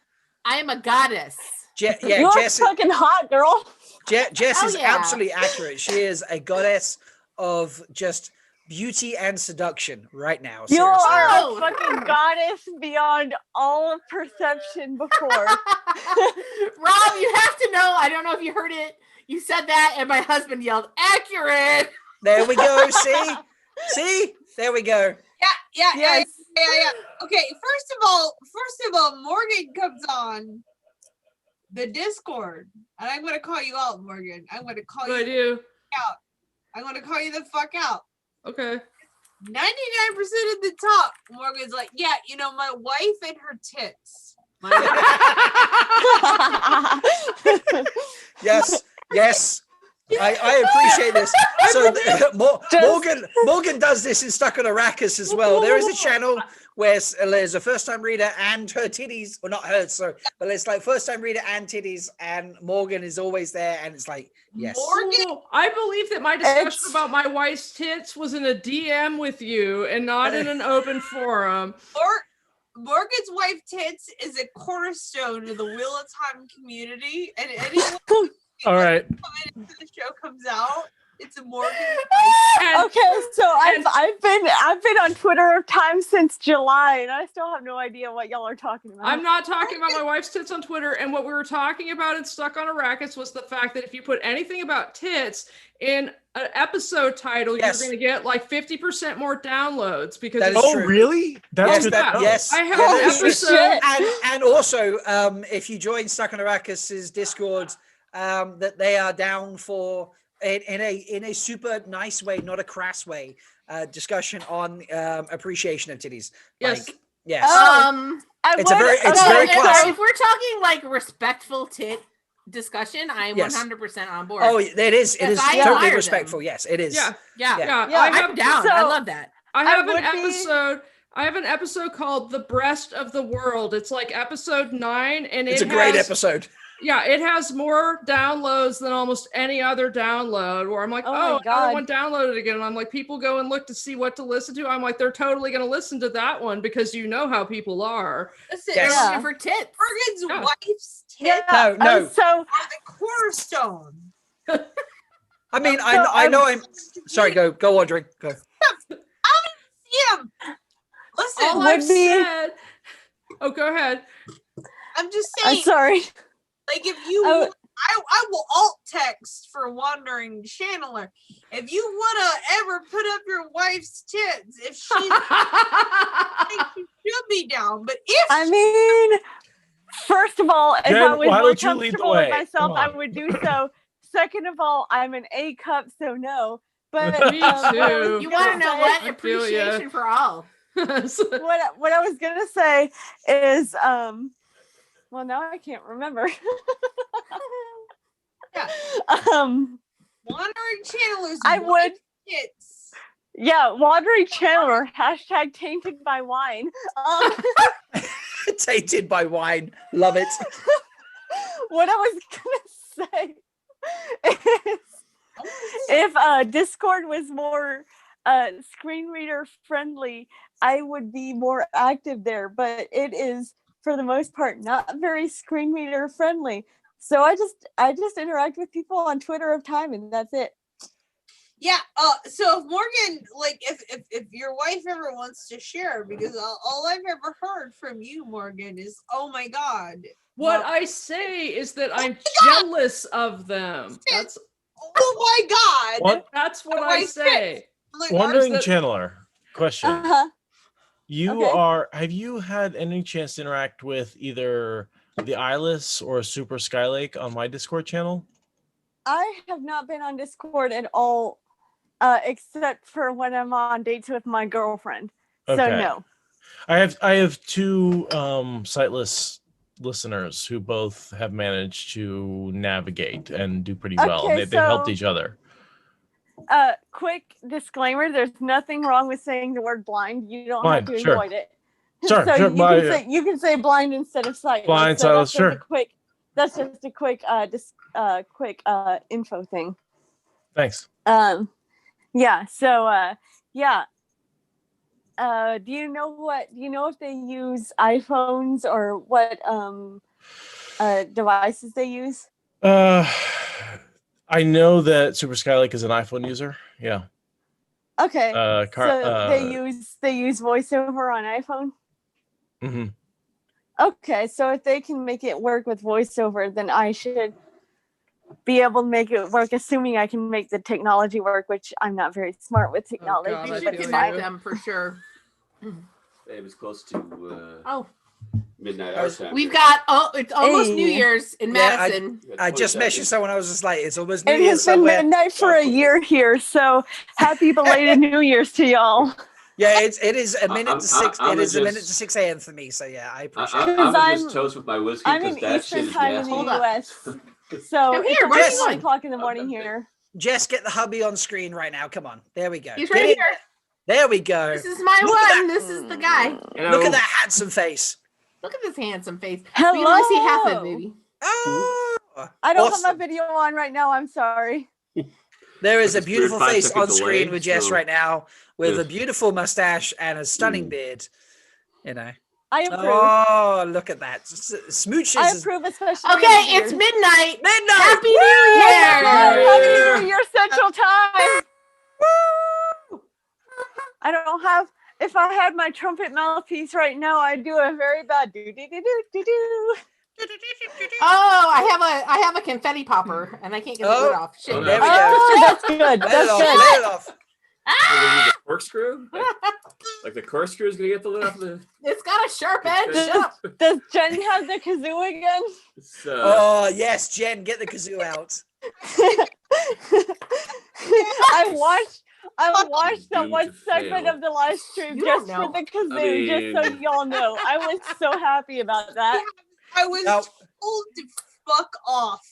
I am a goddess. You're Jess, fucking hot, girl. Jess is yeah. absolutely accurate. She is a goddess of just beauty and seduction right now. You Seriously. are a fucking goddess beyond all of perception before. Rob, you have to know. I don't know if you heard it. You said that, and my husband yelled, "Accurate." There we go. See, there we go. Yeah. Okay, first of all, Morgan comes on the Discord, and I'm gonna call you out, Morgan. I'm gonna call you out. I'm gonna call you the fuck out. Okay. 99% of the talk, Morgan's like, yeah, you know, my wife and her tits. Yes. I appreciate this. So Morgan does this in Stuck on Arrakis as well. There is a channel where there's a first-time reader and her titties, or not hers, sorry, but it's like first-time reader and titties, and Morgan is always there, and it's like, yes. Morgan, I believe that my discussion about my wife's tits was in a DM with you and not in an open forum. Morgan's wife tits is a cornerstone of the Wheel of Time community, and anyone All right. after the show comes out, it's a Morgan. Okay, so I've been on Twitter time since July, and I still have no idea what y'all are talking about. I'm not talking about my wife's tits on Twitter, and what we were talking about in Stuck on Arrakis was the fact that if you put anything about tits in an episode title, you're going to get like 50% more downloads because That is it's true. Really? That's good. Yes. I have Yeah, an that is true. episode. And also, if you join Stuck on Arrakis' Discord, that they are down for in a super nice way, not a crass way, discussion on appreciation of titties. Yes. Like, yes. It's very classy. If we're talking like respectful tit discussion, I am 100% on board. Oh, it is. It is I totally admire respectful. Yes, it is. Yeah. I'm down. I love that. I have an episode called "The Breast of the World." It's like episode 9, and It's a great episode. Yeah, it has more downloads than almost any other download. Where I'm like, Oh my another God. one downloaded again. And I'm like, people go and look to see what to listen to. I'm like, they're totally going to listen to that one because you know how people are. Listen, Yes. they're looking for tits. Morgan's wife's tits No. So are the cornerstone. I mean, I know I'm. Sorry, go on, drink. Go. See him. Listen, All I've said. Oh, go ahead. I'm just I'm saying. sorry. Like if you, I will alt text for Wandering Channeler. If you wanna ever put up your wife's tits, if she, I think she should be down. But if I mean, first of all, if Jen, I was why more don't you lead the comfortable with way? myself, Come I on. would do so. Second of all, I'm an A cup, so no. But Me what I too. was You gonna want to know say- what? I feel ya. Appreciation for all. what I was gonna say is well, now I can't remember. Wandering Channelers, I would tits. Yeah, Wandering Channeler, hashtag tainted by wine. Tainted by wine. Love it. What I was gonna say is if Discord was more screen reader friendly, I would be more active there, but it is for the most part not very screen reader friendly. So I just interact with people on Twitter of time, and that's it. Yeah. So if Morgan, like, if your wife ever wants to share, because all I've ever heard from you, Morgan, is, oh my God. What I say is that I'm jealous of them. That's oh my God. What? That's what Oh I my say. Wondering, That- Chandler, question. You Okay. have you had any chance to interact with either the Eyeless or Super Skylake on my Discord channel? I have not been on Discord at all, except for when I'm on dates with my girlfriend. So Okay. no. I have two sightless listeners who both have managed to navigate and do pretty well. Okay, And they helped so- each other. Quick disclaimer: there's nothing wrong with saying the word blind. You don't Blind, have to sure. avoid it. Sure, so sure, you can say blind instead of sightless. Blind, so sightless, that's just sure. that's just a quick quick info thing. Thanks. Yeah. So yeah. Do you know if they use iPhones or what devices they use? I know that Super Skylake is an iPhone user. Yeah. Okay. So they uh, use voiceover on iPhone? mhm. Okay, so if they can make it work with voiceover, then I should be able to make it work, assuming I can make the technology work, which I'm not very smart with technology. You but should it's connect fine. them for sure. It was close to Oh. midnight our time. We've got it's almost New Year's in Madison. I just mentioned someone. I was just like, it's almost New It Year's has been somewhere. midnight for a year here, so happy belated New Year's to y'all. Yeah, it is a minute to six. I'm it is a minute to just- 6 a.m. for me. So yeah, I appreciate I'm it. gonna just toast with my whiskey I'm because in that shit Eastern is time in nasty. the U.S., so Come it's here, only Jess. 1 o'clock in the morning here. Jess, get the hubby on screen right now. Come on, there we go. He's Get right in here. There we go. This is my Look at one. that. This is the guy. Look at that handsome face. Look at this handsome face. Hello. We can only see half of it, maybe. Oh, I don't awesome. have my video on right now. I'm sorry. There is a It's weird beautiful 5 face second on screen delay, with Jess so- right now, with Yeah. a beautiful mustache and a stunning beard. You know. I approve. Oh, look at that. Smooches. I is- approve, especially. Okay, in it's New Year's. midnight. Midnight. Happy Woo! New Year. Happy New Year Central Time. I don't have. If I had my trumpet mouthpiece right now, I'd do a very bad do do do do do do. Oh, I have a confetti popper, and I can't get the lid off. Shit. There we go. Oh, that's good. Let it That's off. good. Let it off. We're gonna use a corkscrew? Like the corkscrew is gonna get the lid off the. It's got a sharp edge. Does- Shut up. Does Jen have the kazoo again? Oh yes, Jen, get the kazoo out. I watched that Doomed one to segment fail. of the live stream You just don't for the kazoo, I just so mean- y'all know. I was so happy about that. I was Now- told to fuck off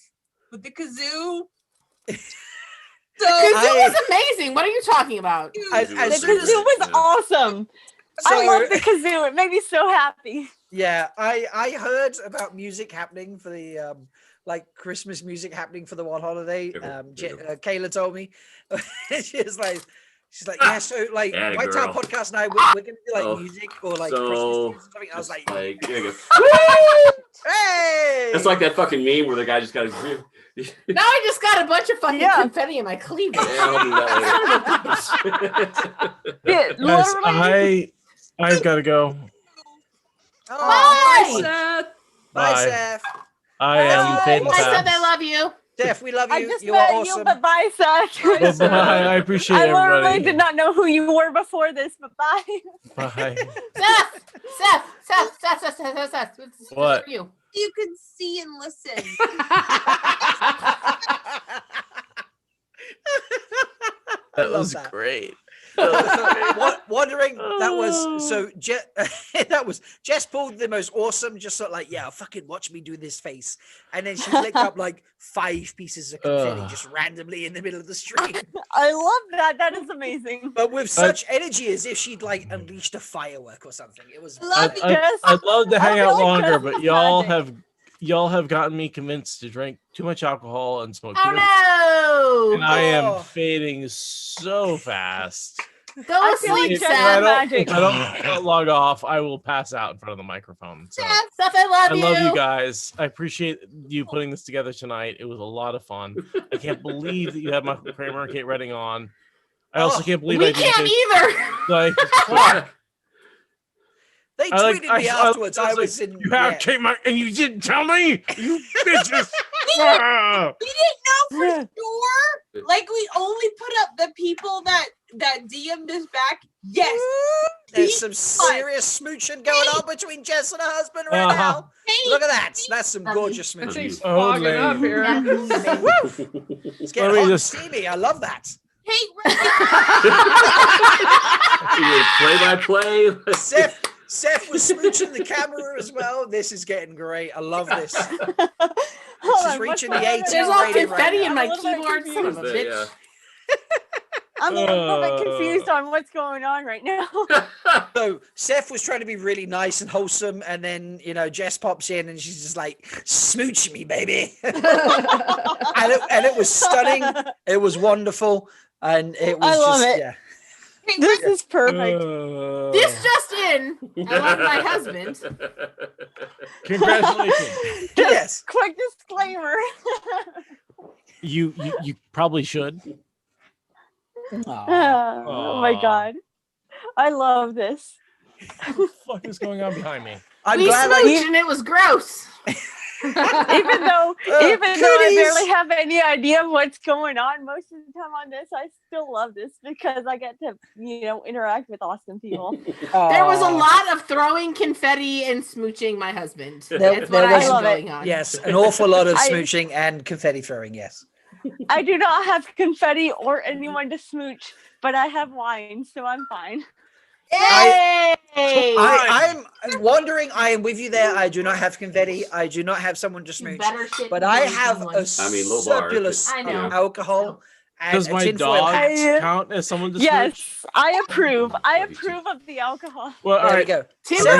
with the kazoo. So Kazoo was amazing. What are you talking about? As The soon as- kazoo was awesome. I So- love the kazoo. It made me so happy. Yeah, I heard about music happening for the like Christmas music happening for the one holiday. Kayla told me. she's like, yeah, so like Atta White Tower girl. Podcast and we're gonna do like Oh, music or like so Christmas tunes or something. I was it's like, you're gonna hey! It's like that fucking meme where the guy just got his. Now I just got a bunch of fucking confetti in my cleavage. I'll do that later. Guys, I've got to go. Oh, Bye. Seth. bye, Bye. Seth. I am fading I said I fast. love you. Seth, we love I you. just You met are awesome. you, but bye, Seth. Bye. I appreciate I literally everybody. did not know who you were before this, but bye. Bye. Seth. This is What? for you. you can see and listen. That love was that. great. Wondering that was so that was Jess pulled the most awesome, just sort of like, yeah, fucking watch me do this face, and then she licked up like 5 pieces of confetti Ugh. just randomly in the middle of the stream, I love that. That is amazing. but with such energy as if she'd like unleashed a firework or something. It was I'd love to hang I out feel like longer, Jess but was y'all have gotten me convinced to drink too much alcohol and smoke too Oh much. no! And I am Oh. fading so fast. Go I to feel like sleep, Jess Seth. is magic. If I don't log off, I will pass out in front of the microphone. So Seth, I love you. I love you guys. I appreciate you putting this together tonight. It was a lot of fun. I can't believe that you had Michael Kramer and Kate Redding on. I also can't believe we I didn't can't say- either. Like, They I like- tweeted me I- afterwards. I was like, in. You have yeah. Kate Mar- and you didn't tell me. You bitches. We didn't know for sure. Like we only put up the people that DM'd us back. Yes. There's some serious smooching going on between Jess and her husband right now. Look at that. That's some gorgeous smooching. Thing's fogging up here. It's getting hot and steamy. I love that. Play by play. Seth was smooching the camera as well. This is getting great. I love this. This is reaching the 18 There's all rating confetti right in now. my keyboard. Son of a bitch. I'm a little bit confused on what's going on right now. So Seth was trying to be really nice and wholesome, and then Jess pops in and she's just like, "Smooch me, baby," and it was stunning. It was wonderful, and it was I love just it. yeah. This is perfect. This just in. I love my husband. Congratulations. Yes. Quick disclaimer. You probably should. Oh my god. I love this. What the fuck is going on behind me? We smooched and it was gross. even though I barely have any idea of what's going on most of the time on this, I still love this because I get to interact with awesome people. There was a lot of throwing confetti and smooching my husband. That's what I love going on. Yes, an awful lot of smooching and confetti throwing. Yes. I do not have confetti or anyone to smooch, but I have wine, so I'm fine. I'm wondering. I am with you there. I do not have confetti. I do not have someone to smooch, but I have a surplus of alcohol. Does my dog count as someone to smooch? Yes, I approve. I approve of the alcohol. Well, there we go. Timber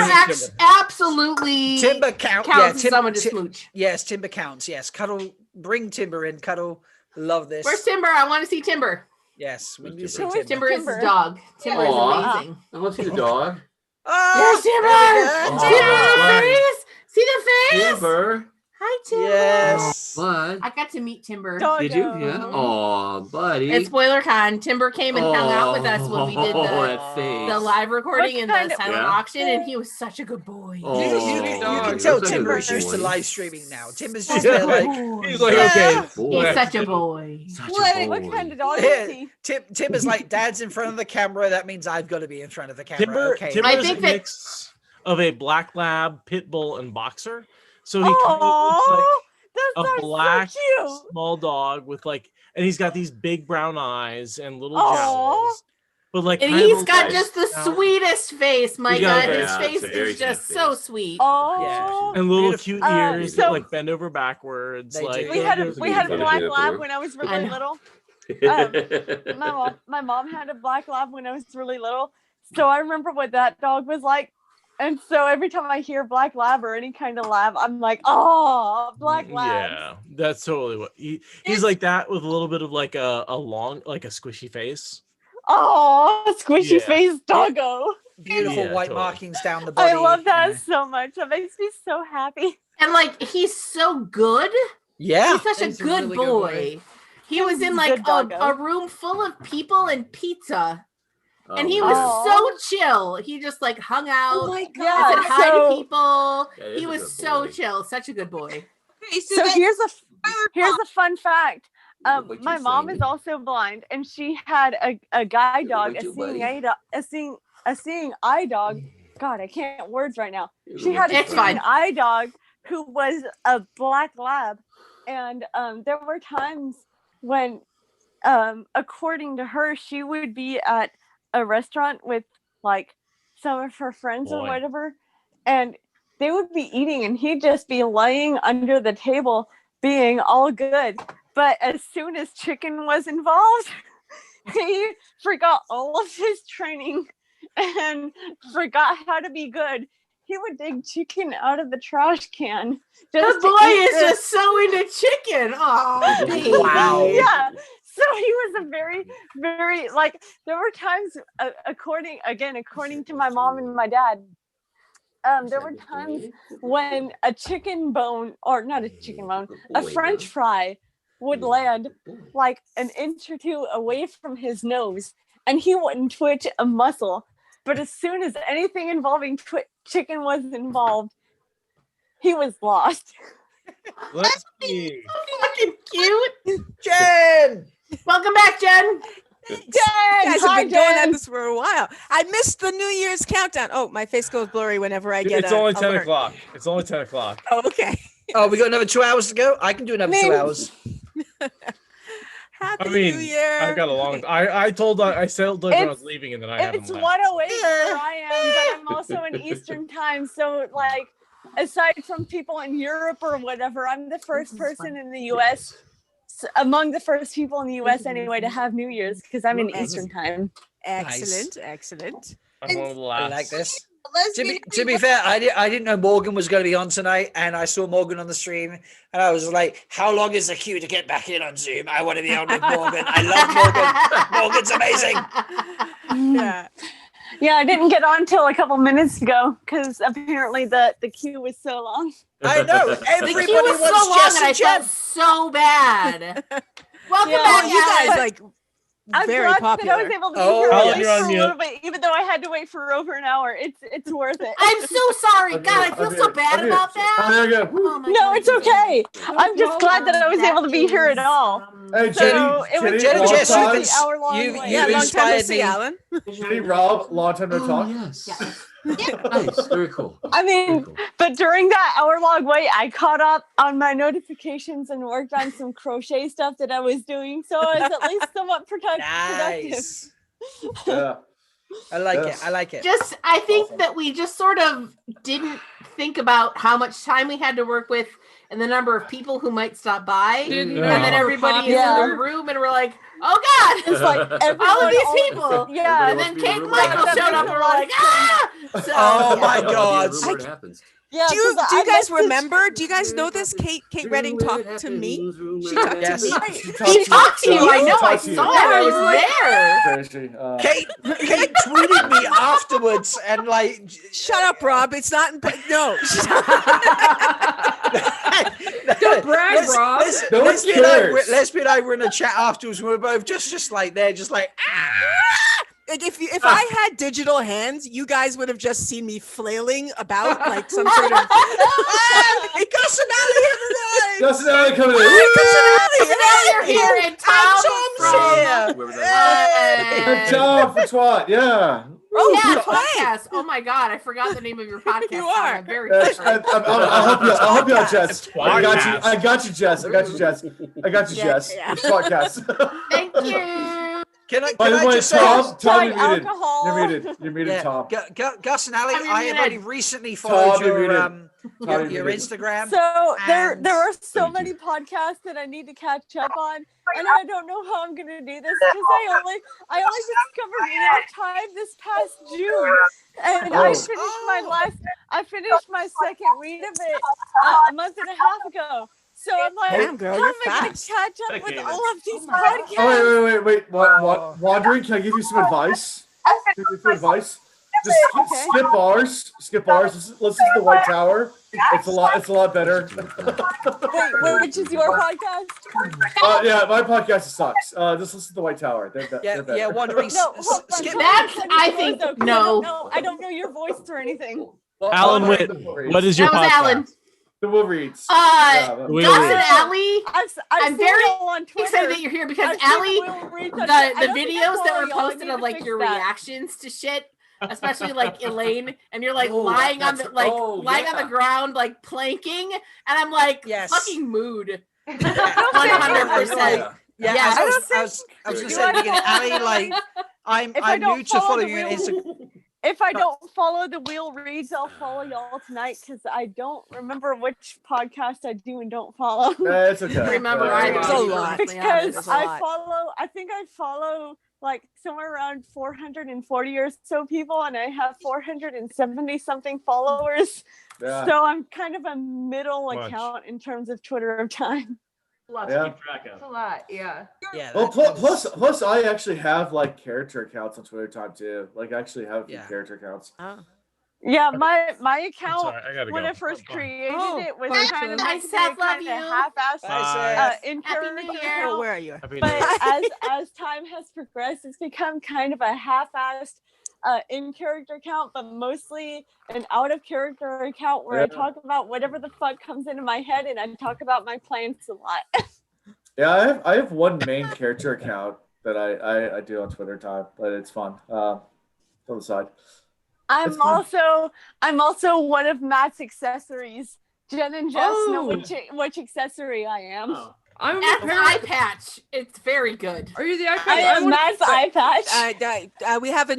absolutely Timber counts as someone to smooch. Yes, Timber counts. Yes, Cuddle. Bring Timber in. Cuddle. Love this. Where's Timber? I want to see Timber. Yes, we need to see Timber. Timber. Timber is his dog. Timber is amazing. I want to see the dog. There's Timber. Oh, See the face? See the face? Timber. Hi, Timber. Yes. What? I got to meet Timber. Did you? Yeah. Oh, buddy. At SpoilerCon, Timber came and hung out with us when we did that face. the live recording and the silent Yeah. auction, and he was such a good boy. Oh, You can tell Timber is used to live streaming now. Timber's just Yeah. there like He's like, okay. He's such a boy. What kind of dog is he? Timber's like, Dad's in front of the camera. That means I've got to be in front of the camera. Timber, Okay. Timber I is a think that- mix of a black lab, pit bull, and boxer. So he kind of Oh, looks those like are a black so cute. small dog with and he's got these big brown eyes and little Aw. jowls. But And kind of he's a got light just the out. sweetest face, my He got God. a- His Yeah, face it's a very is just cute so face. sweet. Oh, and little Beautiful. cute ears so- that bend over backwards. They like do. we had a Beautiful. black Beautiful. lab when I was really little. My mom had a black lab when I was really little, so I remember what that dog was like. And so every time I hear black lab or any kind of lab, I'm like, oh, black lab. Yeah, that's totally what he's like that with a little bit of like a long, like a squishy face. Oh, squishy Yeah. face doggo. Beautiful Yeah, white totally. markings down the body. I love that so much. That makes me so happy. And like, he's so good. Yeah. He's such a He's a good really good boy. He was in Good like doggo. a room full of people and pizza. And Oh, he was man. so chill. He just like hung out. Oh my Yeah, God. said hi So- to people. Yeah, he's He a was good so boy. chill. Such a good boy. Okay, So here's a fun fact. What My you mom saying? is also blind, and she had a guide dog, like a you, seeing buddy. a seeing eye dog. God, I can't words right now. You She look had a like It's you, seeing fine. eye dog who was a black lab, and there were times when, according to her, she would be at a restaurant with like some of her friends or Boy. whatever, and they would be eating, and he'd just be laying under the table being all good. But as soon as chicken was involved, he forgot all of his training and forgot how to be good. He would dig chicken out of the trash can. The just to boy eat is the- just so into chicken. Oh, Wow. Yeah. So he was a very, very, like, there were times, according to my mom and my dad, there were times when a chicken bone, or not a chicken bone, a French fry would land like an inch or two away from his nose, and he wouldn't twitch a muscle. But as soon as anything involving chicken was involved, he was lost. Let's see. Fucking cute. Jen! Welcome back, Jen. You guys have been going at Jen. this for a while. I missed the New Year's countdown. Oh, my face goes blurry whenever I get It's only 10 alert. o'clock. It's only 10 o'clock. Oh, okay. Oh, we got another 2 hours to go? I can do another 2 hours. Happy I mean, New Year. I've got a long. I said when I was leaving, and then I haven't It's left. 1:08 where I am, but I'm also in Eastern time. So, like, aside from people in Europe or whatever, I'm the first person in the U.S. among the first people in the U.S. anyway to have New Year's because I'm in Eastern time. Excellent, excellent. I'm one of the I last. like this. To be fair, I didn't know Morgan was going to be on tonight, and I saw Morgan on the stream, and I was like, how long is the queue to get back in on Zoom? I want to be on with Morgan. I love Morgan. Morgan's amazing. Yeah. Yeah, I didn't get on till a couple minutes ago because apparently the queue was so long. I know. The Everybody queue was wants so long, Jess and I and felt Jen. so bad. Welcome Yeah, back, You guys Alex. like I'm very glad popular. that I was able to be Oh, here Alan, at least you're on for a mute. little bit, even though I had to wait for over an hour. It's worth it. I'm so sorry. God, I feel so bad about that. There you go. Oh my No, God. it's okay. I'm just glad that I was able to be here at all. Hey, So Jenny, it was Jenny, long Jess, time. you've the hour-long you- wait. Yeah, you long time no inspired see, me. Alan. Jenny, Rob, long time no talk. Yes. Nice. Very cool. I mean, but during that hour-long wait, I caught up on my notifications and worked on some crochet stuff that I was doing, so I was at least somewhat productive. Nice. Yeah. I like Yes. it. I like it. Just, I think that we just sort of didn't think about how much time we had to work with and the number of people who might stop by. Didn't And know then how everybody is popular. in the room and we're like, oh God, It's like all everyone of these always- people. Yeah. And then Everybody Cake wants to be in the Michael room. showed up and we're like, ah! So, Oh my That'll be God. a rumor it happens. Yeah, Do you 'cause do you I guys messaged- remember? Do you guys know this? Kate Redding talked to me. She talked Yes. to me. She talked to you. I know. I Talked to you. saw it. I was there. Kate tweeted me afterwards and like, Shut up, Rob. It's not. No. Don't brag, Rob. No one cares. Lesbian and I were in a chat afterwards. We were both just like there, just like. Like if I had digital hands, you guys would have just seen me flailing about like some sort of. It got some alley Justin Allen coming in. You're here and Tom from Whoever that is. Tom for twat. Yeah. Oh, yeah, podcast. Oh my God, I forgot the name of your podcast. You are. I'm very Yes, sorry. I'll help you out, Jess. Twat I got you. cast. I got you, Jess. I got you, Jess. I got you, Yeah, Jess. yeah. Podcast. Thank you. Can I By the way, just say, Tom, Sorry, you're muted. alcohol. You're muted. You're muted, yeah, Tom. Gus and Ali, I'm I have muted. only recently followed Tom, you're your muted. Tom, your you're muted. Instagram. So there and- are so many podcasts that I need to catch up on, and I don't know how I'm gonna do this because I only discovered Real Time this past June, and I finished my second read of it a month and a half ago. So I'm like, Damn, girl, how you're am I gonna fast. catch up with Dedicated. all of these Oh, podcasts? wait. Wandering, can I give you some advice? Can I give you some advice? Just skip bars. Skip bars. Listen to the White Tower. It's a lot better. Wait, which is your podcast? Yeah, my podcast sucks. Just listen to the White Tower. They're better. Yeah, wandering. No, hold on. Skip. That's, I think, no. I don't know your voice or anything. Alan Witt, what is your That was podcast? Alan. The Will Reads. Will Gus Reed. and Allie, I've I'm seen very it all on Twitter. excited that you're here because I've seen Allie, Will Reed the touch it. I don't think I videos that follow were y'all. I posted need of to like fix your that. reactions to shit, especially like Elaine, and you're like Oh, lying on the that's- like oh, lying on yeah. the ground like planking, and I'm like Yes. fucking mood. 100%. Yeah, Yes. I was gonna Do say I at the beginning, follow Ali, like Elaine? I'm If I don't new to follow following the you on real- Instagram. If I don't follow the Wheel Reads, I'll follow y'all tonight because I don't remember which podcast I do and don't follow. It's okay. Remember Yeah, either. yeah. It's a lot. Because There's a I lot. think I follow like somewhere around 440 or so people, and I have 470 something followers. Yeah. So I'm kind of a middle Bunch. account in terms of Twitter of time. A lot Yeah. to keep track It's a of. lot, yeah. Yeah. Well, that was- plus, I actually have like character accounts on Twitter time too. Like, I actually have a few character accounts. Yeah, my account sorry, I gotta when go. I first created Oh, it was bye, kind of Hi, meant to be Seth, a love kind you. of half-assed Bye, in Happy New character Year. Oh, where account. are you? Happy New But Year. as time has progressed, it's become kind of a half-assed in character account, but mostly an out of character account where I Yeah. talk about whatever the fuck comes into my head, and I talk about my plans a lot. Yeah, I have one main character account that I do on Twitter time, but it's fun. On the side. It's fun. I'm also one of Matt's accessories. Jen and Jess know Oh. which accessory I am. Oh. I'm That's a the eye patch. It's very good. Are you the eye patch? I am Matt's eye patch. we have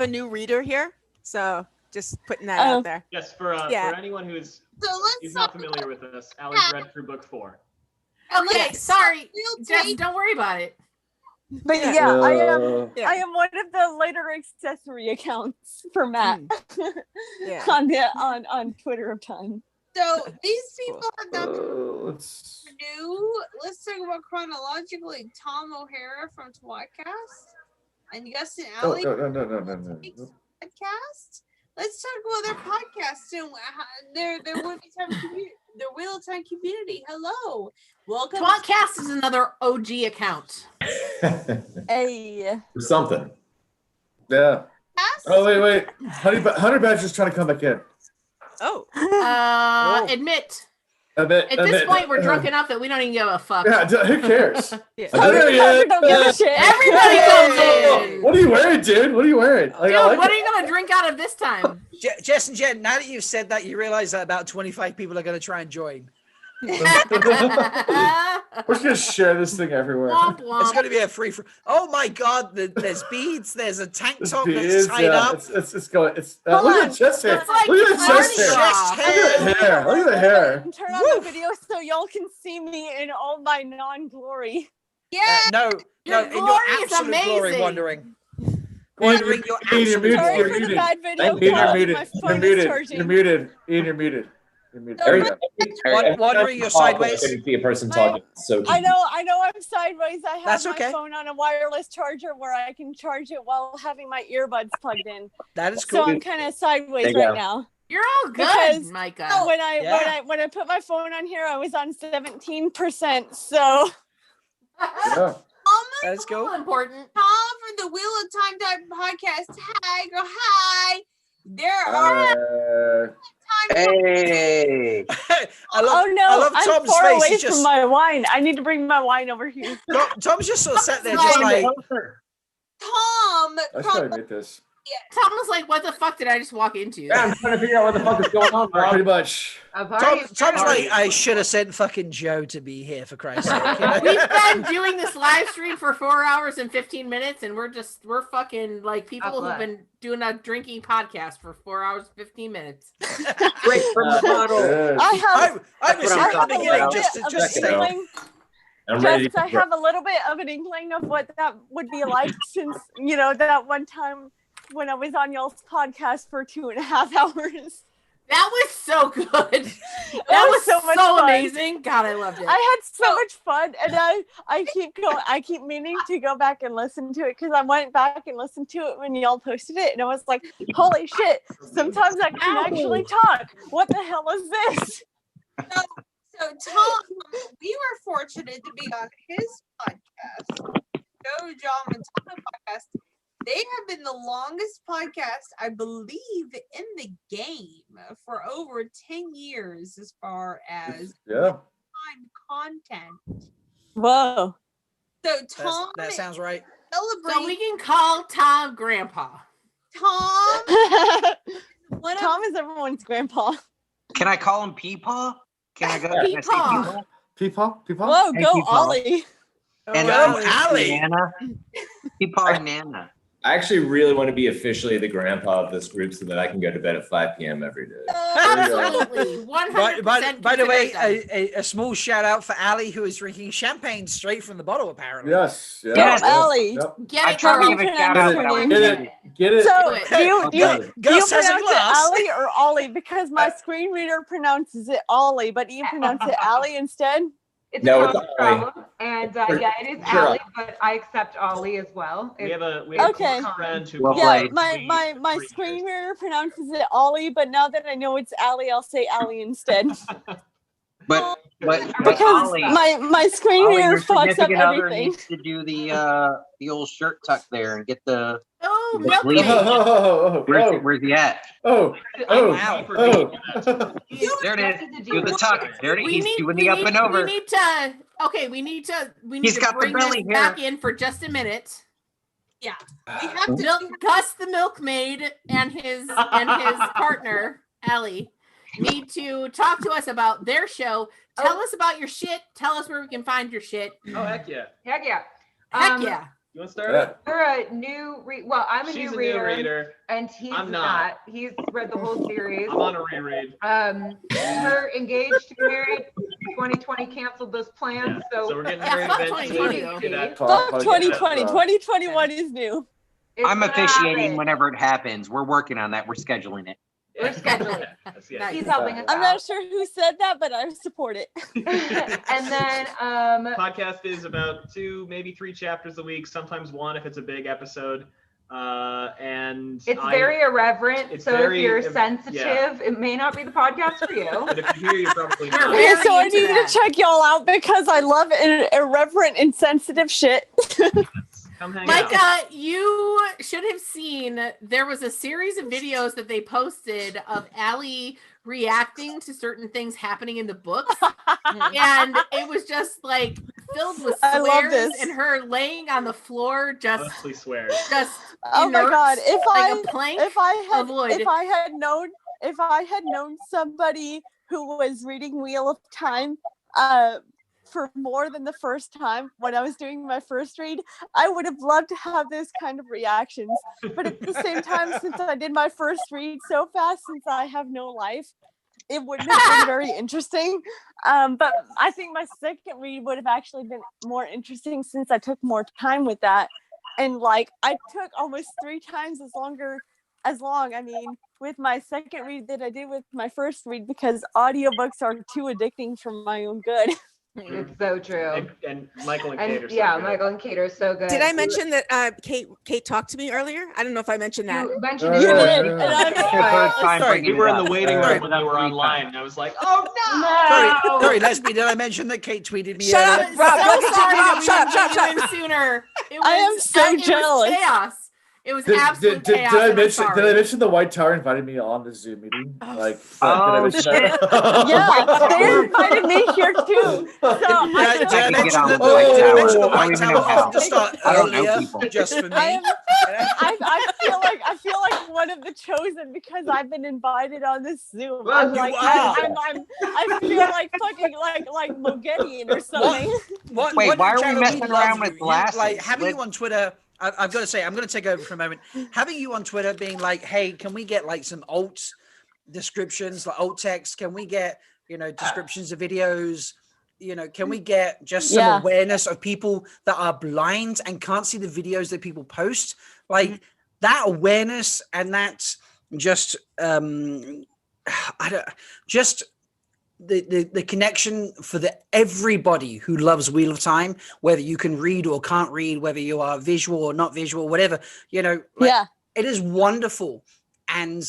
a new reader here, so just putting that out there. Yes, for Yeah. anyone who's So not familiar with this, Allie's read through book 4. Okay, Yes. sorry. We'll Jess, take- don't worry about it. But Yeah. yeah, I Yeah. am one of the later accessory accounts for Matt Yeah. on Twitter of time. So these people have done Let's new. Let's talk about chronologically Tom O'Hara from Twatcast and Gus and Oh, Allie no. podcast. Let's talk about their podcast and their Wheel Time community. Their Wheel Time community. Hello, welcome. Twatcast is another OG account. Hey. Or something. Yeah. Oh wait. Hunter Badger's trying to come back in. Oh. Admit. At At this point, we're drunk enough that we don't even give a fuck. Yeah, who cares? Yeah. Don't give a shit. Everybody comes in. What are you wearing, dude? What are you wearing? Like, Dude, I like what it. are you gonna drink out of this time? Jess and Jen, now that you've said that, you realize that about 25 people are going to try and join. We're just gonna share this thing everywhere. It's going to be a free for. Oh my God! There's beads. There's a tank top It that's is, tied yeah. up. It's going. It's Hold look on. at the chest hair. It's like Look at the chest hair. Chest Look at the hair. Look at the hair. Turn on the video so y'all can see me in all my non-glory. Yeah. No, Your in your glory is absolute glory, amazing. wandering. Wandering your Ian, you're absolute muted. Sorry You're for the muted. bad video Ian, you're quality. muted. My You're phone is muted. charging. You're muted. Ian, you're muted. You're muted. There you go. Wandering your sideways. I can see a person talking. So I know I'm sideways. I have That's my okay. phone on a wireless charger where I can charge it while having my earbuds plugged in. That is So cool. I'm kind of sideways There you right go. now. You're all good, Because Micah. when I Yeah. when I put my phone on here, I was on 17%. So Yeah. That is cool. Important. Tom from the Wheel of Time Type podcast. Hi, girl. Hi. There are Hey. I love, oh no, I love I'm Tom's far face. away He's just, from my wine. I need to bring my wine over here. Tom's just sort of sat there, just like, Tom. I should probably make this. Tom was like, "What the fuck did I just walk into?" Yeah, I'm trying to figure out what the fuck is going on, bro. Pretty much. Tom's like, I should have sent fucking Joe to be here for Christ's sake. You know? We've been doing this live stream for 4 hours and 15 minutes, and we're fucking like people who've been doing a drinking podcast for 4 hours, 15 minutes. Straight from the bottle. I was here at the beginning just to say. I'm ready Just to I have a little bit of an inkling of what that would be like, since that one time when I was on y'all's podcast for 2.5 hours. That was so good. That was so much so fun. amazing. God, I loved it. I had so much fun, and I keep going. I keep meaning to go back and listen to it because I went back and listened to it when y'all posted it, and I was like, "Holy shit! Sometimes I can actually talk. What the hell is this?" So Tom, we were fortunate to be on his podcast, Joe, John, and Tom podcast. They have been the longest podcast, I believe, in the game for over 10 years as far as time content. Whoa. So Tom, That sounds right. So we can call Tom Grandpa. Tom. Tom is everyone's grandpa. Can I call him Peepaw? Can I go? Can I say Peepaw. Peepaw? Peepaw? Whoa, Hey, go Peepaw. Ollie. And Allie. Nana. Peepaw and Nana. I actually really want to be officially the grandpa of this group so that I can go to bed at 5 p.m. every day. Absolutely, 100%. By the way, considered a small shout out for Ali, who is drinking champagne straight from the bottle, apparently. Yes. Go Ollie. Get I it, tried to girl. give a shout out, but I was Get it. Get it. So do you Gus has a pronounce it glass. Ollie or Ollie? Because my screen reader pronounces it Ollie, but you pronounce it Allie instead. It's No, a it's common Ollie. problem, and For yeah, it is sure. Allie, but I accept Ollie as well. We have a Okay. friend who Well calls Yeah, played. my screen mirror pronounces it Ollie, but now that I know it's Allie, I'll say Allie instead. But Because Ollie, my screen Ollie, mirror your fucks up significant other everything. needs to do the old shirt tuck there and get the Oh, the milkmaid. sleeve. Where's he at? There it is. Do the tuck. There it is. He's doing the up and over. We need to. We need He's to got the bring belly this back here. in for just a minute. Yeah, we have to. Gus the milkmaid and his partner Allie need to talk to us about their show. Tell us about your shit. Tell us where we can find your shit. Oh, heck yeah. Heck yeah. Heck yeah. You want to start it? We're a new I'm a She's new a new reader, reader. and he's I'm not. He's read the whole series. I'm on a reread. We're engaged to be married. 2020 canceled those plans, so we're getting married eventually. Fuck 2020. 2021 is new. I'm officiating whenever it happens. We're working on that. We're scheduling it. We're scheduling. He's helping us I'm out. not sure who said that, but I support it. And then podcast is about 2, maybe 3 chapters a week, sometimes 1 if it's a big episode. And it's very irreverent. It's So very- if you're yeah. sensitive, it may not be the podcast for you. But if you hear, you're probably not. Okay, so I need to check y'all out because I love irreverent, insensitive shit. Come hang Micah, out. you should have seen there was a series of videos that they posted of Allie reacting to certain things happening in the books. And it was just like filled with I love swears this. and her laying on the floor just Mostly swears. Oh my inert, god! like a plank if I had known somebody who was reading Wheel of Time, for more than the first time when I was doing my first read, I would have loved to have those kind of reactions. But at the same time, since I did my first read so fast, since I have no life, it wouldn't have been very interesting. But I think my second read would have actually been more interesting since I took more time with that. And like I took almost 3 times as long, with my second read that I did with my first read because audiobooks are too addicting for my own good. It's so true. And Michael and Kate are so yeah, good. Michael and Kate are so good. Did I mention that Kate talked to me earlier? I don't know if I mentioned that. You mentioned it. You did. And I'm Sorry, We were in the waiting room when you were online. And I was like, oh no! Sorry, Leslie, did I mention that Kate tweeted me? Shut earlier? up, Rob. So sorry that we Shut didn't up. get you in sooner. It was, I am so it was jealous. chaos. It was absolute chaos. Did I and I'm mention? Did I sorry. mention the White Tower invited me on the Zoom meeting? Like, did I Oh, mention shit. that? Yeah, they invited me here too. So I Did feel I I can get mention on that the White Tower. I mentioned the I don't White even Tower know how. happened to start I don't know earlier people. just for me? I feel like one of the chosen because I've been invited on this Zoom. Well, I'm you like are. I feel like fucking like Mogedian or something. Wait, why are we messing around with glasses? Like having you on Twitter. I've got to say, I'm going to take over for a moment. Having you on Twitter, being like, "Hey, can we get like some alt descriptions, like alt text? Can we get descriptions of videos? Can we get just some awareness of people that are blind and can't see the videos that people post? Like that awareness and that just the connection for everybody who loves Wheel of Time, whether you can read or can't read, whether you are visual or not visual, whatever, it is wonderful. And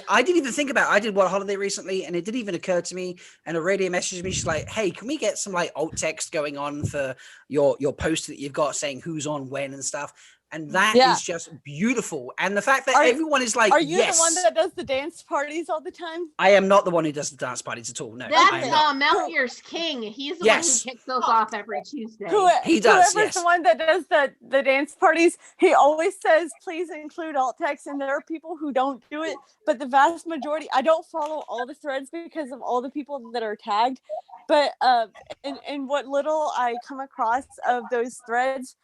I didn't even think about it. I did What Holiday recently, and it didn't even occur to me. And Aurelia messaged me. She's like, "Hey, can we get some like alt text going on for your post that you've got saying who's on when and stuff?" And that is just beautiful. And the fact that everyone is like, are you yes. the one that does the dance parties all the time? I am not the one who does the dance parties at all. No, I am That's not. Mountier's King. He's the Yes. one who kicks those off every Tuesday. He does, Whoever's yes. the one that does the dance parties, he always says, please include alt text. And there are people who don't do it, but the vast majority, I don't follow all the threads because of all the people that are tagged. But in what little I come across of those threads,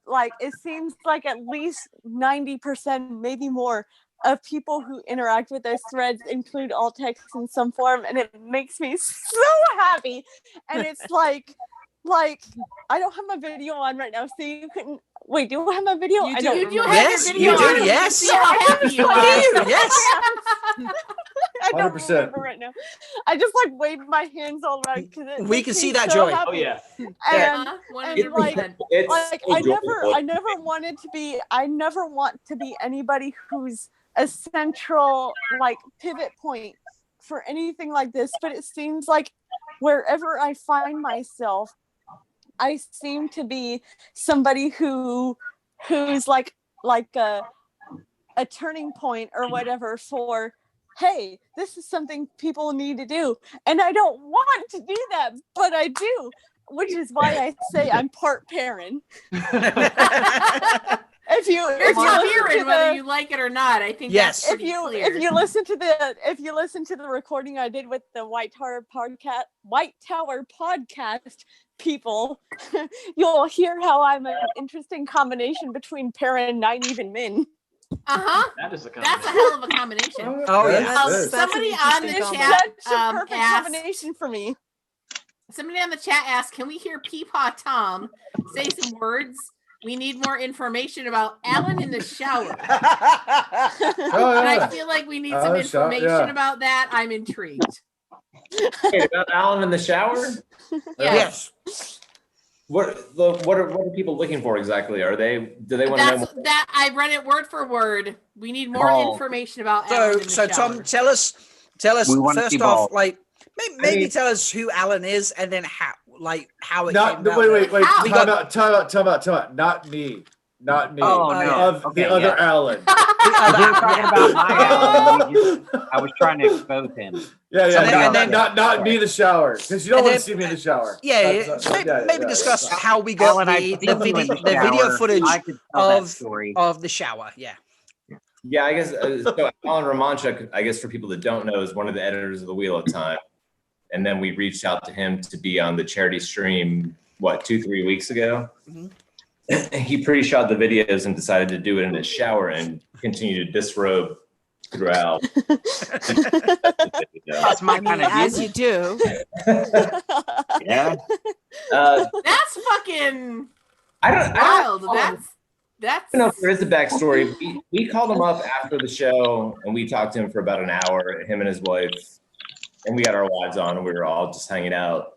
like it seems like at least 90%, maybe more, of people who interact with those threads include alt text in some form, and it makes me so happy. And it's like I don't have my video on right now, so you couldn't wait. Do I have my video? You I do. don't You do remember. have your video on. Yes. See how happy you are. Yes. I don't 100%. remember right now. I just like waved my hands all around because We can see that joy. Happy. Oh yeah. And, It's- like I joyful. never wanted to be. I never want to be anybody who's a central like pivot point for anything like this. But it seems like wherever I find myself, I seem to be somebody who's like a turning point or whatever for, hey, this is something people need to do. And I don't want to do that, but I do, which is why I say I'm part Perrin. If you Perrin, whether you like it or not, I think Yes. that's pretty clear. if you listen to the recording I did with the White Tower podcast people, you'll hear how I'm an interesting combination between Perrin and Nynaeve and Min. That is a That's a hell of a combination. Oh, yeah. That's Somebody an on the interesting chat That's a perfect asked, combination for me. somebody on the chat asked, can we hear Peepaw Tom say some words? We need more information about Alan in the shower. And I feel like we need some information about that. I'm intrigued. Wait, about Alan in the shower? Yes. What are people looking for exactly? Do they want to know That's that I read it word for word. We need more information about So, Alan in the so shower. Tom, tell us We wanna first see off, both. like maybe tell us who Alan is, and then how it came Not about. wait. We got- Time out. Not me. Oh, no. Okay, the other yeah. Alan. If you're talking about my Alan, I was trying to expose him. Not me in the shower, because you don't want to see me in the shower. Maybe discuss how we got Alan, I've the seen you in the video shower. footage I could tell that story. of the shower. Yeah. Yeah, I guess so. Alan Romanchuk, I guess for people that don't know, is one of the editors of the Wheel of Time, and then we reached out to him to be on the charity stream. 2-3 weeks ago? Mm-hmm. He pre-shot the videos and decided to do it in his shower and continue to disrobe throughout. That's my kind of as you do. Yeah. That's fucking wild. That's I don't know if there is a backstory. We called him up after the show and we talked to him for about an hour, him and his wife, and we got our wives on and we were all just hanging out.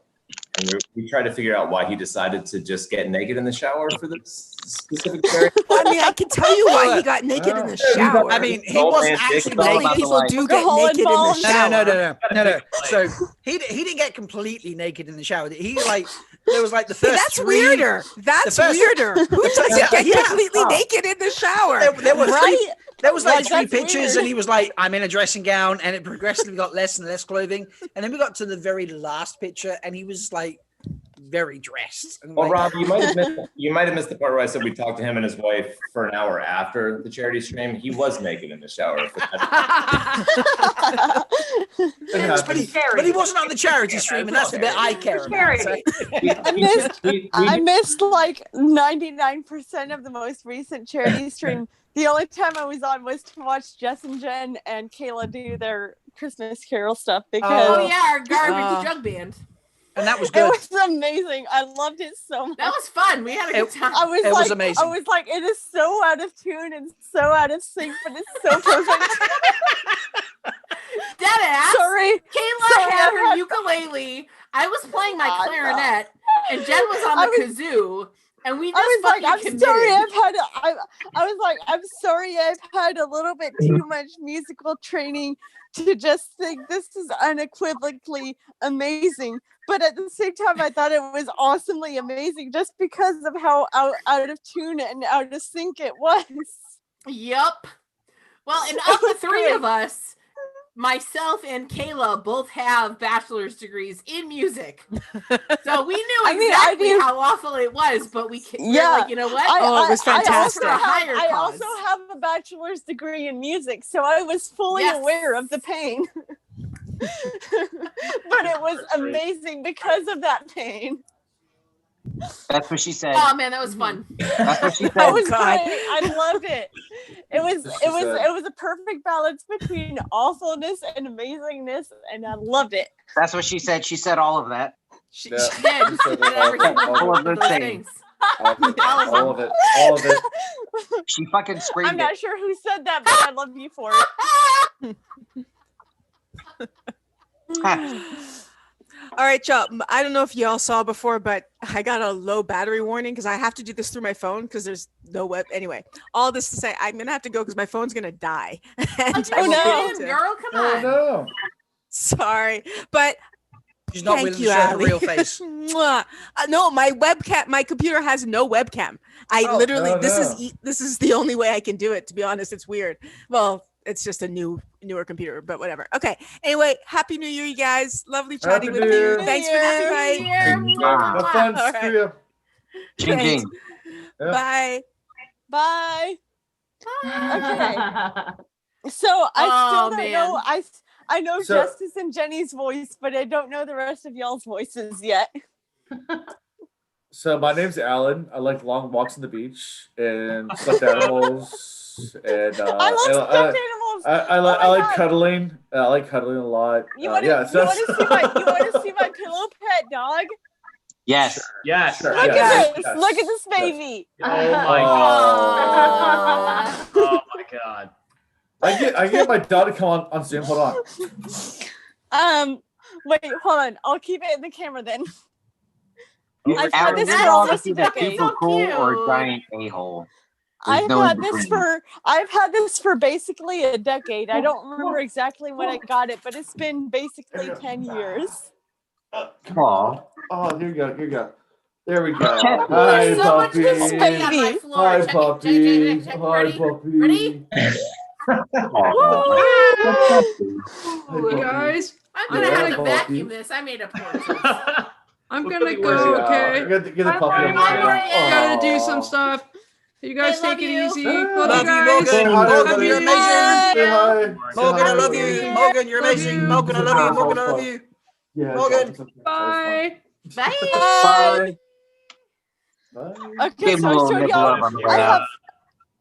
And we tried to figure out why he decided to just get naked in the shower for this specific charity. Well, I mean, I can tell you why he got naked in the shower. I mean, he wasn't actually naked. People do get naked in the shower. No. So he didn't get completely naked in the shower. There was like the first. That's weirder. That's weirder. Who doesn't get completely naked in the shower? There were right? There was like three that's pictures, weird. and he was like, "I'm in a dressing gown," and it progressively got less and less clothing, and then we got to the very last picture, and he was like very dressed. And, Well, like, Rob, you might have missed the part where I said we talked to him and his wife for an hour after the charity stream. He was naked in the shower. but he wasn't on the charity stream, and that's the bit I care about. So. I missed like 99% of the most recent charity stream. The only time I was on was to watch Jess and Jenn and Kayla do their Christmas Carol stuff because our garbage drug band. And that was good. It was amazing. I loved it so much. That was fun. We had a good time. It was amazing. I was like, it is so out of tune and so out of sync, but it's so perfect. Deadass. Sorry. Kayla had her ukulele. I was playing my clarinet, and Jen was on the kazoo. And we just I'm sorry I'm sorry I've had a little bit too much musical training to just think this is unequivocally amazing. But at the same time, I thought it was awesomely amazing just because of how out of tune and out of sync it was. Yup. Well, and of the three of us, myself and Kayla both have bachelor's degrees in music. So we knew exactly how awful it was, but we're like, you know what? it was fantastic. I also have a bachelor's degree in music, so I was fully aware of the pain. But it was amazing because of that pain. That's what she said. Oh man, that was fun. That's what she said. That was great. I loved it. It was a perfect balance between awfulness and amazingness, and I loved it. That's what she said. She said all of that. She did. All of those things. All of it. She fucking screamed I'm not it. sure who said that, but I love you for it. All right, y'all. I don't know if y'all saw before, but I got a low battery warning because I have to do this through my phone because there's no web. Anyway, all this to say, I'm gonna have to go because my phone's gonna die. And I won't be able to- girl, come on. no. Sorry, but She's not thank willing to you, show her Allie. real face. Mwah. No, my webcam, my computer has no webcam. I literally, this is the only way I can do it. To be honest, it's weird. Well, it's just a newer computer, but whatever. Okay. Anyway, Happy New Year, you guys. Lovely chatting Happy with New you. Year. Thanks for the invite. Have fun. All Screw right. you. Ching, Thanks. ching. Yeah. Bye. Bye. Okay. So I Oh, still don't man. know. I know So- Justice and Jenny's voice, but I don't know the rest of y'all's voices yet. So my name's Alan. I like long walks on the beach and stuffed animals. And I love stuffed animals. I like cuddling. I like cuddling a lot. You want to yeah, so see my pillow pet dog? Yes. Yes. Sure, Look yes, at this! yes. Look at this baby! Oh my Aw. god. Oh my god. I get my dog to come on Zoom. Hold on. Wait, hold on. I'll keep it in the camera then. I've had Alan, this your for dog almost is a either decade. super cool or a giant a-hole. There's I've no had in this between. for basically a decade. I don't remember exactly when I got it, but it's been basically 10 years. Aw. Oh, here you go. Here you go. There we go. Check. Hi, There's so much puppy. display on my floor. Hi, Check it, puppy. check it. Hi, Ready? puppy. Ready? You guys, I'm gonna Yeah, have to puppy. vacuum this. I made a portrait. I'm Look gonna at the go. words. Okay, Get the puppy on the Bye, channel. Morgan. gotta do Aw. some stuff. You guys I love take it you. easy. Ah. Love Love you you, guys. Say Morgan. hi to Morgan, everybody. you're amazing. Say hi. Say Morgan, hi I love to you. everybody. Morgan, you're Love amazing. you. Morgan, I love you. Morgan, I love you. Yeah, Morgan. it's okay. Bye. Bye. Bye. Bye. Okay, Give him so a I little showed nibble y'all. up on the I way have out.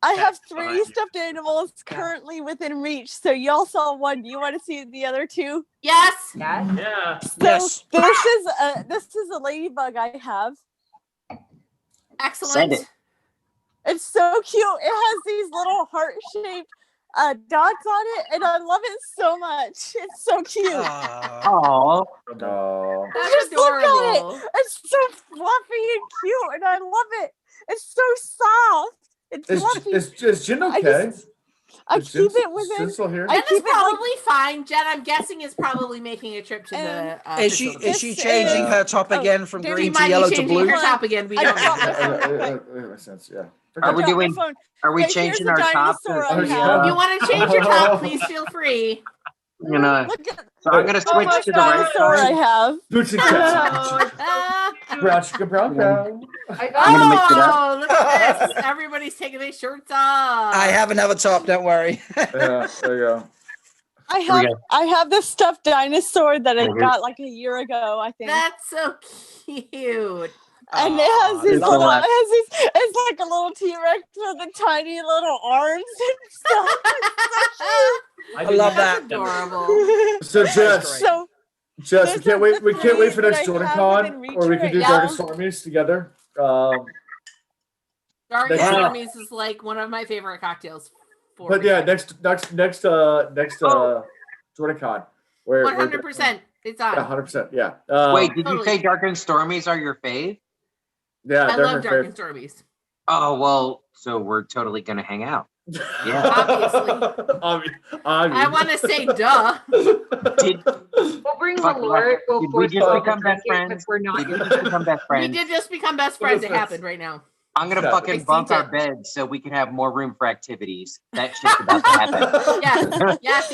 I have That's 3 behind you. stuffed animals currently within reach. So y'all saw one. Do you want to see the other 2? Yes. Yes. Yeah. So Yes. this is a ladybug I have. Excellent. Send it. It's so cute. It has these little heart-shaped dots on it, and I love it so much. It's so cute. Aw. Aw. No. That's Just look at adorable. it. It's so fluffy and cute, and I love it. It's so soft. It's fluffy. Is Jen I okay? I Is keep Jen- it within. Jen still here? I Jen is keep it like probably fine. Jen, I'm guessing, is probably making a trip to And- the Is she facility. is she This changing is- her top oh, again from Danny green She to might yellow be to changing blue? her top again. We I don't dropped my know. phone. That makes sense. Yeah. Are we Drop my doing? phone. Are we Wait, here's changing the our top? dinosaur to I the, have. If you want to change your top, please feel free. I'm gonna. Look at So I'm gonna oh, switch my to the right dinosaur I side. have. Boots and cats. Brown sugar, brown cow. I'm gonna mix it up. Oh, look at this. Everybody's taking their shirts off. I have another top, don't worry. Yeah, there you go. I have this stuffed dinosaur that I Mhm. got like a year ago, I think. That's so cute. And it has these love little, that. it's like a little T-Rex with the tiny little arms and stuff. I love That's that. adorable. So Jess, So Jess, we can't wait. We can't wait for that next I Jordan have Con, within reach or we can right do now. Darkest Armies together. Dark Next- Armies is like one of my favorite cocktails. For But yeah, next Jordan Con. Where 100%. It's on. Yeah, 100%. Yeah. Wait, did you Totally. say Dark and Stormies are your fave? Yeah, I they're love her Dark and favorite. Stormies. Oh well, so we're totally gonna hang out. Yeah. Obviously. I want to say duh. Did, We'll bring fuck, Malort. We'll did we force just them to become drink best it friends? because we're not. Did we just become best We friends? did just become best friends. It happened right now. I'm gonna Yeah. fucking I bunk seen our it. beds so we can have more room for activities. That shit's about to happen. Yes.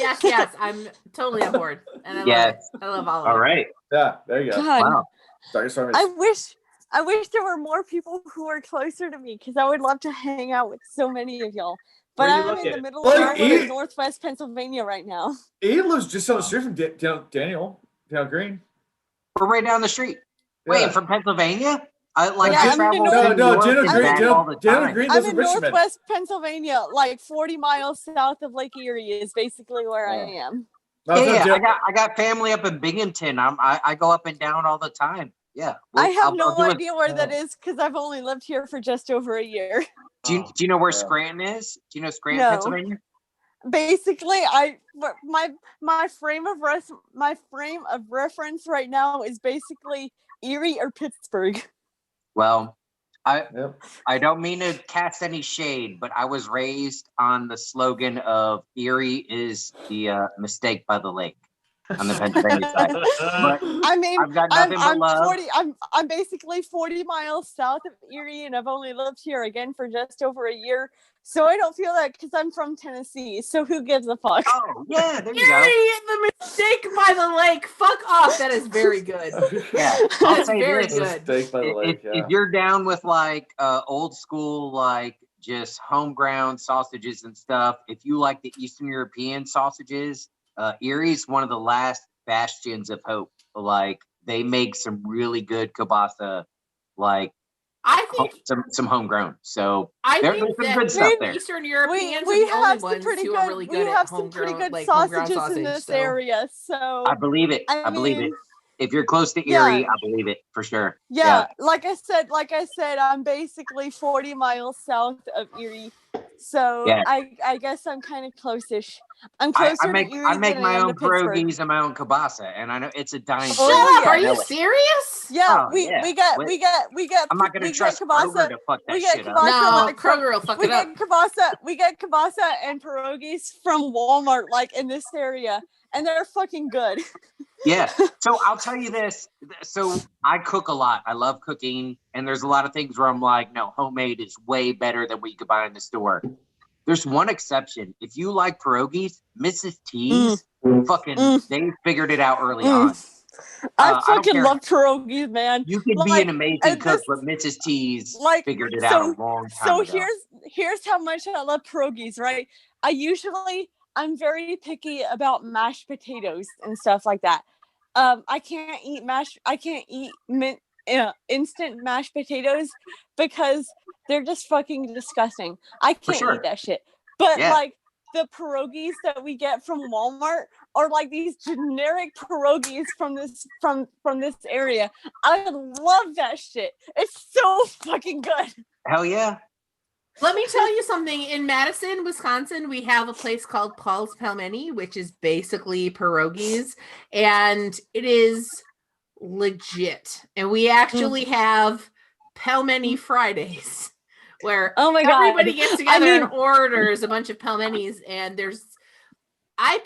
I'm totally on board. And I love Yes. it. I love all of it. All right. Yeah, there you go. God, Wow. Darkest Armies. I wish there were more people who are closer to me because I would love to hang out with so many of y'all. But Where are you I'm in the located? middle Well, of nowhere you- in Northwest Pennsylvania right now. Ian lives just down the street from Daniel Green. We're right down the street. Yeah. Wait, from Pennsylvania? I Yeah, I'm travel in to North- No, North Daniel and Green. back all the Daniel time. Green I'm lives in in Richmond. Northwest Pennsylvania, like 40 miles south of Lake Erie is basically where I Oh. am. I was Yeah, gonna do- I got family up in Binghamton. I go up and down all the time. Yeah. I have I'll no do it. idea where that is because I've only lived here for just over a year. Do you know where Yeah. Scranton is? Do you know Scranton, No. Pennsylvania? basically, my frame of reference right now is basically Erie or Pittsburgh. Well, I don't mean to cast any shade, but I was raised on the slogan of Erie is the mistake by the lake on the Pennsylvania side. But I mean, I've got nothing but love. I'm basically 40 miles south of Erie, and I've only lived here again for just over a year. So I don't feel that because I'm from Tennessee. So who gives a fuck? Oh, yeah, there you Erie, go. the mistake by the lake. Fuck off. That is very good. Yeah, I'll That's say very this. good. Mistake by the lake, If you're down with like old school, like just homegrown sausages and stuff, if you like the Eastern European sausages, Erie's one of the last bastions of hope. Like they make some really good kielbasa, like I think some homegrown. So I there's think some that good stuff there. Eastern Europeans we are the only have some ones pretty who good, are really good at homegrown, like homegrown sausages sausage. in this So. area. So I believe it. I believe it. If you're close to Erie, Yeah. I believe it for sure. Yeah, like I said, I'm basically 40 miles south of Erie. So Yeah. I guess I'm kind of close-ish. I'm I closer make to Erie I make than my I am own to Pittsburgh. pierogies and my own kielbasa, and I know it's a dying. Oh, breed. yeah. Are I know you it. serious? Yeah, Oh, we yeah. got I'm not gonna we trust get Kroger kielbasa. to fuck that We get shit up. kielbasa No, like from, Kroger will fuck we it up. get kielbasa. We get kielbasa and pierogies from Walmart, like in this area, and they're fucking good. Yeah. So I'll tell you this. So I cook a lot. I love cooking, and there's a lot of things where I'm like, no, homemade is way better than what you could buy in the store. There's one exception. If you like pierogies, Mrs. T's they figured it out early on. I don't fucking care. love pierogies, man. You could be an amazing cook, but Mrs. T's figured it out a long time ago. So here's how much I love pierogies, right? I'm very picky about mashed potatoes and stuff like that. I can't eat instant mashed potatoes because they're just fucking disgusting. I can't eat that shit. But like the pierogies that we get from Walmart are like these generic pierogies from this area. I love that shit. It's so fucking good. Hell yeah. Let me tell you something. In Madison, Wisconsin, we have a place called Paul's Pelmeni, which is basically pierogies, and it is legit. And we actually have Pelmeni Fridays, where everybody gets together and orders a bunch of pelmenis. And I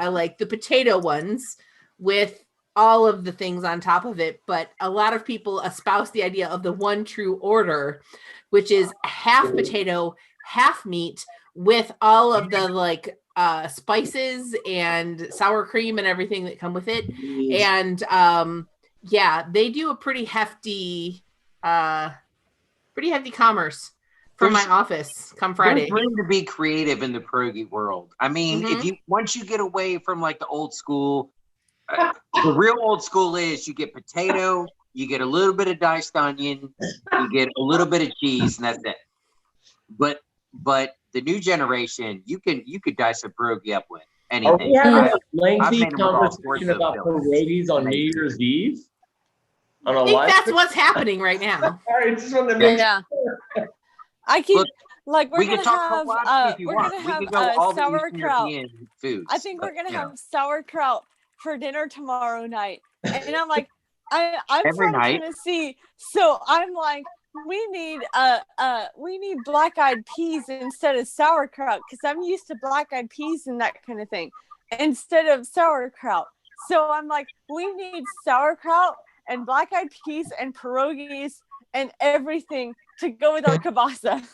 like the potato ones with all of the things on top of it, but a lot of people espouse the idea of the one true order, which is half potato, half meat, with all of the spices and sour cream and everything that come with it. And they do a pretty hefty commerce from my office come Friday. There's room to be creative in the pierogi world. I mean, once you get away from like the old school, the real old school is you get potato, you get a little bit of diced onion, you get a little bit of cheese, and that's it. But the new generation, you could dice a pierogi up with anything. Are we having a I've lengthy made them with all sorts conversation of about fillings. pierogies on New Year's Eve? On a I think live that's stream? what's happening right now. All right, just wanted to make Yeah. sure. I keep Look, we're we gonna can talk have kolache if you we're want. gonna We have can go all the Eastern sauerkraut. European foods. I think we're but, gonna you know. have sauerkraut for dinner tomorrow night. And I'm like, I'm Every from night. Tennessee, so I'm like, we need black-eyed peas instead of sauerkraut because I'm used to black-eyed peas and that kind of thing instead of sauerkraut. So I'm like, we need sauerkraut and black-eyed peas and pierogies and everything to go with our kielbasa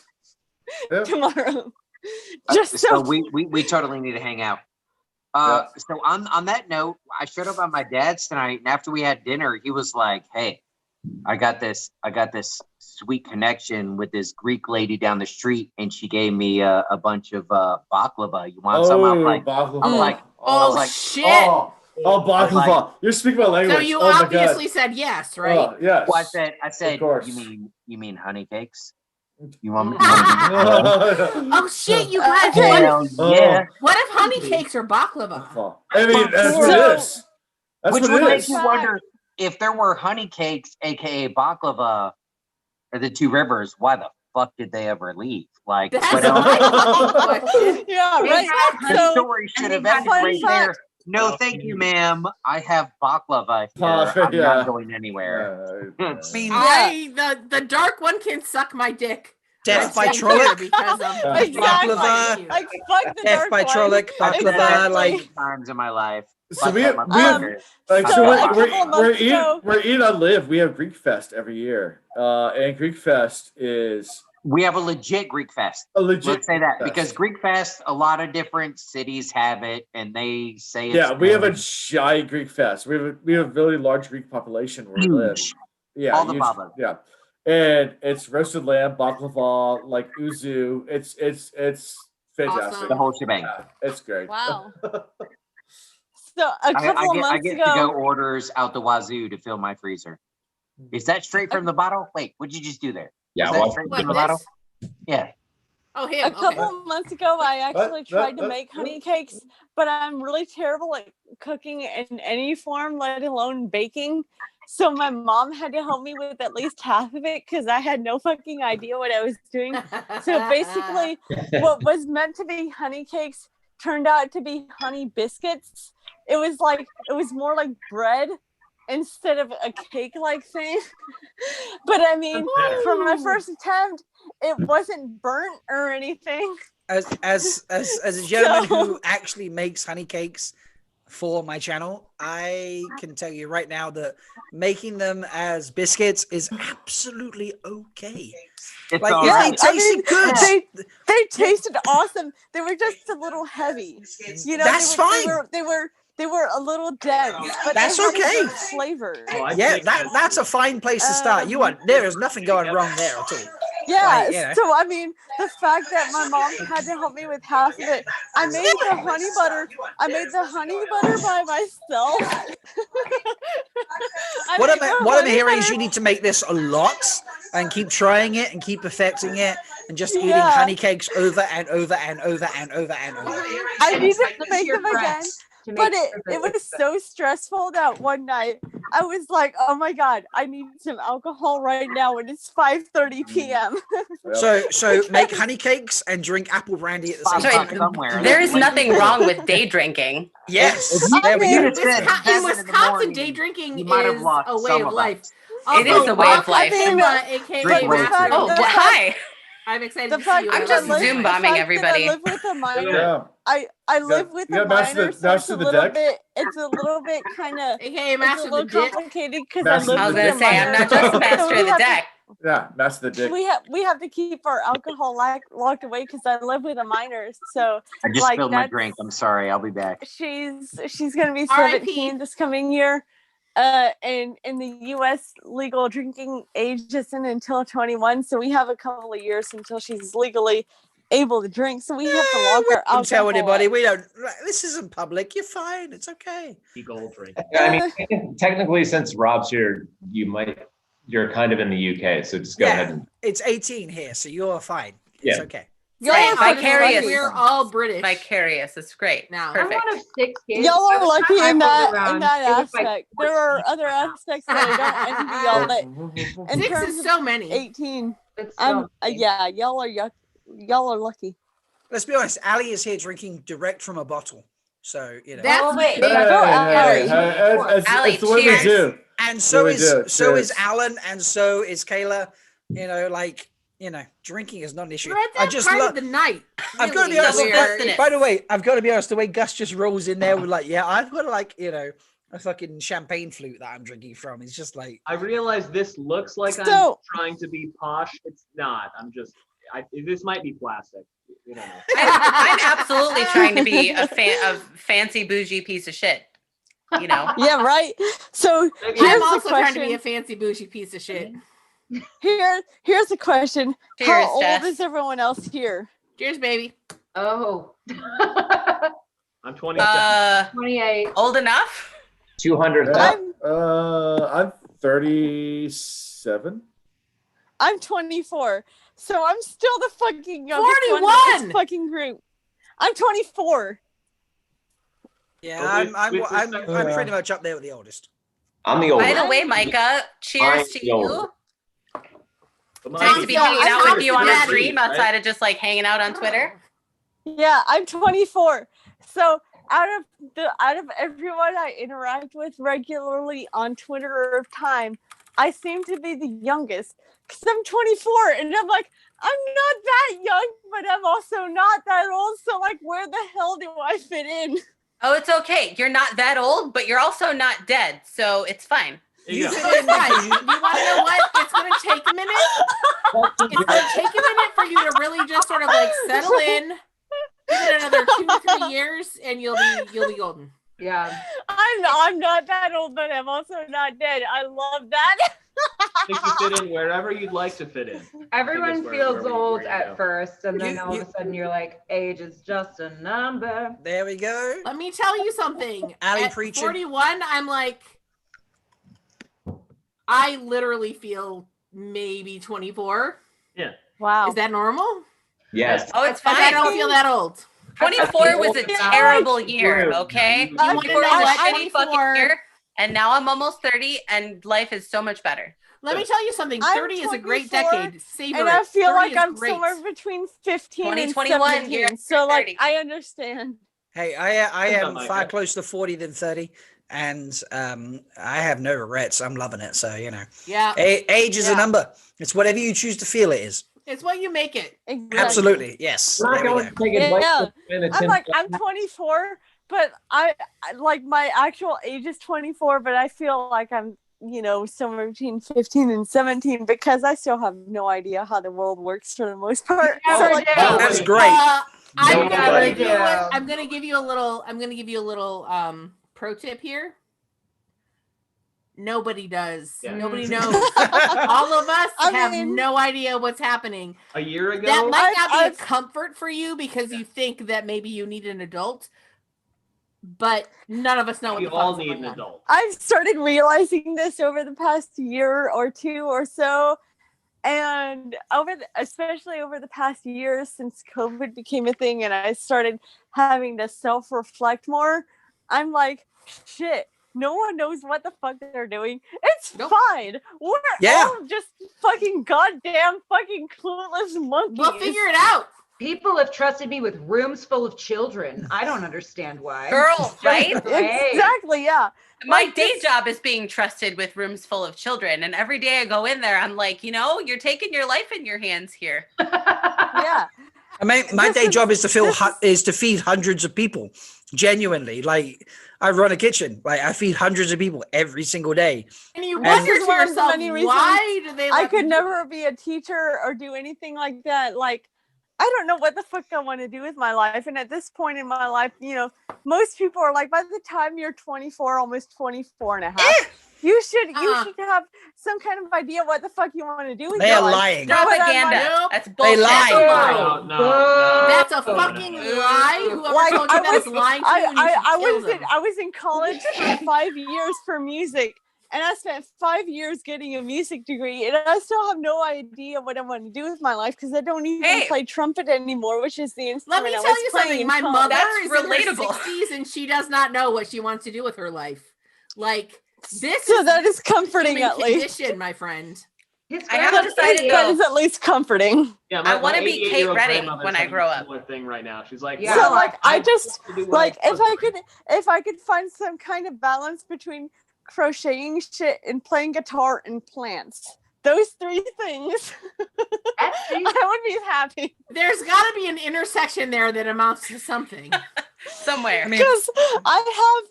tomorrow. Just So we totally need to hang out. So on that note, I showed up at my dad's tonight, and after we had dinner, he was like, "Hey, I got this sweet connection with this Greek lady down the street, and she gave me a bunch of baklava. You want some?" I'm like, baklava. Shit. Oh, baklava. You're speaking my language. So you oh my obviously God. said yes, right? Oh, yes. Well, I said, Of course. you mean honey cakes? You want me? Oh shit, you guys! Hell yeah. What if honey cakes are baklava? I mean, that's what it is. That's Which what would it make is. you wonder if there were honey cakes, aka baklava, or the two rivers. Why the fuck did they ever leave? Like, That's what else? my question. Yeah, right. The So, story should have ended fun right fact. there. No, thank you, ma'am. I have baklava here. I'm Yeah. not going anywhere. I mean, The dark one can suck my dick. Death I'm by staying here Trolloc. because of Exactly. Baklava. Like fuck the Death dark by one. Trolloc, baklava, Exactly. like times in my life. So Fuck we that have, motherfucker. like, So so a couple of months ago- we're eating on Live. We have Greek Fest every year. And Greek Fest is We have a legit Greek Fest. a legit. Let's say that Greek because Fest. Greek Fest, a lot of different cities have it, and they say it's Yeah, we have a good. giant Greek Fest. We have a really large Greek population where we live. Huge. Yeah, All the huge, baba. yeah. And it's roasted lamb, baklava, like uzu. It's fantastic. Awesome. The whole shebang. Yeah, it's great. Wow. So a couple I of get months to go ago, orders out the wazoo to fill my freezer. Is that straight from the bottle? Wait, what'd you just do there? Yeah, Is that well- straight What, from the bottle? this? Yeah. Oh, a him. couple Okay. of months ago, I actually What? tried to make honey cakes, but I'm really terrible at cooking in any form, let alone baking. So my mom had to help me with at least half of it because I had no fucking idea what I was doing. So basically, what was meant to be honey cakes turned out to be honey biscuits. It was more like bread instead of a cake-like thing. But I mean, for my first attempt, it wasn't burnt or anything. As a gentleman who actually makes honey cakes for my channel, I can tell you right now that making them as biscuits is absolutely okay. It's Like all if right. they tasted good, They tasted awesome. They were just a little heavy. You know, That's fine. They were a little dense, but That's they had a okay. good flavor. Yeah, that's a fine place to start. There is nothing going wrong there at all. Yeah, Like, you know. so I mean, the fact that my mom had to help me with half of it, I made the honey butter. I made the honey butter by myself. What I'm hearing is you need to make this a lot and keep trying it and keep perfecting it and just eating Yeah. honey cakes over and over and over and over and over. I need to make them again. But it was so stressful that one night I was like, oh my God, I need some alcohol right now and it's 5:30 p.m. So make honey cakes and drink apple brandy at the same Sorry, time. there is nothing wrong with day drinking. Yes. There we go. In Wisconsin, day drinking is might have lost a way some of of life. It is a way of life. AKA Drink way Master. too. Oh, hi. I'm excited The to see fact you. that I'm just I live- Zoom the bombing fact that everybody. I live with a minor. Yeah. I live with you a got master minor, the- so it's master a the little deck? bit. It's a little bit kind of. AKA It's a Master little the Dick. complicated because I Master live I was with gonna a say I'm minor. not just so master we of the have to- deck. Yeah, master the dick. we have to keep our alcohol locked away because I live with a minor. So I just like spilled my that's drink. I'm sorry. I'll be back. she's gonna be R.I.P. 17 this coming year. And in the U.S. legal drinking age isn't until 21, so we have a couple of years until she's legally able to drink. So we have to lock our alcohol. Don't tell anybody. up. We don't. This isn't public. You're fine. It's okay. Gold drink. I mean, technically, since Rob's here, you're kind of in the UK, so just go ahead and It's 18 here, so you're fine. It's Yeah. okay. Y'all are Vicarious. We're all British. Vicarious. It's great. Now. I'm Perfect. one of 6 kids. Y'all By are the lucky time in I was that around, aspect. it was like There are other aspects that I don't envy y'all. But in 6 terms is of so many. 18, It's I'm so yeah, y'all are lucky. Let's be honest. Ali is here drinking direct from a bottle, so you know. That's wait. big. Ali, It's the way we cheers. do. And so Really is do. so is Cheers. Alan, and so is Kayla. You know, like drinking is not an issue. We're at I that just part love. of the night. I've got to be really, honest. where- By the way, I've got to be honest. The way Gus just rolls in there with like, yeah, I've got like a fucking champagne flute that I'm drinking from. It's just like I realize this looks like I'm So- trying to be posh. It's not. This might be plastic. You don't know. I'm absolutely trying to be a fancy bougie piece of shit. You know. Yeah, right. So Maybe here's I'm the also trying to question. be a fancy bougie piece of shit. Here's the question. Cheers, How old Jess. is everyone else here? Cheers, baby. Oh. I'm 27. 28. Old enough? 200. I'm 37. I'm 24. So I'm still the fucking youngest one in 41! this fucking group. I'm 24. yeah, Well, I'm pretty much up there with the oldest. I'm the By oldest. the way, Micah, cheers I'm to the you. oldest. Nice to be Yeah, hanging out I'm with you on a daddy, stream outside of just like hanging out on Twitter. Yeah, I'm 24. So out of everyone I interact with regularly on Twitter or time, I seem to be the youngest because I'm 24, and I'm like, I'm not that young, but I'm also not that old. So like, where the hell do I fit in? Oh, it's okay. You're not that old, but you're also not dead, so it's fine. You fit in. Right. You want to know what? It's going to take a minute. It's going to take a minute for you to really just sort of like settle in. Give it another 2 to 3 years, and you'll be golden. Yeah. I'm not that old, but I'm also not dead. I love that. I think you fit in wherever you'd like to fit in. Everyone feels old you at go. first, and then all of a sudden you're like, age is just a number. There we go. Let me tell you something. Allie At preaching. 41, I'm like, I literally feel maybe 24. Yeah. Wow. Is that normal? Yes. Oh, it's fine. I don't feel that old. 24 was a terrible year, True. okay? You want to 24 know was a what? shitty fucking 24 year, and now I'm almost 30, and life is so much better. Let me tell you something. I'm 30 is a great 24, decade. Savor and it. I feel 30 like is I'm great. somewhere between 15 and 2021, 17. you're So like, 30. I understand. Hey, I am like far that. closer to 40 than 30, and I have no regrets. I'm loving it. So, you know, Yeah. age is a Yeah. number. It's whatever you choose to feel it is. It's what you make it. Exactly. Absolutely. Yes. We're not There we going go. to take advice Yeah. from I'm like, I'm 24, but I like my actual age is 24, but I feel like I'm, somewhere between 15 and 17 because I still have no idea how the world works for the most part. Yeah, So we like, do. That's great. I'm Nobody gonna give you do. I'm gonna give you a little pro tip here. Nobody does. Yeah. Nobody knows. All of us I have mean- no idea what's happening. A year ago, That might not be I've- a comfort for you because you think that maybe you need an adult, but none of us know what we the all fuck's need going an on. adult. I've started realizing this over the past year or two or so. And especially over the past year since COVID became a thing and I started having to self-reflect more, I'm like, shit, no one knows what the fuck they're doing. It's Nope. fine. We're Yeah. all just fucking goddamn fucking clueless monkeys. We'll figure it out. People have trusted me with rooms full of children. I don't understand why. Girl, right? Hey. Exactly, yeah. My Like day this- job is being trusted with rooms full of children, and every day I go in there, I'm like, you're taking your life in your hands here. Yeah. I mean, my This day is- job is to this is to feed hundreds of people. Genuinely, like I run a kitchen. Like I feed hundreds of people every single day. And you And- wonder This to is one of the yourself, many reasons why do they I let could me- never be a teacher or do anything like that. Like, I don't know what the fuck I want to do with my life. And at this point in my life, most people are like, by the time you're 24, almost 24 and a half, you should have some kind of idea what the fuck you want to do with They your are life. lying. But I'm like, Propaganda. Nope. That's They bullshit. lie. No. That's a fucking lie. Whoever Like, told you I that is was- lying to you. And you should kill them. I was in college for 5 years for music, and I spent 5 years getting a music degree, and I still have no idea what I want to do with my life because I don't even play trumpet anymore, which is the Let instrument me I tell was you playing something. in My college. mother That's is in her relatable. 60s and she does not know what she wants to do with her life. Like this So is that is comforting human at least. condition, my friend. I haven't decided That though. is at least comforting. Yeah, I wanna be Kate 88-year-old Redding grandmother's when I having grow a up. similar thing right now. She's like, Yeah. So like I want just to do what like I if I could find some kind of balance between crocheting shit and playing guitar and plants. Those 3 things. I would be happy. There's got to be an intersection there that amounts to something. Somewhere. Because I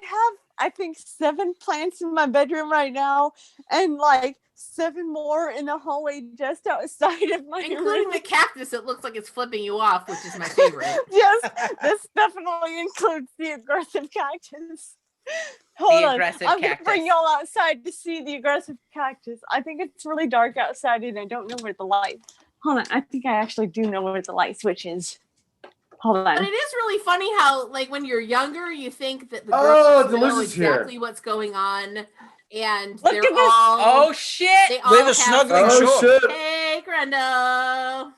have I think 7 plants in my bedroom right now and like 7 more in the hallway just outside of my Including room. the cactus that looks like it's flipping you off, which is my favorite. Yes, this definitely includes the aggressive cactus. Hold The on, aggressive I'm gonna cactus. bring y'all outside to see the aggressive cactus. I think it's really dark outside and I don't know where the light. Hold on, I think I actually do know where the light switch is. Hold But on. it is really funny how, like, when you're younger, you think that the Oh, girls know Delicious here. exactly what's going on, and Look they're at this. all Oh shit! they all With a have snuggling Oh, short. shit. Hey, Grendo.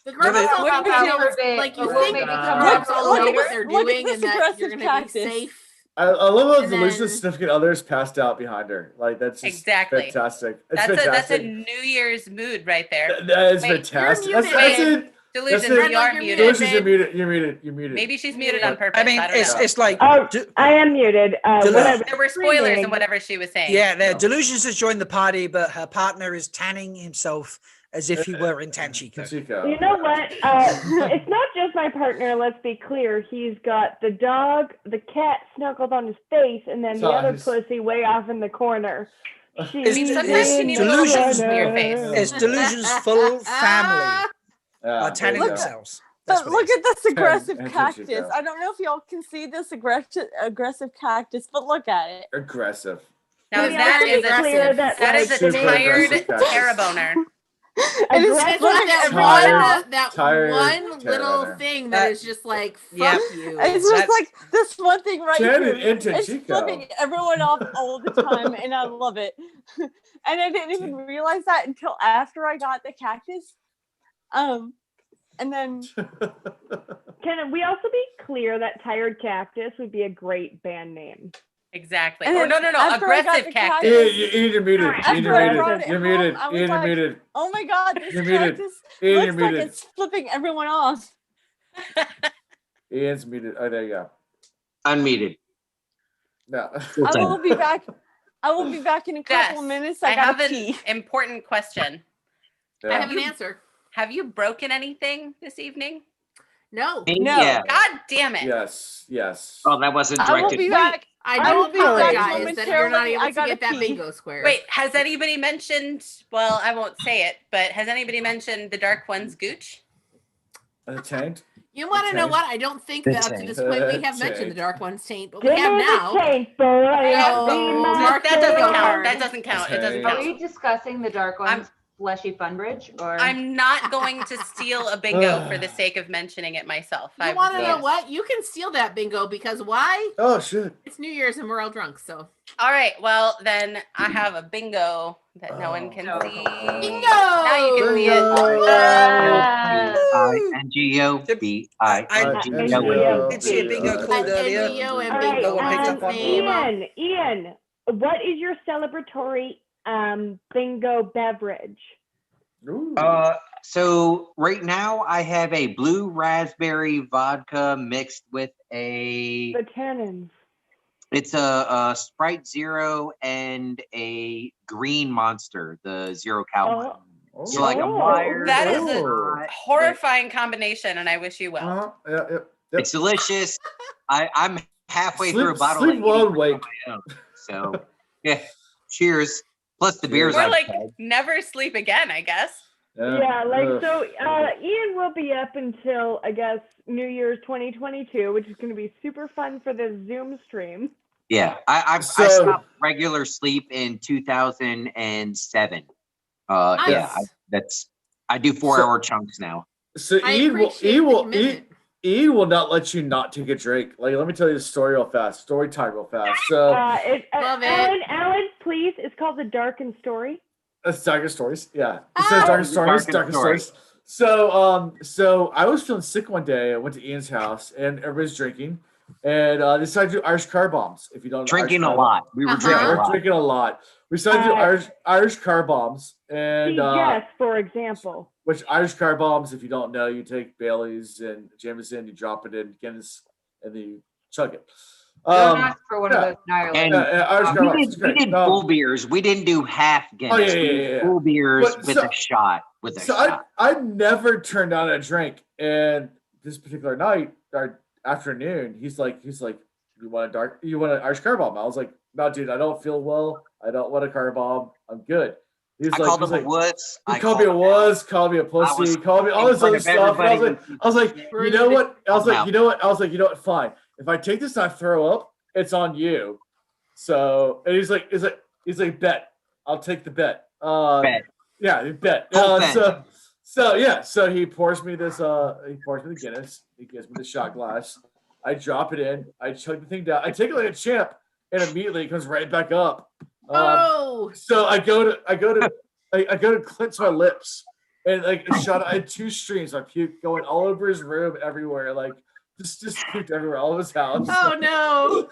The girls With a- all What know is it? like you We'll think maybe the come girls back to all know later. what they're Look at doing this and that you're aggressive gonna cactus. be safe. I love how And Delusion's then- significant others passed out behind her. Like that's just Exactly. fantastic. It's That's fantastic. a New Year's mood right there. That is Wait, fantastic. you're That's muted, it. Delusions, That's it. you are muted. Delusions, you're muted. You're muted. You're muted. Maybe she's muted on purpose. I mean, don't it's know. it's like Oh, I am muted. Delu- What I was There were spoilers screaming- in whatever she was saying. yeah, Delusions has joined the party, but her partner is tanning himself as if he were in Tanchico. You know what? It's not just my partner. Let's be clear. He's got the dog, the cat snuggled on his face, and then the other Nice. pussy way off in the corner. Sometimes you need a little Delusions in your face. It's Delusions' full family are tanning Look- themselves. But look at this aggressive and cactus. Chico. I don't know if y'all can see this aggressive cactus, but look at it. Aggressive. Now Yeah, that let's is be clear a that, that is like, a super tired aggressive cactus. terraboner. And it's It's flipping that everyone one, off. that Tired one little terror. thing that is just like, fuck Yep. you. It's just like this one thing right Jen here. and Into It's Chico. flipping everyone off all the time, and I love it. And I didn't even realize that until after I got the cactus. And then Can we also be clear that Tired Cactus would be a great band name? Exactly. And Or then no, after I got aggressive the cactus. Ian, you're muted. After Ian, you're I muted. brought it You're home, muted. I was Ian, you're like, muted. oh my god, this You're muted. cactus Ian, you're looks like muted. it's flipping everyone off. Ian's muted. Oh, there you go. Unmuted. No. I will be back. I will be back in a couple Jess, of minutes. I I have gotta an pee. important question. I have an answer. Have you broken anything this evening? No. Me? No. Yeah. God damn it. Yes. Yes. Oh, that wasn't I will directed. be back. I I will don't be back apologize that you're not momentarily. able I to gotta get that pee. bingo square. Wait, has anybody mentioned, well, I won't say it, but has anybody mentioned the Dark One's gooch? Tanked. You want to know Taint. what? I don't think The that up to taint. this point we have Taint. mentioned the Dark One's taint, but we Give have me now. the taint, boy. I'll be No, my Mark, That doesn't sword. count. That doesn't count. It doesn't Are count. we discussing the Dark One's fleshy fun bridge? Or I'm not going to steal a bingo for the sake of mentioning it myself. You want to know what? You can steal that bingo because why? Oh shit. It's New Year's and we're all drunk, so. All right, well, then I have a bingo that no one can see. Bingo! Now you can see B-I-N-G-O. B-I-N-G-O. Did see a bingo called earlier. Bingo and All bingo. right, picked up on Ian, what is your celebratory bingo beverage? So right now I have a blue raspberry vodka mixed with a. The tannins. It's a Sprite Zero and a green Monster, the Zero Cal. So like a wire. That is a horrifying combination, and I wish you well. It's delicious. I'm halfway Sleep- through a bottle. sleep of well, Jingle wake. on my own. So yeah, cheers. Plus the beers Or I've like had. never sleep again, I guess. Yeah, like so Ian will be up until I guess New Year's 2022, which is going to be super fun for the Zoom stream. Yeah, I So- stopped regular sleep in 2007. Yeah, I do 4-hour chunks now. So E will not let you not take a drink. Like, let me tell you the story real fast. Story time real fast. So Love it. Alan, please. It's called The Darkened Story. It's Darkest Stories. Yeah. It says Darkest Stories. Darkest Darkest Stories. Stories. So I was feeling sick one day. I went to Ian's house and everybody's drinking. And decided to do Irish car bombs. If you don't know Drinking Irish a car lot. bombs. We were Yeah, drinking a we're lot. drinking a lot. We decided to do Irish car bombs. And Jess, for example. which Irish car bombs, if you don't know, you take Bailey's and Jameson, you drop it in Guinness, and then you chug it. don't ask for one of those in Ireland. And Irish car bombs. It's we great. did full beers. We didn't do half Guinness. yeah, We yeah, did yeah. Full beers But with so- a shot. With a So shot. I never turned down a drink, and this particular night or afternoon, he's like, you want an Irish car bomb? I was like, no, dude, I don't feel well. I don't want a car bomb. I'm good. He's I called him a wuss. He I called me a wuss, called me a pussy, was called me all in this front other of stuff. And I everybody was like, you know what? I was like, you know what? I was like, you know what? Fine. If I take this and I throw up, it's on you. So, and he's like, bet. I'll take the bet. Bet. Yeah, bet. Whole bet. So he pours me the Guinness. He gives me the shot glass. I drop it in. I chug the thing down. I take it like a champ, and immediately it comes right back up. So I go to clench my lips, and like a shot. I had 2 streams. I puke going all over his room, everywhere. Like Just pooped everywhere, all of his house. Oh no.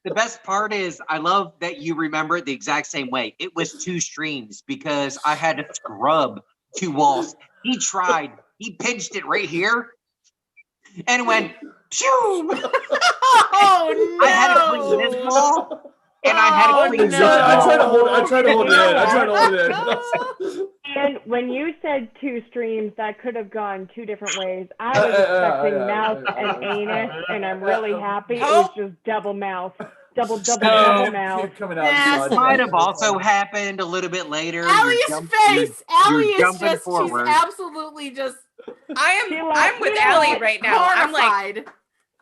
The best part is I love that you remember it the exact same way. It was 2 streams because I had to scrub 2 walls. He tried. He pinched it right here and it went phew. Oh no. I had to clean this wall and I had to clean this wall. I tried to hold it in. And when you said 2 streams, that could have gone 2 different ways. I was expecting mouth and anus, and I'm really happy it was just double mouth. Double mouth. That might have also happened a little bit later. Allie's face. Allie is jumping just, forward. she's absolutely just. I'm with Allie right now. I'm like,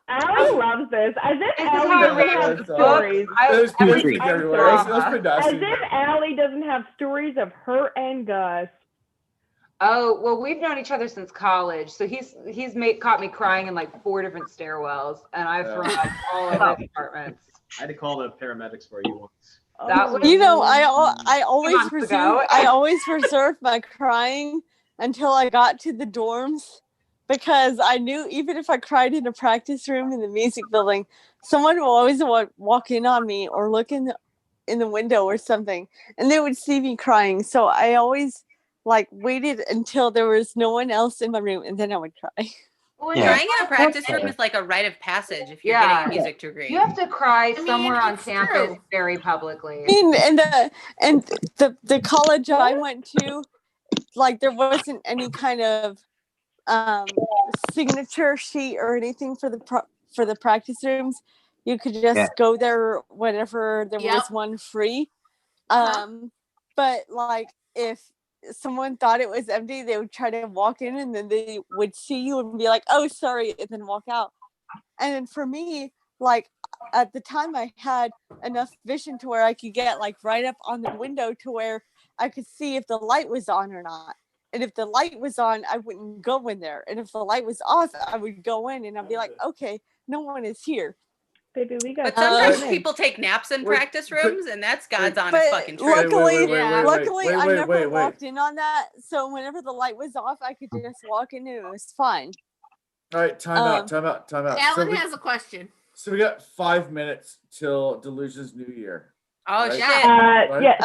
Allie loves this. As if This is Allie how doesn't have stories. There's pooping everywhere. That's pretty As nasty. if Allie doesn't have stories of her and Gus. Oh, well, we've known each other since college. So he's caught me crying in like 4 different stairwells, and I've thrown up all over the apartments. I had to call the paramedics for you once. That was I always months ago. reserved my crying until I got to the dorms, because I knew even if I cried in a practice room in the music building, someone will always walk in on me or look in the window or something, and they would see me crying. So I always waited until there was no one else in my room, and then I would cry. Well, crying in a practice room is like a rite of passage if you're getting a music degree. You have to cry somewhere on campus very publicly. And the college I went to, there wasn't any kind of signature sheet or anything for the practice rooms. You could just go there whenever there was one free. But if someone thought it was empty, they would try to walk in, and then they would see you and be like, "Oh, sorry," and then walk out. And then for me, at the time, I had enough vision to where I could get right up on the window to where I could see if the light was on or not. And if the light was on, I wouldn't go in there. And if the light was off, I would go in, and I'd be like, "Okay, no one is here." Baby, we got. But sometimes people take naps in practice rooms, and that's God's honest fucking truth. Luckily, I never walked in on that. So whenever the light was off, I could just walk in, and it was fine. All right, time out. Alan has a question. So we got 5 minutes till Delusion's New Year. Oh, right? shit. Yeah,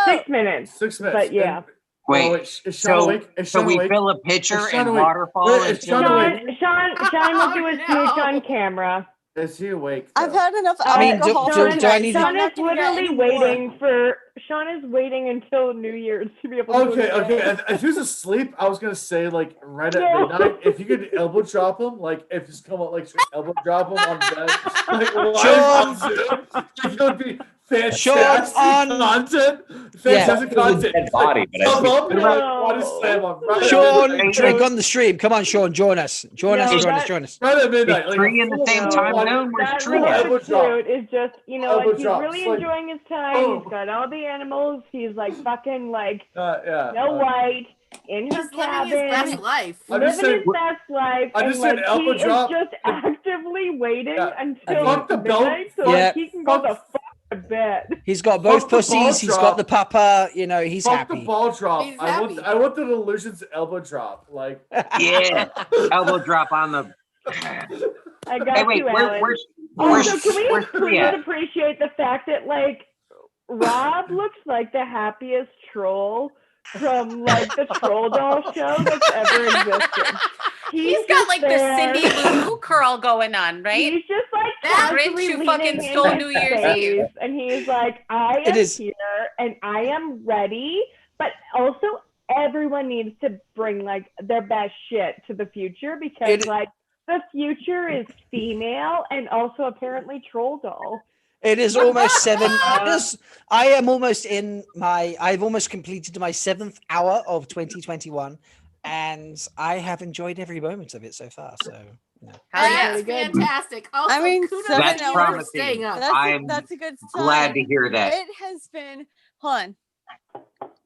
6 minutes. 6 minutes. But yeah. Wait, is Sean awake? So we fill a pitcher and waterfall. Wait, is Sean awake? Sean will do a smooch on camera. Is he awake? I've had enough I mean, alcohol. do I need to- Sean is literally waiting for. Sean is waiting until New Year's to be able to. Okay. If he was asleep, I was gonna say right at midnight. If you could elbow drop him, if just come out straight elbow drop him on bed, live on Zoom, it would be fantastic content. Fantastic content. Dead body, but Sean, drink on the stream. Come on, Sean, join us. Join us. Right at midnight. It's 3 in the same time zone. Where's Tree at? Cute is just he's drop. really enjoying his time. He's got all the animals. He's fucking Snow White in her cabin. Living his best life. Living his best life. I just said elbow he drop. is just actively waiting until Fuck the belt. midnight so he can go the fuck to bed. He's got both Fuck the ball pussies. He's drop. got the papa. He's Fuck happy. the ball drop. He's I want the Delusion's elbow drop. Yeah, elbow drop on the. I got you, Alan. Also, can we appreciate the fact that Rob looks like the happiest troll from the Troll Doll show that's ever existed. He's got the Cindy Lou Who curl going on, right? He's just that Grinch who fucking stole New Year's Eve. And he's like, I am here and I am ready, but also everyone needs to bring their best shit to the future because the future is female and also apparently Troll Doll. It is almost 7. I am almost I've almost completed my 7th hour of 2021, and I have enjoyed every moment of it so far. So, That's fantastic. Also, kudos That's to you for promising. staying up. That's a good sign. Glad to hear that. It has been, hold on.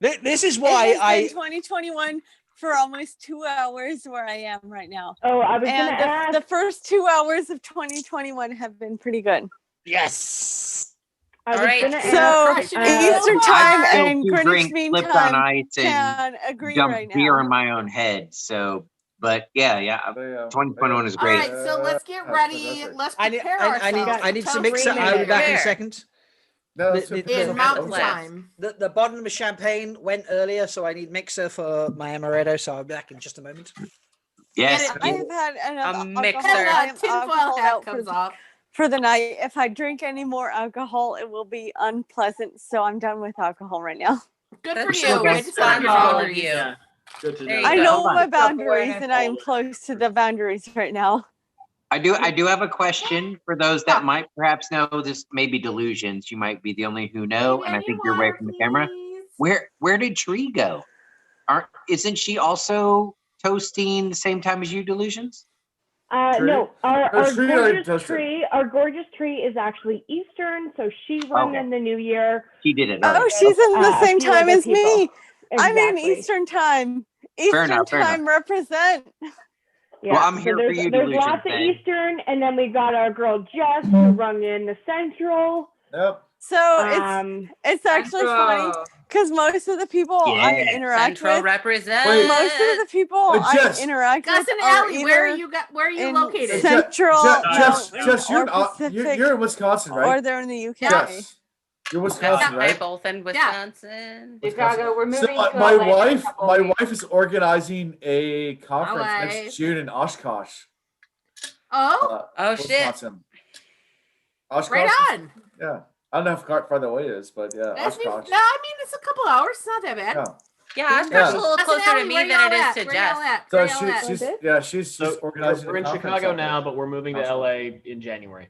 This is why it has been 2021 for almost 2 hours where I am right now. Oh, I was and gonna ask. The first 2 hours of 2021 have been pretty good. Yes. All right. So Eastern time and Greenwich Mean Slipped Time on ice can and agree dumped right now. beer in my own head. So But yeah, 2021 is All great. right, so let's get ready. Let's prepare ourselves. I need to some mixer. I'll be back in a second. In mountain time. The bottom of the champagne went earlier, so I need mixer for my amaretto. So I'll be back in just a moment. Yes. I have had enough A alcohol. mixer. I am Tinfoil alcoholed hat out comes off. for the night. If I drink any more alcohol, it will be unpleasant. So I'm done with alcohol right now. Good That's for so you. good. I just found your Fun for all of boundaries. you. Yeah. Good to know. I know Hold on. my boundaries, and I am close to the boundaries right now. I do have a question for those that might perhaps know. This may be delusions. You might be the only who know, and I think you're away from the camera. Where did Tree go? Isn't she also toasting the same time as you, Delusions? No, our gorgeous toasted. tree. Our gorgeous tree is actually Eastern, so she rung Okay. in the new year. She did it. Oh, she's in the same few time other as me. people. I'm in Exactly. Eastern time. Fair Eastern enough, fair time represent. Yeah, Well, I'm so here for there's, you, There's Delusions, lots of babe. Eastern, and then we got our girl Jess who rung in the Central. Yep. So it's actually funny because most of the people I Yeah. interact Central with, represent. most of the people Jess. I interact Gus with and are Allie, where are either you in located? Central, Jess, you're, or Pacific, you're in Wisconsin, right? or they're in the UK. Jess, you're Wisconsin, They're right? both in Wisconsin. Chicago. We're So moving to my LA in a wife, couple my weeks. wife is organizing a conference LA. next June in Oshkosh. Oh, Wisconsin. Oshkosh. right is- on. Yeah, I don't know how far the way it is, but yeah, That's me. No, I Oshkosh. mean it's a couple hours. It's not that bad. Yeah. Yeah, Oshkosh Yeah. is a little Gus and closer to Allie, me where than y'all it is at? to Where y'all Jess. at? So Where y'all at? she's So organizing. we're a in conference Chicago out there. now, but we're moving to LA in January.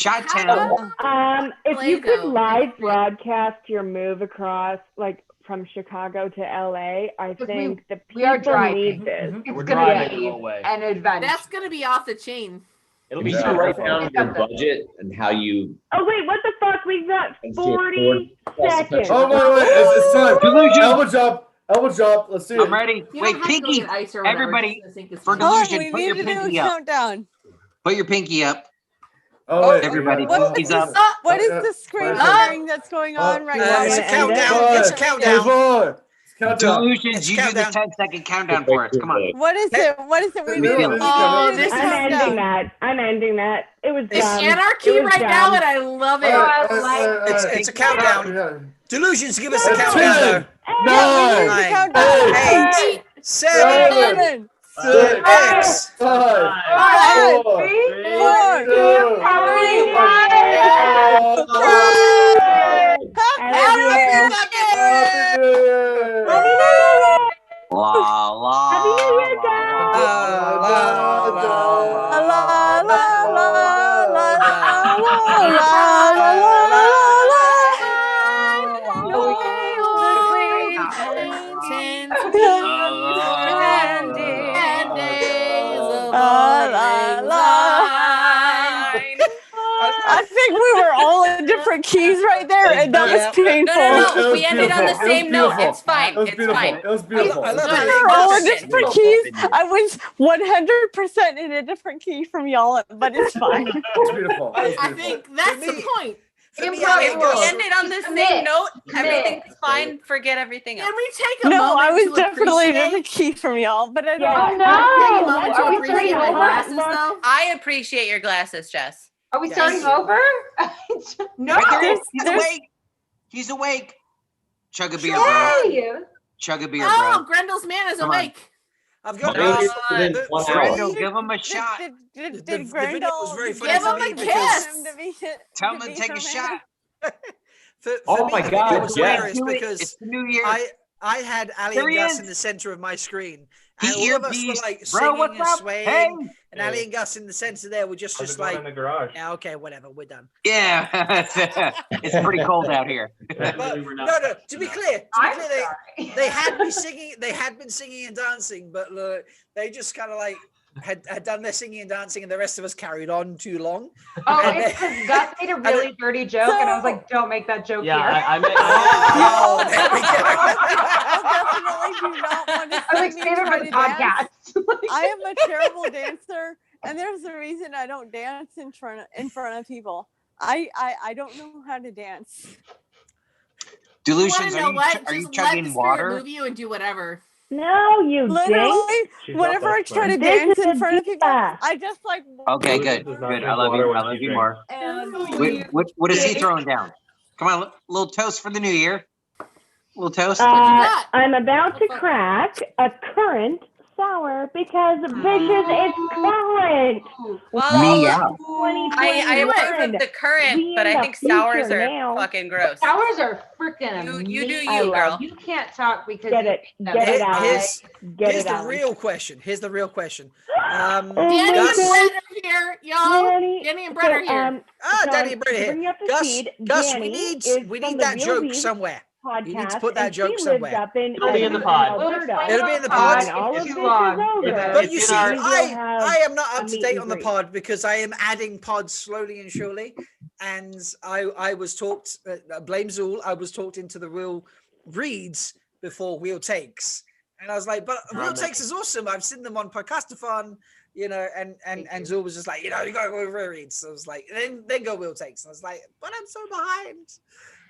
Chi-town. If you could Play-Doh. live broadcast your move across, like from Chicago to LA, I think the we are people driving. need this. It's We're gonna driving be the whole way. an adventure. That's gonna be off the chain. It'll If be you super write fun. down your budget and how you Oh wait, what the fuck? We've got Let's do it. 40 seconds. Oh wait, it's time. Delusion. Elbow drop. Let's see it. I'm ready. You Wait, don't have to go pinky. get ice or whatever, Everybody, just the sink is for fine. Hold on, Delusion, we put need your to do a pinky up. countdown. Put your pinky up. Oh wait, Everybody, What pinkies is up. what is the screen sharing that's going on right now? It's a My countdown. It's a countdown. Delusions, you do the 10-second countdown for us. Come on. What is it? What is it? We need to Oh, do the this is I'm ending countdown. that. I'm ending that. It was It's dumb. anarchy It was right now, dumb. and I love it. It's a countdown. Delusions, give us a countdown. 10, Yeah, we need the 9, countdown. 8, 7, 7, 6, 5, 5, 4, 4, 2, La la. I think we were all in different keys right there, and that was painful. No, we ended on the same note. It's fine. It's fine. It was beautiful. I love We it. were all in different keys. I was 100% in a different key from y'all, but it's fine. It's beautiful. I think that's the point. If we ended on the same note, everything's fine. Forget everything else. Can we take a No, moment I was to definitely in a appreciate? different key from y'all, but I don't. Yeah. Can we take a moment to Are we appreciate starting my over? glasses, though? I appreciate your glasses, Jess. Are we starting over? No. Right there. He's awake. He's awake. Chug a beer, bro. Hey. Chug a beer, Oh, bro. Grendel's man is Come on. awake. I've got Maybe this. within 1 hour. Grendel, give him a shot. Did The video Grendel was very funny Give for him me a because kiss. Tell him to take a shot. for Oh me, my the video God, was yes. hilarious because It's the new year. I had Ali There and he Gus is. in the center of my screen. He And all of us were earpiece. like Bro, singing what's and up? swaying. Hey. And Ali and Gus in the center there were just like, in the garage. yeah, okay, whatever, we're done. Yeah, it's pretty cold out here. But, no, to be clear, they had me singing, they had been singing and dancing, but they just kind of like had done their singing and dancing, and the rest of us carried on too long. Oh, And it's because Gus made a really dirty joke, and I was like, don't make that joke Yeah, here. I meant. Oh, there we go. I definitely do not want to I was see like, me save it try for the to dance. podcast. I am a terrible dancer, and there's a reason I don't dance in front of people. I don't know how to dance. Delusions, You wanna know what? are you Just let the chugging spirit water? move you and do whatever. No, you Literally, dink. whenever I try to This dance is in a front of people, diva. I just like. Okay, good. Good. I love you. I love you more. And What is he throwing down? Come on, little toast for the new year. Little toast. I'm about to crack a current sour because bitches, it's current. Well, I 2021. approve of the current, We but in I the think sours future are now. fucking gross. Sours are freaking You do amazing. you, girl. You can't talk because Get you it. hate them. Get it out. Here's Get here's it the out. real question. Here's the real question. Danny Gus, and Brett are here, y'all. Danny and Brett are here. Danny and Brett are bring you here. up to Gus, speed, Gus, Danny we need is we from need the that Real joke Weave somewhere. podcast, You need to put that and joke she somewhere. lives up in It'll be in the Edmonton, pod. Alberta. It'll be in the pod. And all of It's this too is long. over. But you see, We will have I am not a up to meet date and on the greet. pod because I am adding pods slowly and surely. And I was talked, blame Zool, I was talked into the Real Reads before Wheel Takes. And I was like, but Wheel Takes is awesome. I've seen them on Podcastathon, you know, and Zool was just like, you know, you got to go Real Reads. So I was like, then go Wheel Takes. And I was like, but I'm so behind.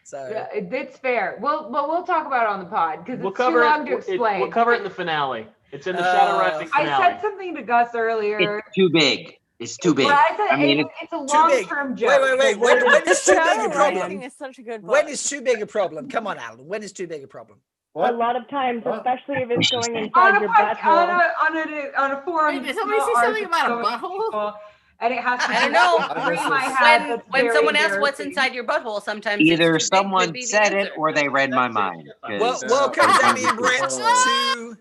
So Yeah, it's fair. But we'll talk about it on the pod because We'll it's too cover long to it. explain. We'll cover it in the finale. It's in the Shadowrun I finale. said something to Gus earlier. It's too big. It's too big. But I said I mean, it's a too big. long-term joke. Wait. When is too big a Shadowrun problem? is such a good When book. is too big a problem? Come on, Alan. When is too big a problem? A lot of times, especially if it's going on inside a your pod- butthole. on a forum. Wait, did somebody say something about a butthole? And it has to I don't be know. a dream I had that's When very someone asks what's embarrassing. inside your butthole, sometimes either it's too big could someone be the said it answer. or they read my mind. 'cause Welcome, sometimes Danny and it's- Brett, to.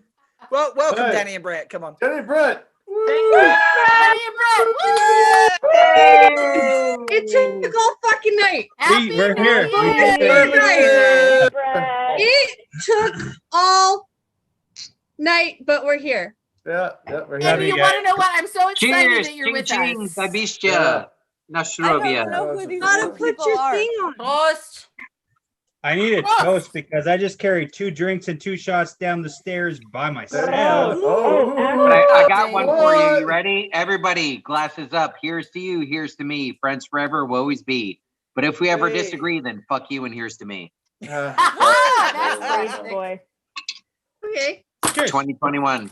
Well, welcome, Hey. Danny and Brett. Come on. Danny and Brett. Danny and Brett. It took all fucking night. We're here. We It did it. It took all night, but we're here. Yeah, we're And here. you want to know what? I'm so excited Cheers, that you're ching with ching, us. Zabistia, Nastrovia. know who these Gotta new put people your are. thing on. Toast. I need a toast because I just carried 2 drinks and 2 shots down the stairs by myself. I got one for you. You ready? Everybody, glasses up. Here's to you. Here's to me. Friends forever will always be. But if we ever disagree, then fuck you and here's to me. That's great, boy. Okay. 2021.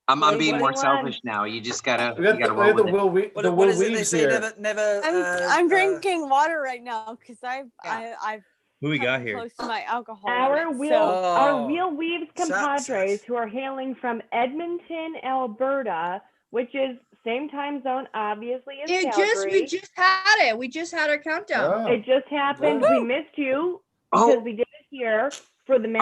I'm being more 2021. selfish now. You just gotta We got you gotta the, we roll have the with it. Will we, the What Will is it they Weaves say? here. Never. I'm drinking water right now because I've Who we got come here? close to my alcohol. Our limit, Real Weaves compadres who are hailing from Edmonton, Alberta, which is same time zone, obviously, as Calgary. We just had it. We just had our countdown. It just happened. We missed you because we did it here for the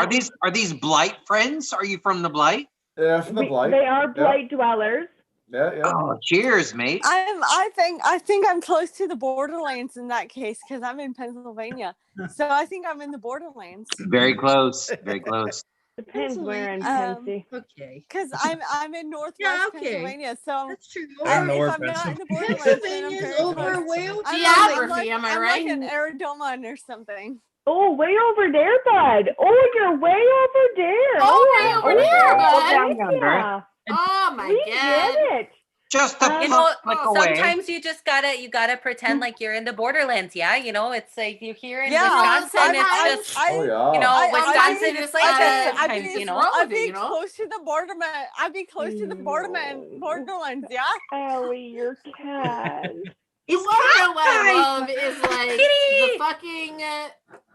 Are these Blight friends? Are you from the Blight? Yeah, from the Blight. They are Blight dwellers. Yeah. Oh, cheers, mate. I think I'm close to the borderlands in that case because I'm in Pennsylvania. So I think I'm in the borderlands. Very close. Very close. Depends where in Tennessee. Okay. Because I'm in northwest Pennsylvania, so that's true. I'm if north I'm not in the Pennsylvania. borderlands, then I'm very over close. Wales. Geography, am I right? I'm like an Arizona or something. Oh, way over there, bud. Oh, you're way over there. way over there, bud. Down yonder. Yeah. Oh my We god. get it. Just a You know, click away. sometimes you gotta pretend like you're in the borderlands. Yeah, you know, it's like you're here in Yeah, Wisconsin. It's just Oh yeah. you know, Wisconsin is like that I'd sometimes. be You know, I'd be close to the borderman. I'd be close to the borderlands. Yeah. Ellie, your cat. You want to know what I love is like the fucking.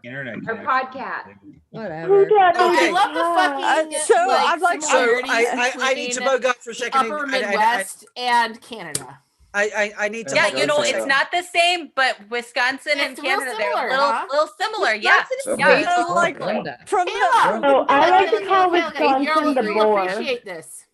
Internet Our connection. podcast. Whatever. I love the fucking. So I've like similarities I need to between bug up for a second. Upper Midwest and Canada. I need to. yeah, bug you up know, for a it's second. not the same, but Wisconsin and It's real Canada, they're similar, a little, huh? little similar. Yeah, Wisconsin is yeah. big. So, like from the Oh, I like to call Wisconsin the You'll boar. appreciate this.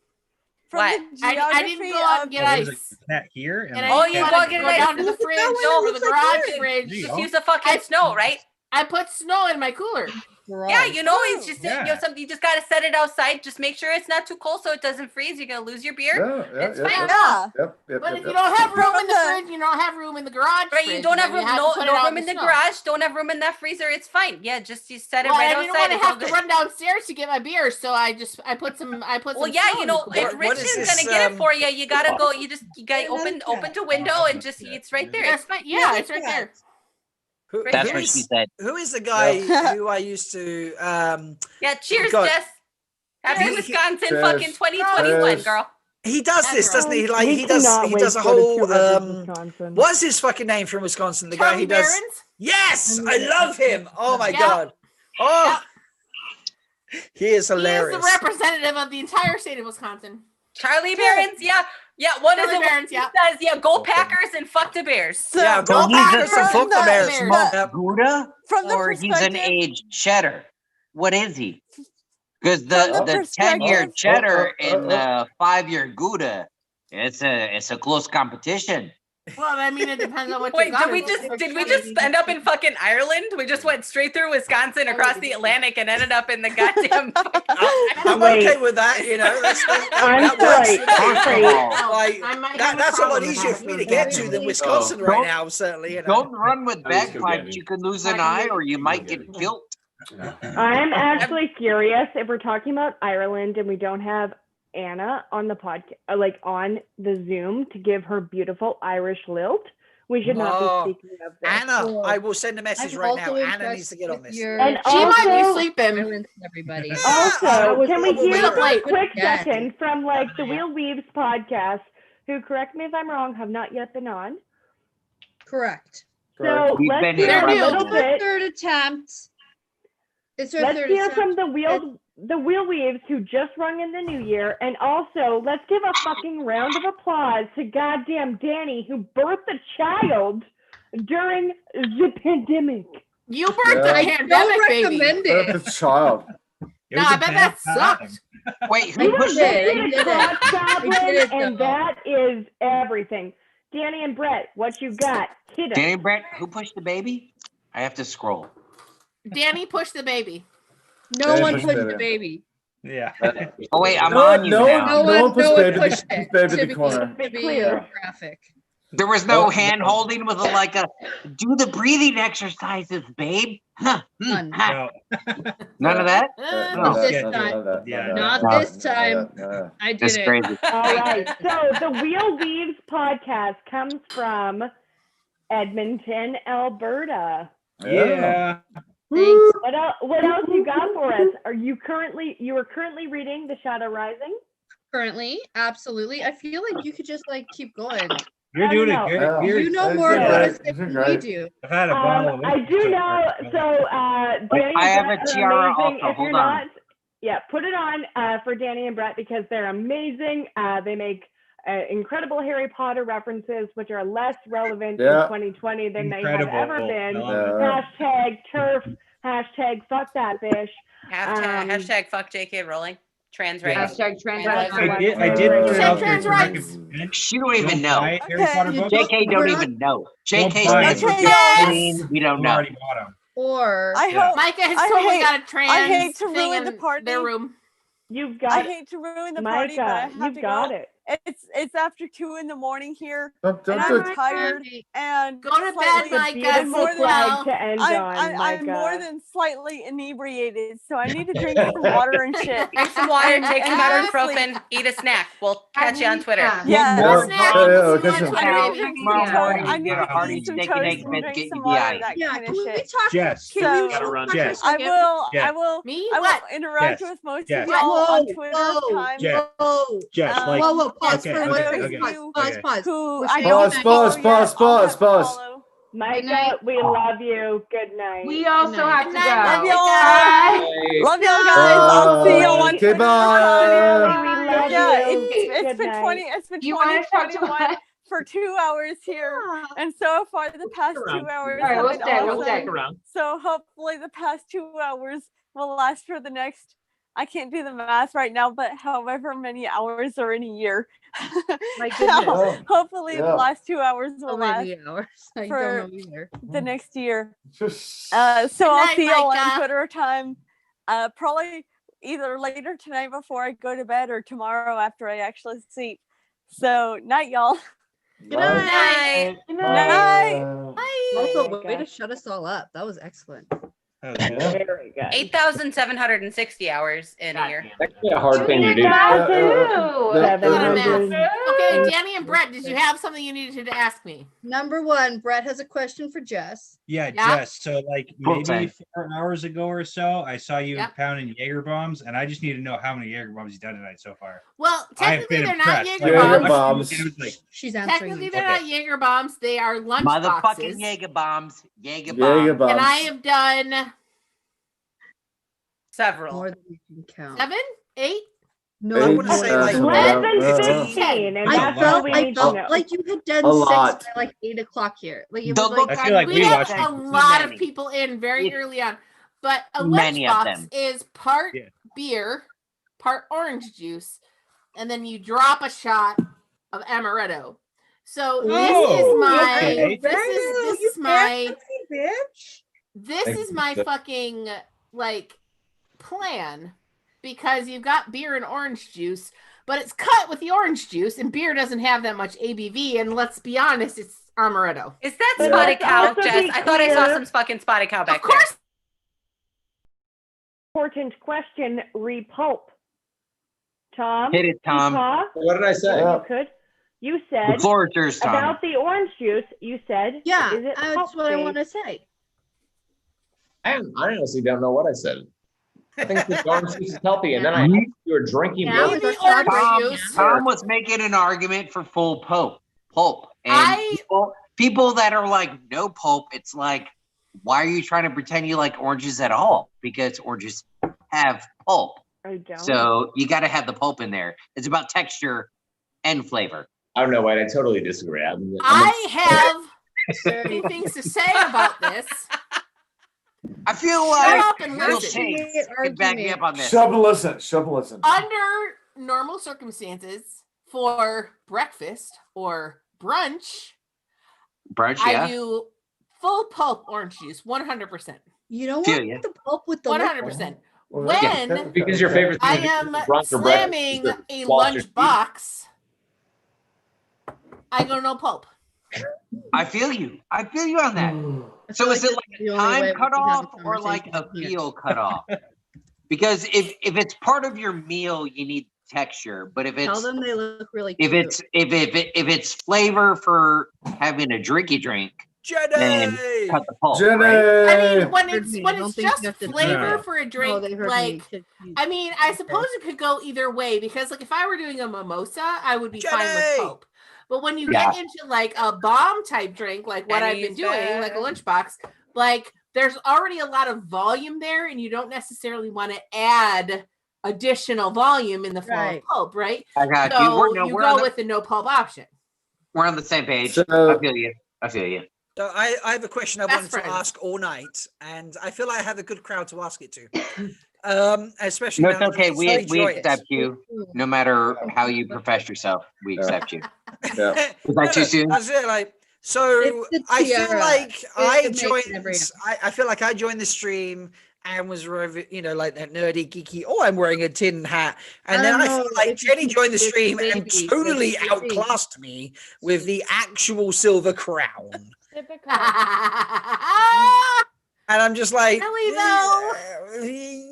from What? the I geography didn't go out and get There's ice. a cat here. And Oh, I you didn't go want to get go ice. down to the fridge or the garage fridge. You just use a fucking snow, right? I put snow in my cooler. Yeah, you know, it's just Yeah. you know something. You just gotta set it outside. Just make sure it's not too cold so it doesn't freeze. You're gonna lose your beer. It's fine. Yeah. But if you don't have room in the fridge, you don't have room in the garage. Right, fridge, you don't have then room, to no put it out room in the snow. garage. Don't have room in that freezer. It's fine. Yeah, just you set it Well, right I didn't outside. want to It's all have to good. run downstairs to get my beer, so I put some. Well, yeah, snow you in know, the if cooler. Rich is gonna get it for you, you gotta go. You gotta open the window and just it's right there. It's fine. Yeah, it's right there. That's what she said. Who is the guy who I used to? Yeah, cheers, God. Jess. Happy Wisconsin Jess, fucking 2021, girl. He does this, doesn't he? Like We he does cannot he wait does a to go to whole Two Rivers, Wisconsin. what's his fucking name from Wisconsin? The guy Charlie who does Barron's? Yes, I love him. Oh my Yep. god. Oh he is He hilarious. is the representative of the entire state of Wisconsin. Charlie Barron's, yeah. What is Charlie it? Barron's, He says, go Packers and fuck the Bears. Yeah, So go he's Packers a and fuck the Bears. smoked Gouda, From the or he's an perspective- aged cheddar. What is he? Because From the the 10-year perspective- cheddar and the 5-year Gouda, it's a close competition. Well, I mean, it depends on what Wait, you got. did we just end up in fucking Ireland? We just went straight through Wisconsin, across the Atlantic, and ended up in the goddamn. I'm okay with that, you know. That works. First of all, Like that's a lot easier for me to get to than Wisconsin right now, certainly. You know. Don't run with bagpipes. You can lose an eye, or you might get killed. I'm actually curious if we're talking about Ireland and we don't have Anna on the podcast, like on the Zoom, to give her beautiful Irish lilt. We should not be speaking of this. Anna, I will send a message right now. Anna needs to get on this. And She might be also- sleeping. Everybody. Also, can we hear little for a late. quick Yes. second from like the Wheel Weaves podcast, who, correct me if I'm wrong, have not yet been on. Correct. So We've let's been hear here a for a little little bit. Third attempt. It's our Let's third hear attempt. from the Wheel Weaves who just rung in the new year, and also let's give a fucking round of applause to goddamn Danny, who birthed a child during the pandemic. You birthed Yeah. a I pandemic, don't baby. recommend it. That's a child. No, I bet that sucked. Wait, You who pushed did it? a crotch goblin, I did it, and though. that is everything. Danny and Brett, what you got? Hit us. Danny Brett, who pushed the baby? I have to scroll. Danny pushed the baby. No Baby one pushed pushed baby. the baby. Yeah. Oh wait, I'm No, on you no, now. no one pushed baby. pushed Pushed it. baby in To the be- corner. to be Clear. graphic. There was no hand holding with do the breathing exercises, babe. Huh, None. ha. No. None of that? Not this time. Yeah. Not No. this time. I did That's it. crazy. All right. So the Wheel Weaves podcast comes from Edmonton, Alberta. Yeah. Thanks. What else you got for us? You are currently reading The Shadow Rising? Currently, absolutely. I feel like you could just like keep going. You're doing I it don't good. know. You're, You know That's more great. about us That's than we great. do. I've had a bottle of I whiskey do so know. far. So Danny I have and Brett a are tiara amazing. also. If you're Hold not, on. yeah, put it on for Danny and Brett because they're amazing. They make incredible Harry Potter references, which are less relevant in Yeah. 2020 than they have Incredible. ever been. I love it. Hashtag turf. Hashtag fuck that bitch. Hashtag fuck JK Rowling. Trans Yeah. rights. Hashtag trans Yeah. rights. I did put it out there Trans to rights. recommend. She don't even Don't know. buy Harry Potter books. JK don't We're not- even know. Don't JK's buy name it. is Yes. we don't You know. already bought them. Or I Yeah. hope. Micah has I totally hate- got a trans I hate to thing ruin the in party. their room. You've I got hate to ruin the party, but I Micah. have You've to got go. it. It's after 2 a.m. here, Don't and do I'm it. tired. And Go to bed, slightly- Micah. Beautiful Sleep flag well. to end on, I'm more Micah. than slightly inebriated, so I need to drink some water and shit. Drink some water, And- take some and go to ibuprofen, eat a snack. We'll catch you on Twitter. Yeah. Yeah, Snack. yeah, Some catch lunch, him. whatever. I need to drink Tomorrow some morning, toast. I need get a to hearty eat some steak and toast egg and biscuit drink in some the water, eye. that yeah, kind can of we shit. talk? Jess. So- Can we Jess. I will. Jess. Me? I What? will interact Jess. with most Jess. of y'all on Whoa, Twitter whoa, time. Jess. whoa. Jess, Um, like, Whoa, whoa, pause okay, for okay, one okay, second. okay, Pause, okay. pause. Who We're I saying don't Pause, follow pause, yet, pause, I'll have pause, to pause. follow. Micah, night. we love you. Good night. We also night. have Good to night, go. Love y'all. Bye. Love y'all guys. I'll see y'all on Okay, Twitter. bye. We love Yeah, you. it's Good been night. 20. It's been You want to talk to 2021 us? for 2 hours here, and so far the past 2 hours All right, have we'll been stay. We'll awesome. stay. around. So hopefully the past 2 hours will last for the next. I can't do the math right now, but however many hours are in a year. My goodness. Hopefully Yeah. the last 2 hours will How last many hours? I for don't know either. the next year. So Good I'll night, see y'all on Micah. Twitter time. Probably either later tonight before I go to bed or tomorrow after I actually sleep. So night, y'all. Good night. Night. Night. Also, Bye. way to shut us all up. That was excellent. Very good. 8,760 hours in a year. That's a hard thing to do. Okay, Danny and Brett, did you have something you needed to ask me? Number one, Brett has a question for Jess. Yeah, Yeah. Jess. So like Full maybe time. 4 hours ago or so, I saw you Yep. pounding Jaeger bombs, and I just need to know how many Jaeger bombs you've done tonight so far. Well, I've technically been they're not impressed. Jaeger Like, Jaeger bombs. bombs. it was like, She's answering. Technically, you. they're not Jaeger bombs. They are lunch Motherfucking boxes. Jaeger bombs. Jaeger Jaeger bombs. And bombs. I have done Several. More than you can count. 7, 8. No, I wanna say, like, Less than 15. 15, and I that's felt, all we I need to felt know. like you had done A 6 lot. by like 8 o'clock here. Like it The was look like I feel like We we had watched a it. lot of many. people in very early on. But a Many of lunchbox them. is part Yeah. beer, part orange juice, and then you drop a shot of amaretto. So Oh, this is my okay. this is my bitch. this Thank is you. my fucking like plan, because you've got beer and orange juice, but it's cut with the orange juice, and beer doesn't have that much ABV, and let's be honest, it's amaretto. Is that But spotted let's cow, also Jess? be I thought I saw clear- some fucking spotted cow back Of course. Important question, repulp. Tom? Hit it, Tom. Paw? What did I say? You could. You The said floor is yours, Tom. about the orange juice, you said, Yeah, is it that's what I pulp-based? want to say. I honestly don't know what I said. I think the orange juice is healthy, and then I asked if you were drinking Yeah, milk. Maybe orange orange juice. juice. Tom was making an argument for full pulp. And I- people that are like no pulp, it's like, why are you trying to pretend you like oranges at all? Because oranges have pulp. I don't. So you got to have the pulp in there. It's about texture and flavor. I don't know, Wade. I totally disagree. I have a few things to say about this. I feel Shut like up and Real listen. Shades could back me up on this. Shut up and listen. Shut up and listen. Under normal circumstances, for breakfast or brunch, Brunch, I yeah. do full pulp orange juice, 100%. You don't Feel want ya. the pulp with the 100%. Yeah. When Because your favorite thing I to do am is brunch or breakfast slamming is to a swallow your lunch box, I go no pulp. I feel you. I feel you on that. I So feel is it like like the a only way time we can have cutoff a or like a conversation here. feel cutoff? Because if it's part of your meal, you need texture. But if Tell it's them they look really if cute. it's flavor for having a drinky drink, then Jenny! cut the pulp. Jenny! Right? I mean, when Heard it's me. I when don't it's think you just have to flavor No. for a No, drink, they heard like me. I mean, I suppose it could go either way, because like if I were doing a mimosa, I would be fine with Jenny! pulp. But when you Yeah. get into like a bomb type drink, like what I've been Jenny's doing, like a back. lunchbox, like there's already a lot of volume there, and you don't necessarily want to add additional volume in the form Right. of pulp, right? I got you. So We're, you we're, go on the, with the no pulp option. we're on the same page. So- I feel you. I feel you. So I have a question I Best wanted friends. to ask all night, and I feel I have a good crowd to ask it to. Especially No, now it's that okay. it's We very joyous. accept you. No matter how you profess yourself, we accept you. Yeah. Was that too soon? That's it, like, so It's the I feel tiara. like It I makes joined. every I feel like I joined the stream and was, like that nerdy, geeky. Oh, I'm wearing a tin hat, and I then don't I feel know like if Jenny you joined the did stream baby, and but totally you did. outclassed me with the actual silver crown. Typical. And I'm just like, Really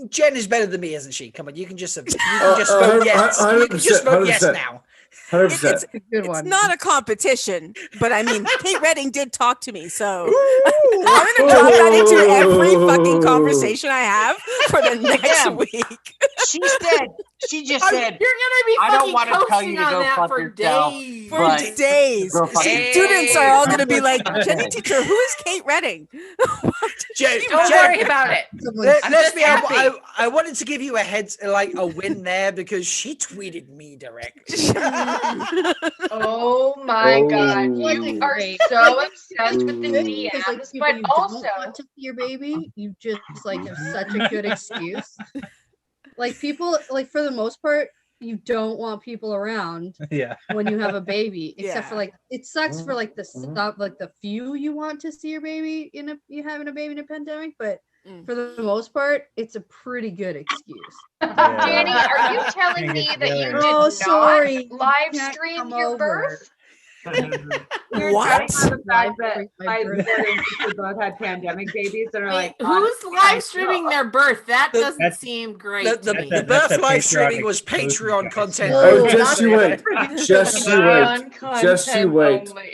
though? Jen is better than me, isn't she? Come on, you can just vote yes. You can just 100%, vote yes 100%. now. 100%. Good It's one. not a competition, but I mean, Kate Redding did talk to me, so I'm gonna drop that into every fucking conversation I have for the next Damn. week. She just said, You're gonna be I don't fucking want to tell coasting you to on go that fuck for yourself. days. For but days. go fuck yourself. Students are all gonna be like, Jenny teacher, who is Kate Redding? Jen, Don't Jen, worry about it. I'm let's just be. happy. I wanted to give you a win there because she tweeted me directly. Oh my god, Oh. you are Great. so obsessed with the Ooh. Because like DMs, people but you also don't want to see your baby, you just like have such a good excuse. Like people, like for the most part, you don't want people around Yeah. when you have a baby, except for Yeah. like it sucks for like the stuff, like the few you want to see your baby you having a baby in a pandemic, but for the most part, it's a pretty good excuse. Danny, are you telling me that you did Oh, not sorry, live you can't stream come your over. birth? We were What? talking about the fact that my brother and sister both had pandemic babies and are like, Who's honestly, I live streaming their birth? That doesn't seem great. The, to me. the birth That's a live streaming patriotic was Patreon content. Oh, just you wait. Just you wait. Just you wait. Look,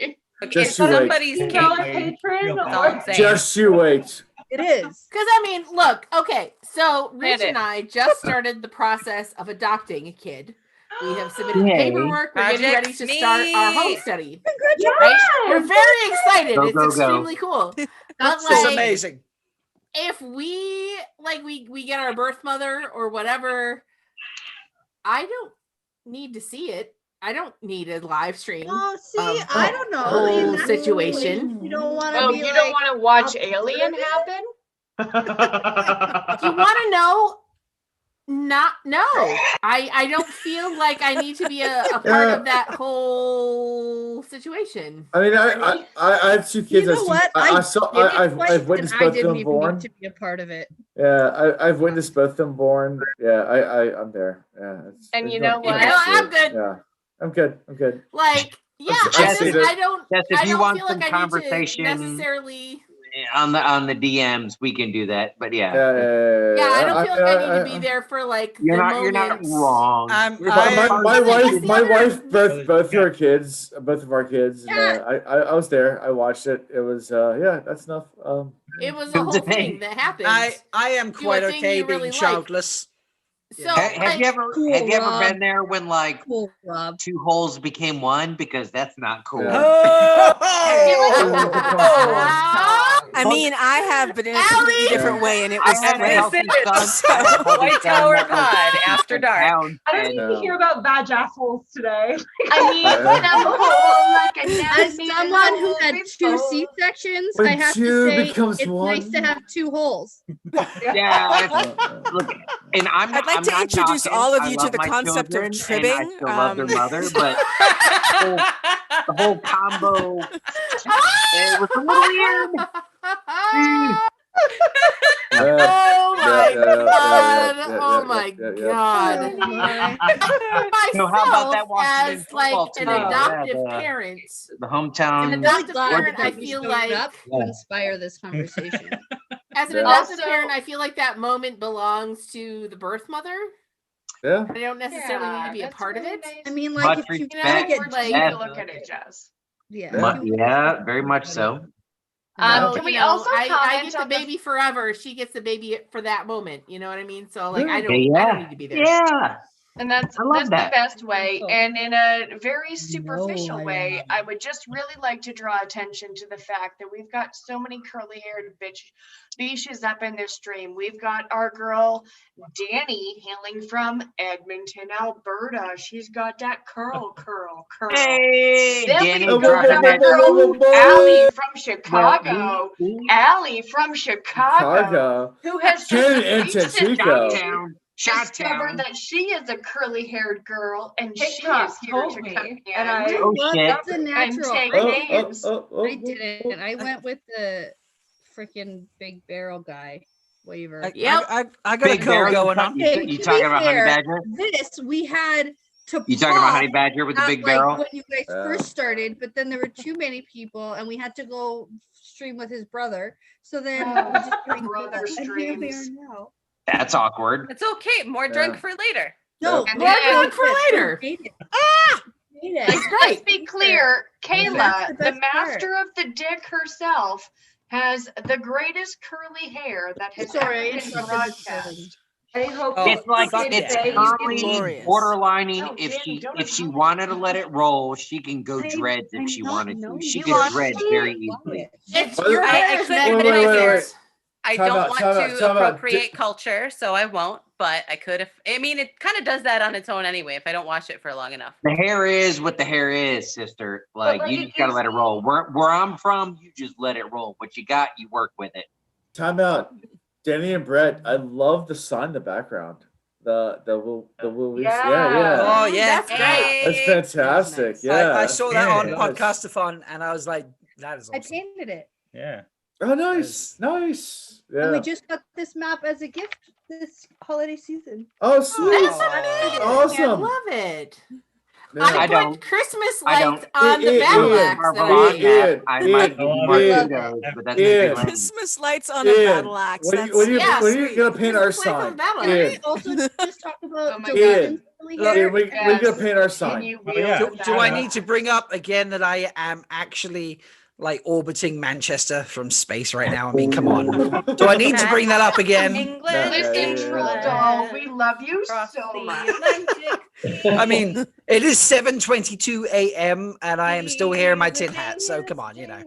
if Just you wait. somebody's you kid, know, a patron that's all I'm or saying. Just you wait. It is. Because I mean, look, okay, so Rich Hit it. and I just started the process of adopting a kid. We have submitted Yay. paperwork. We're getting ready to Project start our home me. study. Congratulations! Right? We're very excited. Go, It's go, go. extremely cool. But It's like, amazing. if we like we get our birth mother or whatever, I don't need to see it. I don't need a live stream. Oh, see, of I the don't know. whole In that situation. You don't want to Oh, be you like, don't want to watch a Alien part happen? Do you want to know? No. I don't feel like I need to be a part of that whole situation. I mean, I have two kids. You know what? I've witnessed both of them born. to be a part of it. Yeah, I've witnessed both of them born. Yeah, I'm there. Yeah. And it's you know not- what? I'm good. Yeah, I'm good. I'm good. Like, yeah, Jess, I don't. Jess, if I you don't want feel some like I need to conversation necessarily. on the DMs, we can do that. But yeah, Yeah, I don't feel like I need to be there for like you're the not moments. wrong. My wife, both our kids, both of our kids. And, I was there. I watched it. It was that's enough. It was a whole thing that happened. I am Do a quite thing okay you being really like. childless. So Have you ever Cool, have you ever Rob. been there when like Cool, Rob. two holes became one? Because that's not cool. I mean, I have, but in a completely different way, and it was I had a great. healthy son. White Tower Pod after dark. I don't need to hear about vag assholes today. I need some hole like I never As seen someone who hole had two before. C-sections, When I have two to say becomes it's nice to one. have two holes. Yeah, look, and I'm I'd like I'm to not introduce knocking. all of I you to love the my concept of children, and I tribbing. still love their mother, but the whole combo, it was a little weird. Oh my god! Oh my god! So how about that Washington As like football an team? Yeah, adoptive the- parent, The hometown. an adoptive Glad parent, I that you feel showed like up to inspire this conversation. as an Yeah. adoptive Also- parent, I feel like that moment belongs to the birth mother. Yeah. I don't necessarily need to be a that's part of really it. nice. I mean, Much like if you respect. get like- Yeah. To look at it, Jess. yeah. Yeah, very much so. So, Can we you know, also I comment get the on the- baby forever. She gets the baby for that moment. You know what I mean? So like, Yeah. I don't need to be there. Yeah. And that's I love the that. best way. Oh. And in a very superficial I way, don't. I would just really like to draw attention to the fact that we've got so many curly-haired beaches up in this stream. We've got our girl Danny hailing from Edmonton, Alberta. She's got that curl. Hey, Then Danny, we've got dropping our that. girl Allie from Chicago. Allie from Chicago, Chicago. who has Jen just into recently Chico. Shot discovered town. that she is a curly-haired girl, and she TikTok is here told to me, come in and I- Oh Well, shit. that's a and natural. take Oh, names. I didn't. I went with the freaking big barrel guy. Waiver. Yep. I got Big a curl barrel. going on. You, Okay, you to talking be about fair, Honey Badger? This we had to. You talking about pause Honey Badger with the at, big like, barrel? when you guys first started, but then there were too many people, and we had to go stream with his brother. So then we just joined Brother people, and here we are streams. now. That's awkward. It's okay. More drunk for later. No, And More then- drunk for later. It's Let's be clear, Kayla, That's the the best part. master of the dick herself, has the greatest curly hair that has Sorry, I ever been interrupted broadcast. I hope Oh, It's like fuck it's yeah. curly, Glorious. borderlining. Oh, If Jen, don't she wanted to let it roll, she can go dreads if she wanted to. She gets dreads very easily. It's Wait, your wait, hair I is couldn't neck wait, and wait, hair. wait. I Time don't out, want time out, to time out. appropriate culture, so I won't. But I could if. I mean, it kind of does that on its own anyway. If I don't watch it for long enough. The hair is what the hair is, sister. Like like, you it just gotta gives let it roll. Where I'm from, you just let it roll. What you got, you work with it. Time out. Danny and Brett, I love the sign in the background. The Woolies. Yeah. Oh yeah. That's great. That's fantastic. Nice. Yeah. I saw that on Nice. Podcastathon, and I was like, that is I awesome. painted it, Yeah. Oh, nice. Nice. and Yeah. we just got this map as a gift this holiday season. Oh, sweet. That's amazing. I Awesome. love it. I don't. put Christmas I don't. lights on the battle axe. that I might give you more kudos, but that's Ian. Christmas lights on a Ian, battle axe. when That's when you gonna paint our sign? Ian, Also, just talk about God. Ian, Ian, when you gonna paint our sign? Do I need to bring up again that I am actually like orbiting Manchester from space right now? I mean, come on. Do I need to bring that up again? Listen, Troll Doll, we love you so much. I mean, it is 7:22 a.m. and I am still here in my tin hat. So come on, You are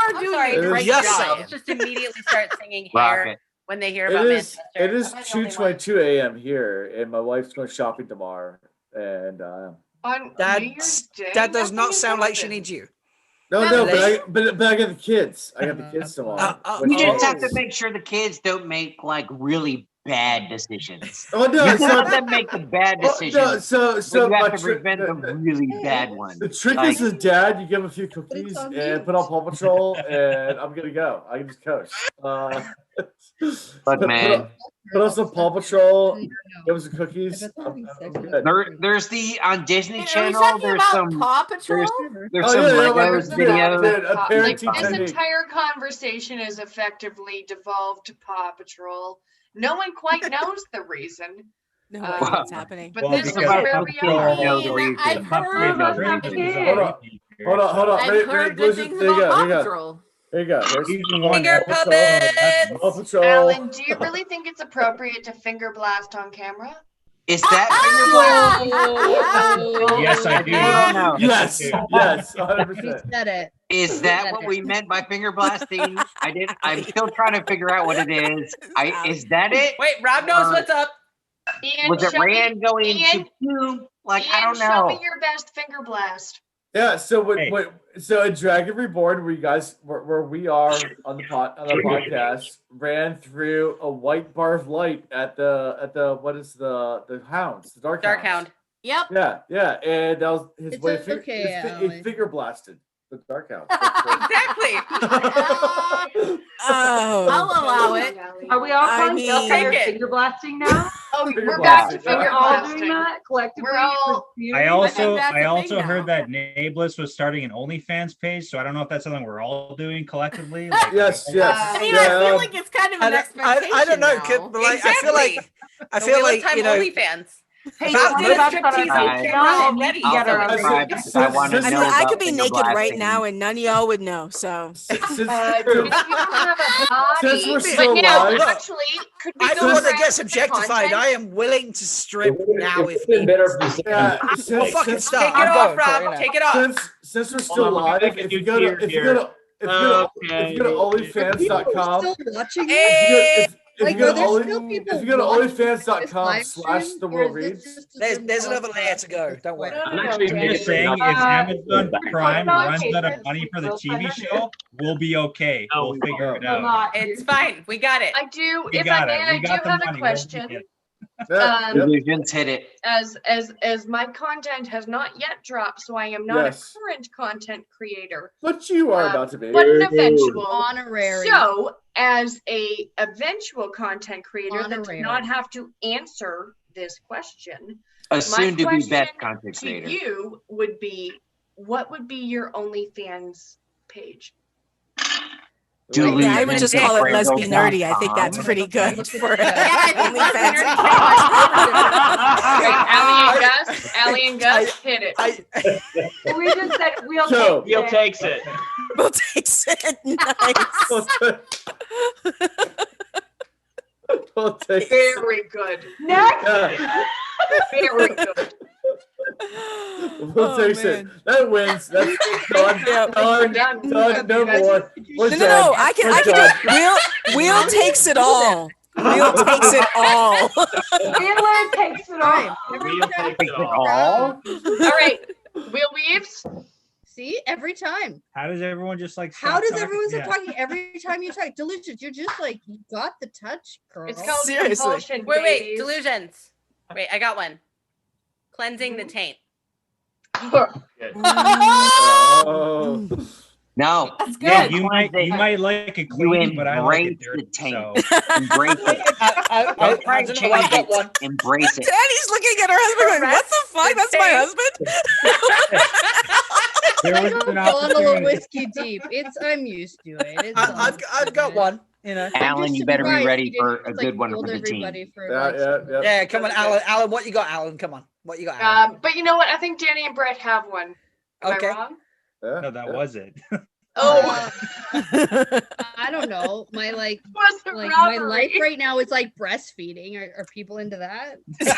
I'm doing sorry, a the great Just job. saying. girls just immediately start singing Rocket. hair when they hear about Manchester. It is Am I the only one? 2:22 a.m. here, and my wife's going shopping tomorrow. And On That New Year's Day, that does not nothing sound like she happened. needs you. no, but I got the kids. I got the kids tomorrow. You just have to make sure the kids don't make like really bad decisions. Oh no! You So, let them make the bad decisions. no, so but you my have to prevent the really bad ones. The trick Like- is, as dad, you give them a few cookies and put on Paw Patrol, and I'm gonna go. I can just coach. Look, man. Put on some Paw Patrol. Give them some cookies. I'm good. There's the on Disney Are we Channel. talking There's about some Paw Patrol? There's Oh, some yeah, Legos videos. a Like parenting this technique. entire conversation is effectively devolved to Paw Patrol. No one quite knows the reason. No idea what's happening. But this is where we are. I've heard Hold on. I've heard good things about Paw Patrol. Here you go. Here's Finger puppets. Paw Patrol. Alan, do you really think it's appropriate to finger blast on camera? Is that Yes, I do. Yes, 100%. He said it. Is that what we meant by finger blasting? I'm still trying to figure out what it is. Is that it? Wait, Rob knows what's up. Ian, Was it show me- Rand going Ian, to pew? Like Ian, I don't show know. me your best finger blast. Yeah, so so in Dragon Reborn, where you guys where we are on the podcast, ran through a white bar of light at the what is the hounds, the dark Hound. Yep. Yeah, and that was his It's way. okay, He Alan. finger blasted the dark hound. Exactly. Oh, I'll allow it. Are we all I calling mean- Jess Take it. finger blasting now? Oh, Finger we're back to blasting. finger We're all blasting. doing that collectively. We're all. I also that's a thing now. heard that Nablus was starting an OnlyFans page, so I don't know if that's something we're all doing collectively. Like, Yes. I mean, I feel like it's kind of an expectation I don't know, now. but like, I feel like you know. OnlyFans. Hey, About Tony, most that's what striptease I on think. camera Y'all already. need to get her I'll on subscribe there. because I want to know I about could be finger naked right blasting. now and none of y'all would know. So You don't have a body. Since we're but still now, live- actually, could we I go don't want to back get to the subjectified. content? I am willing to strip now if been better if you said Yeah, Well, fucking since, stop. Take it I'm off, going for it, Rob. you know. Take it off. since we're still Hold on, let me live, make a if you new go tier to here. if you go to OnlyFans.com. Still watching Hey. If you Like, go are to there Only- still people if you go to watching this OnlyFans.com live / stream, the or world is this reads. just a There's Zoom another call? layer to go. Don't worry. I'm actually just saying, if Amazon Prime runs out of money for the TV show, we'll be okay. We'll figure it out. It's fine. We got it. I do. We If got I may, it. I We do got the have a money. question. Illusions hit it. As my content has not yet dropped, so I am not Yes. a current content creator, But you are about to be. but an eventual Honorary. So, as a eventual content creator that Honorary. did not have to answer this question, A my soon-to-be question best content to creator. you would be, what would be your OnlyFans page? yeah, I would just call it lesbian nerdy. I think that's pretty good for OnlyFans. Allie and Gus, hit it. We just said we'll So- take Neil takes it. We'll take it. Nice. We'll take Very good. Next. Yeah. Very good. We'll take it. That wins. That's done. Done. No more. We're No, done. I can. We're I done. can. Will takes it all. Will takes it all. Wheeler takes it all. Neil takes it all. All? All right. Will Weaves? See, every time. How does everyone just like? How stop does talking? everyone stop Yeah. talking every time you talk? Delicious. You're just like, you got the touch, girl. It's called Seriously. compulsion, Wait, babies. delusions. Wait, I got one. Cleansing the taint. Oh. No. That's good. Yeah, you might like it clean, but I like it dirty. So Embrace it. Don't try to change it. Embrace it. Danny's looking at her husband going, "What the fuck? That's my husband." There was I've an gone a little opportunity. whiskey deep. I'm used to it. It's all I've got one. You know, Alan, you better be ready for a good one for the team. Yeah, come on, Alan. Alan, what you got, Alan? Come on, what you got, Alan? But you know what? I think Danny and Brett have one. Am Okay. I wrong? No, that was it. Oh. I don't know. My my life right now is like breastfeeding. Are people into that? Did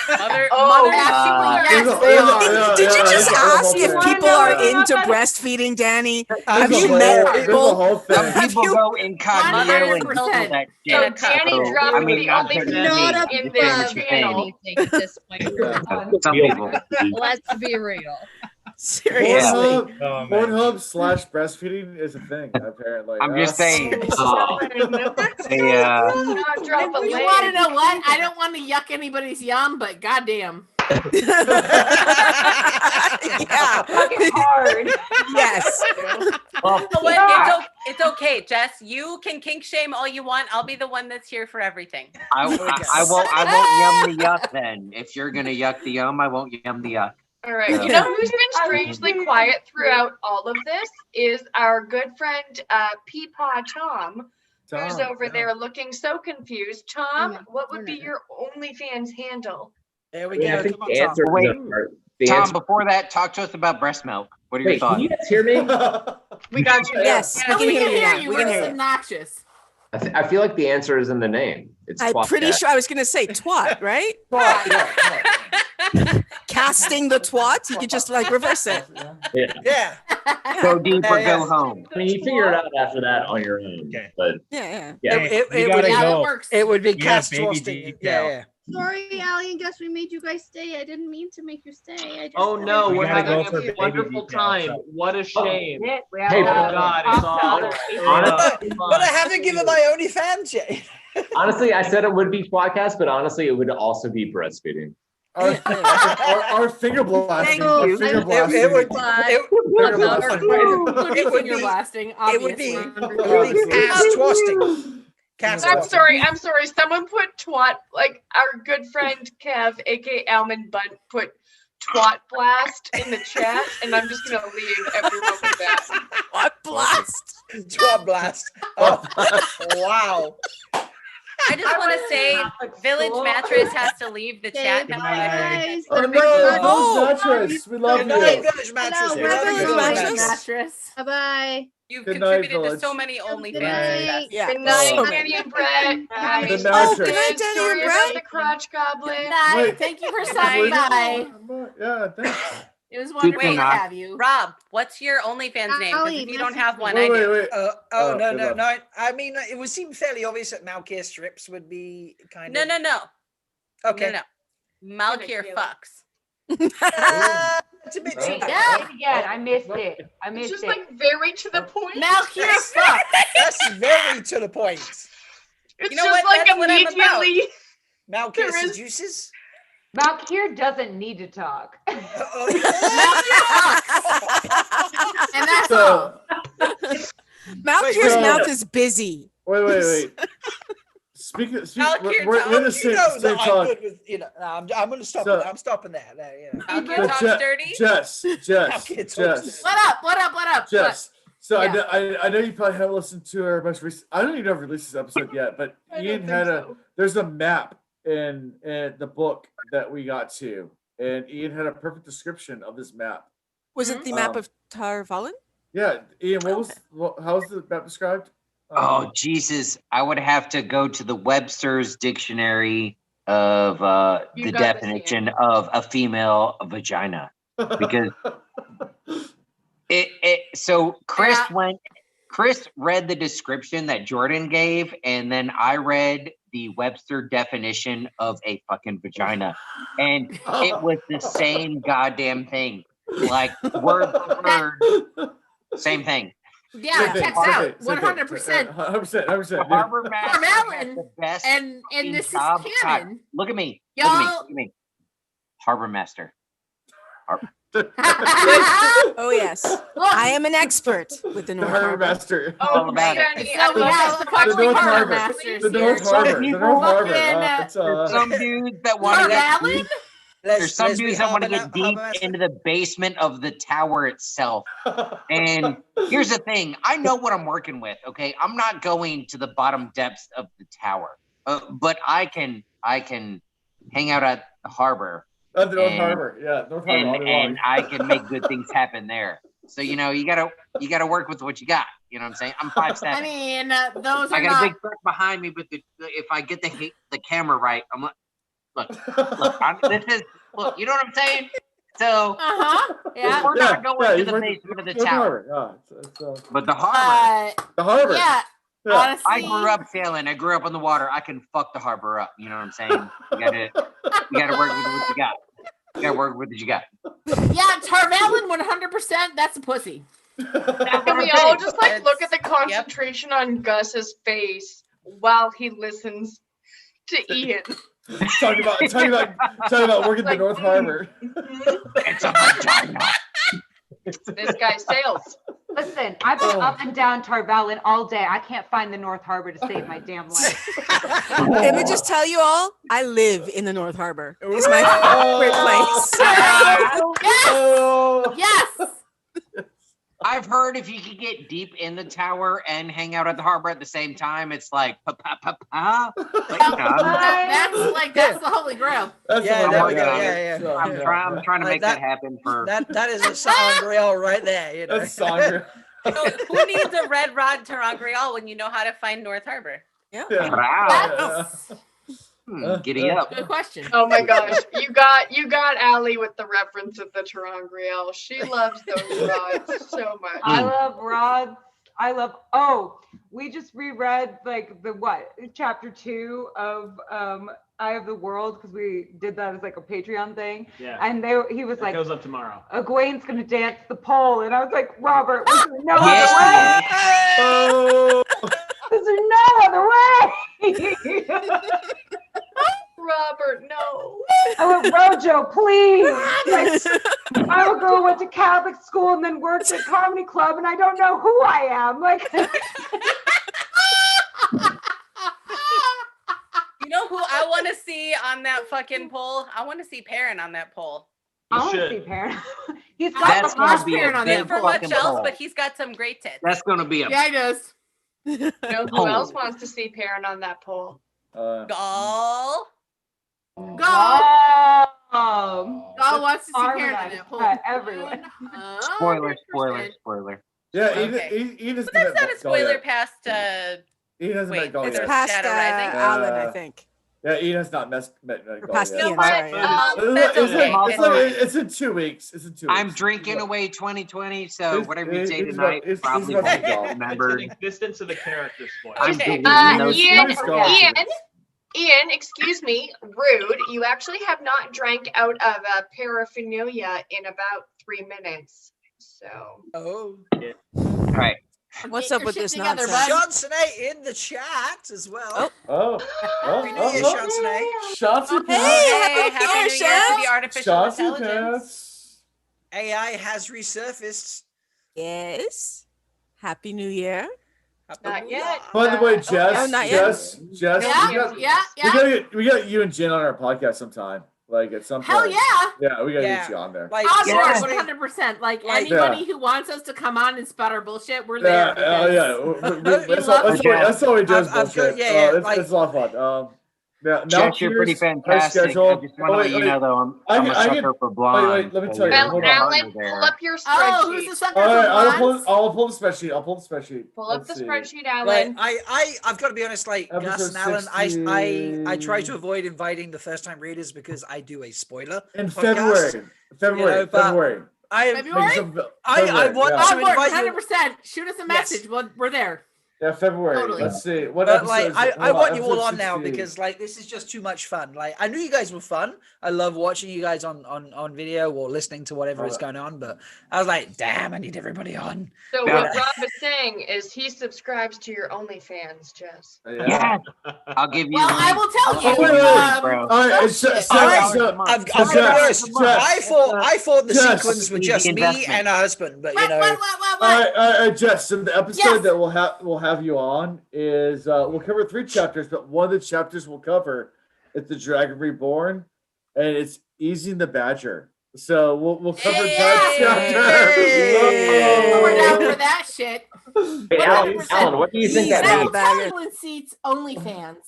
you just ask if people are into breastfeeding, Danny? Have you met people? Some people go incognito and do 100%. that So shit. Danny dropped the not only just not me, up just above saying. anything at this point. Some people. Let's be real. Seriously. Pornhub / breastfeeding is a thing, apparently. I'm just saying. You want to know what? I don't want to yuck anybody's yum, but goddamn. Yeah. Fucking hard. Yes. Well, You know what? It's okay, Jess. You can kink shame all you want. I'll be the one that's here for everything. I won't yum the yuck then. If you're gonna yuck the yum, I won't yum the yuck. All right. You know who's been strangely quiet throughout all of this is our good friend Peepaw Tom, who's over there looking so confused. Tom, what would be your OnlyFans handle? There we Yeah, go. I think Come on, the Tom. answer Wait, Tom, before that, talk to us about breast milk. What are your thoughts? Can you guys hear me? We got you. Yes, Yeah, we can hear you. We can We're hear just you. obnoxious. I feel like the answer is in the name. It's I'm pretty Twatcast. sure I was going to say twat, right? Casting the twat. You could just like reverse it. Yeah. Go deep or go home. I mean, you figure it out after that on your own. But Yeah. It We would gotta be, go. it would be Yeah, cast baby thrusting. deep Yeah, down. yeah. Sorry, Allie and Gus, we made you guys stay. I didn't mean to make you stay. I just Oh no, We we're gotta having go for a baby wonderful deep down, time. so- What a shame. Hey, Oh God, it's all. But I haven't given my OnlyFans yet. honestly, I said it would be Twatcast, but honestly, it would also be breastfeeding. Our finger blasting. Our finger blasting. It would Finger blasting, it would be obviously. cast thrusting. Cast I'm thrusting. sorry. Someone put twat, like our good friend Kev, aka Almond Bunt, put twat blast in the chat, and I'm just gonna leave everyone with that. Twat blast. Twat blast. Oh, wow. I just want to say, Village Mattress has to leave the chat now. Guys, Oh no, Village Mattress. We love Good you. night, Village Mattress. Hello, We love you, Village Village Mattress. Mattress. Bye bye. You've Good night, contributed to Village. so many OnlyFans. Good night. Yeah. Good night, So Danny and Brett. The Good mattress. good night, Danny story and about Brett. the crotch goblin. Good night. Wait. Thank you for Good stopping night. by. Yeah, thanks. It was wonderful to night. have you. Rob, what's your OnlyFans name? Because if you don't have one, I Wait, do. wait. No, good no, luck. no. I mean, it would seem fairly obvious that Malkir strips would be kind of. No. Okay. No. Malkir fucks. It's a bit too. Yeah. Again, I missed it. I It's missed just it. like very to the point. Malkir fuck. That's very to the point. It's You know just what? like That's what I'm about. immediately. Malkir There is- seduces. Malkir doesn't need to talk. And that's all. Malkir's so- mouth is busy. Wait. Speaking, Malkir we're in the talks. same, You know same that I'm talk. good with, I'm going to stop. So- I'm stopping there. There, yeah. Malkir But talks dirty. Jess, Malkir talks What up? Jess. So Yeah. I know you probably haven't listened to our most recent. I don't even know if we released this episode yet, but I don't Ian think had so. there's a map in the book that we got to, and Ian had a perfect description of this map. Was it the map of Tarvalin? Yeah, Ian, how was the map described? Oh Jesus! I would have to go to the Webster's dictionary of You the got this, definition of a female vagina because So Chris read the description that Jordan gave, and then I read the Webster definition of a fucking vagina, and it was the same goddamn thing, like word for word, same thing. Yeah, Same checks thing, out. same thing, 100%. 100%. Harbor Master has Amyrlin. the best And this is job. canon. Look at me. Y'all- Look at me. Harbor Master. Oh yes, I am an expert with the North Harbor Harbor. master. Oh, about Jenn, it. I So we love have this a couple The North harbor Harbor. masters The here. North Harbor. The people North Harbor. fucking, It's Some dudes that want to get Tervalin? deep. There's some dudes that want to get deep into the basement of the tower itself. And here's the thing: I know what I'm working with. Okay, I'm not going to the bottom depths of the tower, but I can hang out at the harbor. At the North Harbor, yeah, North Harbor. all day long. And I can make good things happen there. So you gotta work with what you got. You know what I'm saying? I'm 5'7". I mean, those are I got not. a big truck behind me, but if I get the camera right, I'm like, look, look, you know what I'm saying? So Yeah. we're not going to the you're basement of the North tower, Harbor. Yeah, but the harbor. the harbor. Yeah. Yeah. Honestly, I grew up sailing. I grew up on the water. I can fuck the harbor up. You know what I'm saying? You gotta work with what you got. You gotta work with what you got. yeah, Tervalin 100%. That's a pussy. Can we all just like look at the concentration on Gus's face while he listens to Ian? Talking about working the North Harbor. It's a vagina. This guy sails. Listen, I've been up and down Tarvalin all day. I can't find the North Harbor to save my damn life. Let me just tell you all, I live in the North Harbor. It's my favorite place. Yes. I've heard if you could get deep in the tower and hang out at the harbor at the same time, it's like pa-pa-pa-pa. That's the holy grail. Yeah, there we go. Yeah. I'm trying to make that happen for that is a sangreal right there. You know. That's sangreal. Who needs a red rod Terangreal when you know how to find North Harbor? Giddy up. Good question. Oh my gosh, you got Allie with the reference of the Terangreal. She loves those rods so much. I love rods. We just reread like chapter 2 of Eye of the World because we did that as like a Patreon thing. Yeah. And he was like, goes up tomorrow. Egwene's gonna dance the pole, and I was like, Robert, was there no other way? Was there no other way? Robert, no. I went, Rojo, please. Like, I'm a girl who went to Catholic school and then worked at comedy club, and I don't know who I am. Like, You know who I want to see on that fucking pole? I want to see Perrin on that pole. I want to see Perrin. He's got the gonna be a Perrin on big that For pole. much fucking else, pole. but he's got some great tits. That's gonna be a Yeah, he does. You know who else wants to see Perrin on that pole? Gall. Go. Wants to see Perrin on that pole. Everyone. Spoiler. Yeah, Okay. Edith. That's not a spoiler past. Ian hasn't met Gall It's yet. past Shadow Rising? Alan, I think. Yeah, Ian has not met Gall past yet. Ian, sorry. That's okay. It's in 2 weeks. It's in 2 weeks. I'm drinking away 2020, so It's- whatever you say it's tonight about- it's probably about won't to get go. remembered. It's the existence of the character spoiler. I'm Okay. deleting those Ian, excuse me, rude. You actually have not drank out of a paraphernalia in about 3 minutes. So. Oh. Right. What's Get up your with shit this together, nonsense? bud. Johnson A in the chat as well. Happy New Year, Johnson A. Shots Hey, Hey, happy happy New New Year to the artificial Shots intelligence. AI has resurfaced. Yes. Happy New Year. Not yet. By the way, Jess, not yet. Jess, we got you and Jen on our podcast sometime. Like at some point. Hell yeah. Yeah, we gotta Yeah. get you on there. Like, On board, seriously, 100%. Like Like- anybody who wants us to come on and spout our bullshit, we're Yeah, there. yeah. That's all we do is I've got- bullshit. yeah, It's a lot of fun. Now, Jess, you're pretty here's our fantastic. schedule. I just want to let you know, though, I'm a sucker for blonde. Let me so tell you. you're Hold a on. partner Alan, there. pull up your Oh, who's spreadsheet. the sucker All right, for blondes? I'll pull the spreadsheet. I'll pull the spreadsheet. Pull up Let's the see. spreadsheet, Like, Alan. I've got to be honest, like Gus Episode and Alan, I 16. try to avoid inviting the first time readers because I do a spoiler In podcast. February. but February. I February? I want Yeah. to On board, invite you. 100%. Shoot us a message. Well, we're there. Yeah, February. Totally. Let's see. What But like, episodes? I want you all episode on now 68. because like this is just too much fun. Like I knew you guys were fun. I love watching you guys on video or listening to whatever is going on. But I was like, damn, I need everybody on. So But, what Rob is saying is he subscribes to your OnlyFans, Jess. Yeah. I'll give you. Well, I will tell I'll you. give you, bro. All right, I've got Jess, this. I thought the Jess. sequence were just Easy me investment. and her husband, but you know. All right, Jess. So the episode that we'll have you on is we'll cover 3 chapters, but one of the chapters we'll cover is the Dragon Reborn, and it's easing the Badger. So we'll cover that chapter. We're down for that shit. Hey, Alan, what do you think that means? Amyrlin Seats OnlyFans.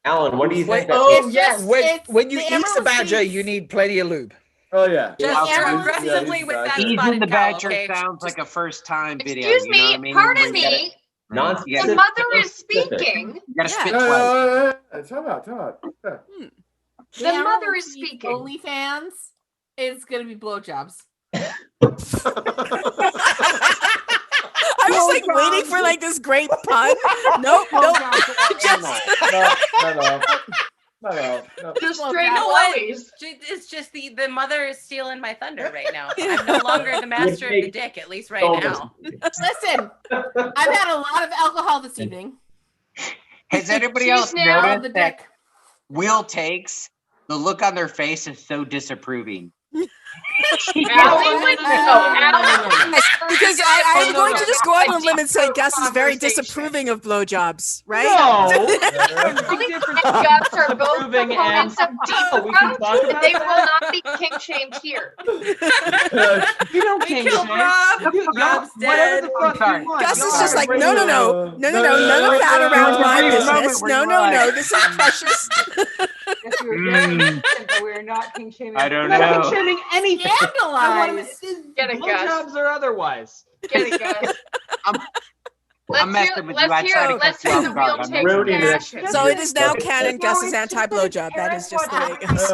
Alan, what do you think that Oh means? yes, when you the eat the Amyrlin badger, Seats. you need plenty of lube. Oh yeah. Just Yeah, aggressively with that Easing spotted the cow, Badger okay? sounds like a first time video. Excuse you know me, what I mean? pardon You gotta- me. you The gotta- mother is speaking. You gotta spit Yeah, twice. Time out. Yeah. The mother is speaking. OnlyFans is gonna be blowjobs. I was like waiting for like this great pun. Nope. No. Just You straight know what? blowies. It's just the mother is stealing my thunder right now. I'm no longer the master of the dick, at least right now. Listen, I've had a lot of alcohol this evening. Has anybody She's else now the noticed that Will Takes, the look on their face is so disapproving? Because I'm going to just go out on a limb and say Gus is very disapproving of blowjobs, right? Guts are both Approving components of deep we can talk throat. about They that. will not be kink shamed here. You don't kink killed shame. Rob. Rob's Whatever dead. the fuck sorry. you want. Gus You is are just like, a no, none of that around my business. No, this is precious. Yes, we're not king shaming. I don't We're not know. kink shaming anything. Scandalized. Get it, Gus. Blowjobs or otherwise. Get it, Gus. I'm messing with you. I tried to Let's cut hear you the off real guard. take Ruining in it. action. So it is now canon. Gus is anti-blowjob. That is just the way it goes.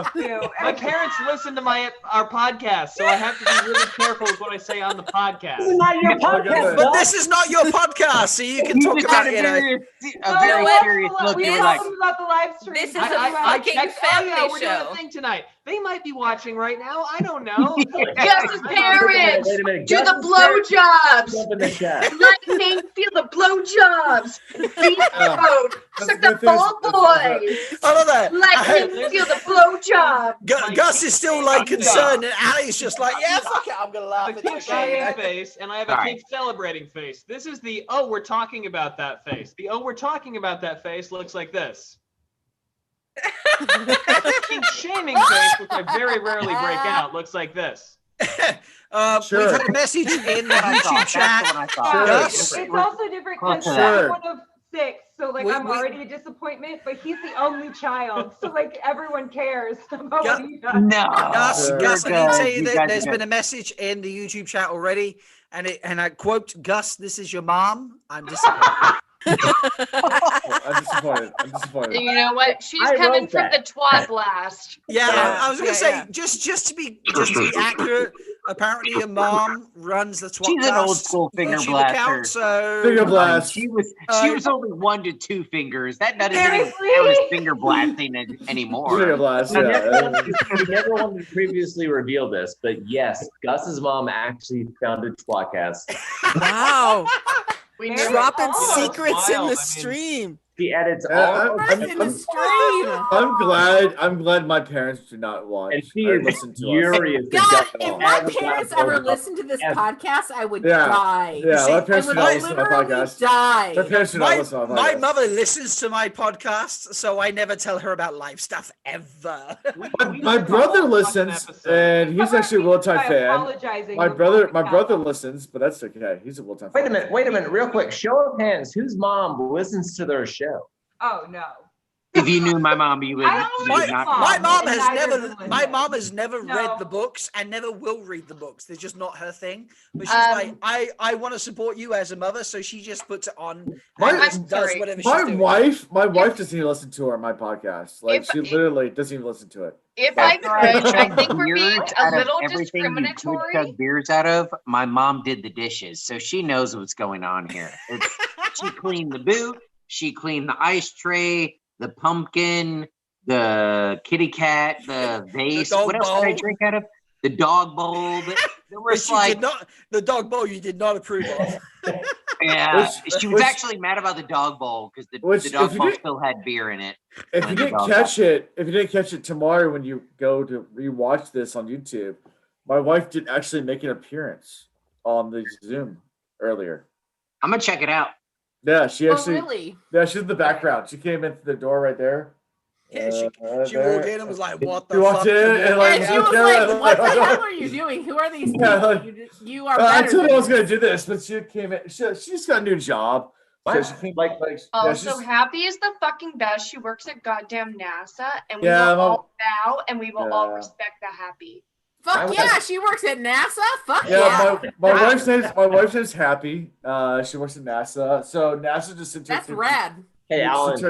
My parents listen to our podcast, so I have to be really careful with what I say on the podcast. This is not your podcast, But this is not your podcast, so you can talk just about had it. a very serious look. We You're told like, them about the live stream. This is I a fucking checked- family oh, yeah, we're doing show. a thing tonight. They might be watching right now. I don't know. Gus's parents Wait a minute. do Gus the is blowjobs. Jump in the chat. Lightning, feel the blowjobs. Beast mode, suck the ball boys. I love that. Lightning, feel the blowjob. Gus is still like concerned, and Ali's just like, yeah, fuck it, I'm gonna laugh. A It's kink okay. shaming face, and I have a Sorry. kink celebrating face. This is the oh, we're talking about that face. The oh, we're talking about that face looks like this. Kink shaming face, which I very rarely break out, looks like this. Sure. We've had a message in the That's YouTube what I chat. thought. Gus, It's also different because Sure. I'm one of 6, so like I'm already a disappointment. But he's the only child, so like everyone cares about what he does. No. Gus, Sure. Gus, I need to tell you You that guys there's are been good. a message in the YouTube chat already, and I quote, Gus, this is your mom. I'm disappointed. I'm disappointed. You know what? She's I coming wrote from the that. twat blast. Yeah, I was gonna Yeah, say yeah. just to be accurate. Apparently, your mom runs the Twat She's an old Blast school finger YouTube blaster. account, so Finger blast. She was Uh, only 1 to 2 fingers. That doesn't even Seriously? count as finger blasting anymore. Finger blast. We Yeah. never wanted to previously reveal this, but yes, Gus's mom actually founded Twatcast. Wow. We knew Dropping it. secrets in wild. the I mean- stream. She edits Yeah, all. In the stream. I'm glad my parents do not watch. And she or is listen to us. furious. that God, Gus if my adds parents that ever blowjob. listened to this Yes. podcast, I would Yeah. die. Yeah, See, my I parents do would not listen to my literally podcast. die. My parents do not my, listen to my my podcast. mother listens to my podcast, so I never tell her about life stuff ever. My brother listens, and he's actually a Will-Time By fan. apologizing My before brother we listens, but that's okay. He's a Will-Time Wait fan. a minute, real quick. Show of hands. Whose mom listens to their show? Oh no. If you knew my mom, you would, I you don't would like not. mom. My mom and has neither never does my Linda. mom has never No. read the books and never will read the books. They're just not her thing. But she's Um, like, I want to support you as a mother, so she just puts it on My- and just I'm does sorry. whatever she's My doing. wife doesn't even listen to my podcast. Like If- she literally doesn't even listen to it. If I could, I think we're being Beers a out of little everything you could discriminatory. chug beers out of. My mom did the dishes, so she knows what's going on here. It's, She cleaned the boot. She cleaned the ice tray, the pumpkin, the kitty cat, the vase. What else did I drink out of? The dog bowl. There was the dog bowl you did not approve of. Yeah, she was actually mad about the dog bowl because the dog bowl still had beer in it. If you didn't catch it tomorrow when you go to rewatch this on YouTube, my wife did actually make an appearance on the Zoom earlier. I'm gonna check it out. Yeah, she actually. Really? Yeah, she's in the background. She came into the door right there. Yeah, she walked in and was like, "What the fuck?" Walked in and like, she was like, "What the hell are you doing? Who are these people? Yeah, like, you are I better told her than I was going to do this, but she came in. She just got a new job. So she came Also, Happy is the fucking best. She works at goddamn NASA, and we Yeah, will all bow and we will all respect the Happy. Fuck yeah, she works at NASA. Fuck yeah. yeah. My wife's name's Happy. She works at NASA. So NASA just sent her. That's rad. Hey, Alan,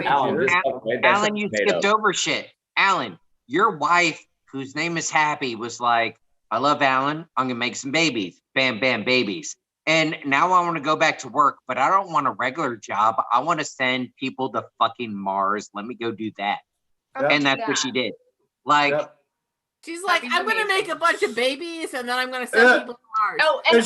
Alan, you skipped over shit. Alan, your wife, whose name is Happy, was like, I love Alan. I'm going to make some babies. Bam, bam, babies. And now I want to go back to work, but I don't want a regular job. I want to send people to fucking Mars. Let me go do that. And that's what she did. Like, She's like, I'm going to make a bunch of babies and then I'm going to send people to Mars. Oh, and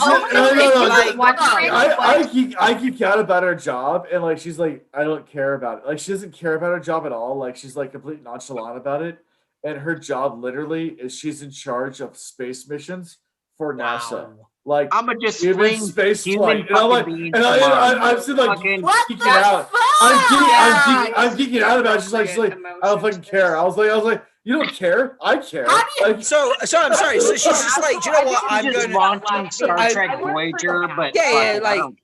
I keep count about her job, and like she's like, I don't care about it. Like she doesn't care about her job at all. Like she's like completely nonchalant about it. And her job literally is she's in charge of space missions for NASA. Like I'm gonna just human swing space human flight. And I'm like, fucking and I'm still like geeking out. I'm geeking out about it. She's like, I don't fucking care. I was like, you don't care? I care. Like, so I'm sorry. So she's just like, do you know what? I'm going to launching Star Trek Voyager, but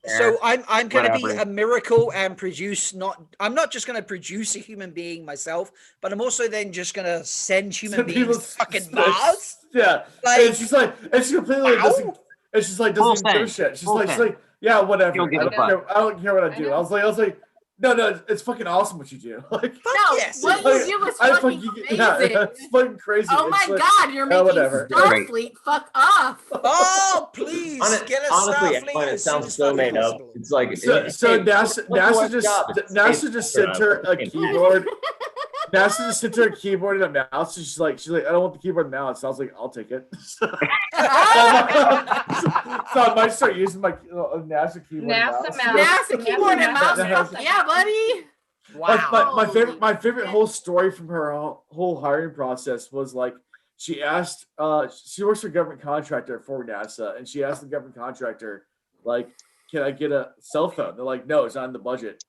so I'm going to be a miracle and produce. I'm not just going to produce a human being myself, but I'm also then just going to send human beings to fucking Mars. Yeah, and she's like, and she completely doesn't. And she's like, doesn't even give a shit. She's like, yeah, whatever. I don't care what I do. I was like. No, it's fucking awesome what you do. Like, what you do is fucking amazing. Yeah, it's fucking crazy. Oh my god, you're making Starfleet. Fuck off. Oh, please get us Starfleet. It sounds so made up. It's like so NASA just sent her a keyboard. NASA just sent her a keyboard and a mouse. So she's like, I don't want the keyboard and mouse. So I was like, I'll take it. So I might start using my NASA keyboard. NASA keyboard and mouse. Yeah, buddy. Wow. My favorite whole story from her whole hiring process was like she asked. She works for a government contractor for NASA, and she asked the government contractor, like, "Can I get a cell phone?" They're like, "No, it's not in the budget."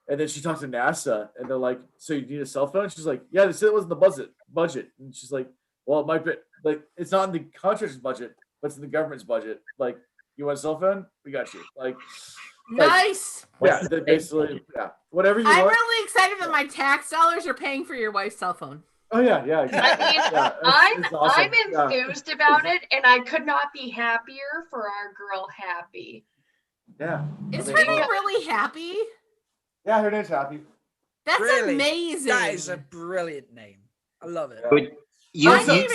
And then she talked to NASA, and they're like, "So you need a cell phone?" She's like, "Yeah, they said it wasn't the budget." And she's like, "Well, it might be like it's not in the contractor's budget, but it's in the government's budget. Like, you want a cell phone? We got you." Like, nice. Yeah, they basically, whatever you want. I'm really excited that my tax dollars are paying for your wife's cell phone. Oh yeah. I mean, I'm enthused about it, and I could not be happier for our girl Happy. Yeah. Is her name really Happy? Yeah, her name's Happy. That's really? Amazing. That is a brilliant name. I love it. But you gotta have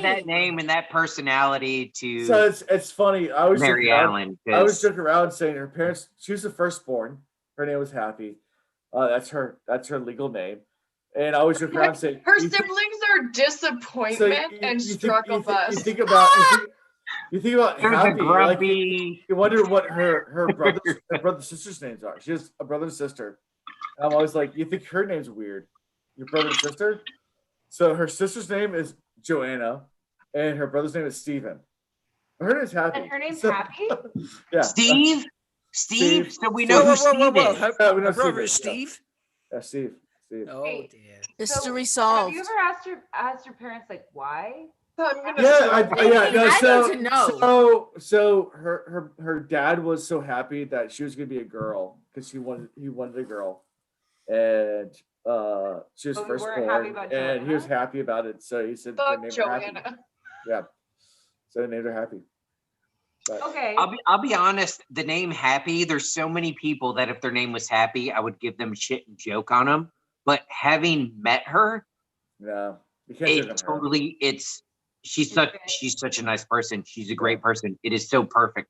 that name and that personality to. So it's funny. I was Mary Allen. I was joking around saying her parents. She was the firstborn. Her name was Happy. That's her legal name. And I always joke around saying her siblings are disappointment and struggle bus. You think about Happy. Like, you wonder what her brother sister's names are. She has a brother and sister. And I'm always like, you think her name's weird? Your brother and sister? So her sister's name is Joanna, and her brother's name is Steven. Her name's Happy. And her name's Happy? Yeah. Steve? So we know who Steve is. Her brother is Steve? Yeah, Steve. Oh dear. Mystery solved. Have you ever asked your parents like why? So her dad was so happy that she was gonna be a girl because he wanted a girl, and she was firstborn, and he was happy about it. So he said, "Fuck Joanna." Happy. Yeah, so they named her Happy. But, okay. I'll be honest. The name Happy. There's so many people that if their name was Happy, I would give them shit and joke on them. But having met her, she's such a nice person. She's a great person. It is so perfect.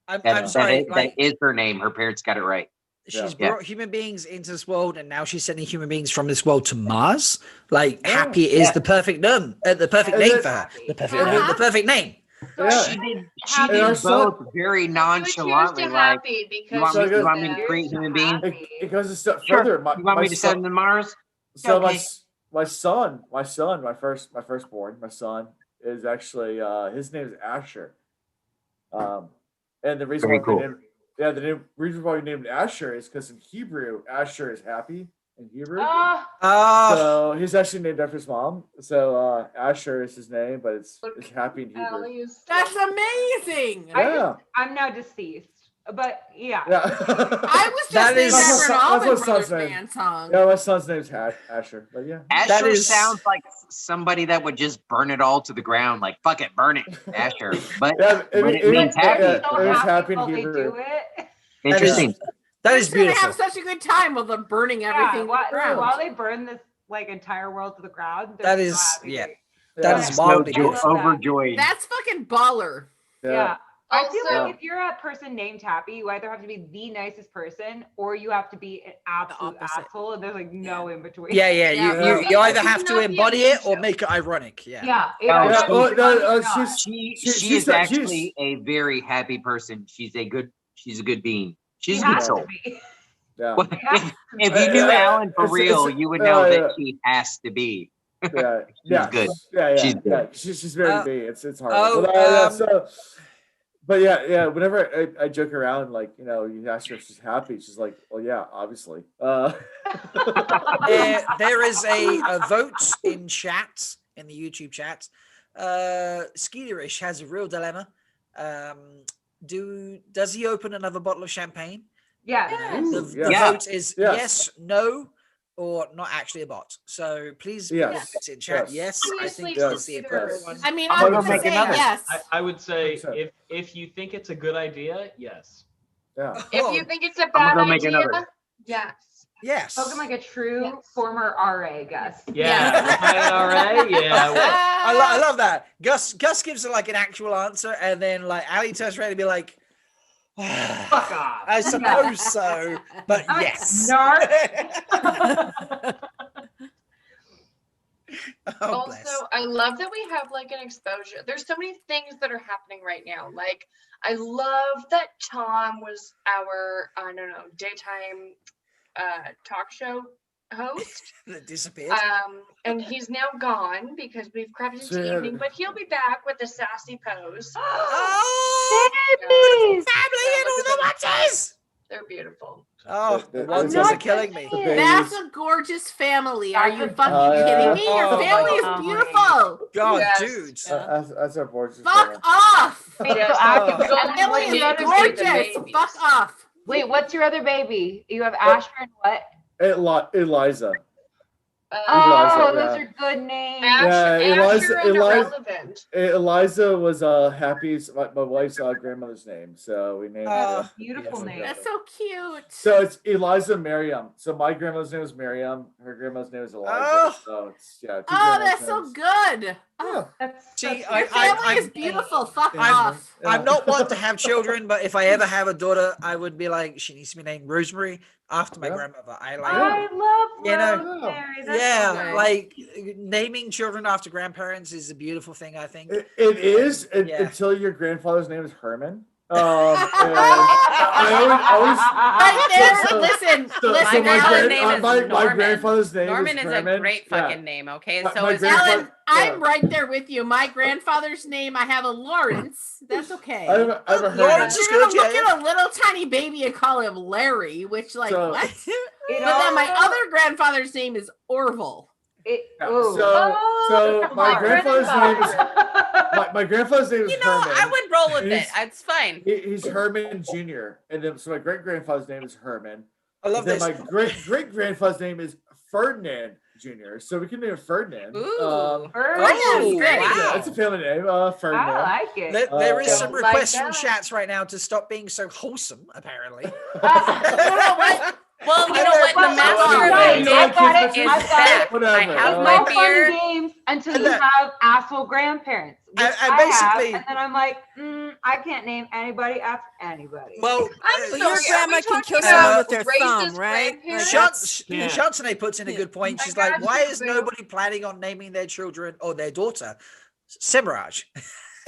I'm sorry. That is her name. Her parents got it right. she's brought human beings into this world, and now she's sending human beings from this world to Mars. Like, happy is the perfect name, the perfect name for her. The perfect name. She did both very nonchalantly. Like, you want me to create human beings? It goes a step Sure. further. You want me to send them to Mars? So Okay. my firstborn, my son is actually his name is Asher. And the reason Very why cool. the reason why we named Asher is because in Hebrew, Asher is happy in Hebrew. So he's actually named after his mom. So Asher is his name, but it's happy in Hebrew. That's amazing. I'm now deceased, but yeah. I was just That named is- after an that's Allman my son's Brothers name. band song. Yeah, my son's name's Asher. But yeah, Asher sounds like somebody that would just burn it all to the ground. Like, fuck it, burn it, Asher. But, it means happy. It was happy in Hebrew. Interesting. That is beautiful. They're gonna have such a good time while they're burning everything. to the ground. While they burn this entire world to the ground, they're That so is, happy. yeah. That is wildly beautiful. Overjoyed. That's fucking baller. Yeah. I feel Also- like if you're a person named Happy, you either have to be the nicest person or you have to be an absolute asshole, and there's like no in between. Yeah. You either have to embody it or make it ironic. Yeah. She is actually a very happy person. She's a good being. She's a good soul. Yeah. If you knew Alan for real, you would know that she has to be. Yeah, She's good. Yeah, She's good. Yeah. She's very big. It's hard. But yeah. Whenever I joke around, like, you ask her if she's happy, she's like, "Well, yeah, obviously." There is a vote in chat, in the YouTube chat. Skeeterish has a real dilemma. Does he open another bottle of champagne? Yeah. The vote is yes, no, or not actually a bot. So please put Yes. it in chat. Yes, I think Yes. that's the appropriate one. I mean, I'm gonna say yes. I would say if you think it's a good idea, yes. Yeah. If you think it's a I'm bad gonna make idea, another. yes. Yes. Spoken like a true former RA, Gus. Yeah. RA, yeah. I love that. Gus gives her like an actual answer, and then like Ali turns around and be like, "Fuck off." I suppose so, but yes. Also, I love that we have like an exposure. There's so many things that are happening right now. Like, I love that Tom was our, I don't know, daytime talk show host. That disappeared. And he's now gone because we've crept into evening, but he'll be back with a sassy pose. Babies! Family and all the watches! They're beautiful. Oh, the ones are killing me. That's a gorgeous family. Are you fucking kidding me? Your family is beautiful. God, Yes. dudes. That's our board. Fuck off. Yes. Family is gorgeous. Fuck off. Wait, what's your other baby? You have Asher and what? Eliza. Oh, Eliza, those yeah. are good names. Eliza was Happy's my wife's grandmother's name, so we named her. Beautiful name. That's so cute. So it's Eliza Miriam. So my grandmother's name was Miriam. Her grandmother's name is Eliza. So it's two That's grandmothers' so names. good. Oh, See, your family is beautiful. Fuck off. I'm not one to have children, but if I ever have a daughter, I would be like, she needs to be named Rosemary after my grandmother. I love Rosemary. That's so good. like naming children after grandparents is a beautiful thing, I think. It is until your grandfather's name is Herman. And I always Listen. My grandfather's name is my Norman. grandfather's name Norman is is Herman. a great fucking name, okay? So My is Ellen, I'm right there with you. My grandfather's name, I have a Lawrence. That's okay. I have a Lawrence is You're good, gonna look yeah. at a little tiny baby and call him Larry, which what? So- But then my other grandfather's name is Orville. So my grandfather's name is my grandfather's name is Herman. I would roll with He's- it. It's fine. He's Herman Jr. And then so my great grandfather's name is Herman. I love then this. my great grandfather's name is Ferdinand Jr. So we can name it Ferdinand. Ferdinand. Yeah, it's a family name. Ferdinand. I like it. There is some Like requests that. from chats right now to stop being so wholesome, apparently. Well, you know what? The master of Right, the I've got it. is I've got back. it. Whatever. I have No my fun beer. games until And you the- have asshole grandparents. Which And I basically- have, and then I'm like, I can't name anybody after anybody. Well, But your sorry, grandma are we can kill talking someone about with their thumb, racist right? Like grandparents? that's- Shantane puts in a good point. I She's like, got why you, is boo. nobody planning on naming their children or their daughter Semiraj?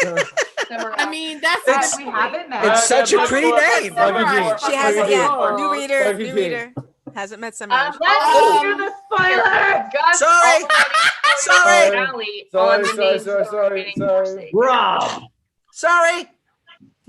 I mean, that's It's- we haven't met. It's such a pretty name. She hasn't yet. Oh. New reader. Sparky New King. reader. Hasn't met Samaj. Let's do the spoiler. Gus Sorry. already Sorry. Allie on the names of the remaining Forsaken. Rob. Sorry.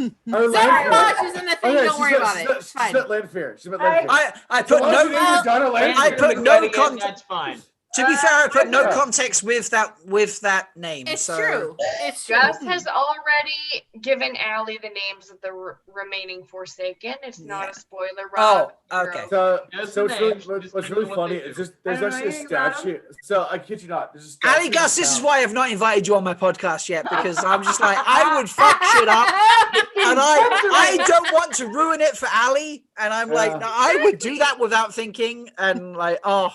Semiraj isn't a thing. Don't worry about it. It's She's fine. at Landfair. She's at Landfair. I put Why don't you name your no. daughter Landfair? I put no Again, context. That's fine. To be fair, I put no context with that name. It's so. true. It's true. Gus has already given Allie the names of the remaining Forsaken. It's not a spoiler, Rob. Oh, okay. So Just so the it's really, names. what's Just really remember what funny they is do. just there's I don't actually a know anything about statue. So I kid you not, there's a statue. Ali Gus, in this is town. why I've not invited you on my podcast yet, because I'm just like, I would fuck shit up, and I don't want to ruin it for Ali, and I'm like, no, I would do that without thinking, and like, oh.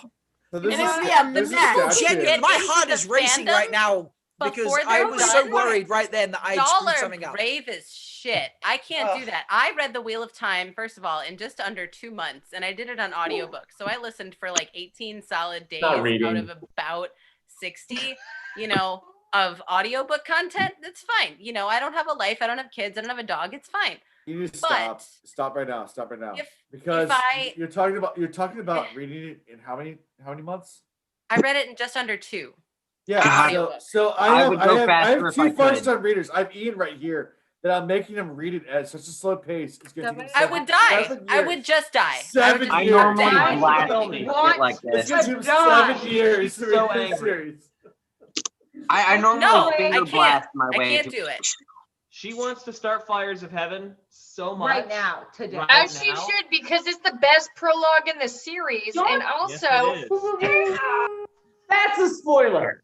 So And this it is- would be a this is mess. statue. Genuinely, my into heart the is racing right fandom now because before I they're was so done. worried right then that I Y'all screwed are something up. brave as shit. I can't do that. I read The Wheel of Time, first of all, in just under 2 months, and I did it on audiobook. So I listened for like 18 solid days Not out reading. of about 60, of audiobook content. That's fine. I don't have a life. I don't have kids. I don't have a dog. It's fine. You need to But- stop. Stop right now. Stop right now. If- Because I- you're talking about reading it in how many months? I read it in just under 2. Yeah. God. So I I would have, go I have faster if two I could. first-time readers. I have Ian right here that I'm making him read it at such a slow pace. It's going to take him I would die. 7 I years. would just die. 7 I years. normally Dad, blast tell me. shit like It's this. going to take him Die. 7 years to So read this angry. series. I normally No, I finger can't. blast my I way can't into do it. She wants to start Fires of Heaven so much. Right now, today. Right As she now. should, because it's the best prologue in the series, and also Yes, it is. That's a spoiler.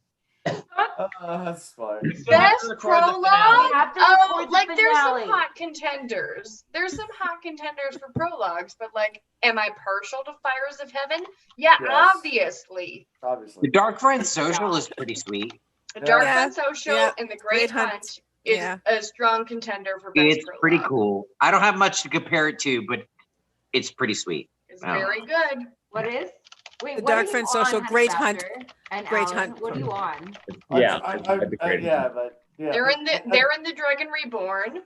That's fine. We still have best to record the prologue. finale. have to Oh, record the like there's finale. some hot contenders. There's some hot contenders for prologues, but like, am I partial to Fires of Heaven? Yeah, Yes. obviously. Obviously. The Dark Friend Social is pretty sweet. The Dark Yeah, Friend Social yeah. and the Great Great Hunt. Hunt is Yeah. a strong contender for best It's prologue. pretty cool. I don't have much to compare it to, but it's pretty sweet. It's I don't know. very good. What is? Wait, The what are Dark you Friend on, Social, Honey Great Hunt. Badger? And Great Alan, Hunt. What are you on? Yeah, yeah, but yeah. They're in the Dragon Reborn.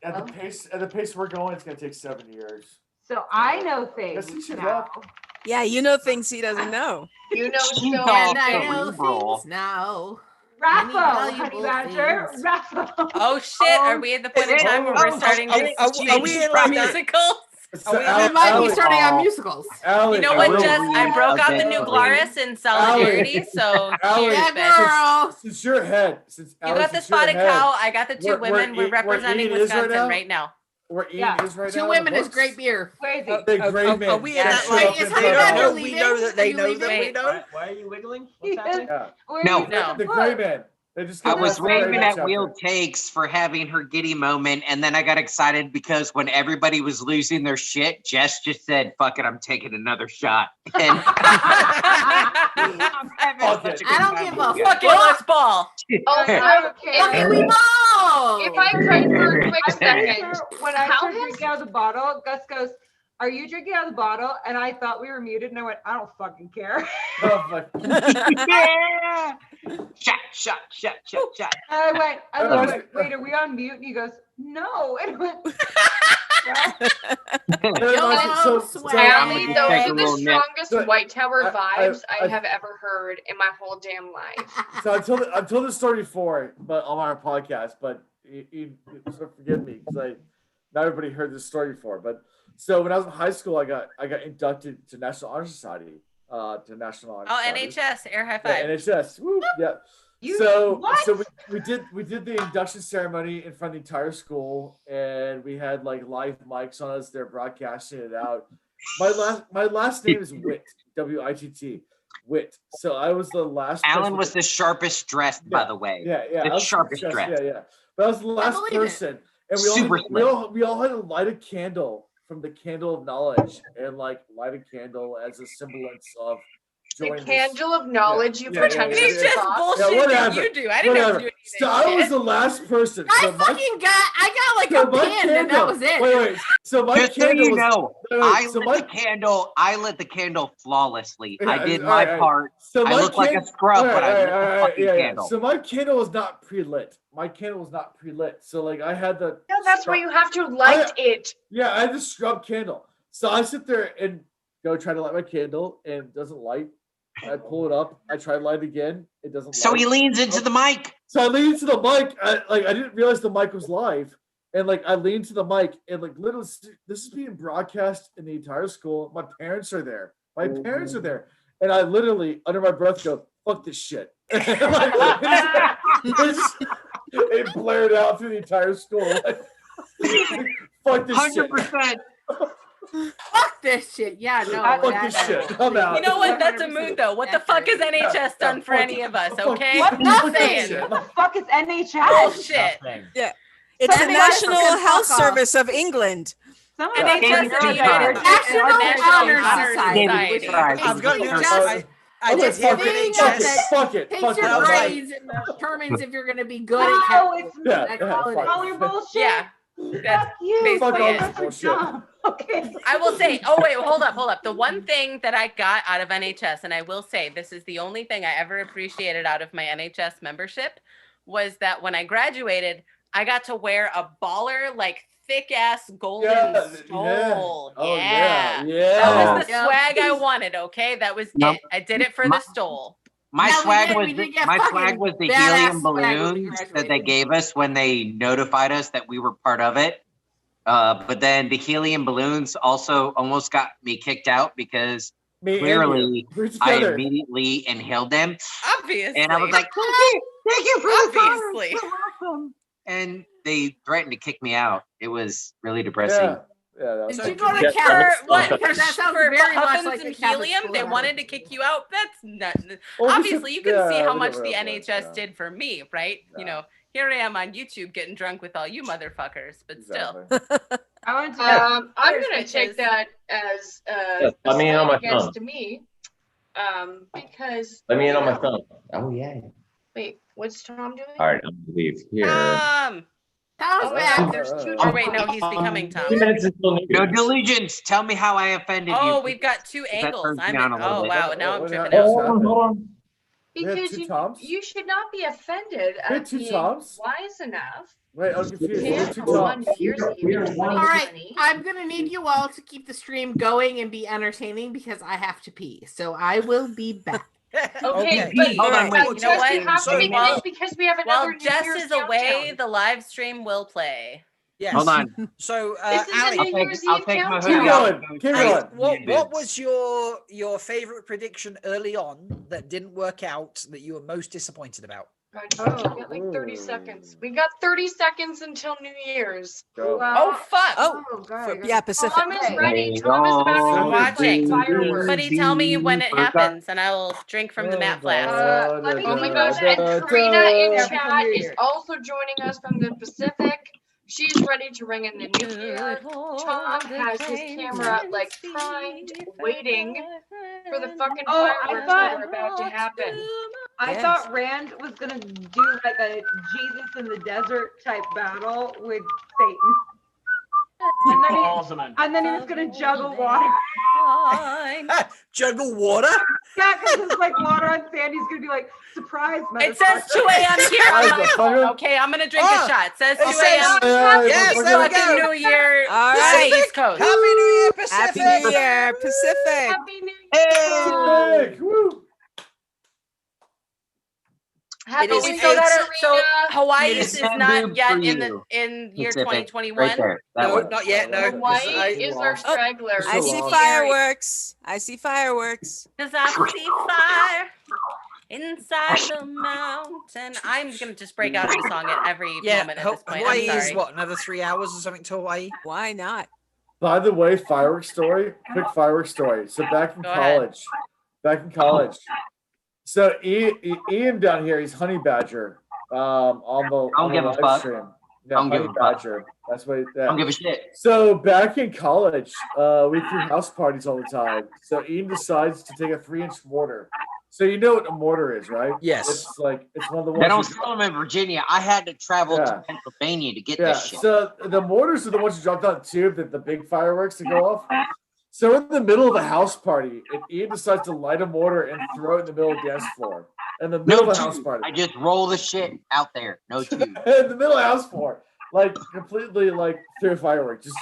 At the pace we're going, it's gonna take 7 years. So I know Yes, things you should now. have. Yeah, you know things he doesn't know. You know She so thought And I the know Reroll. things now. Raffo, Many Honey valuable Badger. things. Raffo. Oh shit! Are we at the point in time where we're starting to are we in like that? musicals? We might be starting on musicals. Allie, You know I what, will Jess? read I broke out the eventually. new Glarus in solidarity, so Allie, cheers, Yeah, bitch. girl. Since your head, since You Allie, got the since your spotted head, cow. I got the two where women. We're Ian- where representing Ian is right Wisconsin now? right now. Where Ian Yeah. is right Two now. women on is the great books? beer. Crazy. Big gray Are man. we in That that shit like up Is in Honey they the don't Badger know bottom. we leaving? know that Are they you know that leaving? we know? Why are you wiggling? What's happening? Yeah. Where No. you No. The gray man. They just I got was that gray waving man at chapter. Wheel Takes for having her giddy moment, and then I got excited because when everybody was losing their shit, Jess just said, "Fuck it, I'm taking another shot." And I don't give a Fuck it, let's ball. Also, Okay, we ball. if I cried for a quick I'm pretty second, sure when I how started has drinking out of the bottle, Gus goes, "Are you drinking out of the bottle?" And I thought we were muted, and I went, "I don't fucking care." Oh, fuck. yeah, shot. And I Oh, went, "Wait, are we on mute?" And he goes, "No." And I went, So- Allie, I'm gonna those take are a the little nip. strongest White Tower vibes I I- have ever heard in my whole damn life. So I've told this story before, but on our podcast. But so forgive me because not everybody heard this story before. But so when I was in high school, I got inducted to National Honor Society. To National Honor Oh, Society. NHS, air high Yeah, five. NHS. Woo, yeah. So we did the induction ceremony in front of the entire school, and we had like live mics on us. They're broadcasting it out. My last name is Witt, WITT, Witt. So I was the last. Alan person- was the sharpest dressed, by the way. Yeah. I The was sharpest dressed, dressed. Yeah. But I was the last believe it. person, and Super we all had to light a candle from the candle of knowledge and like light a candle as a semblance of The joining candle of knowledge you yeah, pretended It's to just talk. bullshit that you do. I didn't have to do any of So this I was shit. the last person. I So got like so a my pin and that candle- was it. Wait. So my Just so candle you was. know, wait, I so lit my the candle. I lit the candle flawlessly. Yeah, I did all my right. part. So I my look like a scrub, but I lit the fucking candle. So my candle was not pre-lit. My candle was not pre-lit. So like I had the. No, that's why you have to light it. Yeah, I had the scrub candle. So I sit there and go try to light my candle and it doesn't light. I pull it up. I try to light again. It doesn't. So light. he leans into the mic. So I lean into the mic. I didn't realize the mic was live, and like I lean to the mic, and like literally, this is being broadcast in the entire school. My parents are there. And I literally, under my breath, go, "Fuck this shit." It blared out through the entire school. Like, fuck this 100%. Fuck this shit. Yeah, no. Fuck this shit. I'm out. You know what? That's a mood, though. What the fuck has NHS done for any of us? Okay, What? nothing. What the fuck is NHS? Bullshit. Yeah. It's the NHS National can Health fuck off. Service of England. NHS is the National Honor Society. I've got news. I Okay, did hear fuck it. NHS. Fuck it. Takes Fuck it. your I was like- grades and determines if you're going to be good No, at it's That's all it is. color bullshit. Yeah. That's you. Fuck basically all it. this bullshit. Okay. I will say, oh wait, hold up. The one thing that I got out of NHS, and I will say this is the only thing I ever appreciated out of my NHS membership, was that when I graduated, I got to wear a baller, like thick ass golden stole. Oh, yeah. yeah. That was the Yeah. swag I wanted, okay? That was No. it. I did it for the stole. My Yeah, we swag did- was we did the, get my fucking swag was the badass helium swag when we balloons that they graduated. gave us when they notified us that we were part of it. But then the helium balloons also almost got me kicked out because Me and clearly you. We're I together. immediately inhaled them. Obviously. And I was like, thank you for the Obviously. so awesome. And they threatened to kick me out. It was really depressing. Yeah. Yeah. That was Did fun. you go to Yeah, Catholic For what? school? Because that sounds For very much puffins like a and Catholic helium, school. they wanted to kick you out. That's not. Well, Obviously, you can see yeah, how we much don't the realize, NHS yeah. did for me, right? You know, here I am on YouTube getting drunk with all you motherfuckers, but still. Exactly. I went to I'm Cheers, gonna take bitches. that as Yes, let me in on my against phone. to me, because Let me in on my phone. Oh yeah. wait, what's Tom doing? All right, I'm gonna leave here. Tom's Oh, back. there's two. Or wait, no, he's becoming Tom. 2 minutes until New No Year's. delusions. Tell me how I offended you. Oh, we've got two that angles. turns I'm me on a little oh bit. wow, now I'm What tripping happened? out. Hold on. We had Because two Toms? you should not be offended We had at two being Toms? wise enough Wait, I was confused. We had to two on Toms. New Year's Eve in All right, 2020. I'm gonna need you all to keep the stream going and be entertaining because I have to pee. So I will be back. Okay, Pete, but hold on, wait. You know Jess, what? you have to make While- this because we have While another New Jess Year's is away, countdown. the live stream will play. Yes. Hold on. So, This is a Ali, New Year's I'll Eve take my countdown. Keep hoodie off. going. Keep Ali, going. what was your favorite prediction early on that didn't work out that you were most disappointed about? God, we got like 30 seconds. We got 30 seconds until New Year's. Go. Oh fuck! Oh, God. yeah, Pacific. Tom is ready. Tom is about to I'm watching. fireworks. Buddy, tell me when it happens, and I will drink from the mat flask. Let me Oh keep my us. gosh. And Karina in Happy chat New is Year. also joining us from the Pacific. She's ready to ring in the new year. Tom has his camera like primed, waiting for the fucking Oh, I fireworks thought- that are about to happen. I Yes. thought Rand was gonna do like a Jesus in the desert type battle with Satan. And then he was gonna juggle water. Juggle water? Yeah, because it's like water on sand. He's gonna be like, surprise, It says 2 motherfucker." a.m. here on my phone. Okay, I'm gonna drink a shot. It says 2 a.m. Yes, there we Fucking go. New Year. All on right. the East Coast. Happy New Year, Pacific. Happy New Year, Pacific. Happy New Year. Pacific. Woo. Happy But New we Year, still gotta, so Karina. Hawaii It is is not taboo yet for in the you. year Pacific, 2021. Right there. That No, one. not yet. No. Hawaii is our straggler. I see fireworks. I see fireworks. Cause I see fire inside the mountain. I'm gonna just break out into song at every Yeah, moment at this point. Hawaii I'm is sorry. what, another 3 hours or something to Hawaii? Why not? By the way, fireworks story. Quick fireworks story. So back in Go ahead. college. So Ian down here, he's honey badger. On the give a live fuck. stream. Yeah, Don't give honey a fuck. badger. That's what. Yeah. Don't give a shit. So back in college, we threw house parties all the time. So Ian decides to take a 3-inch mortar. So you know what a mortar is, right? Yes. It's like it's one of the They ones. don't sell them in Virginia. I had to travel to Pennsylvania to get Yeah. this shit. So the mortars are the ones you drop down the tube that the big fireworks to go off. So in the middle of a house party, and Ian decides to light a mortar and throw it in the middle of the dance floor. In the middle No of a house tube. party. I just roll the shit out there. No tube. In the middle of the house floor. Like completely like through a firework. Just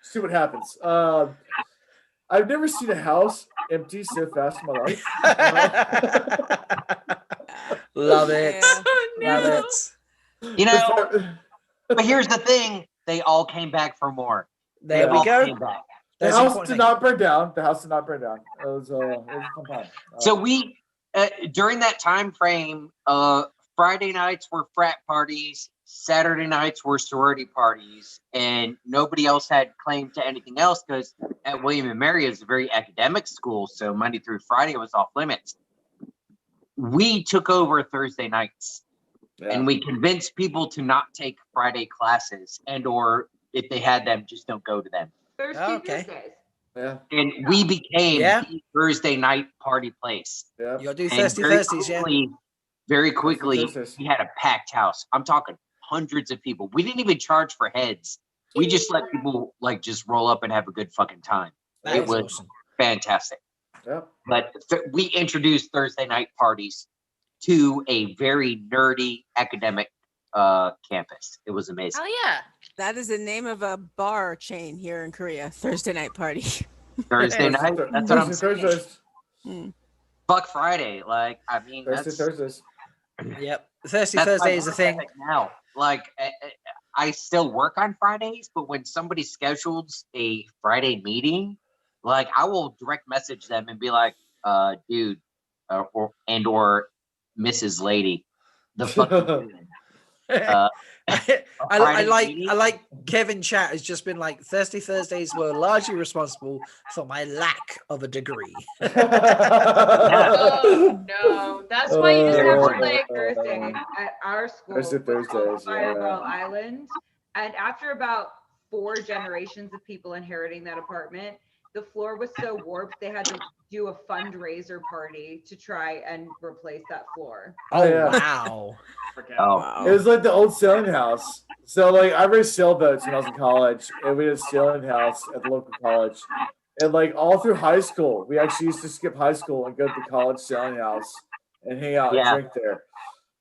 see what happens. I've never seen a house empty so fast in my life. Love it. Love it. You know, but here's the thing. They all came back for more. There They we all go. came back. The house did not burn down. The house did not burn down. It was a fun time. So we, during that time frame, Friday nights were frat parties, Saturday nights were sorority parties, and nobody else had claim to anything else because at William and Mary is a very academic school, so Monday through Friday was off limits. We took over Thursday nights, and we convinced people to not take Friday classes, and or if they had them, just don't go to them. Thursdays. Yeah. And we became the Thursday night party place. Yeah. You'll do And Thirsty very Thursdays, quickly, Very quickly, we had a packed house. I'm talking hundreds of people. We didn't even charge for heads. We just let people like just roll up and have a good fucking time. That It is was awesome. fantastic. Yep. But we introduced Thursday night parties to a very nerdy academic campus. It was amazing. Oh yeah, that is the name of a bar chain here in Korea. Thursday night party. Thursday night. That's what I'm saying. Mm. Fuck Friday. Like I mean, Thursdays. Yep. Thirsty that's Thursday my is a work thing. ethic now. Like I still work on Fridays, but when somebody schedules a Friday meeting, like I will direct message them and be like, dude, or Mrs. Lady, the fucking I like Kevin Chat has just been like Thirsty Thursdays were largely responsible for my lack of a degree. Oh no, that's why you just have to like Thursday at our school. Thursdays, Fireball Island, and after about 4 generations of people inheriting that apartment, the floor was so warped they had to do a fundraiser party to try and replace that floor. Oh yeah. wow. Oh. It was like the old sailing house. So like I raced sailboats when I was in college, and we had a sailing house at the local college. And like all through high school, we actually used to skip high school and go to the college sailing house and hang out and drink there.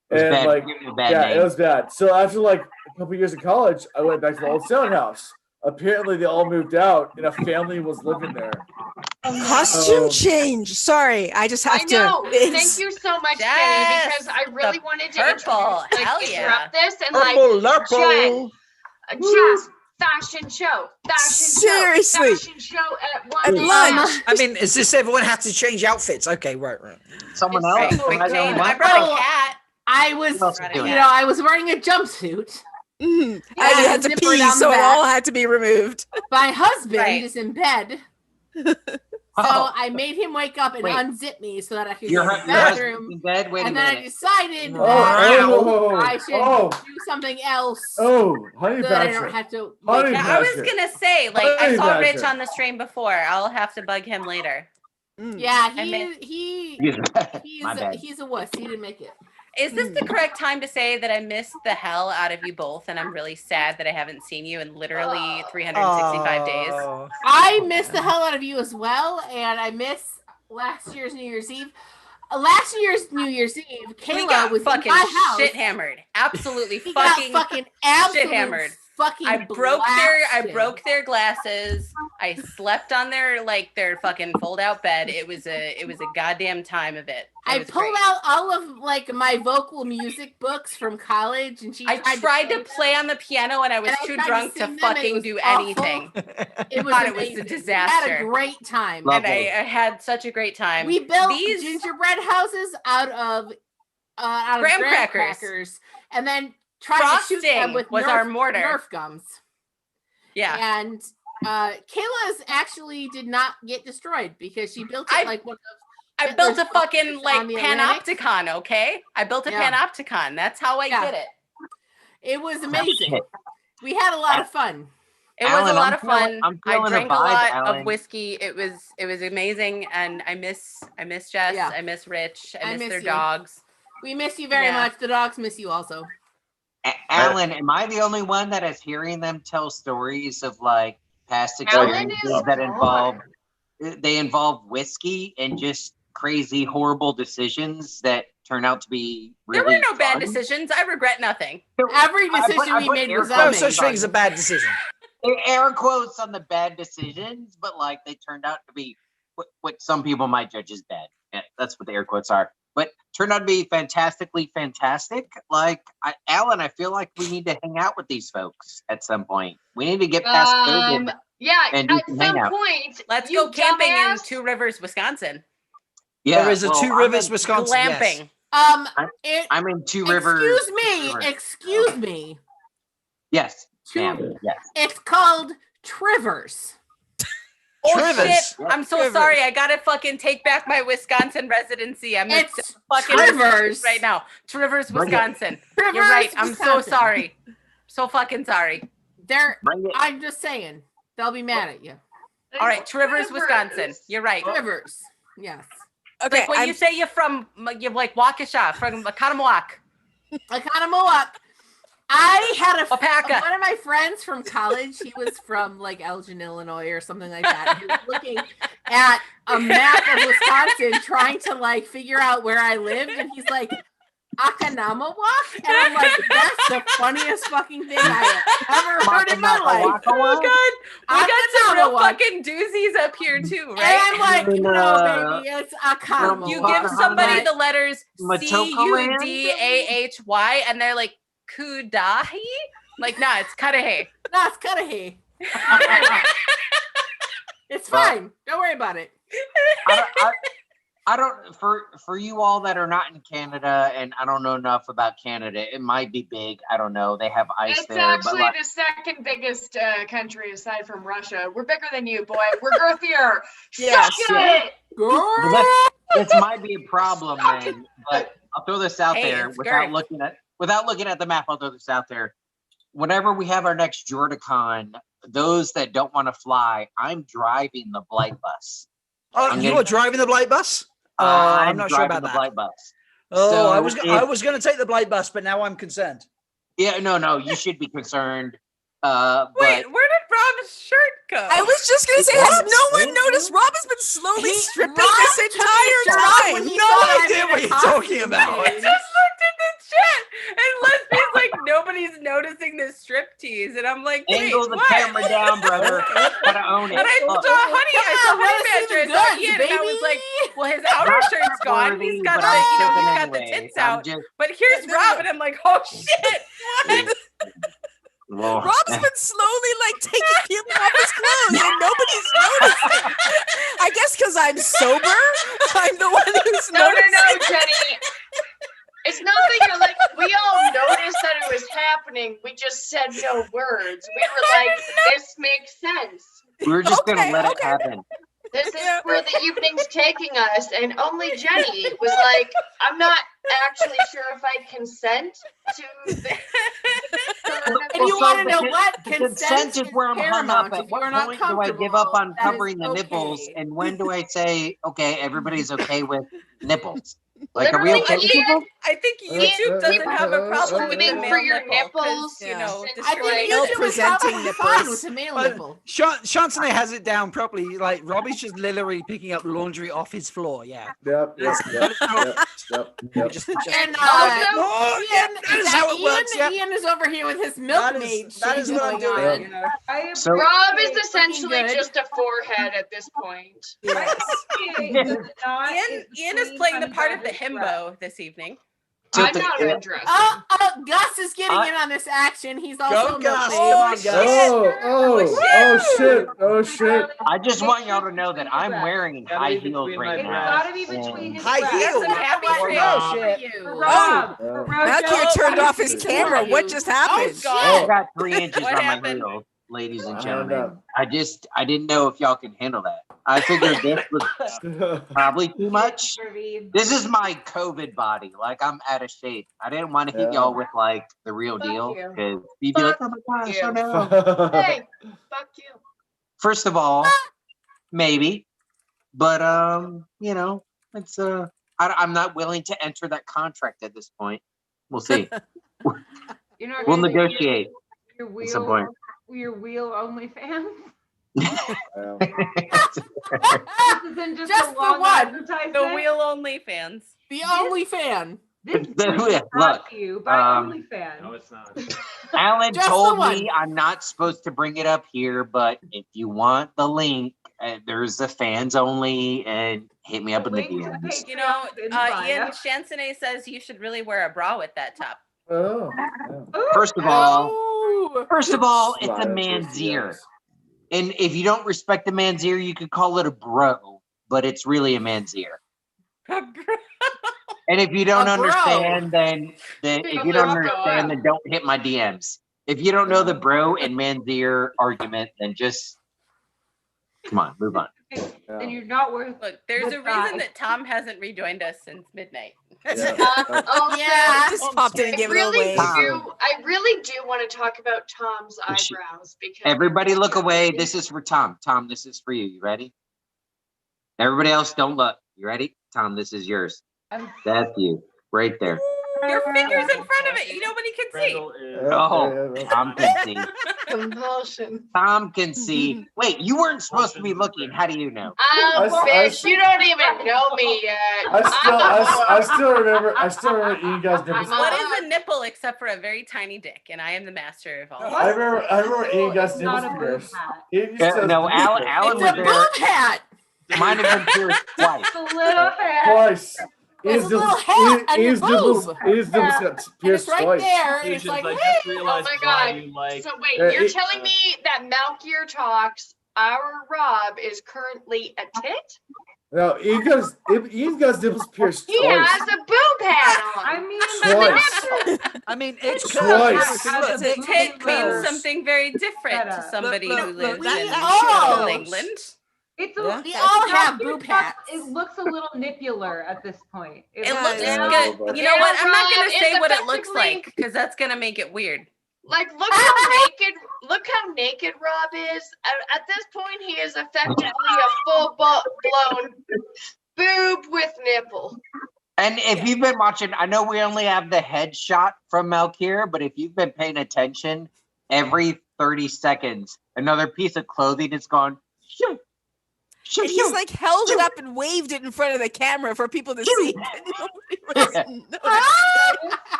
It was And bad. like, Give me a bad yeah, name. it was bad. So after like a couple years of college, I went back to the old sailing house. Apparently, they all moved out, and a family was living there. Costume change. Sorry, I just have I know. to. Thank you so much, Jenny, Yes, because I really the wanted to purple. introduce, Hell like, yeah. interrupt this and Purple, like purple. Jen, Jess, fashion show, Seriously. fashion show at At 1 lunch. I mean, is this everyone have to change outfits? Okay, right. Someone It's else. so I good. know. I brought a cat. I was, Who else is doing you it? know, I was wearing a jumpsuit. I Yeah, had to zipper pee, down so the it back. all had to be removed. My husband Right. is in bed. So I made him wake up and Wait. unzip me so that I could Your, go to the your husband's bathroom. in bed? Wait a And then I minute. decided Oh, that oh, I should do something else Oh, honey so that I badger. don't have to Honey wake Yeah, up. I was badger. gonna say, like, I Honey saw Rich badger. on the stream before. I'll have to bug him later. Yeah, I may- he's a wuss. He didn't make it. Is this the correct time to say that I missed the hell out of you both, and I'm really sad that I haven't seen you in literally 365 days? Oh. I miss the hell out of you as well, and I miss last year's New Year's Eve. Last year's New Year's Eve, We Kayla got was in fucking my house. shit hammered. Absolutely We got fucking fucking absolute shit hammered. fucking I broke their glasses. I slept on their fucking fold out bed. It was a goddamn time of it. I pulled out all of like my vocal music books from college, and I tried to play on the piano, and I was And I too tried to drunk to sing them, and it fucking was do awful. anything. It was thought it was amazing. a We disaster. had a great time. And I had such a great time. We built These gingerbread houses out of graham graham crackers. and then tried to shoot them Frosting with was our mortar. Nerf gums. Yeah. And Kayla's actually did not get destroyed because she built it like one of those. I built a fucking on the Atlantic. panopticon, okay? I built a Yeah. panopticon. That's how I Yeah. did it. It was amazing. We had a lot of fun. It was a lot of fun. I'm I feeling the drank a vibe, lot Alan. of whiskey. It was amazing, and I miss Jess. Yeah. I miss Rich. I miss their you. dogs. We miss you very much. The dogs miss you also. Alan, am I the only one that is hearing them tell stories of like past Alan experiences is that involve whiskey and just crazy, horrible decisions that turn out to be really There were no bad fun? decisions. I regret nothing. Every decision we made was amazing. No such thing as a bad decision. Air quotes on the bad decisions, but like they turned out to be what some people might judge as bad. Yeah, that's what the air quotes are. But turned out to be fantastically fantastic. Like Alan, I feel like we need to hang out with these folks at some point. We need to get past COVID. Yeah, and do at some some hangout. point, Let's you go camping in dumbass. Two Rivers, Wisconsin. Yeah, There is a well, Two Rivers, Wisconsin. Glamping. Yes. I'm in Two Rivers. Excuse me. Yes, ma'am. Yes. It's called Trivers. Oh Trivers. shit! I'm so Trivers. sorry. I gotta fucking take back my Wisconsin residency. I'm in It's fucking Trivers. right now. Trivers, Bring it. Wisconsin. Trivers, You're right. I'm so Wisconsin. sorry. So fucking sorry. Bring it. I'm just saying. They'll be mad at you. All right, Trivers, Wisconsin. You're right. Trivers. Yes. Okay, Like when you say you're like Waukesha, from Oconomowoc. Oconomowoc. I had Wapaka. one of my friends from college. He was from like Elgin, Illinois, or something like that. He was looking at a map of Wisconsin, trying to like figure out where I lived, and he's like, "Oconomowoc," and I'm like, "That's the funniest fucking thing I have ever heard in my life." Oh god, we got some real Oconomowoc. fucking doozies up here too, And right? I'm like, "No, baby, it's Oconomowoc." You give somebody the letters Matoka Cudhy, and they're like, Kudahi? Like, nah, it's Cudahy. No, it's Cudahy. It's fine. Don't worry about it. I don't for you all that are not in Canada, and I don't know enough about Canada. It might be big. I don't know. They have ice It's there, actually but like, the second biggest country aside from Russia. We're bigger than you, boy. We're girthier. Yes. Suck it. this might be a problem, then. But I'll throw this out Hey, there it's without girth. looking at the map. I'll throw this out there. Whenever we have our next JordaCon, those that don't want to fly, I'm driving the Blight bus. Oh, you are driving the Blight bus? I'm not sure about the that. Blight bus. Oh, So I was going to take the Blight bus, but now I'm concerned. Yeah, no, you should be concerned. Wait, But where did Rob's shirt go? I was just gonna say, has no one noticed? Rob has been slowly stripping this entire time. No idea what you're talking about. I just looked at the chat, and Lesbie's like, nobody's noticing this striptease, and I'm like, wait, angle the what? camera down, brother. Gotta own it. And I saw Look. Honey Badger, I saw Ian, and I was like, well, his outer Not shirt's gone. trustworthy, He's got but the, I'm he's tripping got the anyway. tits I'm out. just- But here's Rob, and I'm like, oh shit, what? Well, Rob's been slowly like taking off his clothes, and nobody's noticing. I guess because I'm sober, I'm the one who's No, noticing. Jenny. It's not that you're like, we all noticed that it was happening. We just said no words. We were like, this makes sense. we were just gonna let it happen. This is where the evening's taking us. And only Jenny was like, I'm not actually sure if I consent to this. And you want to know what? The consent is where I'm hung up. paramount. At If what you're not point do I give up on comfortable, that is covering the nipples, okay. and when do I say, okay, everybody's okay with nipples? Like, are we Literally, okay with Ian, people? I think YouTube doesn't have a problem with the Voting male for your nipple, 'cause, nipples, you know, since I you're think like- YouTube is presenting probably fine nipples. with the male But nipple. Chantonnay has it down properly. Like Robbie's just literally picking up laundry off his floor. Yeah. Yep. Just, And Oh, yeah, Ian, that is how it works. Yeah. Ian is over here with his milkmaid. that is what I'm shit going doing. on. So- Rob is essentially good. just a forehead at this point. Ian is playing the part of the himbo this evening. I'm not undressed. Gus is getting in on this action. He's also Gus. milkmaid. Come on, Gus. Oh shit. I just want y'all to know that I'm wearing high heels right It's now. gotta be between his High breasts. heels. Some happy trails. Oh shit. For Rob. For Malkier turned off his Rojo. camera. What just happened? I got 3 inches What on happened? my heels, ladies and I gentlemen. know. I didn't know if y'all can handle that. I figured this was probably too much. This is my COVID body. Like, I'm out of shape. I didn't want to hit y'all with like the real deal because you'd be like, oh my gosh, oh no. Hey, fuck you. First of all, maybe, but you know, it's I'm not willing to enter that contract at this point. We'll see. You're not We'll gonna do negotiate your at some point. wheel only fans. This isn't just Just a the long one. advertisement. The wheel only fans. The only fan. This Look, is brought to you by OnlyFans. No, it's not. Alan Just the told one. me I'm not supposed to bring it up here, but if you want the link, there's the fans only, and hit me up in the DMs. You know, Ian Chansonnet says you should really wear a bra with that top. Oh. First of all, Oh. it's a Slide man's into ear. DMs. And if you don't respect the man's ear, you could call it a bro, but it's really a man's ear. And if you don't A bro. understand, then don't hit my DMs. If you don't know the bro and man's ear argument, then just come on, move on. And you're not worth. Look, there's a reason that Tom hasn't rejoined us since midnight. Also, Yeah, just popped in and gave it a wave. I really do want to talk about Tom's eyebrows because Everybody look away. This is for Tom. Tom, this is for you. You ready? Everybody else, don't look. You ready? Tom, this is yours. That's you. Right there. Your finger's in front of it. Nobody can see. Oh, Tom can see. compulsion. Tom can see. Wait, you weren't supposed to be looking. How do you know? Bitch, you don't even know me yet. I still remember Ian guys nipples. What is a nipple except for a very tiny dick? And I am the master of all. I remember Ian guys nipples pierced. No, Alan was there. Boob hat. Might have been pierced twice. A little hat. Twice. It's a little hat on your boob. Ian's nipples got And it's pierced right twice. there. And it's like, I wait. just realized Oh my why God. you like. So wait, Yeah, you're it- telling me that Malkier Talks, our Rob is currently a tit? No, Ian guys nipples pierced He twice. has a boob hat on. I mean, Twice. I mean, it's Twice. A tit means something very different to somebody who lives in Oh. England. It's We all have boob hats. It looks a little nipular at this point. It looks does. good. You know what? I'm not gonna Rob, say it's what it looks effectively- like because that's gonna make it weird. Like, look how naked Rob is. At this point, he is effectively a full-blown boob with nipple. And if you've been watching, I know we only have the headshot from Malkier, but if you've been paying attention, every 30 seconds, another piece of clothing is gone. Shoo, shoo, And he's shoo. like held it up and waved it in front of the camera for people to see. Nobody was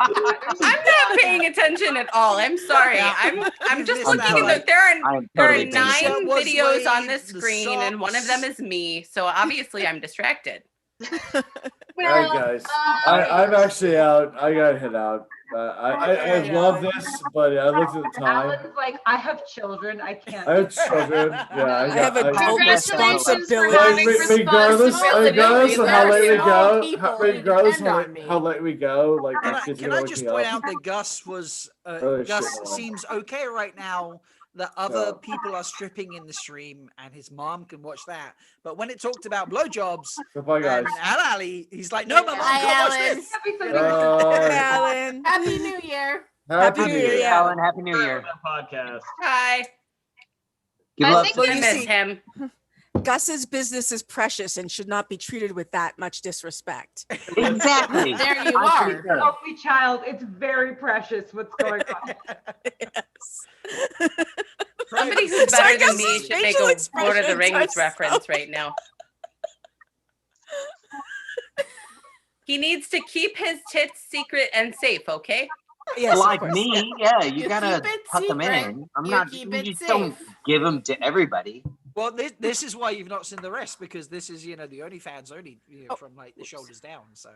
I'm not paying attention at all. I'm sorry. I'm just I'm looking at there I are am there are totally paying 9 attention. Was videos on waved, this the screen, and one of them socks. is me. So obviously I'm distracted. All right, guys. I'm actually out. I gotta head out. I love this, but I looked at the time. Alan's like, I have children. I can't. I have children. Yeah, I have adult Congratulations for responsibility. having regardless of how late we go, People regardless depend on me. how late we go, like Can my I, kids are can gonna I wake just me point up. out that Gus was Oh, Gus shit. seems okay right now that other Yeah. people are stripping in the stream and his mom can watch that. But when it talked about blowjobs Goodbye, guys. and Ali, he's like, no, my mom Bye, can't watch Alan. this. Alan. Happy New Year. Happy New Year, yeah. Alan, Happy New Year. Podcast. Hi. Good I luck. think Well, I you miss see, him. Gus's business is precious and should not be treated with that much disrespect. Exactly. There you I are. concur. Healthy child. It's very precious what's going on. Yes. Somebody who's better than me Sarcastic should make facial a Lord of the expressions Rings are so- reference right now. He needs to keep his tits secret and safe, okay? Yes, of Like course. me, yeah, you You gotta keep it tuck them secret. in. I'm You not. keep You it just don't safe. give them to everybody. Well, this is why you've not seen the rest, because this is, the OnlyFans only, from like the shoulders down. So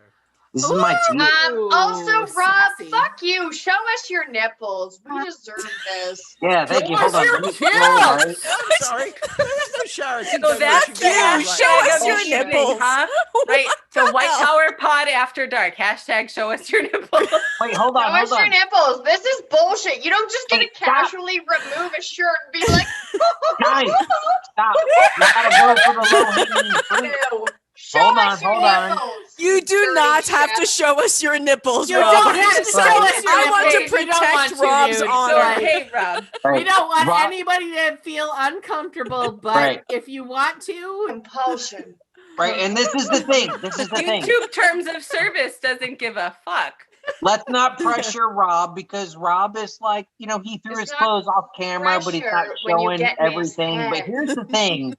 This is my team. Also, Rob, sassy. fuck you. Show us your nipples. We deserve this. Yeah, thank you. Hold on. Let me scroll, I'm right? sorry. There's no charity. So that's donation going on you. right Show now. us your nipples. Huh? Right. The White Tower Pod After Dark. Hashtag show us your nipples. Wait, hold on. Show us your nipples. This is bullshit. You don't just get to stop. casually remove a shirt and be like, Guys, stop. You gotta go for the low-hanging fruit. Hold on. You do not have to show us your nipples, You Rob. don't have to show us your I want to nipples. You don't want protect to, Rob's dude. honor. So, hey, Rob. We don't want Rob- anybody to feel uncomfortable, but Right. if you want to, compulsion. Right, and this is the thing. This is the thing. YouTube Terms of Service doesn't give a fuck. Let's not pressure Rob because Rob is like, you know, he threw his clothes off camera, but he's not pressure when you showing get me his everything. But head. here's the thing.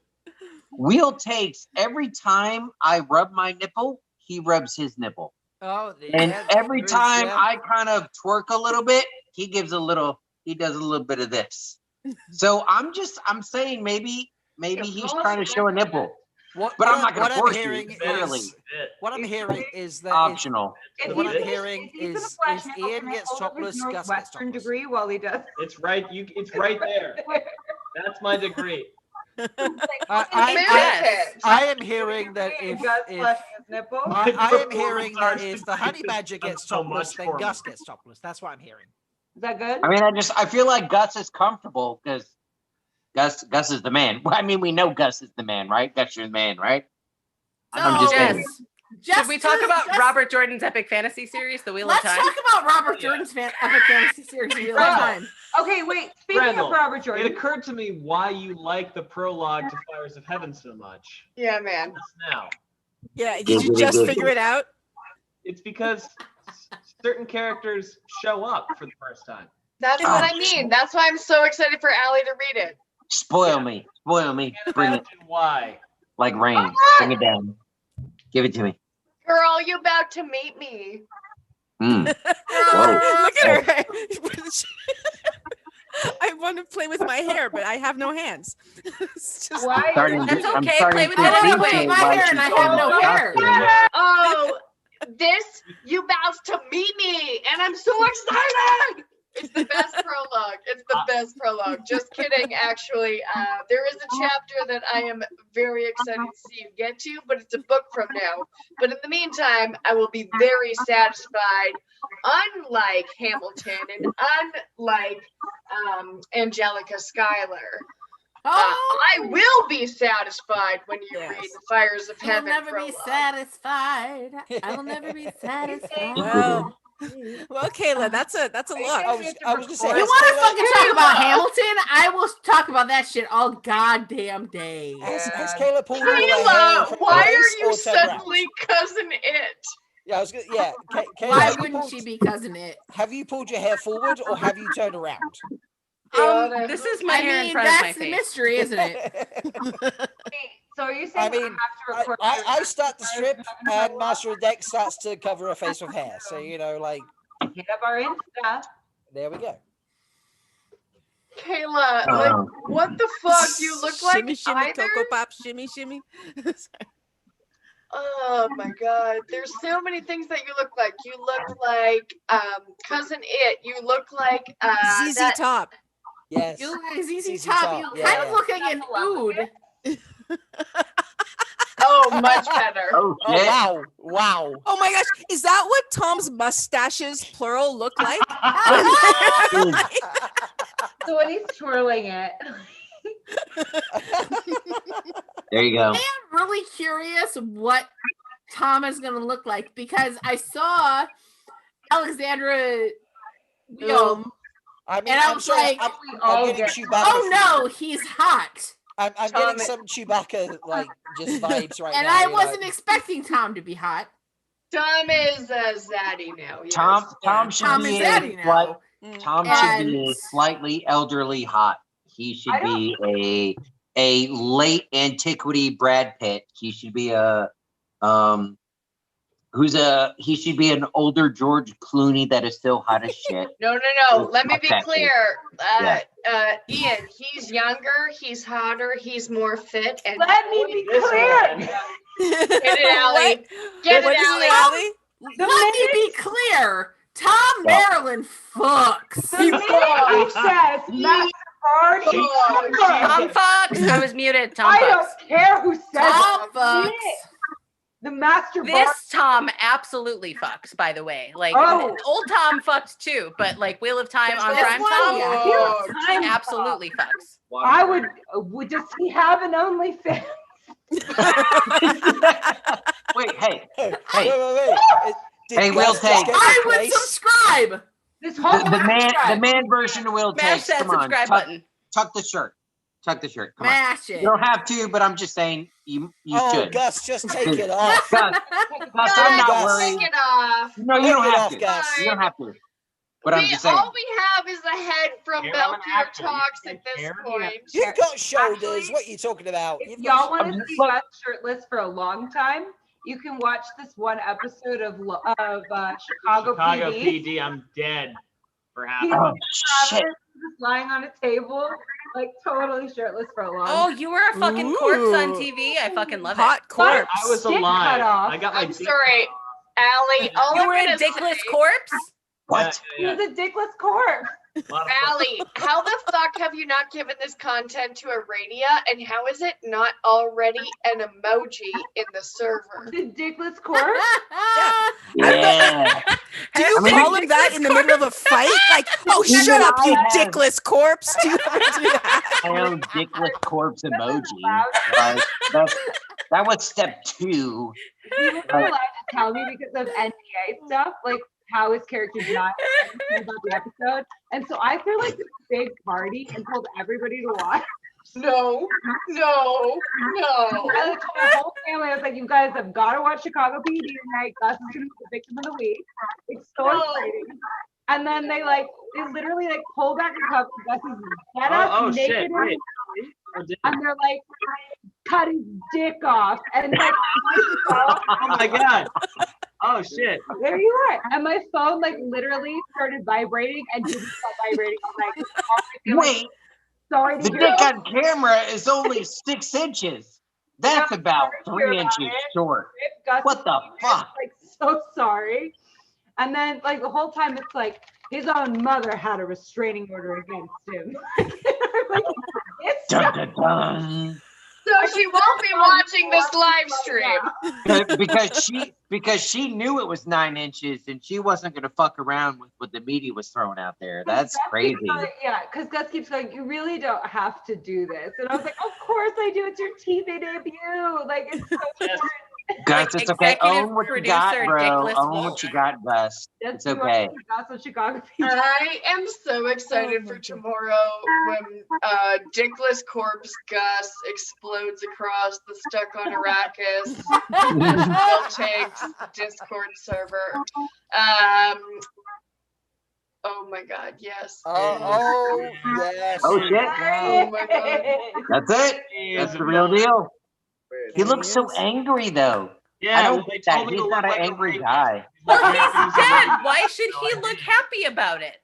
Wheel takes every time I rub my nipple, he rubs his nipple. Oh, And yeah, every there is, time yeah. I kind of twerk a little bit, he does a little bit of this. So I'm saying maybe he's trying to show a nipple. But I'm not going to force you, clearly. What I'm hearing is that Optional. what I'm hearing is if Ian gets topless, Gus gets Western topless. degree while he does. It's right. It's right there. That's my degree. I am hearing that if flashing his nipple. I am hearing that if the honey badger gets topless, then Gus gets topless. That's what I'm hearing. Is that good? I mean, I feel like Gus is comfortable because Gus is the man. Well, I mean, we know Gus is the man, right? Gus, you're the man, right? I'm just saying. Should we talk about Robert Jordan's epic fantasy series, The Wheel let's of Time? talk about Robert Jordan's epic fantasy series, The Wheel of Time. Okay, wait. Speaking Randall, of Robert Jordan, it occurred to me why you like the prologue to Fires of Heaven so much. Yeah, man. Just now. Yeah, did you just figure it out? It's because certain characters show up for the first time. That's what I mean. That's why I'm so excited for Allie to read it. Spoil me. Bring it. Why? Like rain. Bring it down. Give it to me. Girl, you about to meet me. Whoa. Look at her. I want to play with my hair, but I have no hands. It's just... Why? That's okay. Play with it anyway. My hair and I have no hair. Oh, this, you about to meet me, and I'm so excited. It's the best prologue. It's the best prologue. Just kidding, actually. There is a chapter that I am very excited to see you get to, but it's a book from now. But in the meantime, I will be very satisfied, unlike Hamilton and unlike Angelica Schuyler. I will be satisfied when you read The Fires of Heaven. I'll never be satisfied. I'll never be satisfied. Well, Kayla, that's a look. I was gonna say, You want to fucking talk about Hamilton? I will talk about that shit all goddamn day. Has Kayla pulled all her hair Kayla, from why her are face you or turned around? suddenly cousin it? Yeah, I was gonna. Yeah, Kayla, Why have you wouldn't pulled- she be cousin it? Have you pulled your hair forward or have you turned around? This is my hair in front of my that's the face. mystery, isn't it? So are you saying I mean, have to record? I start to strip and Master of Deck starts to cover her face with hair. So, you know, like, hit up our Insta. there we go. Kayla, like, what the fuck? You look like shimmy, shimmy, either? Cocoa Pop, shimmy, shimmy. Oh my god, there's so many things that you look like. You look like cousin it. You look like ZZ that- Top. Yes. You look like ZZ ZZ Top. Top, You yeah, kind of yeah. look like an ood. Oh, much better. Oh, Oh, shit. wow. Wow. Oh my gosh, is that what Tom's mustaches, plural, look like? So when he's twirling it. There you go. I am really curious what Tom is going to look like because I saw Alexandra Guillaume, I mean, and I I'm was sure like, I'm getting Chewbacca. oh no, he's hot. I'm getting some Chewbacca, like, just vibes right And now. I you know. wasn't expecting Tom to be hot. Tom is zaddy now. Yes. Tom should Tom be is daddy a now. Tom should be a And- slightly elderly hot. He should be a late antiquity Brad Pitt. He should be he should be an older George Clooney that is still hot as shit. No. Let me be Effective. clear. Yeah. Ian, he's younger, he's hotter, he's more fit, and Let me be clear. Get it, Allie. Get What it, is Allie. it, Allie? Let me be clear. Tom Maryland fucks. The minute he says Master Bard, Tom fucks. I was muted. Tom I fucks. don't care who says Tom it. fucks. The Master Bard. This Tom absolutely fucks, by the way. Like old Tom fucked too, but like Wheel of Time on This Prime one, Tom, yeah. Wheel of Time absolutely fucks. I would. Does he have an OnlyFans? Wait, hey. Did Will Gus just take. get I would replaced? subscribe. This whole The man version of Will Mash takes. that Come on, subscribe button. tuck the shirt. Tuck the shirt. Come on. Mash it. You don't have to, but I'm just saying you Oh, should. Gus, just take it off. Gus, I'm not Gus. worried. Take it off. No, you Take don't it have off, to. Gus. You don't have to. But I'm just saying. All we have is a head from Here, I'm an Belfier actor. You Talks take at this care. point. You've got shoulders. Actually, What are you talking about? If You've got y'all want to see Gus shirtless for a long time, you can watch this one episode of Chicago PD. PD. I'm dead for half. He's Oh, shit. just lying on a table, like totally shirtless for a long. Oh, you were a fucking corpse on TV. I fucking love it. Hot corpse. I was Dick cut alive. off. I got my I'm dick sorry, Allie. All You I'm were a gonna dickless say- corpse? What? He was a dickless corpse. Allie, how the fuck have you not given this content to Aradia, and how is it not already an emoji in the server? The dickless corpse. Yeah. Do you call him that in the middle of a fight? Like, oh, Even shut up, you I have- dickless corpse. Do you ever do that? My own dickless corpse emoji. Like, that was step 2. He wasn't allowed to tell me because of NDA stuff, like how his character's not about the episode. And so I threw like a big party and told everybody to watch. No. I told my whole family, I was like, you guys have got to watch Chicago PD tonight. Gus is going to be the victim of the week. It's so exciting. And then they literally pull back the cover. Gus is get up Oh, naked shit. in Right. and they're like, cut his dick off. And like, Oh my god. Oh shit. there you are. And my phone literally started vibrating and didn't stop vibrating. I'm like, Wait, sorry the to dick hear on camera is only 6 inches. That's about 3 inches short. Gus What the fuck? So sorry. And then the whole time it's like his own mother had a restraining order against him. Like, it's Dun, dun, dun. So she won't be watching this live stream. because she knew it was 9 inches and she wasn't gonna fuck around with what the media was throwing out there. That's crazy. Yeah, because Gus keeps going, you really don't have to do this. And I was like, of course I do. It's your TV debut. Like, it's so important. Gus, it's okay. Executive Own what you got, producer, bro. Dickless Own Wolf. what you got, Gus. It's That's okay. That's Chicago PD. I am so excited for tomorrow when Dickless Corpse Gus explodes across the Stuck on Arrakis Takes Discord server. Oh my god, yes. Oh, yes. Oh shit. Oh my god. That's it. That's the real deal. He looks so angry though. Yeah, I don't they get that. told me He's to not look an like a angry rapist. guy. Well, he's dead. Why should he look happy about it?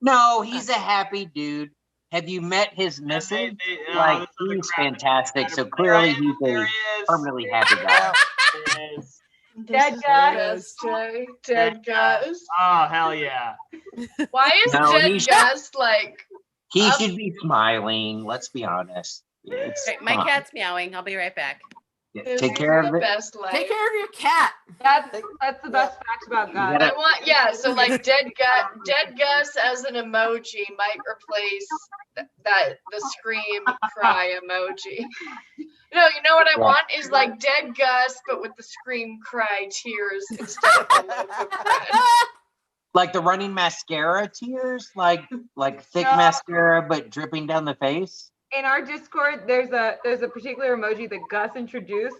No, he's a happy dude. Have you met his missus? Like, he's fantastic. So clearly he's a permanently happy guy. Dead Gus. Dead Gus. Oh hell yeah. Why is No, Dead he's- Gus like He Up- should be smiling. Let's be honest. It's Okay, my fun. cat's meowing. I'll be right back. this Take is care the of it. best life? Take care of your cat. That's the best fact about Gus. gotta- I want so like Dead Gus as an emoji might replace the scream cry emoji. No, you know what I want is like Dead Gus but with the scream cry tears instead of the loaf of bread. Like the running mascara tears, like thick No. mascara, but dripping down the face. In our Discord, there's a particular emoji that Gus introduced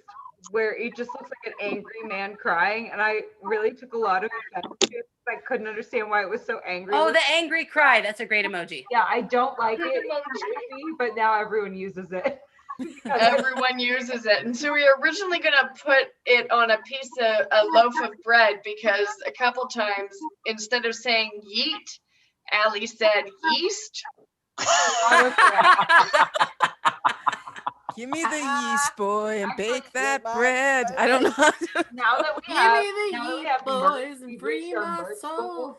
where it just looks like an angry man crying, and I really took a lot of offense to it. I couldn't understand why it was so angry. Oh, the angry cry. That's a great emoji. Yeah, I don't like it, it's creepy, but now everyone uses it. Everyone uses it. And so we were originally gonna put it on a loaf of bread because a couple times instead of saying yeet, Allie said yeast. Give me the yeast, boy, and bake that bread. I don't know. Now that we Give have, me the now that we yeast, have boys, merch, and free my soul.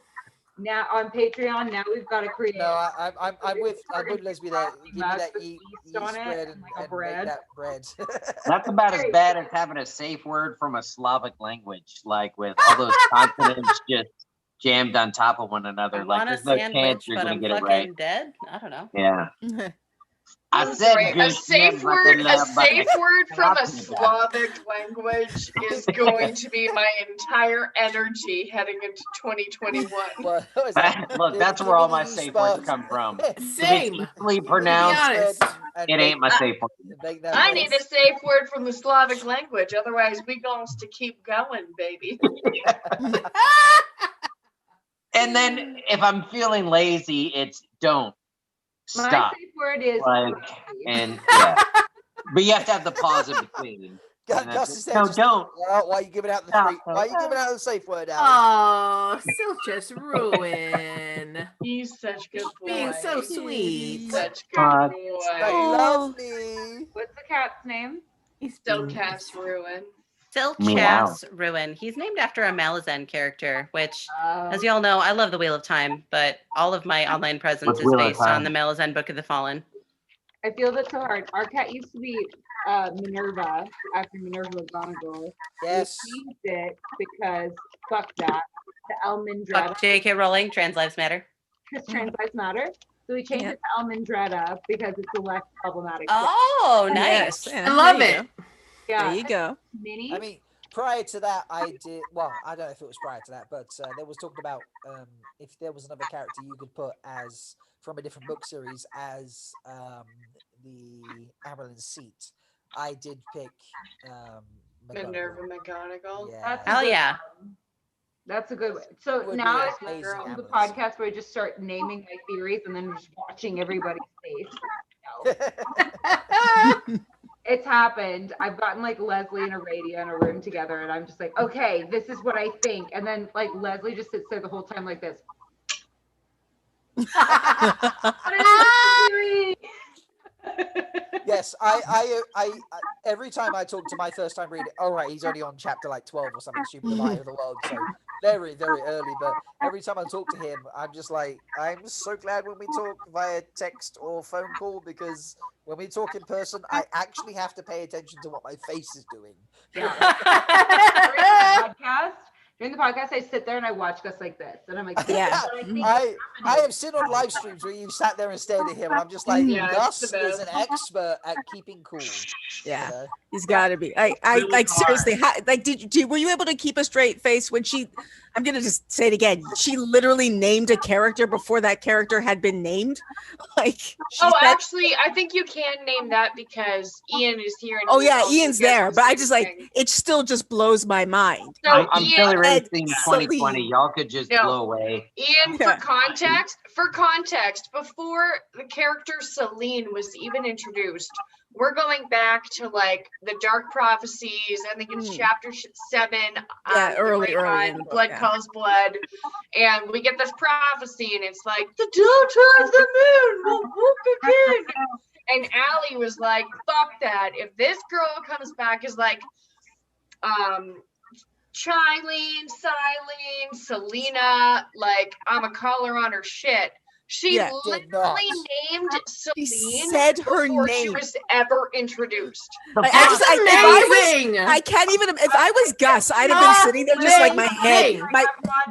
now on Patreon, now we've got to create. No, I'm with Leslie there. Give me that yeast on it bread and and, like a and bread. make that bread. That's about as bad as having a safe word from a Slavic language, like with all those consonants just jammed on top of one another. I Like want a there's no chance sandwich, you're but gonna I'm get it fucking right. dead. I don't know. Yeah. I I'm said sorry, a just safe but word, then, a but safe word from a I- Slavic language is going to be my entire energy heading into 2021. Look, that's where all my safe words come from. Same. Easily pronounced. honest. It ain't my safe word. I need a safe word from the Slavic language, otherwise we going to keep going, baby. And then if I'm feeling lazy, it's don't My stop. safe word is Like, and yeah, but you have to have the pause in between. And Gus that's is it. there No, just don't. Why are you giving out the three? Why are you giving out the safe word, Alan? Oh, Silchus ruin. He's such good boy. Being so sweet. He's such good boy. They love me. What's the cat's name? Silcass Ruin. Silchas Ruin. He's named after a Malazan character, which, as you all know, I love the Wheel of Time, but all of my online presence What's is Wheel of based on Time? the Malazan Book of the Fallen. I feel that's so hard. Our cat used to be Minerva after Minerva McGonagall. Yes. We changed it because fuck that. The Almondretta. Fuck J.K. Rowling, trans lives matter. Because trans lives matter. So we changed it to Almondretta because it's a less problematic. Oh, Yes, nice. yeah, I love there you it. go. Yeah. There you go. Minnie. I mean, prior to that, I did. Well, I don't know if it was prior to that, but there was talking about if there was another character you could put as from a different book series as the Amyrlin Seat. I did pick Minerva McGonagall. Yeah. Hell yeah. That's a good way. So Would be now an it's amazing the Amyrlin podcast where I just start naming my theories and then just watching everybody's face. No. It's happened. I've gotten like Leslie and Aradia in a room together, and I'm just like, okay, this is what I think. And then like Leslie just sits there the whole time like this. Yes, I every time I talk to my first time reader, all right, he's only on chapter like 12 or something stupid, the Light of the World, so very, very early. But every time I talk to him, I'm just like, I'm so glad when we talk via text or phone call, because when we talk in person, I actually have to pay attention to what my face is doing. During the podcast, I sit there and I watch Gus like this, and I'm like, Yeah, I have seen on live streams where you sat there and stared at him, and I'm just like, Yeah, Gus it's the is an best. expert at keeping cool. Yeah, you know? he's got to be. I Really like hard. seriously. Like, were you able to keep a straight face when she? I'm gonna just say it again. She literally named a character before that character had been named. Like, she Oh, said, actually, I think you can name that because Ian is here. And oh he yeah, also Ian's gets there, the but I same just like thing. it still just blows my mind. So I'm Ian, Billy Racing and 2020. Celine. Y'all could just No. blow away. Ian, Yeah. for context, before the character Celine was even introduced, we're going back to like the Dark Prophecies. I think it's chapter 7. Yeah, The early Grapevine, in the book, Blood yeah. calls blood, and we get this prophecy, and it's like the daughter of the moon will walk again. And Allie was like, "Fuck that! If this girl comes back as like, Chilene, Silene, Selena, like I'm a collar on her shit." She Yeah, did not. literally named Celine said her before she name. was ever introduced. Like, That's amazing. I can't even. If I was Gus, I'd have been sitting there just like my head, Amazing. my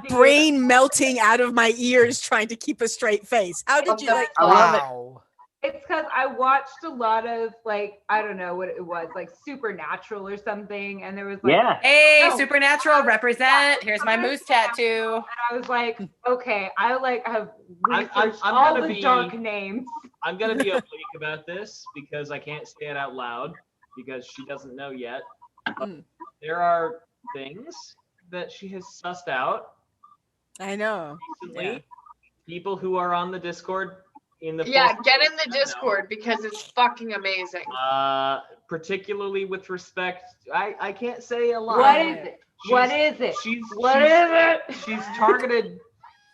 brain melting out of my ears, trying to keep a straight face. How did you like? I love it. Wow. It's because I watched a lot of like, I don't know what it was, like Supernatural or something, and there was like, Yeah. Hey, No. Supernatural, represent. Here's my moose tattoo. and I was like, okay, I like have I'm researched I'm all gonna the be- dark names. I'm gonna be oblique about this because I can't say it out loud because she doesn't know yet. But there are things that she has sussed out I know. recently. Yeah. People who are on the Discord in the Yeah, forum get in the know. Discord because it's fucking amazing. Particularly with respect, I can't say a lot. What is it? What She's- is it? She's What she's- is it? She's targeted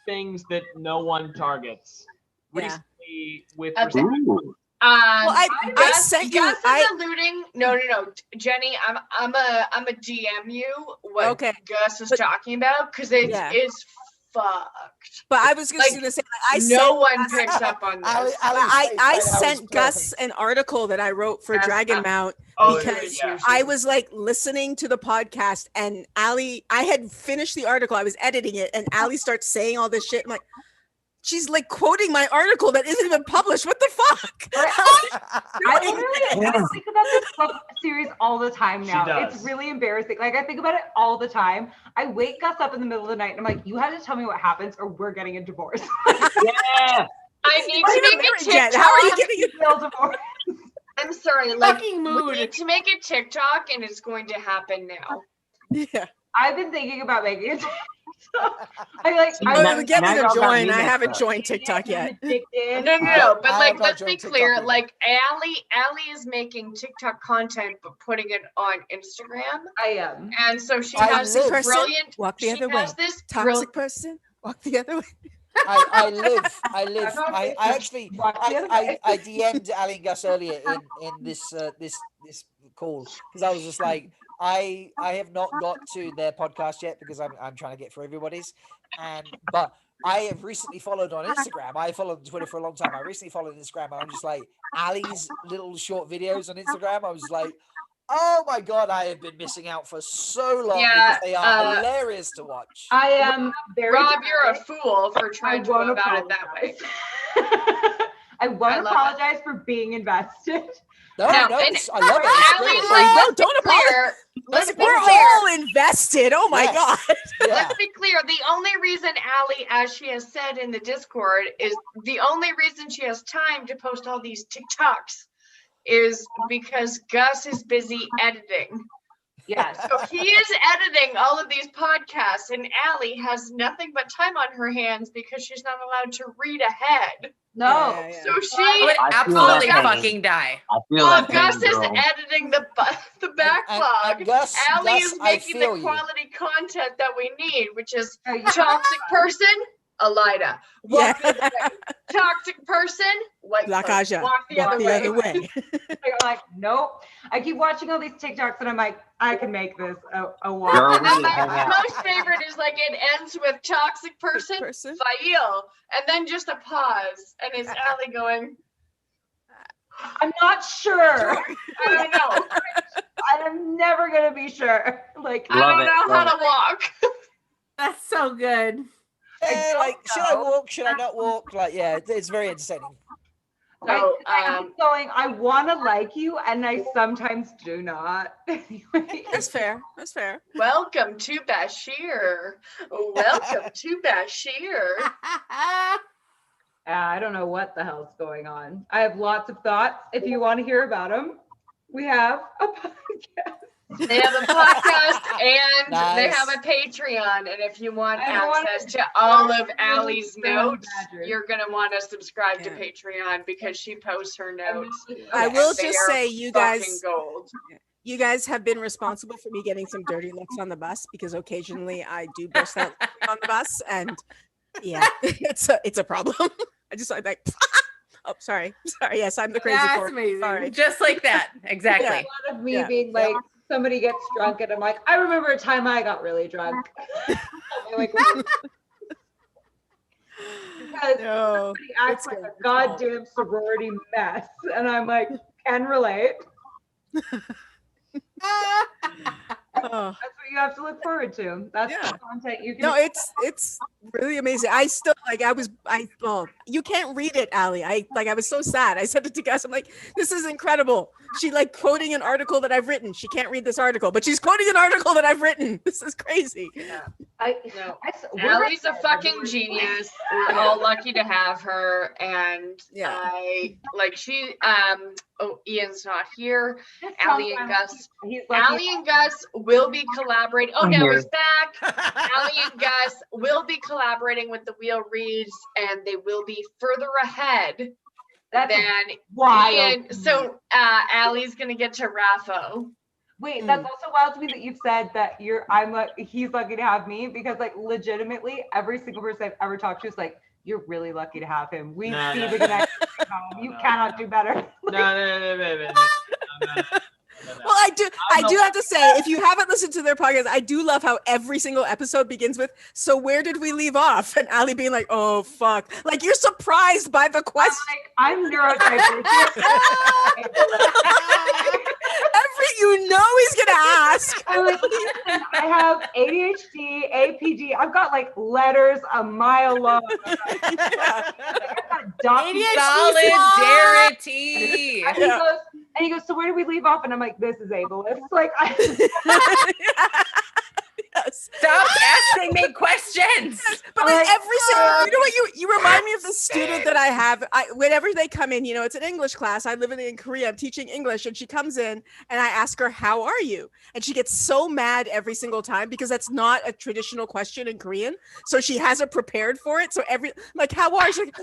things that no one targets. Yeah. Recently, with Okay. respect, Ooh. I sent you. Gus is alluding. No. Jenny, I'm a DM you what Gus is talking about because it is fucked. But I was going to say, like, no one picks up on this. I sent Gus an article that I wrote for Dragon Mount because I was like listening to the podcast, and Allie, I had finished the article, I was editing it, and Allie starts saying all this shit. I'm like, she's like quoting my article that isn't even published. What the fuck? I think about this book series all the time now. does. It's really embarrassing. Like I think about it all the time. I wake Gus up in the middle of the night and I'm like, you have to tell me what happens or we're getting a divorce. Yeah. I need to make a TikTok. How are you getting a divorce? I'm sorry. Like, Fucking we mood. need to make a TikTok, and it's going to happen now. Yeah. I've been thinking about making it. Get me to join. I haven't joined TikTok yet. No. But like, let's be clear. Like, Allie is making TikTok content, but putting it on Instagram. I am, and so she has this brilliant. Walk the other way. Toxic person. Walk the other way. I DM'd Ali and Gus earlier in this call because I was just like, I have not got to their podcast yet because I'm trying to get through everybody's, but I have recently followed on Instagram. I followed on Twitter for a long time. I recently followed Instagram, and I'm just like, Ali's little short videos on Instagram. I was like, oh my god, I have been missing out for so long because they are hilarious to watch. I am very Rob, you're a fool for trying to go about it that way. I won't apologize for being invested. No, I love it. Don't apologize. Let's be We're clear. all invested. Oh my god. Let's be clear. The only reason Allie, as she has said in the Discord, is the only reason she has time to post all these TikToks is because Gus is busy editing. Yes. So he is editing all of these podcasts, and Allie has nothing but time on her hands because she's not allowed to read ahead. No. So she would absolutely fucking die. I feel that Gus pain, is girl. editing the backlog. Gus, Allie Gus, is I making feel the you. quality content that we need, which is toxic person, Elida. Walk the other way. Toxic person, white La clothes. Caja. Walk the other way. I'm like, nope. I keep watching all these TikToks and I'm like, I can make this a walk. Girl, And then we hang my out. most favorite is like it ends with toxic person, Fail, and then just a pause, and it's Allie going, I'm not sure. I don't know. I'm never gonna be sure. Like I don't know how to walk. That's so good. Yeah, like, should I walk? Should I not walk? Like, yeah, it's very entertaining. So, I keep going, I want to like you, and I sometimes do not. That's fair. That's fair. Welcome to Bashir. Welcome to Bashir. I don't know what the hell's going on. I have lots of thoughts. If you want to hear about them, we have a podcast. They have a podcast and they Nice. have a Patreon. And if you want I want access to all of to Allie's Badger. notes, you're going to want to subscribe to Patreon because she posts her notes. I will and they just are say you fucking guys gold. You guys have been responsible for me getting some dirty looks on the bus because occasionally I do burst out on the bus, and yeah, it's a problem. I just like oh, sorry. Yes, I'm the crazy. That's fork. amazing. Sorry. Just like that. Exactly. A lot of me being like, somebody gets drunk, and I'm like, I remember a time I got really drunk. Like, because No, somebody acts like a goddamn sorority mess, and I'm like, can relate. Oh. That's what you have to look forward to. That's the content you can. No, it's really amazing. I still you can't read it, Allie. I was so sad. I sent it to Gus. I'm like, this is incredible. She like quoting an article that I've written. She can't read this article, but she's quoting an article that I've written. This is crazy. Allie's a fucking genius. We're all lucky to have her, and Ian's not here. Allie and Gus. Allie and Gus will be collaborating. Oh, I'm now here. he's back. Allie and Gus will be collaborating with the Wheel Reads, and they will be further ahead than Ian. So Allie's gonna get to Raffo. Wait, that's also wild to me that you've said that he's lucky to have me, because like legitimately every single person I've ever talked to is like, You're really lucky to have him. We No, see no, the no. connection. You cannot do better. No. Well, I do have to say, if you haven't listened to their podcast, I do love how every single episode begins with, "So where did we leave off?" And Ali being like, "Oh fuck!" Like you're surprised by the question. I'm neurodivergent. You know he's gonna ask. I'm like, listen, I have ADHD, APD. I've got like letters a mile long. Solidarity. And he goes, so where do we leave off? And I'm like, this is ableist. Like, Stop asking me questions. But like every single, you know what, you remind me of the student that I have. Whenever they come in, you know, it's an English class. I live in Korea. I'm teaching English, and she comes in, and I ask her, "How are you?" And she gets so mad every single time because that's not a traditional question in Korean. So she hasn't prepared for it. So like, "How are you?" She's like,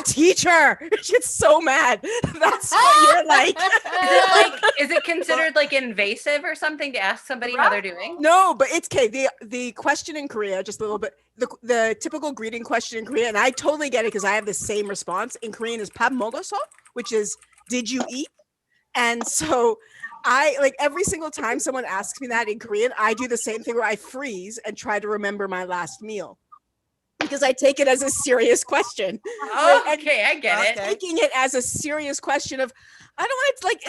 teacher. She gets so mad. That's what you're like. Is it considered like invasive or something to ask somebody how they're doing? No, but it's okay. The question in Korea, just a little bit, the typical greeting question in Korea, and I totally get it because I have the same response in Korean, is "밥 먹었어?" which is "Did you eat?" And so I like every single time someone asks me that in Korean, I do the same thing where I freeze and try to remember my last meal. Because I take it as a serious question. Okay, I get it. Taking it as a serious question of, I don't want to like,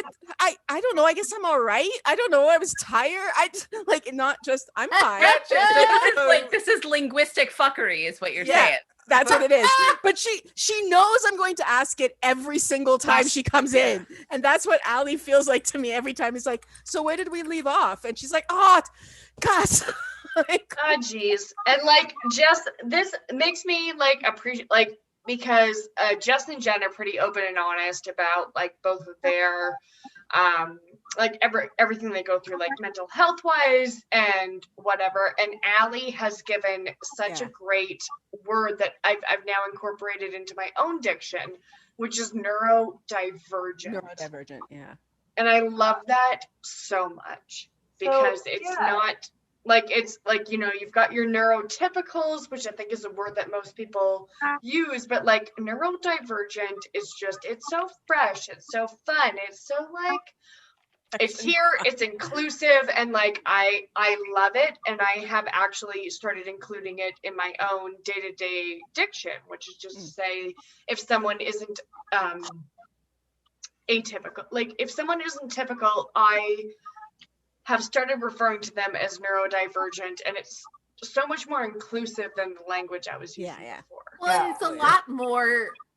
I don't know. I guess I'm all right. I don't know. I was tired. I'm fine. This is linguistic fuckery is what you're saying. That's what it is. But she knows I'm going to ask it every single time she comes in. And that's what Ali feels like to me every time. He's like, "So where did we leave off?" And she's like, "Oh, gosh." Oh, geez. And like, Jess, this makes me like appreciate, like, because Jess and Jenn are pretty open and honest about like both of their like everything they go through, like mental health wise and whatever. And Ali has given such a great word that I've now incorporated into my own diction, which is neurodivergent. Neurodivergent, yeah. And I love that so much because it's not like, it's like, you know, you've got your neurotypicals, which I think is a word that most people use, but like neurodivergent is just, it's so fresh, it's so fun, it's so like, it's here, it's inclusive, and like I love it. And I have actually started including it in my own day-to-day diction, which is just to say, if someone isn't atypical, like if someone isn't typical, I have started referring to them as neurodivergent, and it's so much more inclusive than the language I was using before. Well,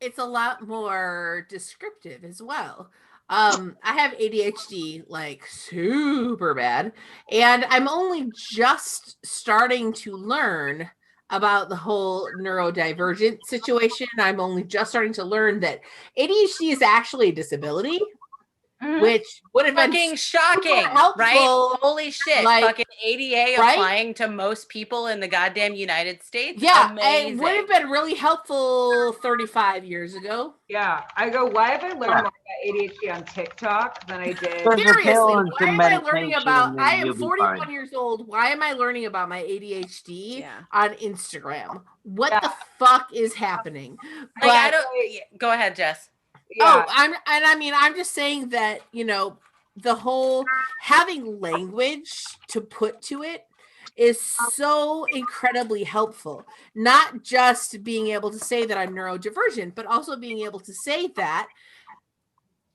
it's a lot more descriptive as well. I have ADHD like super bad, and I'm only just starting to learn about the whole neurodivergent situation. I'm only just starting to learn that ADHD is actually a disability. Which would have fucking been shocking, right? Holy shit! Like, fucking ADA applying to most people in the goddamn United States. Yeah, amazing. it would have been really helpful 35 years ago. Yeah, I go, why have I learned more about ADHD on TikTok than I did? Seriously, why am I learning about? I am 41 years old. Why am I learning about my ADHD on Instagram? What the fuck is happening? Like, I don't. Go ahead, Jess. Oh, I'm just saying that, you know, the whole having language to put to it is so incredibly helpful. Not just being able to say that I'm neurodivergent, but also being able to say that,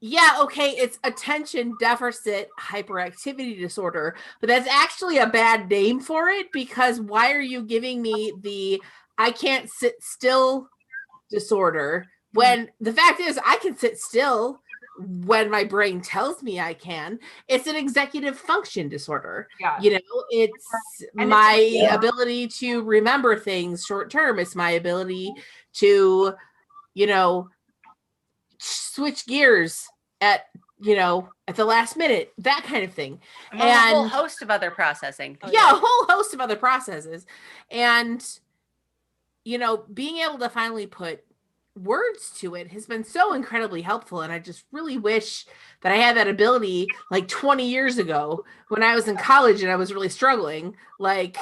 it's attention deficit hyperactivity disorder, but that's actually a bad name for it, because why are you giving me the I can't sit still disorder when the fact is I can sit still when my brain tells me I can? It's an executive function disorder. You know, it's my ability to remember things short term. It's my ability to, you know, switch gears at the last minute, that kind of thing. And a whole host of other processing. A whole host of other processes. And, you know, being able to finally put words to it has been so incredibly helpful. And I just really wish that I had that ability like 20 years ago when I was in college and I was really struggling. Like,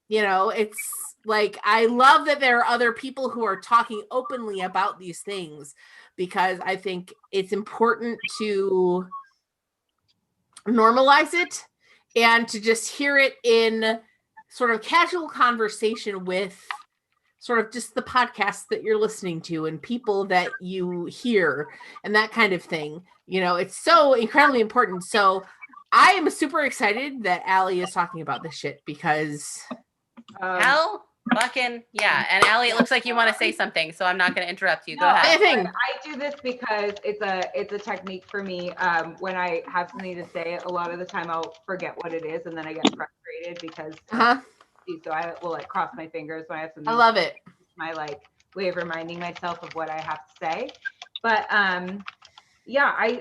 you know, it's Like, I love that there are other people who are talking openly about these things, because I think it's important to normalize it and to just hear it in sort of casual conversation with sort of just the podcasts that you're listening to and people that you hear and that kind of thing. You know, it's so incredibly important. So I am super excited that Allie is talking about this shit, because Hell fucking yeah. And Allie, it looks like you want to say something, so I'm not going to interrupt you. Go No, ahead. I do this because it's a technique for me. When I have something to say, a lot of the time I'll forget what it is, and then I get frustrated because so I will like cross my fingers when I have something. I love it. My like way of reminding myself of what I have to say. But yeah,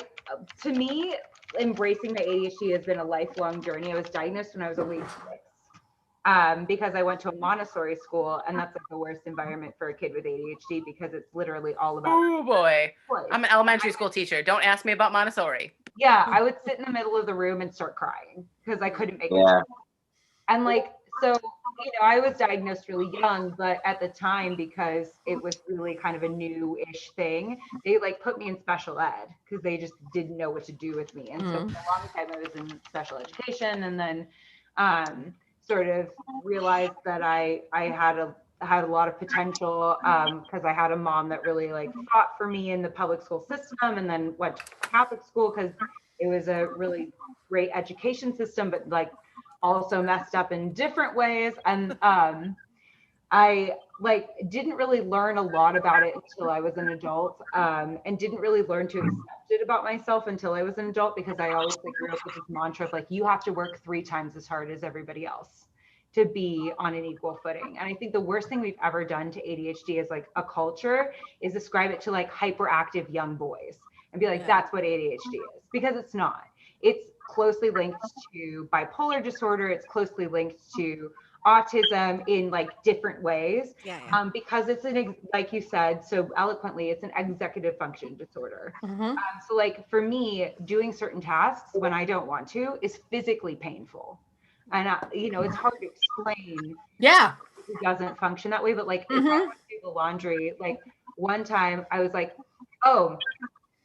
to me, embracing my ADHD has been a lifelong journey. I was diagnosed when I was only 6. Because I went to a Montessori school, and that's like the worst environment for a kid with ADHD, because it's literally all about. Oh boy, I'm an elementary school teacher. Don't ask me about Montessori. Yeah, I would sit in the middle of the room and start crying because I couldn't make it. And like, so, you know, I was diagnosed really young, but at the time, because it was really kind of a new-ish thing, they like put me in special ed because they just didn't know what to do with me. And so for a long time I was in special education, and then sort of realized that I had a lot of potential because I had a mom that really like fought for me in the public school system, and then went to Catholic school because it was a really great education system, but like also messed up in different ways. And I like didn't really learn a lot about it until I was an adult, and didn't really learn to accept it about myself until I was an adult, because I always like grew up with this mantra of like, you have to work 3 times as hard as everybody else to be on an equal footing. And I think the worst thing we've ever done to ADHD as like a culture is ascribe it to like hyperactive young boys and be like, that's what ADHD is, because it's not. It's closely linked to bipolar disorder. It's closely linked to autism in like different ways, because it's like you said so eloquently, it's an executive function disorder. So like for me, doing certain tasks when I don't want to is physically painful, and you know, it's hard to explain. It doesn't function that way, but like if I want to do the laundry, like one time I was like, oh,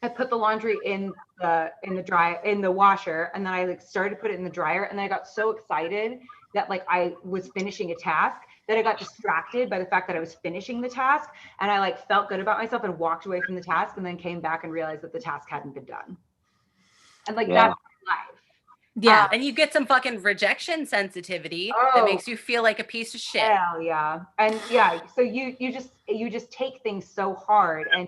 I put the laundry in the washer, and then I like started to put it in the dryer, and then I got so excited that like I was finishing a task that I got distracted by the fact that I was finishing the task, and I like felt good about myself and walked away from the task, and then came back and realized that the task hadn't been done. And like that's life. Yeah, and you get some fucking rejection sensitivity that makes you feel like a piece of shit. Hell yeah. And yeah, so you just take things so hard. And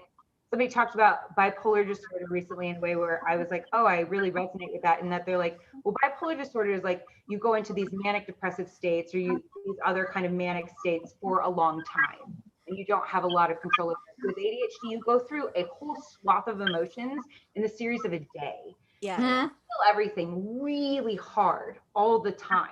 somebody talked about bipolar disorder recently in a way where I was like, oh, I really resonate with that. And that they're like, well, bipolar disorder is like you go into these manic depressive states, or these other kind of manic states for a long time, and you don't have a lot of control of it. With ADHD, you go through a whole swath of emotions in the series of a day. You feel everything really hard all the time.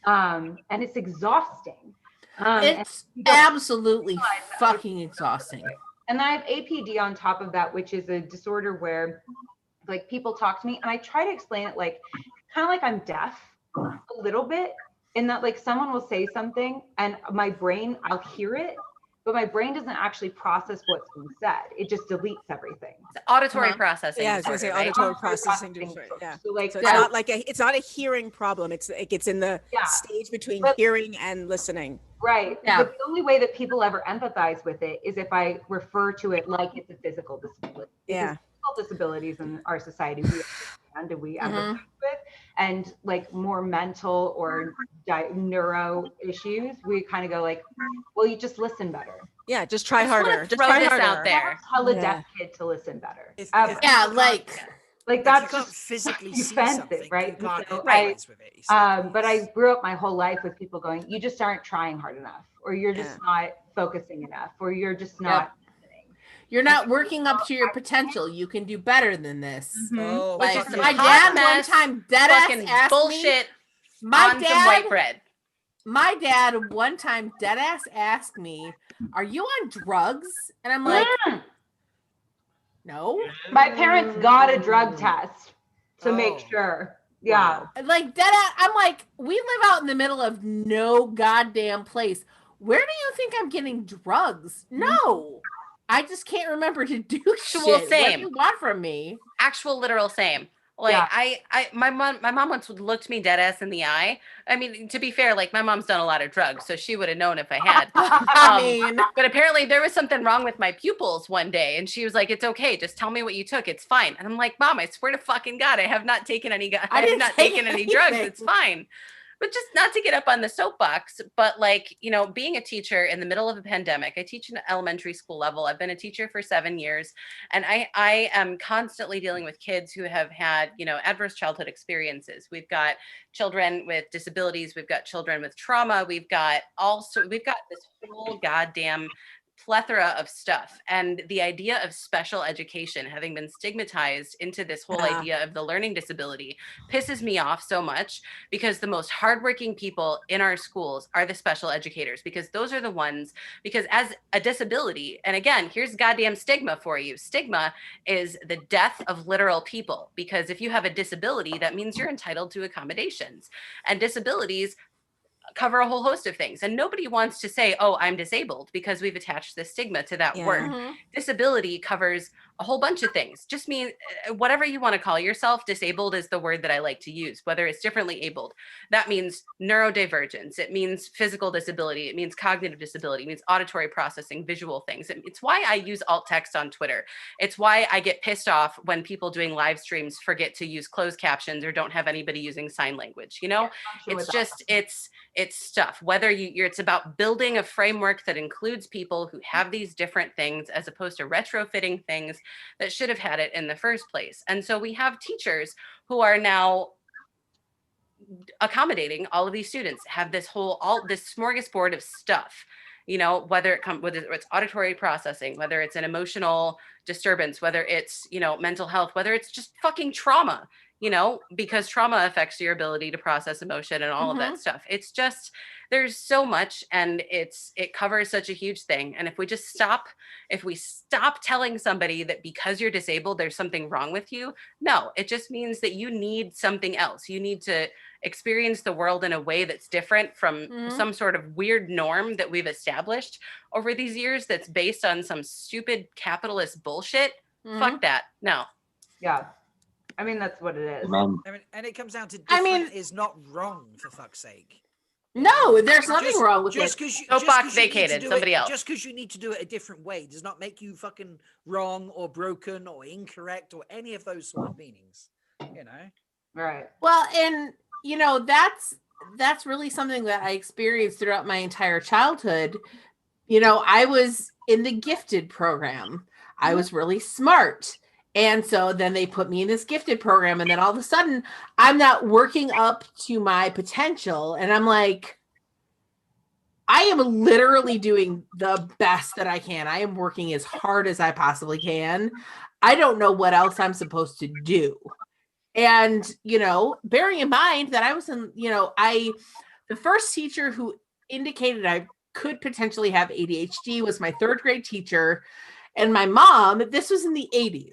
And it's exhausting. It's absolutely fucking exhausting. And I have APD on top of that, which is a disorder where like people talk to me and I try to explain it like kind of like I'm deaf a little bit, in that like someone will say something and my brain, I'll hear it, but my brain doesn't actually process what's being said. It just deletes everything. It's auditory processing. Yeah, I was going to say auditory processing. Yeah. So like it's not like it's not a hearing problem. It's in the stage between hearing and listening. Right. Yeah. But the only way that people ever empathize with it is if I refer to it like it's a physical disability. Yeah. Physical disabilities in our society we understand and we empathize with, and like more mental or neuro issues, we kind of go like, well, you just listen better. Yeah, just try harder. Just throw this out there. Tell a deaf kid to listen better. Like that's you just physically offensive, right? So right. But I grew up my whole life with people going, you just aren't trying hard enough, or you're just not focusing enough, or you're just not. You're not working up to your potential. You can do better than this. Oh, like which is my some dad hot mess, one time dead ass fucking asked bullshit me. on some white bread. My dad one time dead ass asked me, "Are you on drugs?" And I'm like, "No." My parents got a drug test to make sure. Yeah. Like dead ass, I'm like, we live out in the middle of no goddamn place. where do you think I'm getting drugs? No, I just can't remember to do shit. Well, What same. do you want from me? Actual literal same. Like my mom once looked me dead ass in the eye. I mean, to be fair, like my mom's done a lot of drugs, so she would have known if I had. But apparently there was something wrong with my pupils one day, and she was like, "It's okay, just tell me what you took. It's fine." And I'm like, "Mom, I swear to fucking God, I have not taken any. I have not taken any drugs. It's fine." But just not to get up on the soapbox, but like, you know, being a teacher in the middle of a pandemic, I teach an elementary school level. I've been a teacher for 7 years, and I am constantly dealing with kids who have had, you know, adverse childhood experiences. We've got children with disabilities. We've got children with trauma. We've got this whole goddamn plethora of stuff. And the idea of special education having been stigmatized into this whole idea of the learning disability pisses me off so much, because the most hardworking people in our schools are the special educators, because those are the ones, because as a disability, and again, here's goddamn stigma for you. Stigma is the death of literal people, because if you have a disability, that means you're entitled to accommodations, and disabilities cover a whole host of things. And nobody wants to say, oh, I'm disabled, because we've attached the stigma to that word. Disability covers a whole bunch of things. Just mean whatever you want to call yourself. Disabled is the word that I like to use, whether it's differently abled. That means neurodivergence. It means physical disability. It means cognitive disability. It means auditory processing, visual things. It's why I use alt text on Twitter. It's why I get pissed off when people doing live streams forget to use closed captions or don't have anybody using sign language. You know, it's just, it's stuff. Whether it's about building a framework that includes people who have these different things, as opposed to retrofitting things that should have had it in the first place. And so we have teachers who are now accommodating all of these students, have this this smorgasbord of stuff, you know, whether it's auditory processing, whether it's an emotional disturbance, whether it's, you know, mental health, whether it's just fucking trauma, you know, because trauma affects your ability to process emotion and all of that stuff. It's just, there's so much, and it covers such a huge thing. And if we stop telling somebody that because you're disabled, there's something wrong with you. No, it just means that you need something else. You need to experience the world in a way that's different from some sort of weird norm that we've established over these years that's based on some stupid capitalist bullshit. Fuck that. No. Yeah. I mean, that's what it is. I mean, and it comes down to different is not wrong, for fuck's sake. No, there's nothing wrong with just it. Because Soapbox vacated, somebody else. Just because you need to do it a different way does not make you fucking wrong or broken or incorrect or any of those sort of meanings. You know? Right. Well, and you know, that's really something that I experienced throughout my entire childhood. You know, I was in the gifted program. I was really smart. And so then they put me in this gifted program, and then all of a sudden I'm not working up to my potential. And I'm like, I am literally doing the best that I can. I am working as hard as I possibly can. I don't know what else I'm supposed to do. And, you know, bearing in mind that I was in, you know, the first teacher who indicated I could potentially have ADHD was my third grade teacher. And my mom, this was in the 80s.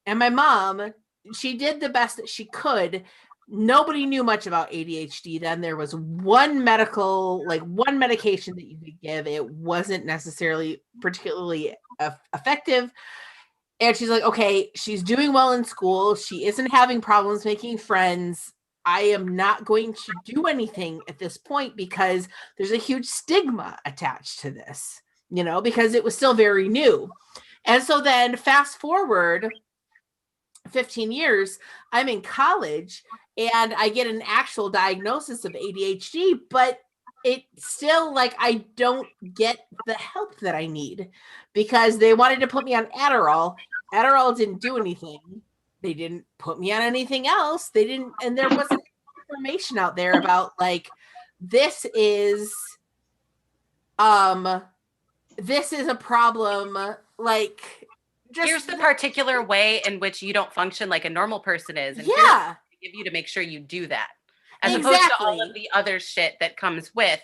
And my mom, she did the best that she could. Nobody knew much about ADHD then. There was one medication that you could give. It wasn't necessarily particularly effective. And she's like, okay, she's doing well in school. She isn't having problems making friends. I am not going to do anything at this point because there's a huge stigma attached to this, you know, because it was still very new. And so then fast forward 15 years, I'm in college and I get an actual diagnosis of ADHD, but it's still like I don't get the help that I need because they wanted to put me on Adderall. Adderall didn't do anything. They didn't put me on anything else. They didn't, and there wasn't information out there about like, this is a problem. Like, here's the particular way in which you don't function like a normal person is. And yeah. Give you to make sure you do that. As opposed to all of the other shit that comes with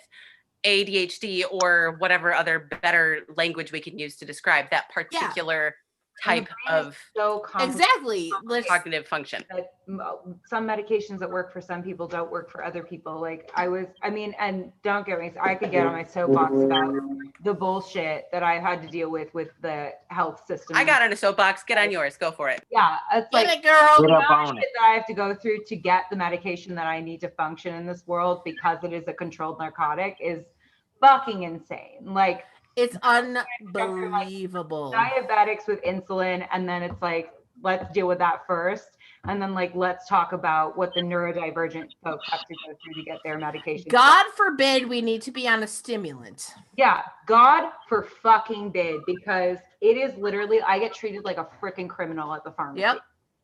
ADHD or whatever other better language we can use to describe that particular type of so exactly cognitive function. That some medications that work for some people don't work for other people. Like and don't get me, I could get on my soapbox about the bullshit that I had to deal with the health system. I got on a soapbox. Get on yours. Go for it. Yeah, it's Get like it, girl. the Get up amount of on shit it. that I have to go through to get the medication that I need to function in this world because it is a controlled narcotic is fucking insane. Like, it's unbelievable. Diabetics with insulin, and then it's like, let's deal with that first, and then like let's talk about what the neurodivergent folks have to go through to get their medication. God forbid we need to be on a stimulant. Yeah, God for fucking bid, because it is literally, I get treated like a freaking criminal at the pharmacy. Yep.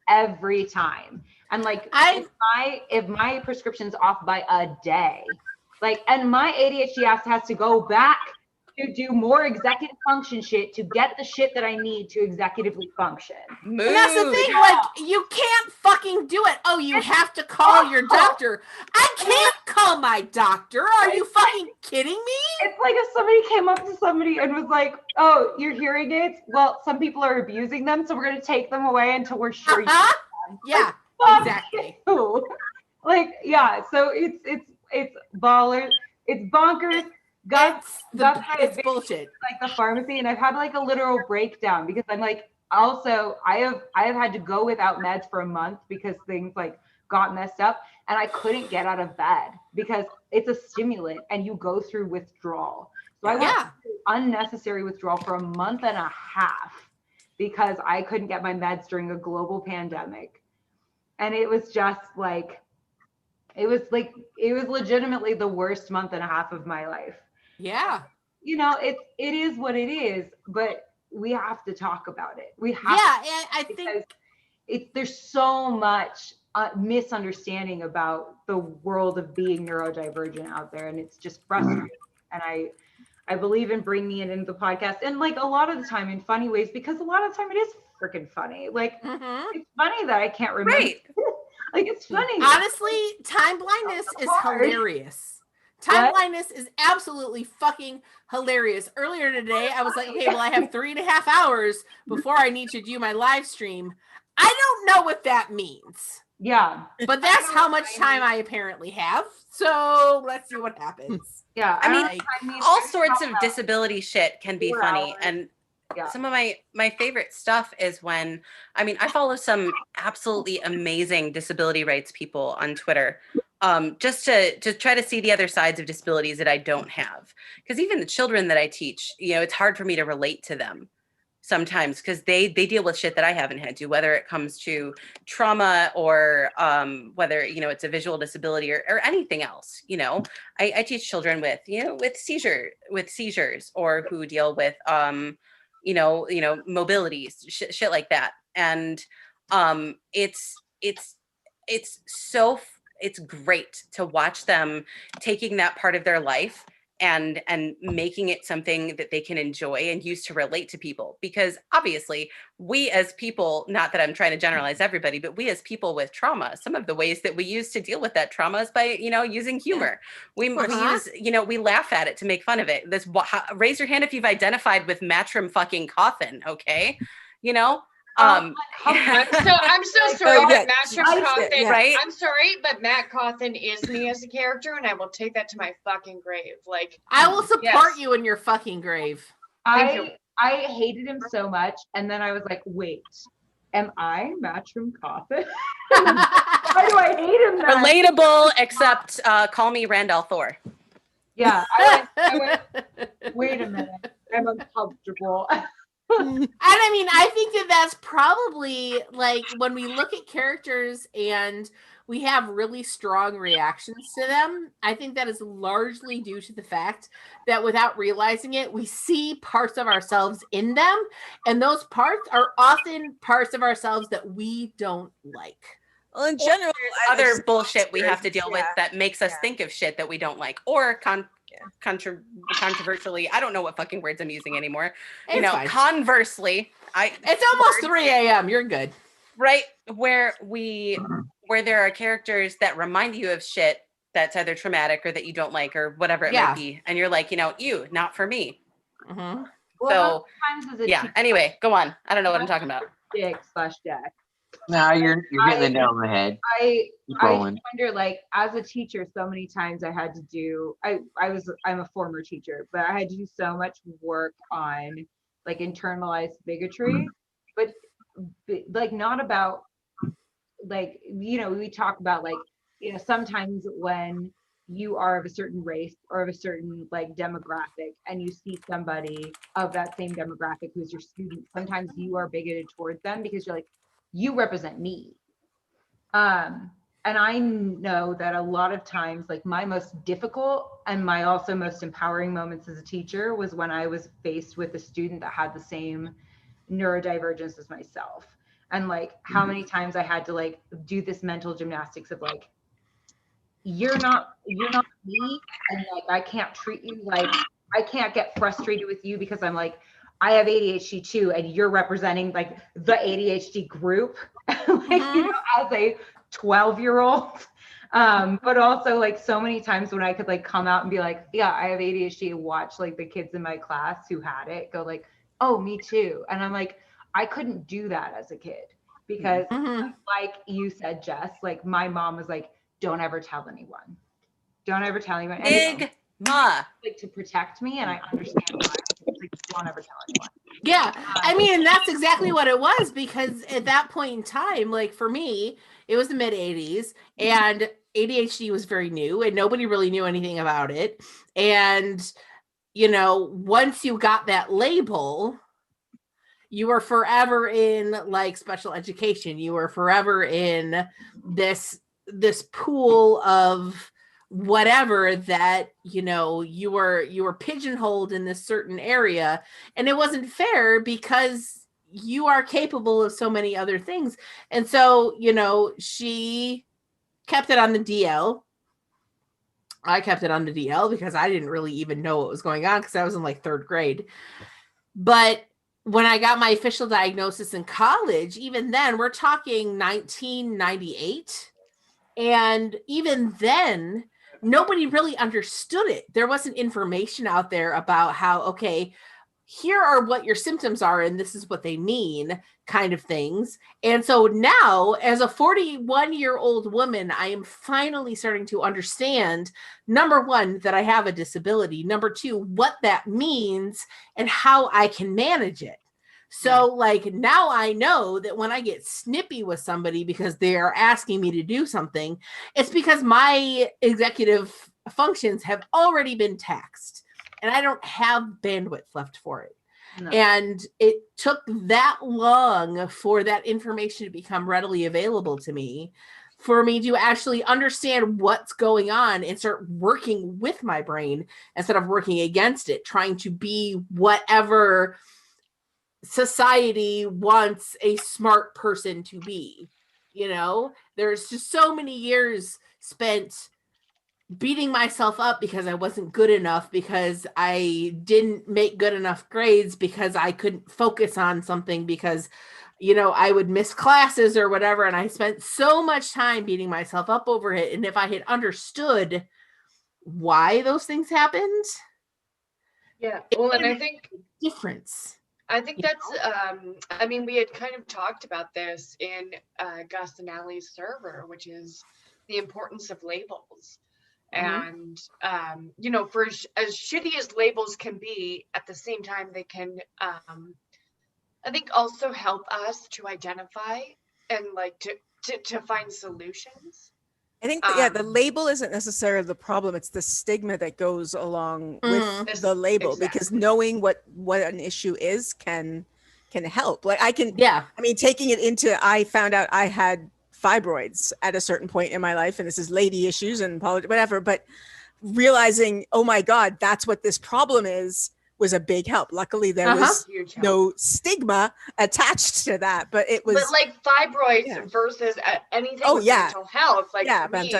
Every time. And like if my prescription's off by a day, like, and my ADHD has to go back to do more executive function shit to get the shit that I need to executively function. And that's the thing, like, you can't fucking do it. Oh, you have to call your doctor. I can't call my doctor. Are you fucking kidding me? It's like if somebody came up to somebody and was like, oh, your hearing aids? Well, some people are abusing them, so we're going to take them away until we're sure you can. Yeah, Fuck exactly. you. Like, yeah, so it's ballers. It's bonkers. It's bullshit. Like the pharmacy, and I've had like a literal breakdown because I'm like, also I have had to go without meds for a month because things like got messed up, and I couldn't get out of bed because it's a stimulant and you go through withdrawal. So I went through unnecessary withdrawal for a month and a half because I couldn't get my meds during a global pandemic, and it was just like, it was legitimately the worst month and a half of my life. Yeah. You know, it is what it is, but we have to talk about it. We have and I think there's so much misunderstanding about the world of being neurodivergent out there, and it's just frustrating. And I believe in bringing it into the podcast, and like a lot of the time in funny ways, because a lot of the time it is freaking funny. Like it's funny that I can't remember. Right. Like it's funny. Honestly, time blindness is hilarious. Time blindness is absolutely fucking hilarious. Earlier today, I was like, okay, well, I have 3.5 hours before I need to do my live stream. I don't know what that means. Yeah. But that's how much time I apparently have. So let's see what happens. Yeah. I mean, all sorts of disability shit can be funny. And some of my favorite stuff is when, I follow some absolutely amazing disability rights people on Twitter. Just to try to see the other sides of disabilities that I don't have. Because even the children that I teach, it's hard for me to relate to them sometimes because they deal with shit that I haven't had to, whether it comes to trauma or whether, it's a visual disability or anything else. I teach children with seizures or who deal with, mobilities, shit like that. And it's great to watch them taking that part of their life and making it something that they can enjoy and use to relate to people. Because obviously we as people, not that I'm trying to generalize everybody, but we as people with trauma, some of the ways that we use to deal with that trauma is by, using humor. We use, we laugh at it to make fun of it. Raise your hand if you've identified with Matrim fucking Coffin. Okay. I'm so sorry, but Matt Cawthon, right? I'm sorry, but Matt Cawthon is me as a character, and I will take that to my fucking grave. Like, I will support you in your fucking grave. I hated him so much, and then I was like, wait, am I Matrim Coffin? Why do I hate him then? Relatable, except call me Randall Thor. Yeah, I went, wait a minute, I'm uncomfortable. And I think that's probably like when we look at characters and we have really strong reactions to them, I think that is largely due to the fact that without realizing it, we see parts of ourselves in them, and those parts are often parts of ourselves that we don't like. Well, in general, other bullshit we have to deal with that makes us think of shit that we don't like, or controversially, I don't know what fucking words I'm using anymore. It's fine. Conversely, it's almost 3 a.m. You're good. Right? Where there are characters that remind you of shit that's either traumatic or that you don't like or whatever it might be. And you're like, not for me. Mm-hmm. So times as a yeah. teacher, Anyway, go on. I don't know what I'm talking about. Dick/Deck. No, you're hitting the nail on the head. I Keep rolling. wonder, like, as a teacher, so many times I had to do. I'm a former teacher, but I had to do so much work on like internalized bigotry, but like not about like we talk about like sometimes when you are of a certain race or of a certain like demographic and you see somebody of that same demographic who's your student, sometimes you are bigoted towards them because you're like, you represent me. And I know that a lot of times, like my most difficult and my also most empowering moments as a teacher was when I was faced with a student that had the same neurodivergence as myself. And like how many times I had to like do this mental gymnastics of like, you're not me, and like I can't treat you like, I can't get frustrated with you because I'm like, I have ADHD too, and you're representing like the ADHD group, like as a 12-year-old. But also like so many times when I could like come out and be like, yeah, I have ADHD, and watch like the kids in my class who had it go like, oh, me too. And I'm like, I couldn't do that as a kid because like you said, Jess, like my mom was like, don't ever tell anyone. Don't ever tell anyone. Big like to protect me, and I understand why. Like, don't ever tell anyone. Yeah, I mean, that's exactly what it was, because at that point in time, like for me, it was the mid 80s and ADHD was very new and nobody really knew anything about it. And, once you got that label, you were forever in like special education. You were forever in this pool of whatever that you were pigeonholed in this certain area, and it wasn't fair because you are capable of so many other things. And so she kept it on the DL. I kept it on the DL because I didn't really even know what was going on because I was in like 3rd grade. But when I got my official diagnosis in college, even then, we're talking 1998, and even then nobody really understood it. There wasn't information out there about how, okay, here are what your symptoms are and this is what they mean, kind of things. And so now, as a 41-year-old woman, I am finally starting to understand, number one, that I have a disability, number two, what that means and how I can manage it. So like now I know that when I get snippy with somebody because they are asking me to do something, it's because my executive functions have already been taxed and I don't have bandwidth left for it. No. And it took that long for that information to become readily available to me, for me to actually understand what's going on and start working with my brain instead of working against it, trying to be whatever society wants a smart person to be. There's just so many years spent beating myself up because I wasn't good enough, because I didn't make good enough grades, because I couldn't focus on something, because I would miss classes or whatever, and I spent so much time beating myself up over it. And if I had understood why those things happened, well, and I think difference. I think that's, I mean, we had kind of talked about this in Gus and Allie's server, which is the importance of labels. And, for as shitty as labels can be, at the same time, they can, I think, also help us to identify and like to find solutions. I think that, the label isn't necessarily the problem. It's the stigma that goes along with the label, because knowing what an issue is can help. Like taking it into, I found out I had fibroids at a certain point in my life, and this is lady issues and whatever, but realizing, oh my God, that's what this problem is, was a big help. Luckily there was no stigma attached to that, but it was. But like fibroids versus anything with mental health, like for me,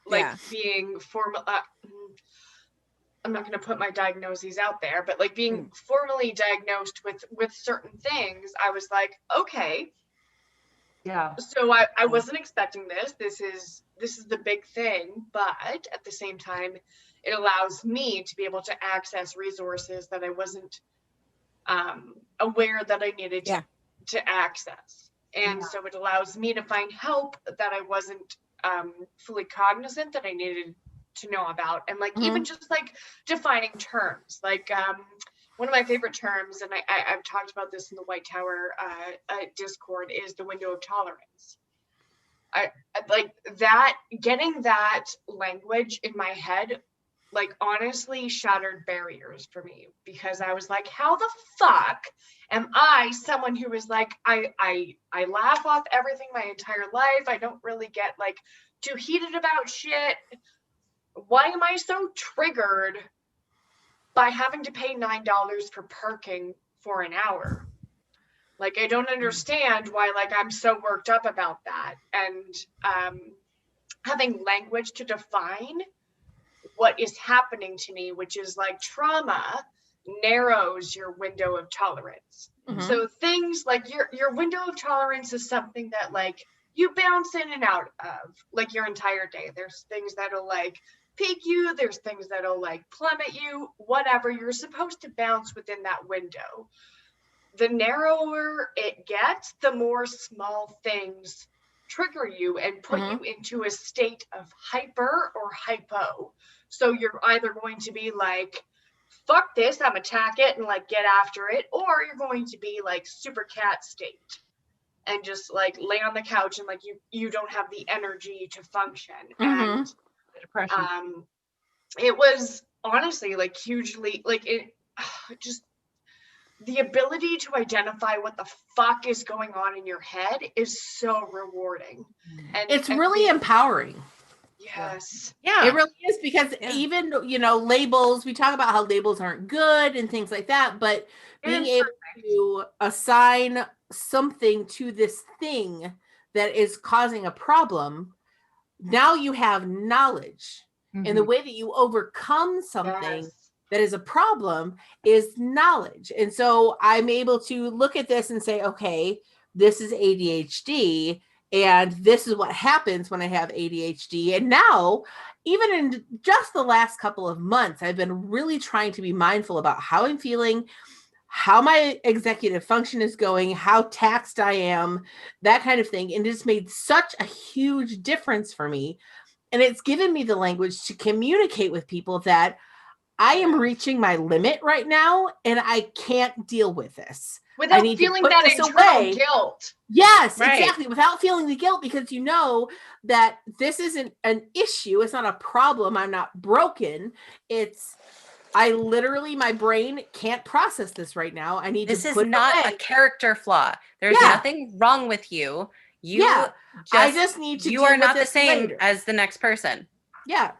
like being formal. I'm not going to put my diagnoses out there, but like being formally diagnosed with certain things, I was like, okay. Yeah. So I wasn't expecting this. This is the big thing, but at the same time, it allows me to be able to access resources that I wasn't aware that I needed to access. And so it allows me to find help that I wasn't fully cognizant that I needed to know about. And like even just like defining terms, like one of my favorite terms, and I've talked about this in the White Tower Discord, is the window of tolerance. I like that, getting that language in my head, like honestly shattered barriers for me, because I was like, how the fuck am I someone who is like, I laugh off everything my entire life. I don't really get like too heated about shit. Why am I so triggered by having to pay $9 for parking for an hour? Like, I don't understand why, like, I'm so worked up about that. And having language to define what is happening to me, which is like trauma, narrows your window of tolerance. So things like your window of tolerance is something that like you bounce in and out of like your entire day. There's things that'll like peak you, there's things that'll like plummet you, whatever. You're supposed to bounce within that window. The narrower it gets, the more small things trigger you and put you into a state of hyper or hypo. So you're either going to be like, fuck this, I'm attack it and like get after it, or you're going to be like super cat state and just like lay on the couch and like you don't have the energy to function. And it was honestly like hugely like it just the ability to identify what the fuck is going on in your head is so rewarding. And it's really empowering. Yes. Yeah. It really is, because even, you know, labels, we talk about how labels aren't good and things like that, but being able to assign something to this thing that is causing a problem, now you have knowledge. And the way that you overcome something that is a problem is knowledge. And so I'm able to look at this and say, okay, this is ADHD. And this is what happens when I have ADHD. And now, even in just the last couple of months, I've been really trying to be mindful about how I'm feeling, how my executive function is going, how taxed I am, that kind of thing. And it's made such a huge difference for me. And it's given me the language to communicate with people that I am reaching my limit right now and I can't deal with this. Without feeling that internal guilt. Yes, Right. exactly. Without feeling the guilt, because you know that this isn't an issue. It's not a problem. I'm not broken. It's, I literally, my brain can't process this right now. I need This to is put it not away. a character flaw. There's nothing wrong with you. You I just need to you deal are with not the this same later. as the next person. Yeah.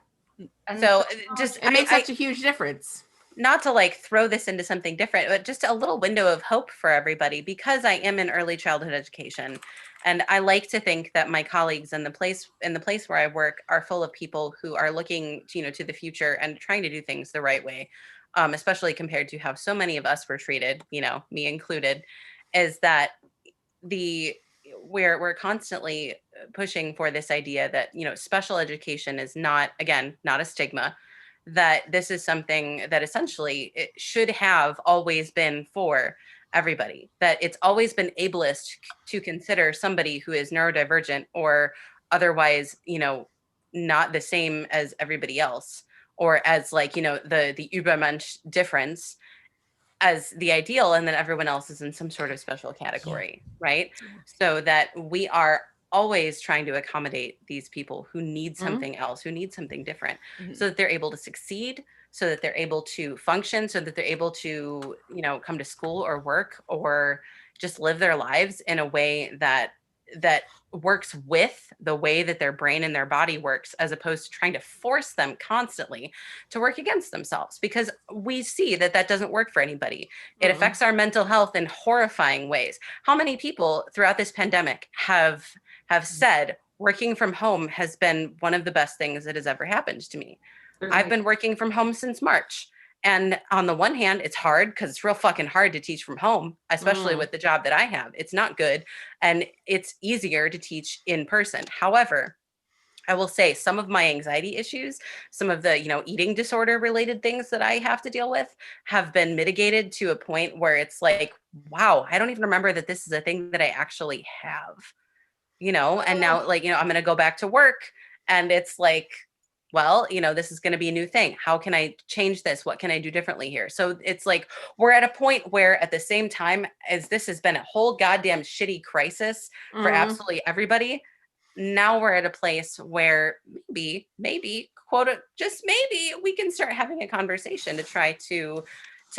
So just it makes such a huge difference. Not to like throw this into something different, but just a little window of hope for everybody, because I am in early childhood education. And I like to think that my colleagues in the place where I work are full of people who are looking, you know, to the future and trying to do things the right way, especially compared to how so many of us were treated, you know, me included, is that we're constantly pushing for this idea that, you know, special education is not, again, not a stigma, that this is something that essentially it should have always been for everybody, that it's always been ableist to consider somebody who is neurodivergent or otherwise, you know, not the same as everybody else, or as like, you know, the Übermensch difference as the ideal, and then everyone else is in some sort of special category, right? So that we are always trying to accommodate these people who need something else, who need something different, so that they're able to succeed, so that they're able to function, so that they're able to, you know, come to school or work or just live their lives in a way that works with the way that their brain and their body works, as opposed to trying to force them constantly to work against themselves, because we see that that doesn't work for anybody. It affects our mental health in horrifying ways. How many people throughout this pandemic have said working from home has been one of the best things that has ever happened to me? I've been working from home since March. And on the one hand, it's hard because it's real fucking hard to teach from home, especially with the job that I have. It's not good. And it's easier to teach in person. However, I will say some of my anxiety issues, some of the, eating disorder related things that I have to deal with have been mitigated to a point where it's like, wow, I don't even remember that this is a thing that I actually have, and now like, I'm going to go back to work and it's like, well, this is going to be a new thing. How can I change this? What can I do differently here? So it's like, we're at a point where at the same time as this has been a whole goddamn shitty crisis for absolutely everybody, now we're at a place where maybe just maybe we can start having a conversation to try to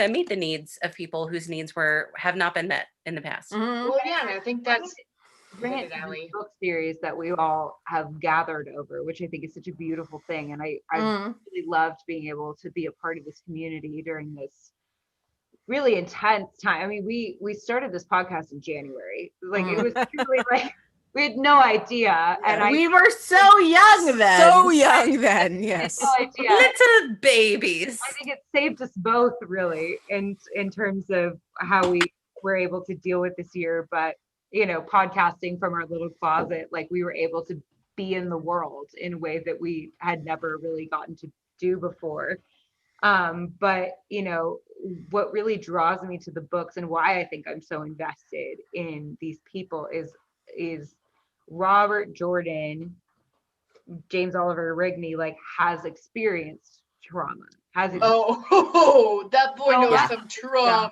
meet the needs of people whose needs have not been met in the past. Well, yeah, and I think that's Grant book series that we all have gathered over, which I think is such a beautiful thing. And I really loved being able to be a part of this community during this really intense time. I mean, we started this podcast in January. Like it was truly like we had no idea. And we were so young then. So young then, yes. No idea. Little babies. I think it saved us both really in terms of how we were able to deal with this year. But podcasting from our little closet, like we were able to be in the world in a way that we had never really gotten to do before. But what really draws me to the books and why I think I'm so invested in these people is Robert Jordan, James Oliver Rigney, like has experienced trauma. That boy knows some trauma.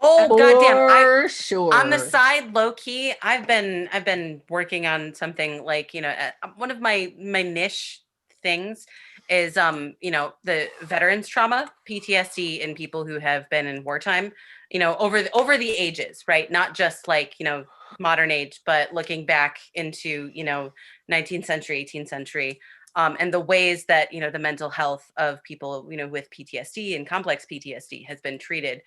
Oh goddamn! Sure. On the side, low key, I've been working on something like one of my niche things is the veterans trauma, PTSD in people who have been in wartime, over the ages, right? Not just like modern age, but looking back into 19th century, 18th century. And the ways that, the mental health of people, with PTSD and complex PTSD has been treated.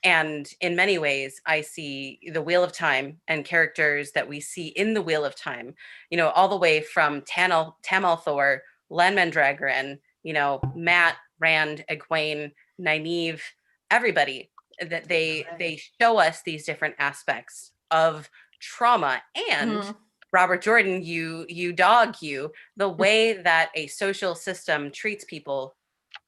And in many ways, I see the Wheel of Time and characters that we see in the Wheel of Time, all the way from Tam Althor, Len Mandragoran, Matt, Rand, Egwene, Nynaeve, everybody, that they show us these different aspects of trauma. And Robert Jordan, you the way that a social system treats people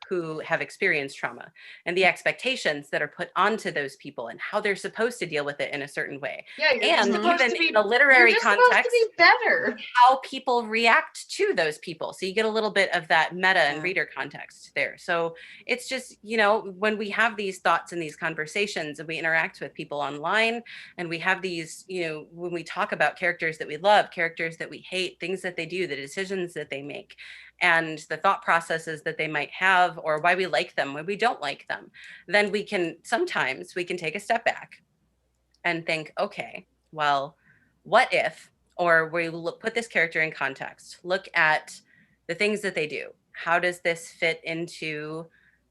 who have experienced trauma and the expectations that are put onto those people and how they're supposed to deal with it in a certain way. Yeah, you're and supposed even to be, in the literary you're just context, supposed to be better. How people react to those people. So you get a little bit of that meta and reader context there. So it's just, when we have these thoughts and these conversations and we interact with people online and we have these, when we talk about characters that we love, characters that we hate, things that they do, the decisions that they make, and the thought processes that they might have, or why we like them, why we don't like them, then sometimes we can take a step back and think, okay, well, what if, or we put this character in context, look at the things that they do. How does this fit into,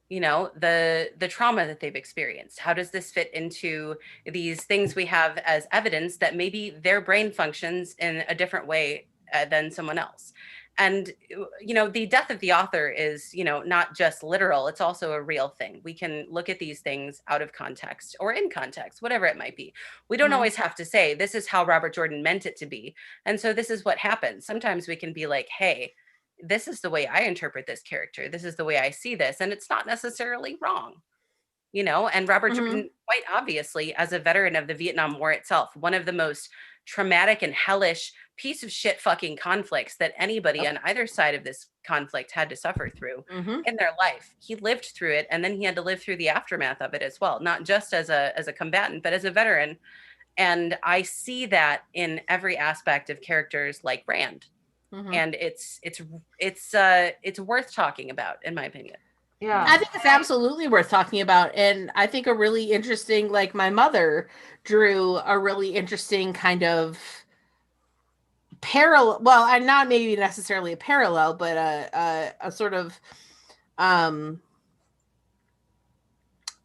the trauma that they've experienced? How does this fit into these things we have as evidence that maybe their brain functions in a different way than someone else? And, the death of the author is, not just literal, it's also a real thing. We can look at these things out of context or in context, whatever it might be. We don't always have to say, this is how Robert Jordan meant it to be. And so this is what happens. Sometimes we can be like, hey, this is the way I interpret this character. This is the way I see this. And it's not necessarily wrong. And Robert Jordan, quite obviously, as a veteran of the Vietnam War itself, one of the most traumatic and hellish piece of shit fucking conflicts that anybody on either side of this conflict had to suffer through in their life. He lived through it, and then he had to live through the aftermath of it as well, not just as a combatant, but as a veteran. And I see that in every aspect of characters like Rand. And it's worth talking about, in my opinion. Yeah, I think it's absolutely worth talking about. And I think a really interesting, like my mother drew a really interesting kind of parallel, well, and not maybe necessarily a parallel, but a sort of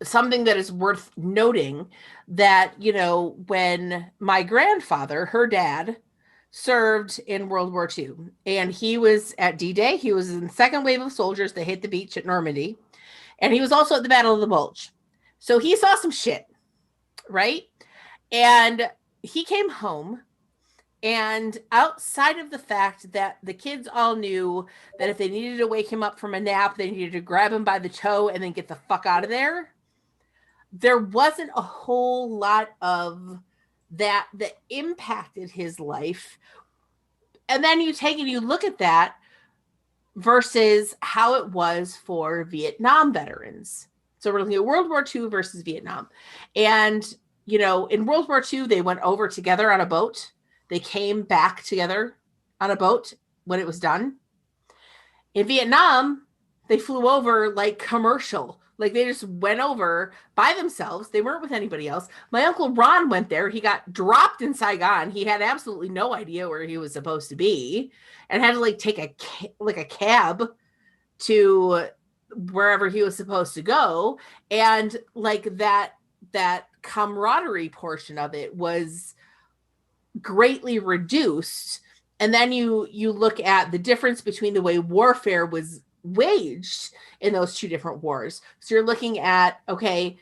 something that is worth noting, that, when my grandfather, her dad, served in World War II, and he was at D-Day. He was in the second wave of soldiers that hit the beach at Normandy, and he was also at the Battle of the Bulge. So he saw some shit, right? And he came home, And outside of the fact that the kids all knew that if they needed to wake him up from a nap, they needed to grab him by the toe and then get the fuck out of there, there wasn't a whole lot of that impacted his life. And then you take and you look at that versus how it was for Vietnam veterans. So we're looking at World War II versus Vietnam. And, you know, in World War II, they went over together on a boat. They came back together on a boat when it was done. In Vietnam, they flew over like commercial. Like they just went over by themselves. They weren't with anybody else. My Uncle Ron went there. He got dropped in Saigon. He had absolutely no idea where he was supposed to be and had to like take a cab to wherever he was supposed to go. And like that camaraderie portion of it was greatly reduced. And then you look at the difference between the way warfare was waged in those two different wars. So you're looking at, okay,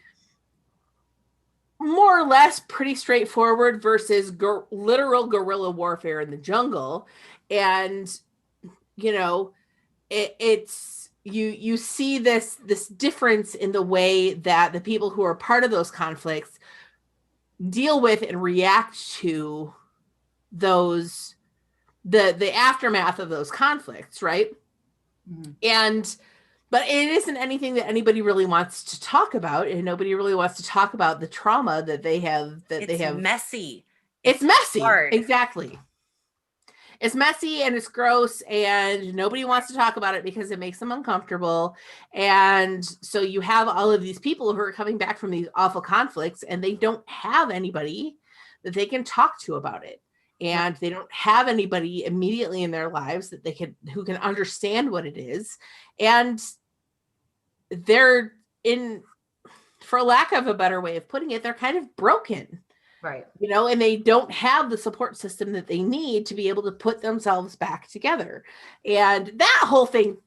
more or less pretty straightforward versus literal guerrilla warfare in the jungle. And, you know, it's you see this difference in the way that the people who are part of those conflicts deal with and react to those the aftermath of those conflicts, right? But it isn't anything that anybody really wants to talk about, and nobody really wants to talk about the trauma that they have. Messy. It's messy. Hard. Exactly. It's messy and it's gross, and nobody wants to talk about it because it makes them uncomfortable. And so you have all of these people who are coming back from these awful conflicts, and they don't have anybody that they can talk to about it. And they don't have anybody immediately in their lives that who can understand what it is. And they're for lack of a better way of putting it, they're kind of broken. Right. You know, and they don't have the support system that they need to be able to put themselves back together. And that whole thing,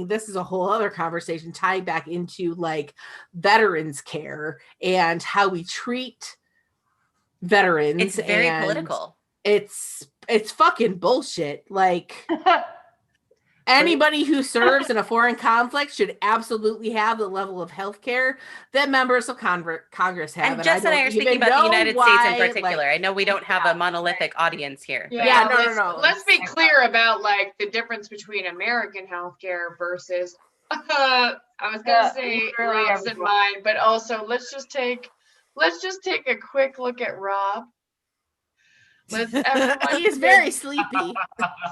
this is a whole other conversation tying back into like veterans care and how we treat veterans. It's very political. It's fucking bullshit. Like anybody who serves in a foreign conflict should absolutely have the level of health care that members of Congress have. And Jess and I are speaking about the United States in particular. I know we don't have a monolithic audience here. Yeah, no. Let's be clear about like the difference between American healthcare versus I was gonna say Rob's and mine, but also let's just take a quick look at Rob. He is very sleepy.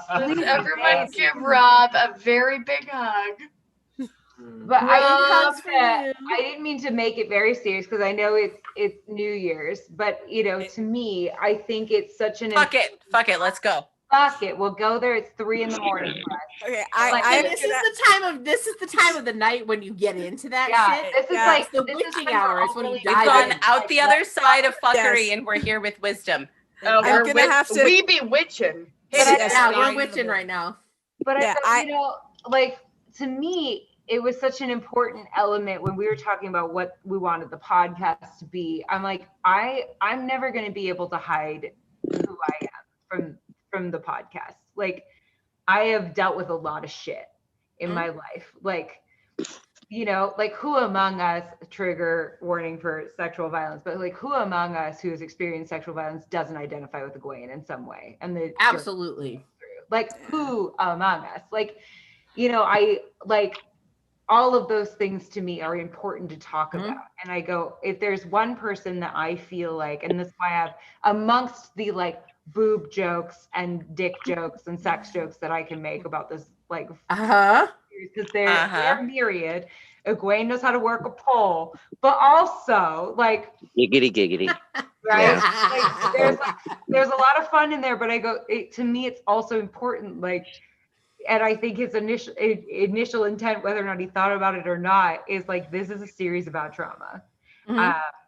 Let's everyone give Rob a very big hug. But I didn't mean to make it very serious because I know it's New Year's, but you know, to me, I think it's such an fuck it, let's go. Fuck it, we'll go there. It's 3 a.m. for us. Okay, this is the time of the night when you get into that shit. This is like the witching hours when you We've dive gone in. out the other side of fuckery, and we're here with wisdom. I'm gonna have to. We be witching. We're witching right now. But you know, like to me, it was such an important element when we were talking about what we wanted the podcast to be. I'm like, I'm never going to be able to hide who I am from the podcast. Like, I have dealt with a lot of shit in my life. Like, you know, like who among us, trigger warning for sexual violence, but like who among us who has experienced sexual violence doesn't identify with Egwene in some way? And absolutely, like who among us? Like, you know, I like all of those things to me are important to talk about. And I go, if there's one person that I feel like, and this is why I have amongst the like boob jokes and dick jokes and sex jokes that I can make about this, like, because they're myriad. Egwene knows how to work a pole, but also like giggity. Right. Yeah. Like, there's a lot of fun in there, but I go, to me, it's also important. Like, and I think his initial intent, whether or not he thought about it or not, is like, this is a series about trauma.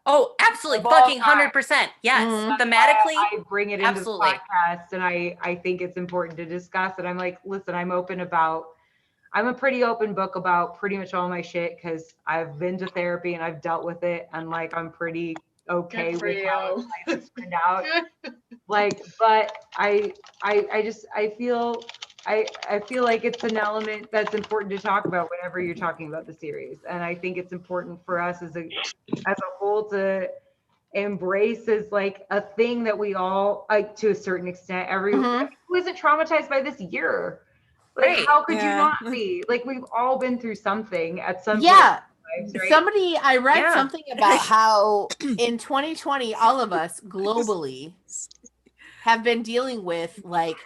Oh, absolutely. Fucking 100%. Yes. Thematically. I bring it into the podcast, and I think it's important to discuss it. I'm like, listen, I'm a pretty open book about pretty much all my shit because I've been to therapy and I've dealt with it, and like I'm pretty okay with how life has turned out. Like, but I feel like it's an element that's important to talk about whenever you're talking about the series. And I think it's important for us as a whole to embrace as like a thing that we all, like, to a certain extent, everyone who isn't traumatized by this year. Like, Right. how could you Yeah. not be? Like, we've all been through something at some point. Yeah. Lives, right? Somebody, I read Yeah. something about how in 2020, all of us globally have been dealing with like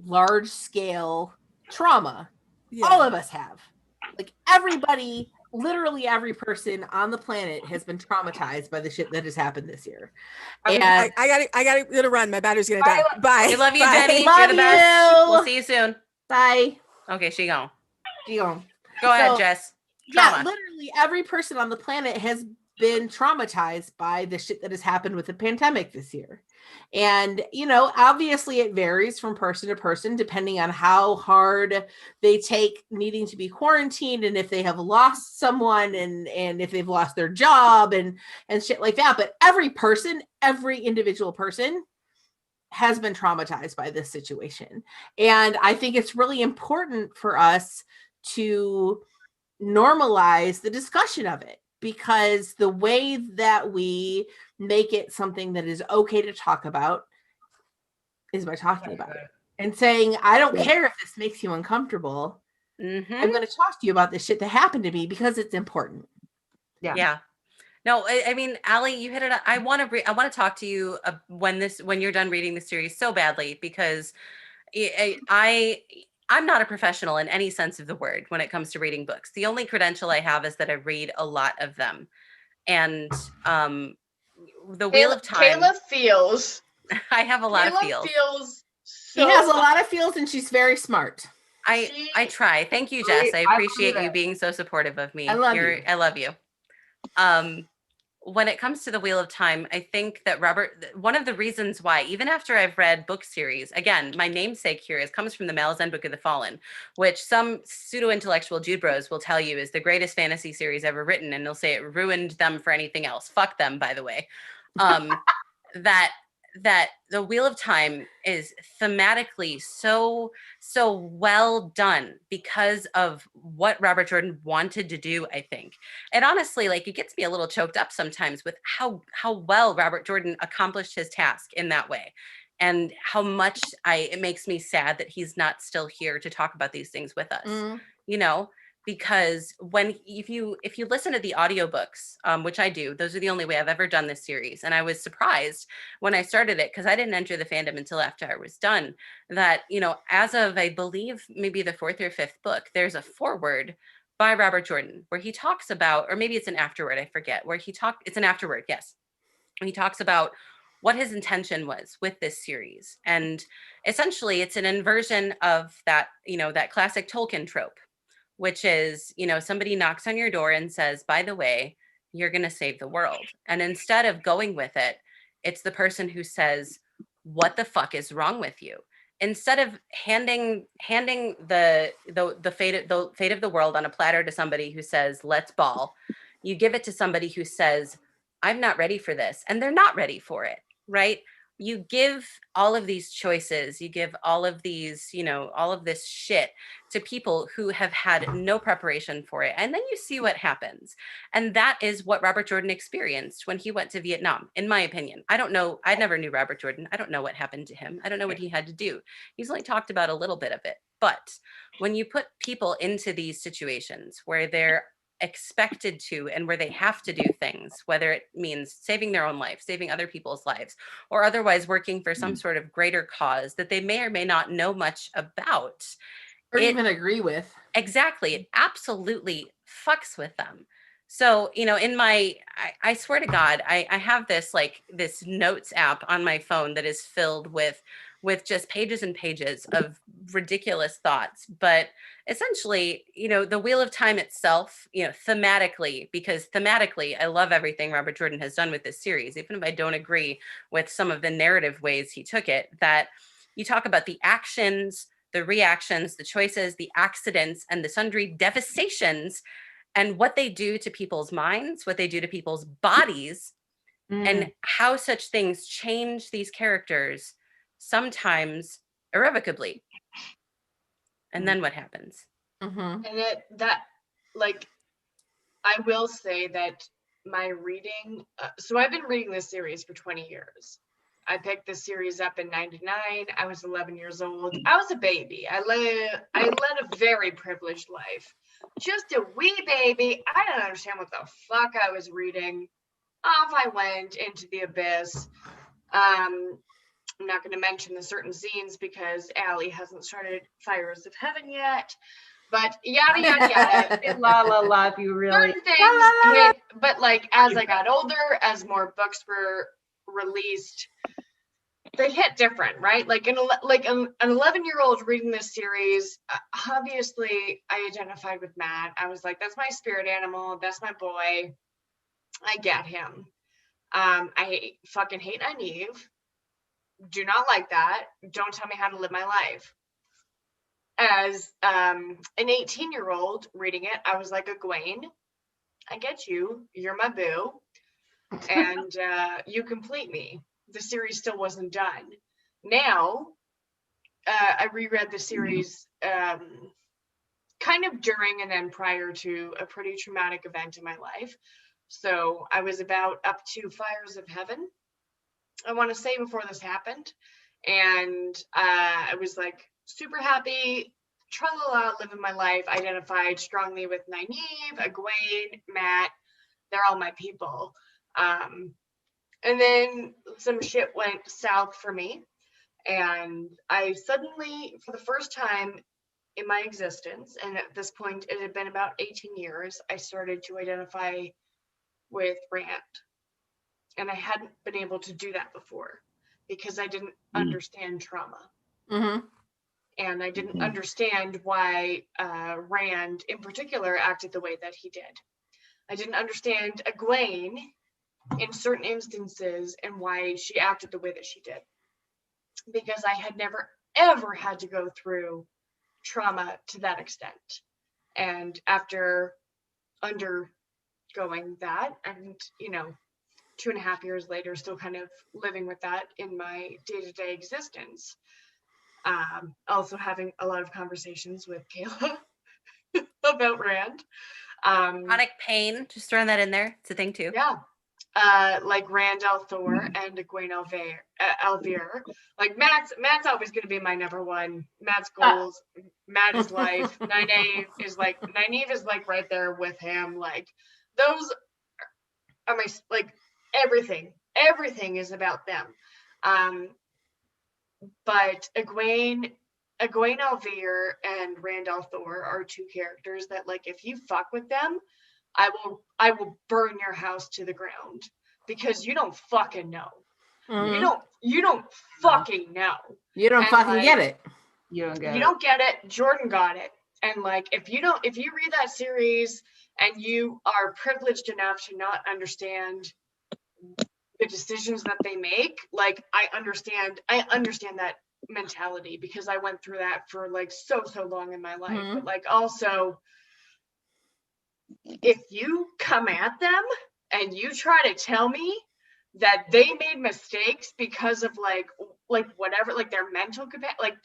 large scale trauma. Yeah. All of us have. Like everybody, literally every person on the planet has been traumatized by the shit that has happened this year. I gotta run. My battery's gonna die. Bye. We love you, Bye. Jenny. Love You're the best. you. We'll see you soon. Bye. Okay, she gone. She gone. Go ahead, So, Jess. Yeah, Trauma. literally every person on the planet has been traumatized by the shit that has happened with the pandemic this year. And, you know, obviously it varies from person to person depending on how hard they take needing to be quarantined and if they have lost someone and if they've lost their job and shit like that. But every person, every individual person has been traumatized by this situation. And I think it's really important for us to normalize the discussion of it, because the way that we make it something that is okay to talk about is by talking about it and saying, I don't care if this makes you uncomfortable. I'm going to talk to you about this shit that happened to me because it's important. Yeah. No, I mean, Allie, you hit it. I want to talk to you when you're done reading the series so badly, because I'm not a professional in any sense of the word when it comes to reading books. The only credential I have is that I read a lot of them. And the Wheel of Time. Kayla feels. I have a lot of feels. She has a lot of feels and she's very smart. I try. Thank you, Jess. I appreciate you being so supportive of me. I love you. I love you. When it comes to the Wheel of Time, I think that one of the reasons why, even after I've read book series, again, my namesake here comes from the Malazan Book of the Fallen, which some pseudo-intellectual Jude bros will tell you is the greatest fantasy series ever written, and they'll say it ruined them for anything else. Fuck them, by the way. That the Wheel of Time is thematically so well done because of what Robert Jordan wanted to do, I think. And honestly, like, it gets me a little choked up sometimes with how well Robert Jordan accomplished his task in that way, and how much it makes me sad that he's not still here to talk about these things with us. You know, because if you listen to the audiobooks, which I do, those are the only way I've ever done this series. And I was surprised when I started it, because I didn't enter the fandom until after I was done, that, you know, as of, I believe, maybe the 4th or 5th book, there's a foreword by Robert Jordan where he talks about, or maybe it's an afterword, I forget, it's an afterword, yes. And he talks about what his intention was with this series. And essentially it's an inversion of that, you know, that classic Tolkien trope, which is, you know, somebody knocks on your door and says, by the way, you're going to save the world. And instead of going with it, it's the person who says, what the fuck is wrong with you? Instead of handing the fate of the world on a platter to somebody who says, let's ball, you give it to somebody who says, I'm not ready for this. And they're not ready for it, right? You give all of these choices, you give all of these, you know, all of this shit to people who have had no preparation for it. And then you see what happens. And that is what Robert Jordan experienced when he went to Vietnam, in my opinion. I don't know. I never knew Robert Jordan. I don't know what happened to him. I don't know what he had to do. He's only talked about a little bit of it. But when you put people into these situations where they're expected to, and where they have to do things, whether it means saving their own life, saving other people's lives, or otherwise working for some sort of greater cause that they may or may not know much about, or even agree with. Exactly. It absolutely fucks with them. So, you know, I swear to God, I have this notes app on my phone that is filled with just pages and pages of ridiculous thoughts. But essentially, you know, the Wheel of Time itself, you know, thematically, because thematically, I love everything Robert Jordan has done with this series, even if I don't agree with some of the narrative ways he took it, that you talk about the actions, the reactions, the choices, the accidents, and the sundry devastations, and what they do to people's minds, what they do to people's bodies, and how such things change these characters, sometimes irrevocably. And then what happens? Mm-hmm. And that like, I will say that my reading, so I've been reading this series for 20 years. I picked this series up in 99. I was 11 years old. I was a baby. I led a very privileged life. Just a wee baby. I didn't understand what the fuck I was reading. Off I went into the abyss. I'm not going to mention the certain scenes because Allie hasn't started Fires of Heaven yet. But yada yada yada. La la la, if you really. Certain things hit, but like as I got older, as more books were released, they hit different, right? Like an 11-year-old reading this series, obviously I identified with Matt. I was like, that's my spirit animal. That's my boy. I get him. I fucking hate Nynaeve. Do not like that. Don't tell me how to live my life. As an 18-year-old reading it, I was like, Egwene, I get you. You're my boo. And you complete me. The series still wasn't done. Now, I reread the series kind of during and then prior to a pretty traumatic event in my life. So I was about up to Fires of Heaven, I want to say, before this happened. And I was like super happy, tra-la-la, living my life, identified strongly with Nynaeve, Egwene, Matt. They're all my people. And then some shit went south for me. And I suddenly, for the first time in my existence, and at this point it had been about 18 years, I started to identify with Rand. And I hadn't been able to do that before because I didn't understand trauma. Mm-hmm. And I didn't understand why Rand in particular acted the way that he did. I didn't understand Egwene in certain instances and why she acted the way that she did. Because I had never, ever had to go through trauma to that extent. And after undergoing that and, 2.5 years later, still kind of living with that in my day-to-day existence. Also having a lot of conversations with Kayla about Rand. Chronic pain, just throwing that in there. It's a thing too. Yeah. Like Rand al'Thor and Egwene al'Vere. Like Matt's always going to be my number one. Matt's goals, Matt's life. Nynaeve is like right there with him. Like those are my, like, everything is about them. But Egwene al'Vere and Rand al'Thor are two characters that, like, if you fuck with them, I will burn your house to the ground because you don't fucking know. Mm-hmm. You don't fucking know. You don't fucking get it. You don't get it. Jordan got it. And like, if you read that series and you are privileged enough to not understand the decisions that they make, like, I understand that mentality because I went through that for like so long in my life. Mm-hmm. But like, also, if you come at them and you try to tell me that they made mistakes because of like whatever, like their mental capacity, like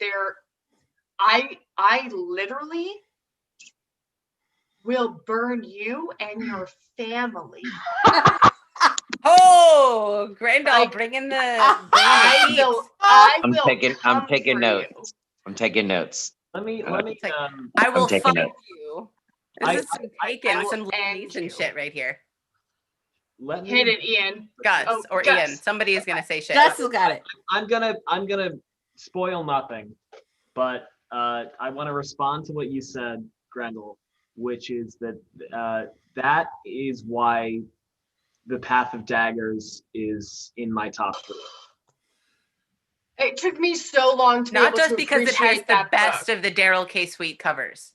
I literally will burn you and your family. Oh, Grandall, bring in the. I'm taking notes. I'm taking notes. Let me. I will taking find notes. you. This is some taken, some Liam Neeson shit right here. Hit it, Ian. Gus or Gus. Ian. Somebody is gonna say shit. Gus has got it. I'm gonna spoil nothing, but I want to respond to what you said, Grendel, which is that that is why the Path of Daggers is in my top 3. It took me so long to Not be able just to because it has appreciate the that best book. of the Daryl K. Sweet covers.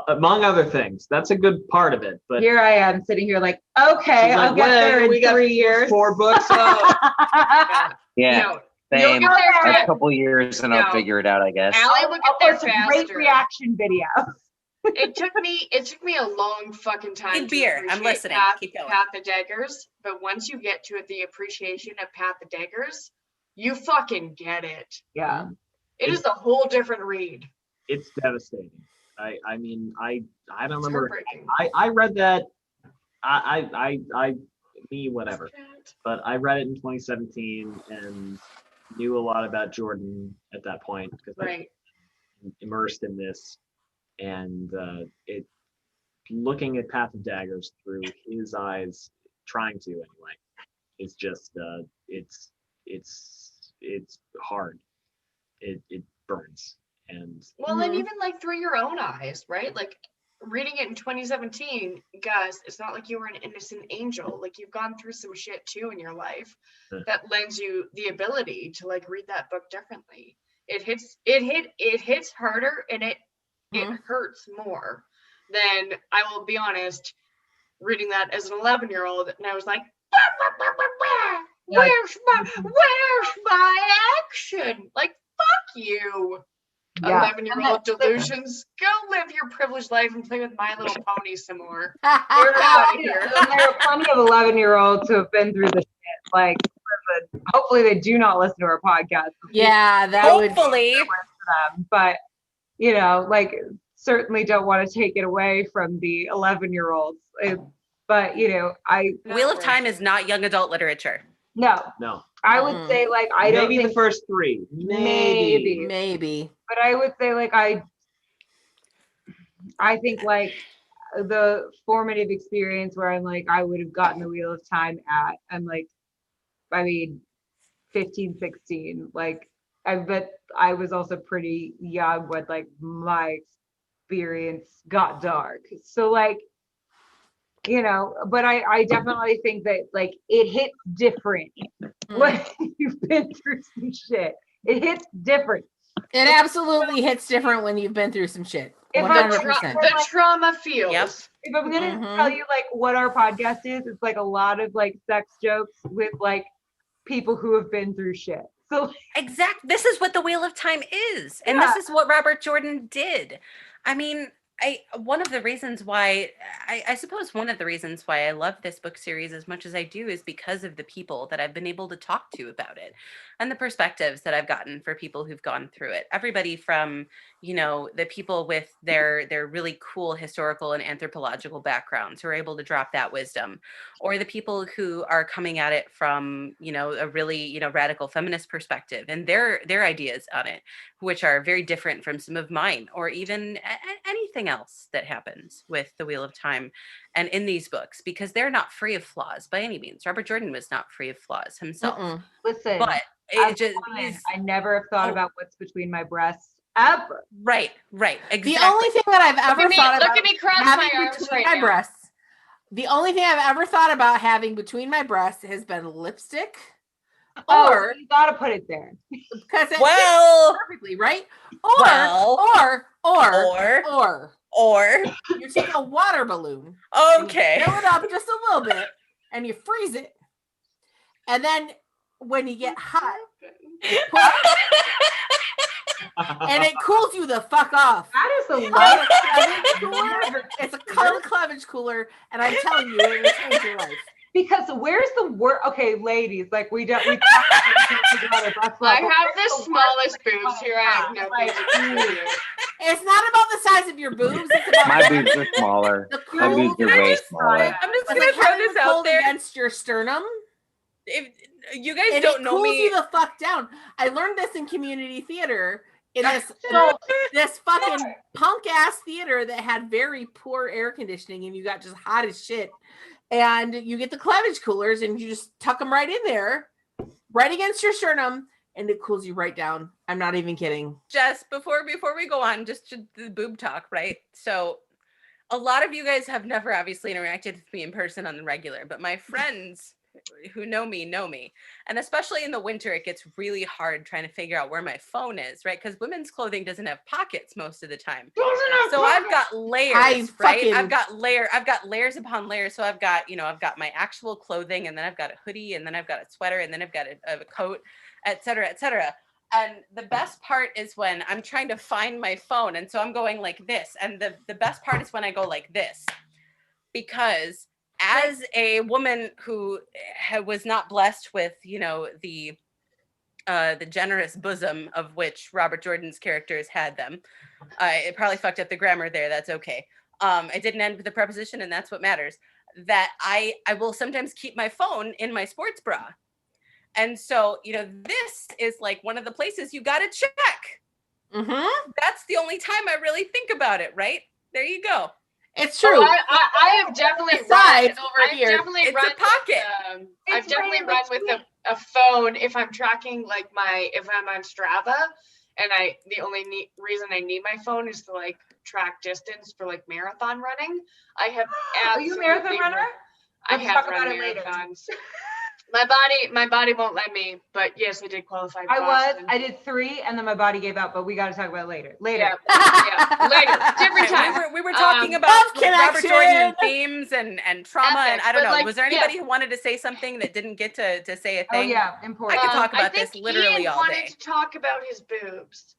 Among other things, that's a good part of it. But here I am sitting here like, okay, I'll get there in 3 years. 4 books. Yeah, No, same. you'll get there. A couple years and I'll figure it out, I guess. Allie will get I'll there post a great faster. reaction video. It took me a long fucking time Need beer. to I'm appreciate listening. Keep going. Path of Daggers, but once you get to the appreciation of Path of Daggers, you fucking get it. Yeah. It is a whole different read. It's devastating. I mean, I don't remember. heartbreaking. I read that. Whatever. But I read it in 2017 and knew a lot about Jordan at that point because Right. I'm immersed in this, and it looking at Path of Daggers through his eyes, trying to anyway, is just it's hard. It burns. And Well, and even like through your own eyes, right? Like reading it in 2017, guys, it's not like you were an innocent angel. Like you've gone through some shit too in your life that lends you the ability to like read that book differently. It hits harder and it hurts more than, I will be honest, reading that as an 11-year-old, and I was like, where's my action? Like, fuck you. Yeah. 11-year-old delusions. Go live your privileged life and play with My Little Pony some more. We're Yeah, out of here. and there are plenty of 11-year-olds who have been through the shit. Like, listen, hopefully they do not listen to our podcast. Yeah, that hopefully. Them, but you know, like, certainly don't want to take it away from the 11-year-olds. But you know, Wheel of Time is not young adult literature. No. I would say like I don't maybe think the first three. maybe. But I would say like I think like the formative experience where I'm like I would have gotten the Wheel of Time at I'm like, I mean 15, 16. Like I bet I was also pretty young when like my experience got dark. So like, you know, but I definitely think that like it hits different when you've been through some shit. It hits different. It absolutely hits different when you've been through some shit. If 100%. The trauma feels. Yep. If I'm gonna tell you like what our podcast is, it's like a lot of like sex jokes with like people who have been through shit. So This is what the Wheel of Time is, and this is what Robert Jordan did. I mean, one of the reasons why I suppose one of the reasons why I love this book series as much as I do is because of the people that I've been able to talk to about it and the perspectives that I've gotten for people who've gone through it. Everybody from, you know, the people with their really cool historical and anthropological backgrounds who are able to drop that wisdom, or the people who are coming at it from, you know, a really, you know, radical feminist perspective and their ideas on it, which are very different from some of mine, or even anything else that happens with the Wheel of Time and in these books, because they're not free of flaws by any means. Robert Jordan was not free of flaws himself. Listen, but I never have thought about what's between my breasts ever. Right, exactly. The only thing that I've ever thought about look at me cross having my arms between right my now. breasts, the only thing I've ever thought about having between my breasts has been lipstick. Or you gotta put it there because it Well, fits perfectly, right? Or you take a water balloon, okay, and you fill it up just a little bit, and you freeze it, and then when you get hot, you put and it cools you the fuck off. That is a lot. lot. It's a cleavage cooler, and I'm telling you, it will change your life. Because where's the word? Okay, ladies, like we talked about I have the smallest boobs here. I have no boobs. It's not about the size of your boobs. It's about My boobs are smaller. My boobs are way smaller. I'm just gonna throw this out there against your sternum. If you guys and don't it know cools me, you the fuck down. I learned this in community theater. In this fucking punk ass theater that had very poor air conditioning, and you got just hot as shit. And you get the cleavage coolers, and you just tuck them right in there, right against your sternum, and it cools you right down. I'm not even kidding. Jess, before we go on, just to the boob talk, right? So, a lot of you guys have never obviously interacted with me in person on the regular, but my friends who know me, and especially in the winter, it gets really hard trying to figure out where my phone is, right? Because women's clothing doesn't have pockets most of the time. So I've got layers, right? I've got layers upon layers. So I've got my actual clothing, and then I've got a hoodie, and then I've got a sweater, and then I've got a coat, et cetera, et cetera. And the best part is when I'm trying to find my phone. And so I'm going like this. And the best part is when I go like this. Because as a woman who was not blessed with, the generous bosom of which Robert Jordan's characters had them, it probably fucked up the grammar there. That's okay. It didn't end with a preposition, and that's what matters. That I will sometimes keep my phone in my sports bra. And so, this is like one of the places you got to check. That's the only time I really think about it, right? There you go. It's true. I have definitely Besides, run. over here, it's a pocket. I've definitely run with a phone if I'm tracking if I'm on Strava, and the only reason I need my phone is to like track distance for like marathon running. I have. Are you a marathon runner? I Let's have talk run about it later. marathons. My body won't let me, but yes, I did qualify. For I did 3, and then my body gave out. But we got to talk about it later. Yeah, later, different time. We were talking about Robert Jordan themes and trauma, and I don't know. Was there anybody who wanted to say something that didn't get to say a thing? Oh yeah, important. I could talk about I think this literally Ian all wanted day. to talk about his boobs.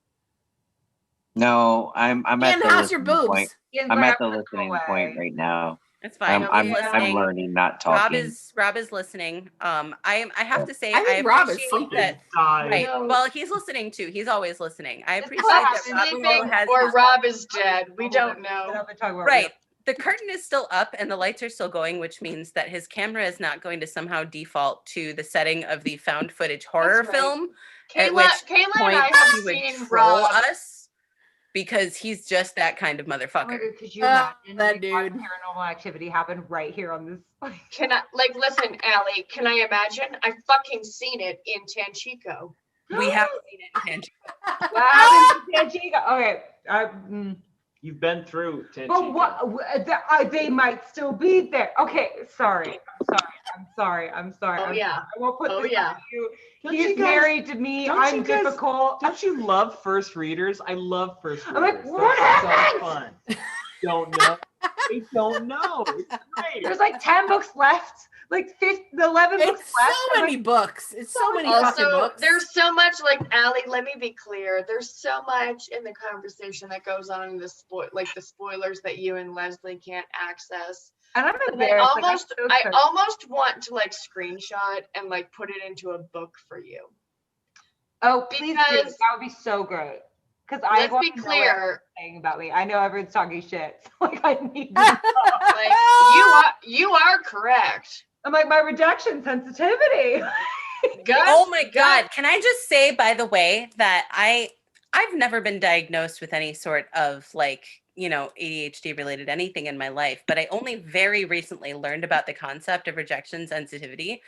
No, I'm at Ian, the how's your listening boobs? point. Ian's I'm like, at the I'm gonna listening go point away. right now. It's fine. I'm learning, not talking. Rob is listening. I have to say, I think Rob is appreciate sleeping. that. Right. No. well, he's listening too. He's always listening. I appreciate Rob that. is Rob sleeping has or his- Rob is dead. We don't know. Right. The curtain is still up and the lights are still going, which means that his camera is not going to somehow default to the setting of the found footage horror That's right. film. At Kayla which and point I have he would seen troll Rob. us because he's just that kind of motherfucker. Could you imagine that if dude. paranormal activity happened right here on this? Can I listen, Allie? Can I imagine? I fucking seen it in Tanchico. We haven't seen it in Tanchico. What happened to Tanchico? Okay. You've been through But Tanchico. what? They might still be there. Okay, sorry. I'm sorry. Oh yeah. I won't put this on you. Don't He's you guys- married to me. don't I'm you guys- difficult. Don't you love first readers? I love first readers. I'm like, what That's happened? so fun. Don't know. They don't know. It's great. There's like 10 books left. Like 11 books It's left. so many books. It's so many fucking Also, books. there's so much Allie, let me be clear. There's so much in the conversation that goes on in the spoilers that you and Leslie can't access. And I'm And embarrassed. I almost want to screenshot and put it into a book for you. Oh, please do. Because- That would be so great. Because I Let's want be to know what clear. everyone's saying about me. I know everyone's talking shit. So, I need to You are correct. I'm like, my rejection sensitivity. Oh my God. Can I just say, by the way, that I've never been diagnosed with any sort of ADHD related anything in my life, but I only very recently learned about the concept of rejection sensitivity.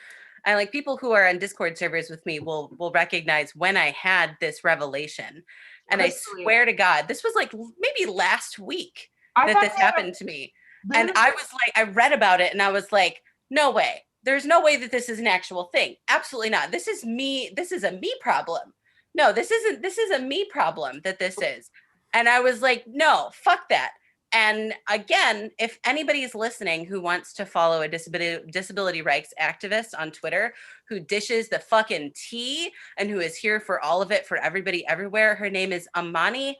And people who are on Discord servers with me will recognize when I had this revelation. And I swear to God, this was maybe last week that this happened to me. And I was I read about it and I was like, no way. There's no way that this is an actual thing. Absolutely not. This is me. This is a me problem. No, this isn't. This is a me problem that this is. And I was like, no, fuck that. And again, if anybody's listening who wants to follow a disability rights activist on Twitter who dishes the fucking tea and who is here for all of it for everybody everywhere, her name is Amani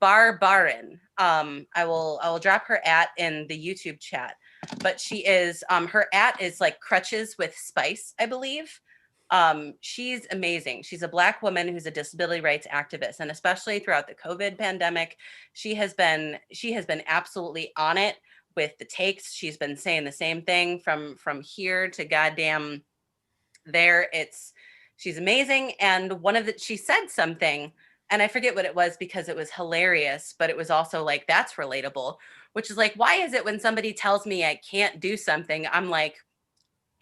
Barbarin. I will drop her in the YouTube chat. But she is her is Crutches with Spice, I believe. She's amazing. She's a Black woman who's a disability rights activist, and especially throughout the COVID pandemic, she has been absolutely on it with the takes. She's been saying the same thing from here to goddamn there. She's amazing. And she said something, and I forget what it was because it was hilarious, but it was also that's relatable, which is why is it when somebody tells me I can't do something, I'm like,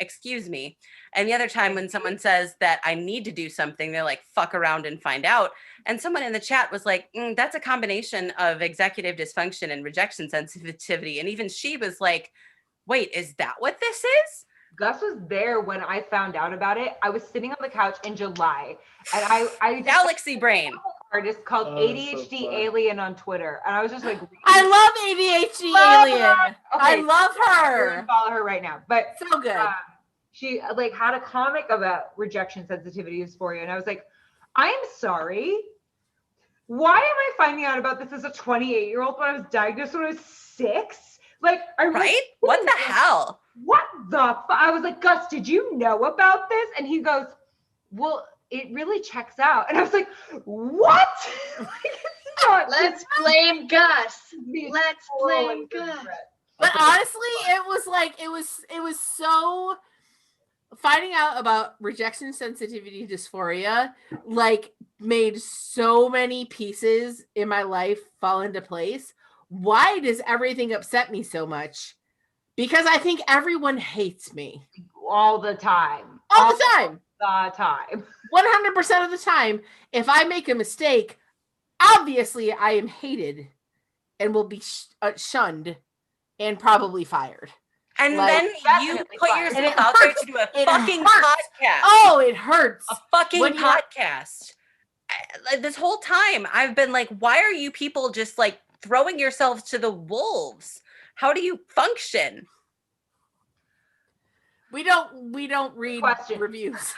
excuse me. And the other time when someone says that I need to do something, they're like, fuck around and find out. And someone in the chat was like, that's a combination of executive dysfunction and rejection sensitivity. And even she was like, wait, is that what this is? Gus was there when I found out about it. I was sitting on the couch in July, and I Galaxy Brain artist called ADHD so Alien on Twitter, and I was just like, I love ADHD Alien. I love her. I'm gonna follow her right now, but so good. She had a comic about rejection sensitivity dysphoria, and I was like, I am sorry. Why am I finding out about this as a 28-year-old when I was diagnosed when I was 6? Like, right? What the hell? What the I was like, Gus, did you know about this? And he goes, well, it really checks out. And I was like, what? Let's blame Gus. Let's blame Gus. But honestly, it was like it was so finding out about rejection sensitivity dysphoria like made so many pieces in my life fall into place. Why does everything upset me so much? Because I think everyone hates me all the time. All the time. 100% of the time. If I make a mistake, obviously I am hated and will be shunned and probably fired. And like, then you put yourself out there to do a fucking hurts. podcast. Oh, it hurts. A fucking podcast. This whole time I've been like, why are you people just like throwing yourselves to the wolves? How do you function? We don't read reviews.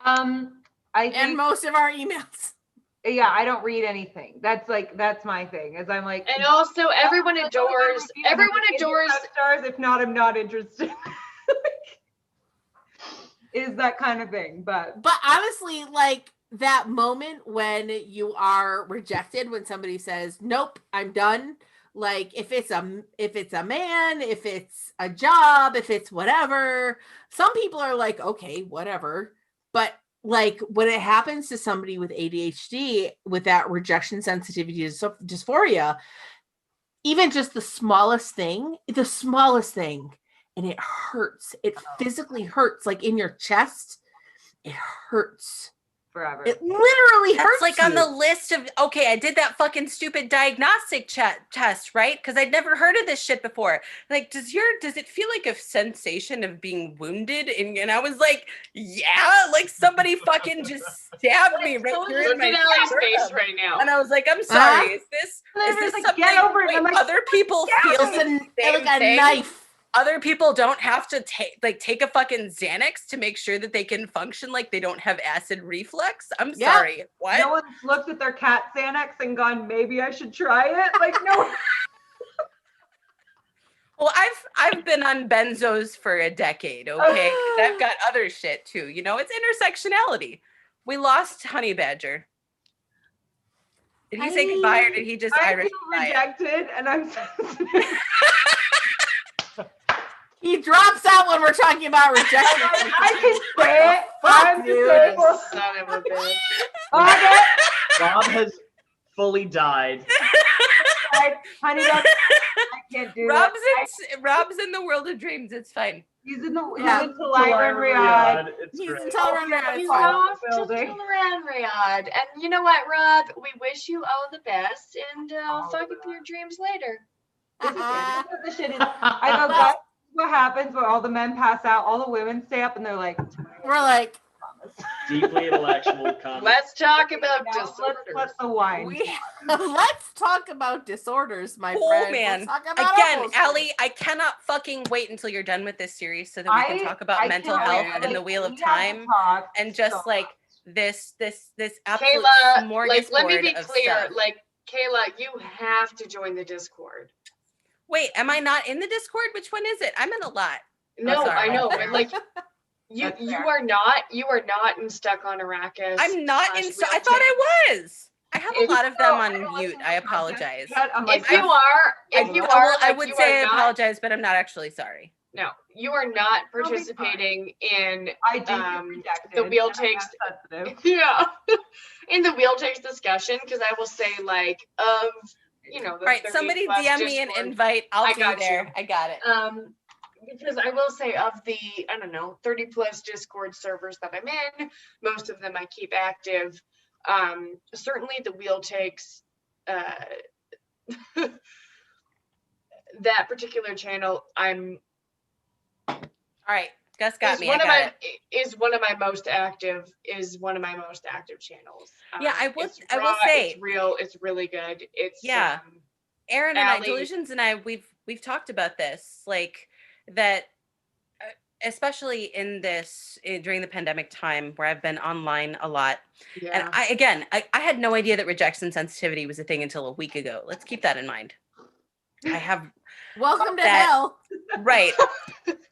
I think, and most of our emails. Yeah, I don't read anything. That's my thing. Is I'm like, and also everyone adores stars. If not, I'm not interested. Is that kind of thing. But honestly, like that moment when you are rejected, when somebody says, "Nope, I'm done." Like if it's a man, if it's a job, if it's whatever, some people are like, okay, whatever. But like when it happens to somebody with ADHD with that rejection sensitivity dysphoria, even just the smallest thing, and it hurts. It physically hurts, like in your chest. It hurts. Forever. It literally hurts. That's like on the list of, okay, I did that fucking stupid diagnostic test, right? Because I'd never heard of this shit before. Like, does it feel like a sensation of being wounded? And I was like, yeah, like somebody fucking just stabbed me right here in my face right now. And I is I'm sorry. Is this like, something get over it? I'm like, other people feel like a knife? Other people don't have to take a fucking Xanax to make sure that they can function like they don't have acid reflux. I'm sorry. What? No one's looked at their cat Xanax and gone, maybe I should try it. Like, no. Well, I've been on benzos for a decade, okay? I've got other shit too. You know, it's intersectionality. We lost Honey Badger. Did he say goodbye or did he just I Irish feel rejected and I'm He drops out when we're talking about rejection. I can say it. I'm disabled. Son of a bitch. Rob has fully died. Honey, I can't do Rob's in the world of dreams. It's fine. He's in Talairan Riyadh. He's in Talairan Riyadh. You off to Talairan Riyadh. And you know what, Rob? We wish you all the best and fuck with your dreams later. The shit is, I go, guys, what happens when all the men pass out, all the women stay up and they're like, we're like, deeply intellectual comment. Let's talk about disorders. Let's the wine. Let's talk about disorders, my friend. Man. Let's talk about Again, all those Allie, I cannot fucking wait until you're done with this series so that we can talk about mental health and the Wheel of Time and just like this absolute Kayla, like, let me be of clear. stuff. Like, Kayla, you have to join the Discord. Wait, am I not in the Discord? Which one is it? I'm in a lot. No, I know, but like you are not in Stuck on Arrakis. I'm not in. I thought I was. I have a lot of them on mute. I apologize. If you are, I would say I apologize, but I'm not actually sorry. No, you are not participating in the Wheel Takes. Yeah, in the Wheel Takes discussion, because I will say like of the right. Somebody DM me an invite. I'll be there. I got it. Because I will say of the 30 plus Discord servers that I'm in, most of them I keep active. Certainly the Wheel Takes that particular channel all right, Gus got me. Is one of my most active channels. Yeah, I will say it's real. It's really good. It's Aaron and I, Delusions and I, we've talked about this, like that. especially in this during the pandemic time where I've been online a lot. Yeah. And I had no idea that rejection sensitivity was a thing until a week ago. Let's keep that in mind. I have welcome to hell. Right.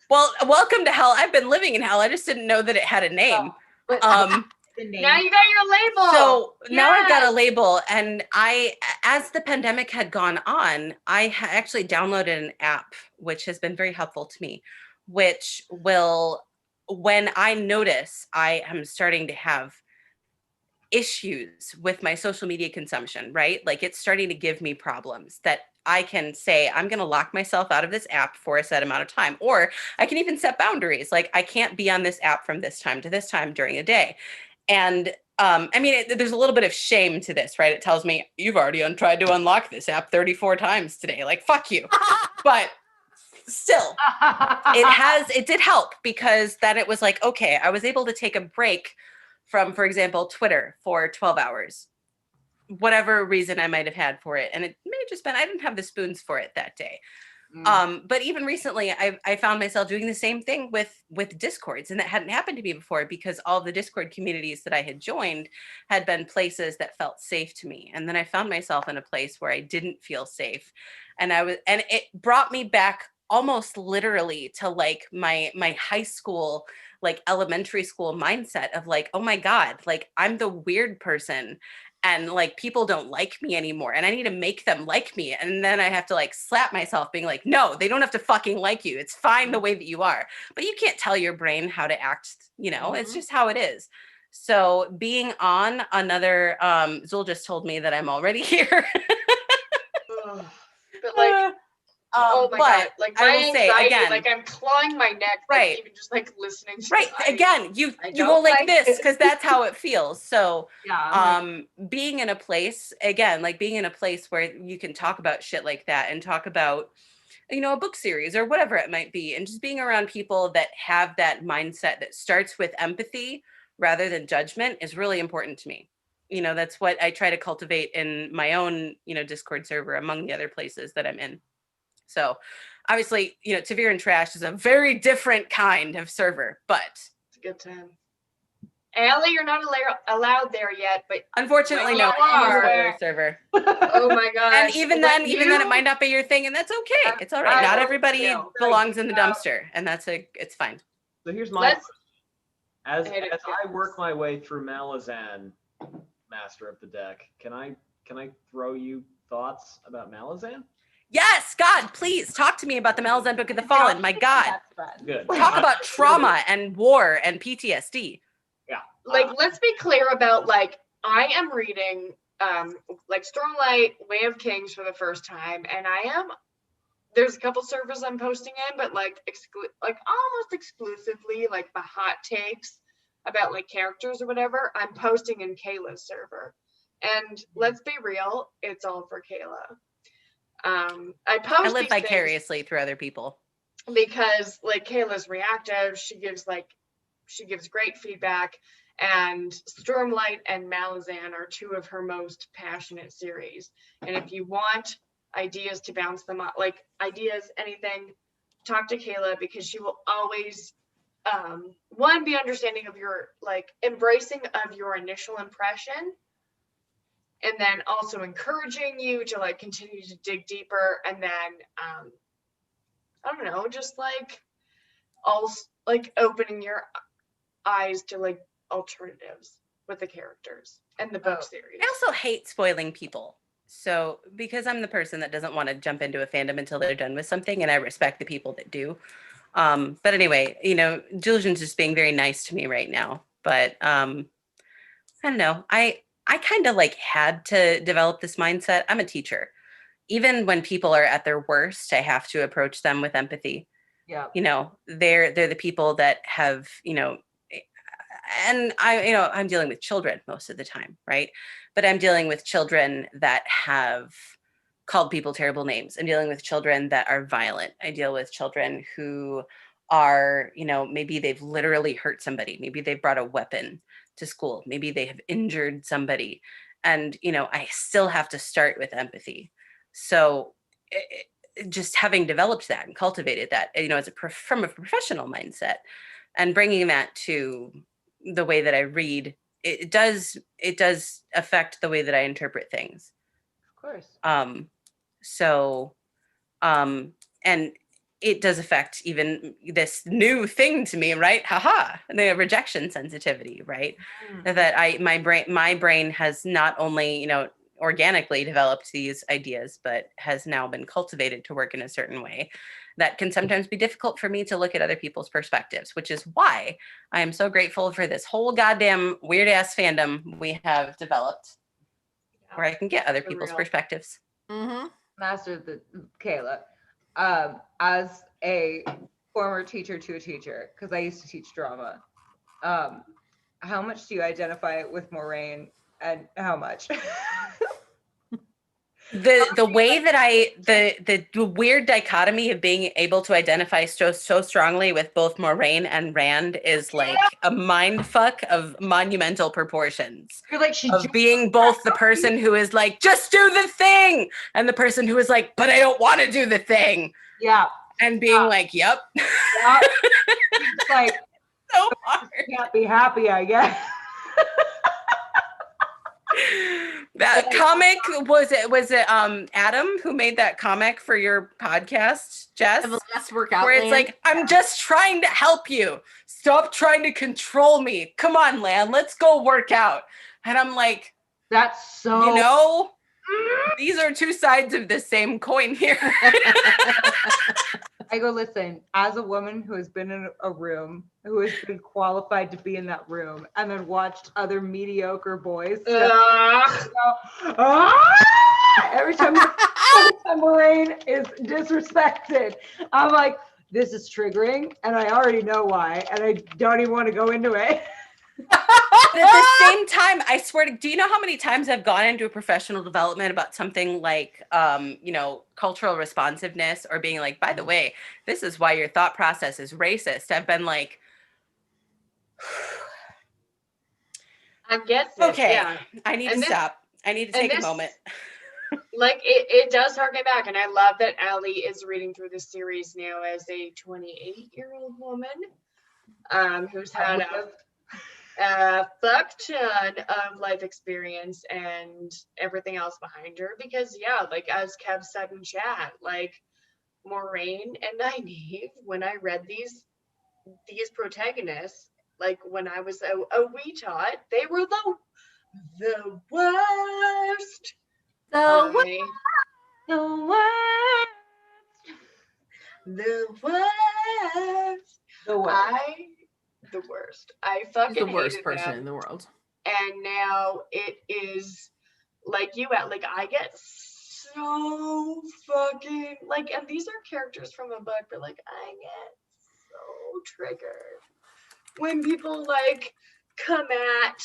Well, welcome to hell. I've been living in hell. I just didn't know that it had a name. Now you got your label. So now I've got a label, and as the pandemic had gone on, I actually downloaded an app, which has been very helpful to me, which will, when I notice I am starting to have issues with my social media consumption, right? Like it's starting to give me problems, that I can say, I'm going to lock myself out of this app for a set amount of time. Or I can even set boundaries. Like I can't be on this app from this time to this time during a day. And I mean, there's a little bit of shame to this, right? It tells me you've already tried to unlock this app 34 times today. Like, fuck you. But still, it did help, because then it was like, okay, I was able to take a break from, for example, Twitter for 12 hours, whatever reason I might have had for it. And it may have just been, I didn't have the spoons for it that day. But even recently, I found myself doing the same thing with Discords, and that hadn't happened to me before, because all the Discord communities that I had joined had been places that felt safe to me. And then I found myself in a place where I didn't feel safe. And it brought me back almost literally to like my high school, like elementary school mindset of like, oh my God, like I'm the weird person. And like people don't like me anymore, and I need to make them like me. And then I have to like slap myself being like, no, they don't have to fucking like you. It's fine the way that you are. But you can't tell your brain how to act, it's just how it is. So being on another, Zul just told me that I'm already here. But like, oh my God, like my I will say, anxiety, again, like I'm clawing my neck, right? Like, even just like listening to Right. it. Again, you don't go like like this it. because that's how it feels. So Yeah, being in a place, again, like being in a place where you can talk about shit like that and talk about, a book series or whatever it might be, and just being around people that have that mindset that starts with empathy rather than judgment is really important to me. That's what I try to cultivate in my own, Discord server, among the other places that I'm in. So obviously, Tavir and Trash is a very different kind of server, but it's a good time. Allie, you're not allowed there yet, but unfortunately, you no, are. spoiler server. Oh my gosh. And even then it might not be your thing, and that's okay. It's all right. Not everybody belongs in the dumpster, and it's fine. So here's my as I work my way through Malazan, Master of the Deck, can I throw you thoughts about Malazan? Yes, God, please talk to me about the Malazan Book of the Fallen. My God. Good. Talk about trauma and war and PTSD. Yeah. Like, let's be clear about, like, I am reading like Stormlight, Way of Kings for the first time, and there's a couple servers I'm posting in, but like almost exclusively like the hot takes about like characters or whatever, I'm posting in Kayla's server. And let's be real, it's all for Kayla. I live vicariously through other people because like Kayla's reactive. She gives great feedback, and Stormlight and Malazan are two of her most passionate series. And if you want ideas to bounce them up, like ideas, anything, talk to Kayla, because she will always one, be understanding of your, like, embracing of your initial impression, and then also encouraging you to like continue to dig deeper. And then I don't know, just like also like opening your eyes to like alternatives with the characters and the book series. I also hate spoiling people. So because I'm the person that doesn't want to jump into a fandom until they're done with something, and I respect the people that do. But anyway, Julian's just being very nice to me right now. But I don't know. I kind of like had to develop this mindset. I'm a teacher. Even when people are at their worst, I have to approach them with empathy. Yeah. They're the people that have, and I'm dealing with children most of the time, right? But I'm dealing with children that have called people terrible names. I'm dealing with children that are violent. I deal with children who are, maybe they've literally hurt somebody. Maybe they've brought a weapon to school. Maybe they have injured somebody. And, I still have to start with empathy. So just having developed that and cultivated that, as from a professional mindset, and bringing that to the way that I read, it does affect the way that I interpret things. Of course. And it does affect even this new thing to me, right? Haha, the rejection sensitivity, right? That my brain has not only, organically developed these ideas, but has now been cultivated to work in a certain way that can sometimes be difficult for me to look at other people's perspectives, which is why I am so grateful for this whole goddamn weird ass fandom we have developed, where I can get other people's perspectives. Master Kayla, as a former teacher to a teacher, because I used to teach drama, how much do you identify with Moraine, and how much? The way that the weird dichotomy of being able to identify so strongly with both Moraine and Rand is like a mind fuck of monumental proportions. You're like, of being both the person who is like, just do the thing, and the person who is like, but I don't want to do the thing. Yeah. And being like, yep. Yeah. It's like, so hard. Can't be happy, I guess. That comic, was it Adam who made that comic for your podcast, Jess? The last workout where it's Lan. like, I'm just trying to help you. Stop trying to control me. Come on, Lan, let's go work out. And I'm like, that's so, these are two sides of the same coin here. I go, listen, as a woman who has been in a room, who has been qualified to be in that room, and then watched other mediocre boys every time Moraine is disrespected, I'm like, this is triggering, and I already know why, and I don't even want to go into it. But at the same time, I swear to, do you know how many times I've gone into a professional development about something like, cultural responsiveness, or being like, by the way, this is why your thought process is racist. I've been like, I get this. okay, Yeah. I need to stop. I need to take a moment. Like it does harken back, and I love that Allie is reading through the series now as a 28-year-old woman who's had a fuck ton of life experience and everything else behind her, because like as Kev said in chat, like Moraine and Nynaeve, when I read these protagonists, like when I was a wee tot, they were the worst. The worst. I fucking He's the worst hated person them. in the world. And now it is like I get so fucking like, and these are characters from a book, but like I get so triggered when people like come at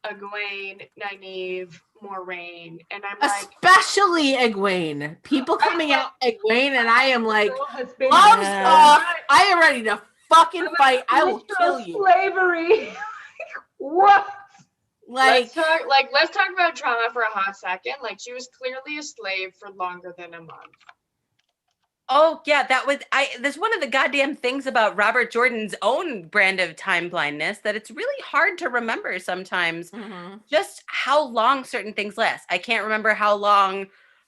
Egwene, Nynaeve, Moraine, and I'm like, especially Egwene. People coming at Egwene, and I am like, gloves been- off. I am ready to fucking fight. I will kill you. Slavery. What? Let's talk about trauma for a hot second. Like, she was clearly a slave for longer than a month. Oh yeah, that's one of the goddamn things about Robert Jordan's own brand of time blindness, that it's really hard to remember sometimes just how long certain things last. I can't remember how long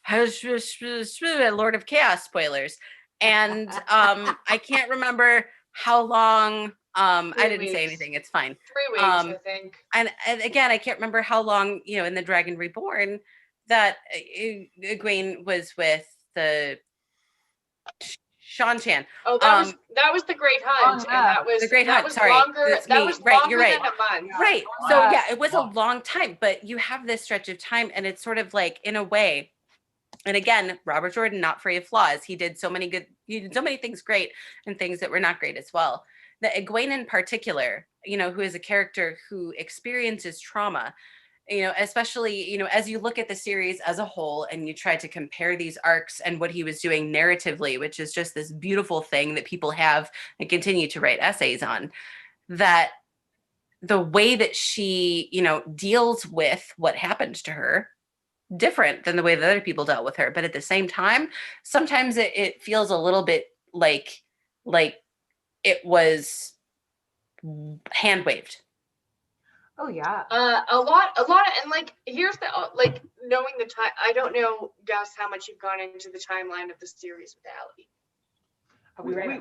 Lord of Chaos spoilers. And I can't remember how long I didn't say anything, it's fine. 3 weeks, I think. And again, I can't remember how long, in the Dragon Reborn that Egwene was with the Shan Chan. Oh, that was the Great Hunt, and that was the Great Hunt. Was Sorry, longer. that's That me. was Right, longer you're right. than a month. Right. So yeah, it was a long time, but you have this stretch of time, and it's sort of like, in a way. And again, Robert Jordan, not free of flaws. He did so many things great, and things that were not great as well. The Egwene in particular, who is a character who experiences trauma, especially, as you look at the series as a whole and you try to compare these arcs and what he was doing narratively, which is just this beautiful thing that people have and continue to write essays on, that the way that she, deals with what happened to her different than the way that other people dealt with her. But at the same time, sometimes it feels a little bit like it was hand waved. Oh yeah. A lot, and like here's the like knowing the time. I don't know, Gus, how much you've gone into the timeline of the series with Allie.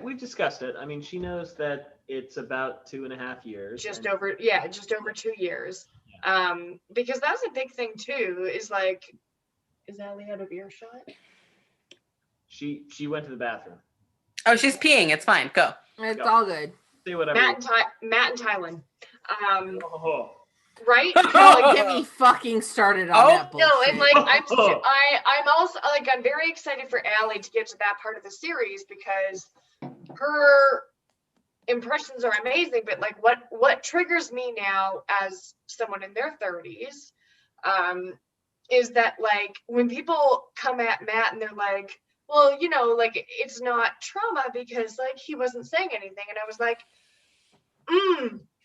We've discussed it. I mean, she knows that it's about 2.5 years. Just over 2 years. Because that's a big thing too. Is like, is Allie out of earshot? She went to the bathroom. Oh, she's peeing. It's fine. Go. It's all good. Say whatever. Matt and Tylen. Oh. Right? Don't get me fucking started on that bullshit. No, and like I'm also like I'm very excited for Allie to get to that part of the series because her impressions are amazing, but like what triggers me now as someone in their 30s is that like when people come at Matt and they're like, well, you know, like it's not trauma because like he wasn't saying anything, and I was like,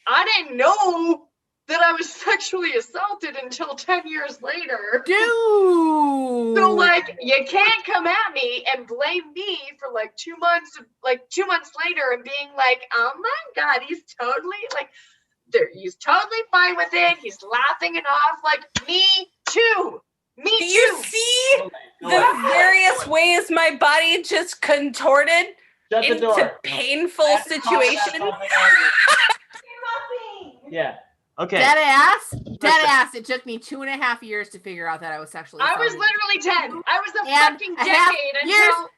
I didn't know that I was sexually assaulted until 10 years later. Dude! So like you can't come at me and blame me for like 2 months later and being like, oh my God, he's totally fine with it. He's laughing it off. Like me too. Me too. You see the various ways my body just contorted into painful situations? Yeah. Okay. Dead ass. It took me 2.5 years to figure out that I was sexually I assaulted. was literally 10. I was a And fucking a half decade years until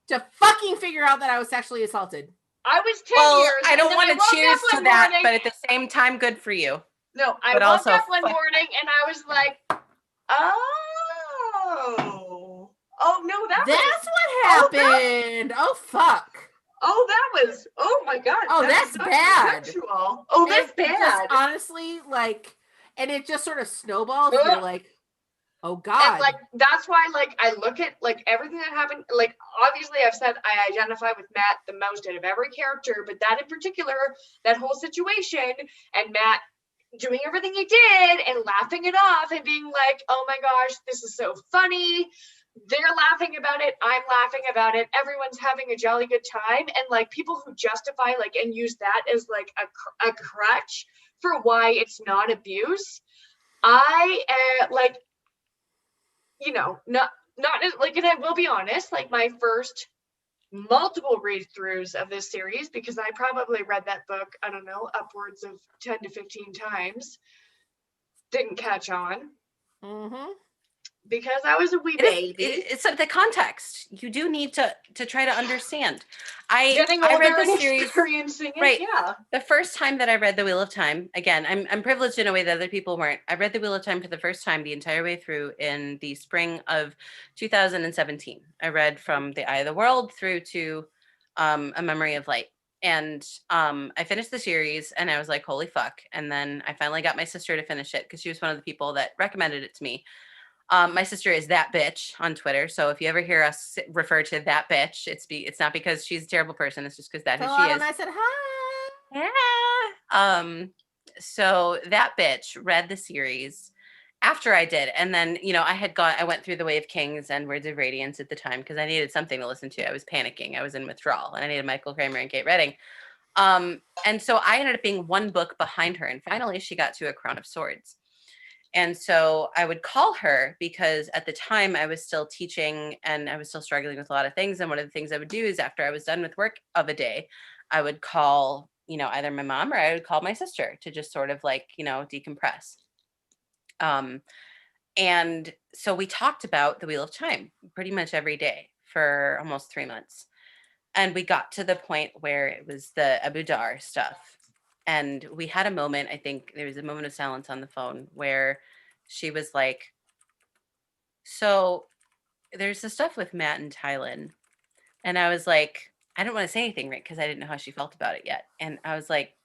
to fucking figure out that I was sexually assaulted. I was 10 Well, years. I don't and want then to woke cheers up to one that, morning- but at the same time, good for you. No, I But woke also, up one fuck. morning and I was like, oh no, That's was, what happened. Oh fuck. Oh my God. Oh, that's bad. Sexual. Oh, that's And it bad. just honestly, like, and it just sort of snowballs. You're like, oh God. And like that's why like I look at like everything that happened. Like obviously I've said I identify with Matt the most out of every character, but that in particular, that whole situation and Matt doing everything he did and laughing it off and being like, oh my gosh, this is so funny. They're laughing about it. I'm laughing about it. Everyone's having a jolly good time. And like people who justify like and use that as like a crutch for why it's not abuse. I like, you know, not like, and I will be honest, like my first multiple read throughs of this series, because I probably read that book, I don't know, upwards of 10 to 15 times, didn't catch on. Because I was a wee baby. It's the context. You do need to try to understand. I Getting read older the and series experiencing it, right. yeah. The first time that I read The Wheel of Time, again, I'm privileged in a way that other people weren't. I read The Wheel of Time for the first time the entire way through in the spring of 2017. I read from The Eye of the World through to A Memory of Light. And I finished the series and I was like, holy fuck. And then I finally got my sister to finish it because she was one of the people that recommended it to me. My sister is that bitch on Twitter. So if you ever hear us refer to that bitch, it's not because she's a terrible person. It's just because that's who she is. And I said, hi. So that bitch read the series after I did. And then, you know, I went through The Way of Kings and Words of Radiance at the time because I needed something to listen to. I was panicking. I was in withdrawal and I needed Michael Kramer and Kate Redding. And so I ended up being one book behind her. And finally she got to A Crown of Swords. And so I would call her because at the time I was still teaching and I was still struggling with a lot of things. And one of the things I would do is after I was done with work of a day, I would call, you know, either my mom or I would call my sister to just sort of like, you know, decompress. And so we talked about The Wheel of Time pretty much every day for almost 3 months. And we got to the point where it was the Abu Dar stuff. And we had a moment, I think there was a moment of silence on the phone where she was like, so there's the stuff with Matt and Tylen. And I was like, I don't want to say anything, right? Because I didn't know how she felt about it yet. And I was like,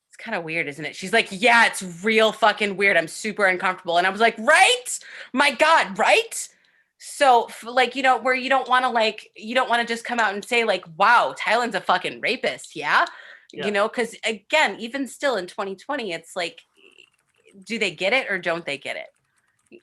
it's kind of weird, isn't it? She's like, yeah, it's real fucking weird. I'm super uncomfortable. And I was like, right? My God, right? So like, you know, where you don't want to just come out and say like, wow, Tylen's a fucking rapist. Yeah. You know, because again, even still in 2020, it's like, do they get it or don't they get it?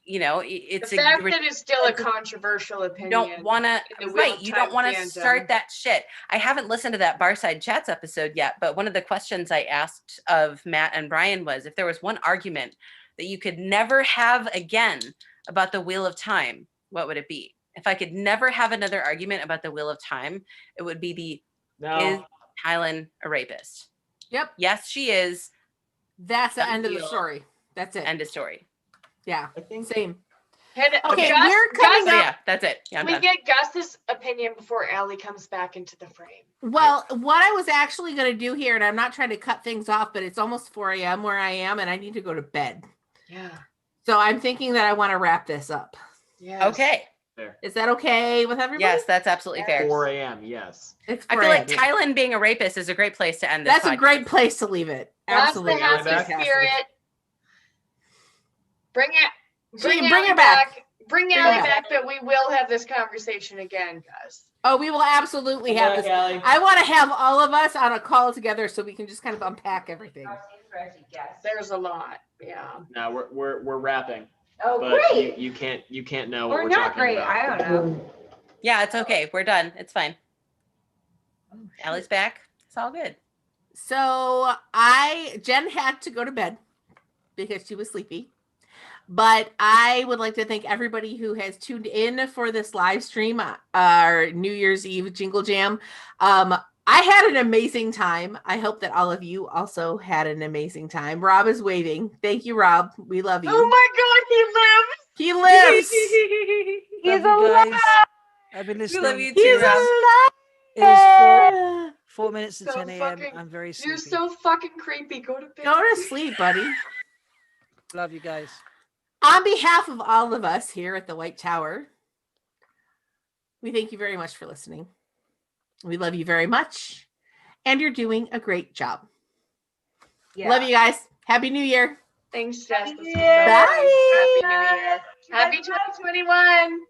you know, it's The fact that it's still a controversial opinion. don't want to in the Wheel right of you Time don't want to fandom. start that shit. I haven't listened to that Barside Chats episode yet, but one of the questions I asked of Matt and Brian was if there was one argument that you could never have again about the Wheel of Time, what would it be? If I could never have another argument about the Wheel of Time, it would be is Kylan a rapist? Yep. Yes, she is. That's the end of the story. That's it. End of story. Yeah. Same. Okay, we're coming up. Yeah, that's it. Yeah, I'm we done. get Gus's opinion before Allie comes back into the frame. Well, what I was actually going to do here, and I'm not trying to cut things off, but it's almost 4 a.m. where I am, and I need to go to bed. Yeah. So I'm thinking that I want to wrap this up. Yeah. Okay. Fair. Is that okay with everybody? Yes, that's absolutely fair. 4 a.m. Yes. It's I 4 feel like a.m. Kylan being a rapist is a great place to end this. That's a podcast. great place to leave it. Absolutely. That's the happy spirit. Bring it. Bring Allie her back. Bring Bring Allie her back, but we will have this conversation again, Gus. Oh, we will absolutely have back, this. Allie. I want to have all of us on a call together so we can just kind of unpack everything. There's a lot. Yeah. No, we're wrapping. Oh, but great. You can't know Or what we're not talking great. about. I don't know. Yeah, it's okay. We're done. It's fine. Allie's back. It's all good. So Jen had to go to bed because she was sleepy. But I would like to thank everybody who has tuned in for this live stream, our New Year's Eve Jingle Jam. I had an amazing time. I hope that all of you also had an amazing time. Rob is waving. Thank you, Rob. We love you. Oh my God, He lives. He's Love you alive. guys. I've been listening. love you He's too, Rob. alive. It is 4 minutes to So 10 a.m. fucking- I'm very sleepy. You're so fucking creepy. Go to bed. Go to sleep, buddy. Love you guys. On behalf of all of us here at the White Tower, we thank you very much for listening. We love you very much. And you're doing a great job. Yeah. Love you guys. Happy New Year. Thanks, Jess. Bye. Happy New Year. Happy 2021.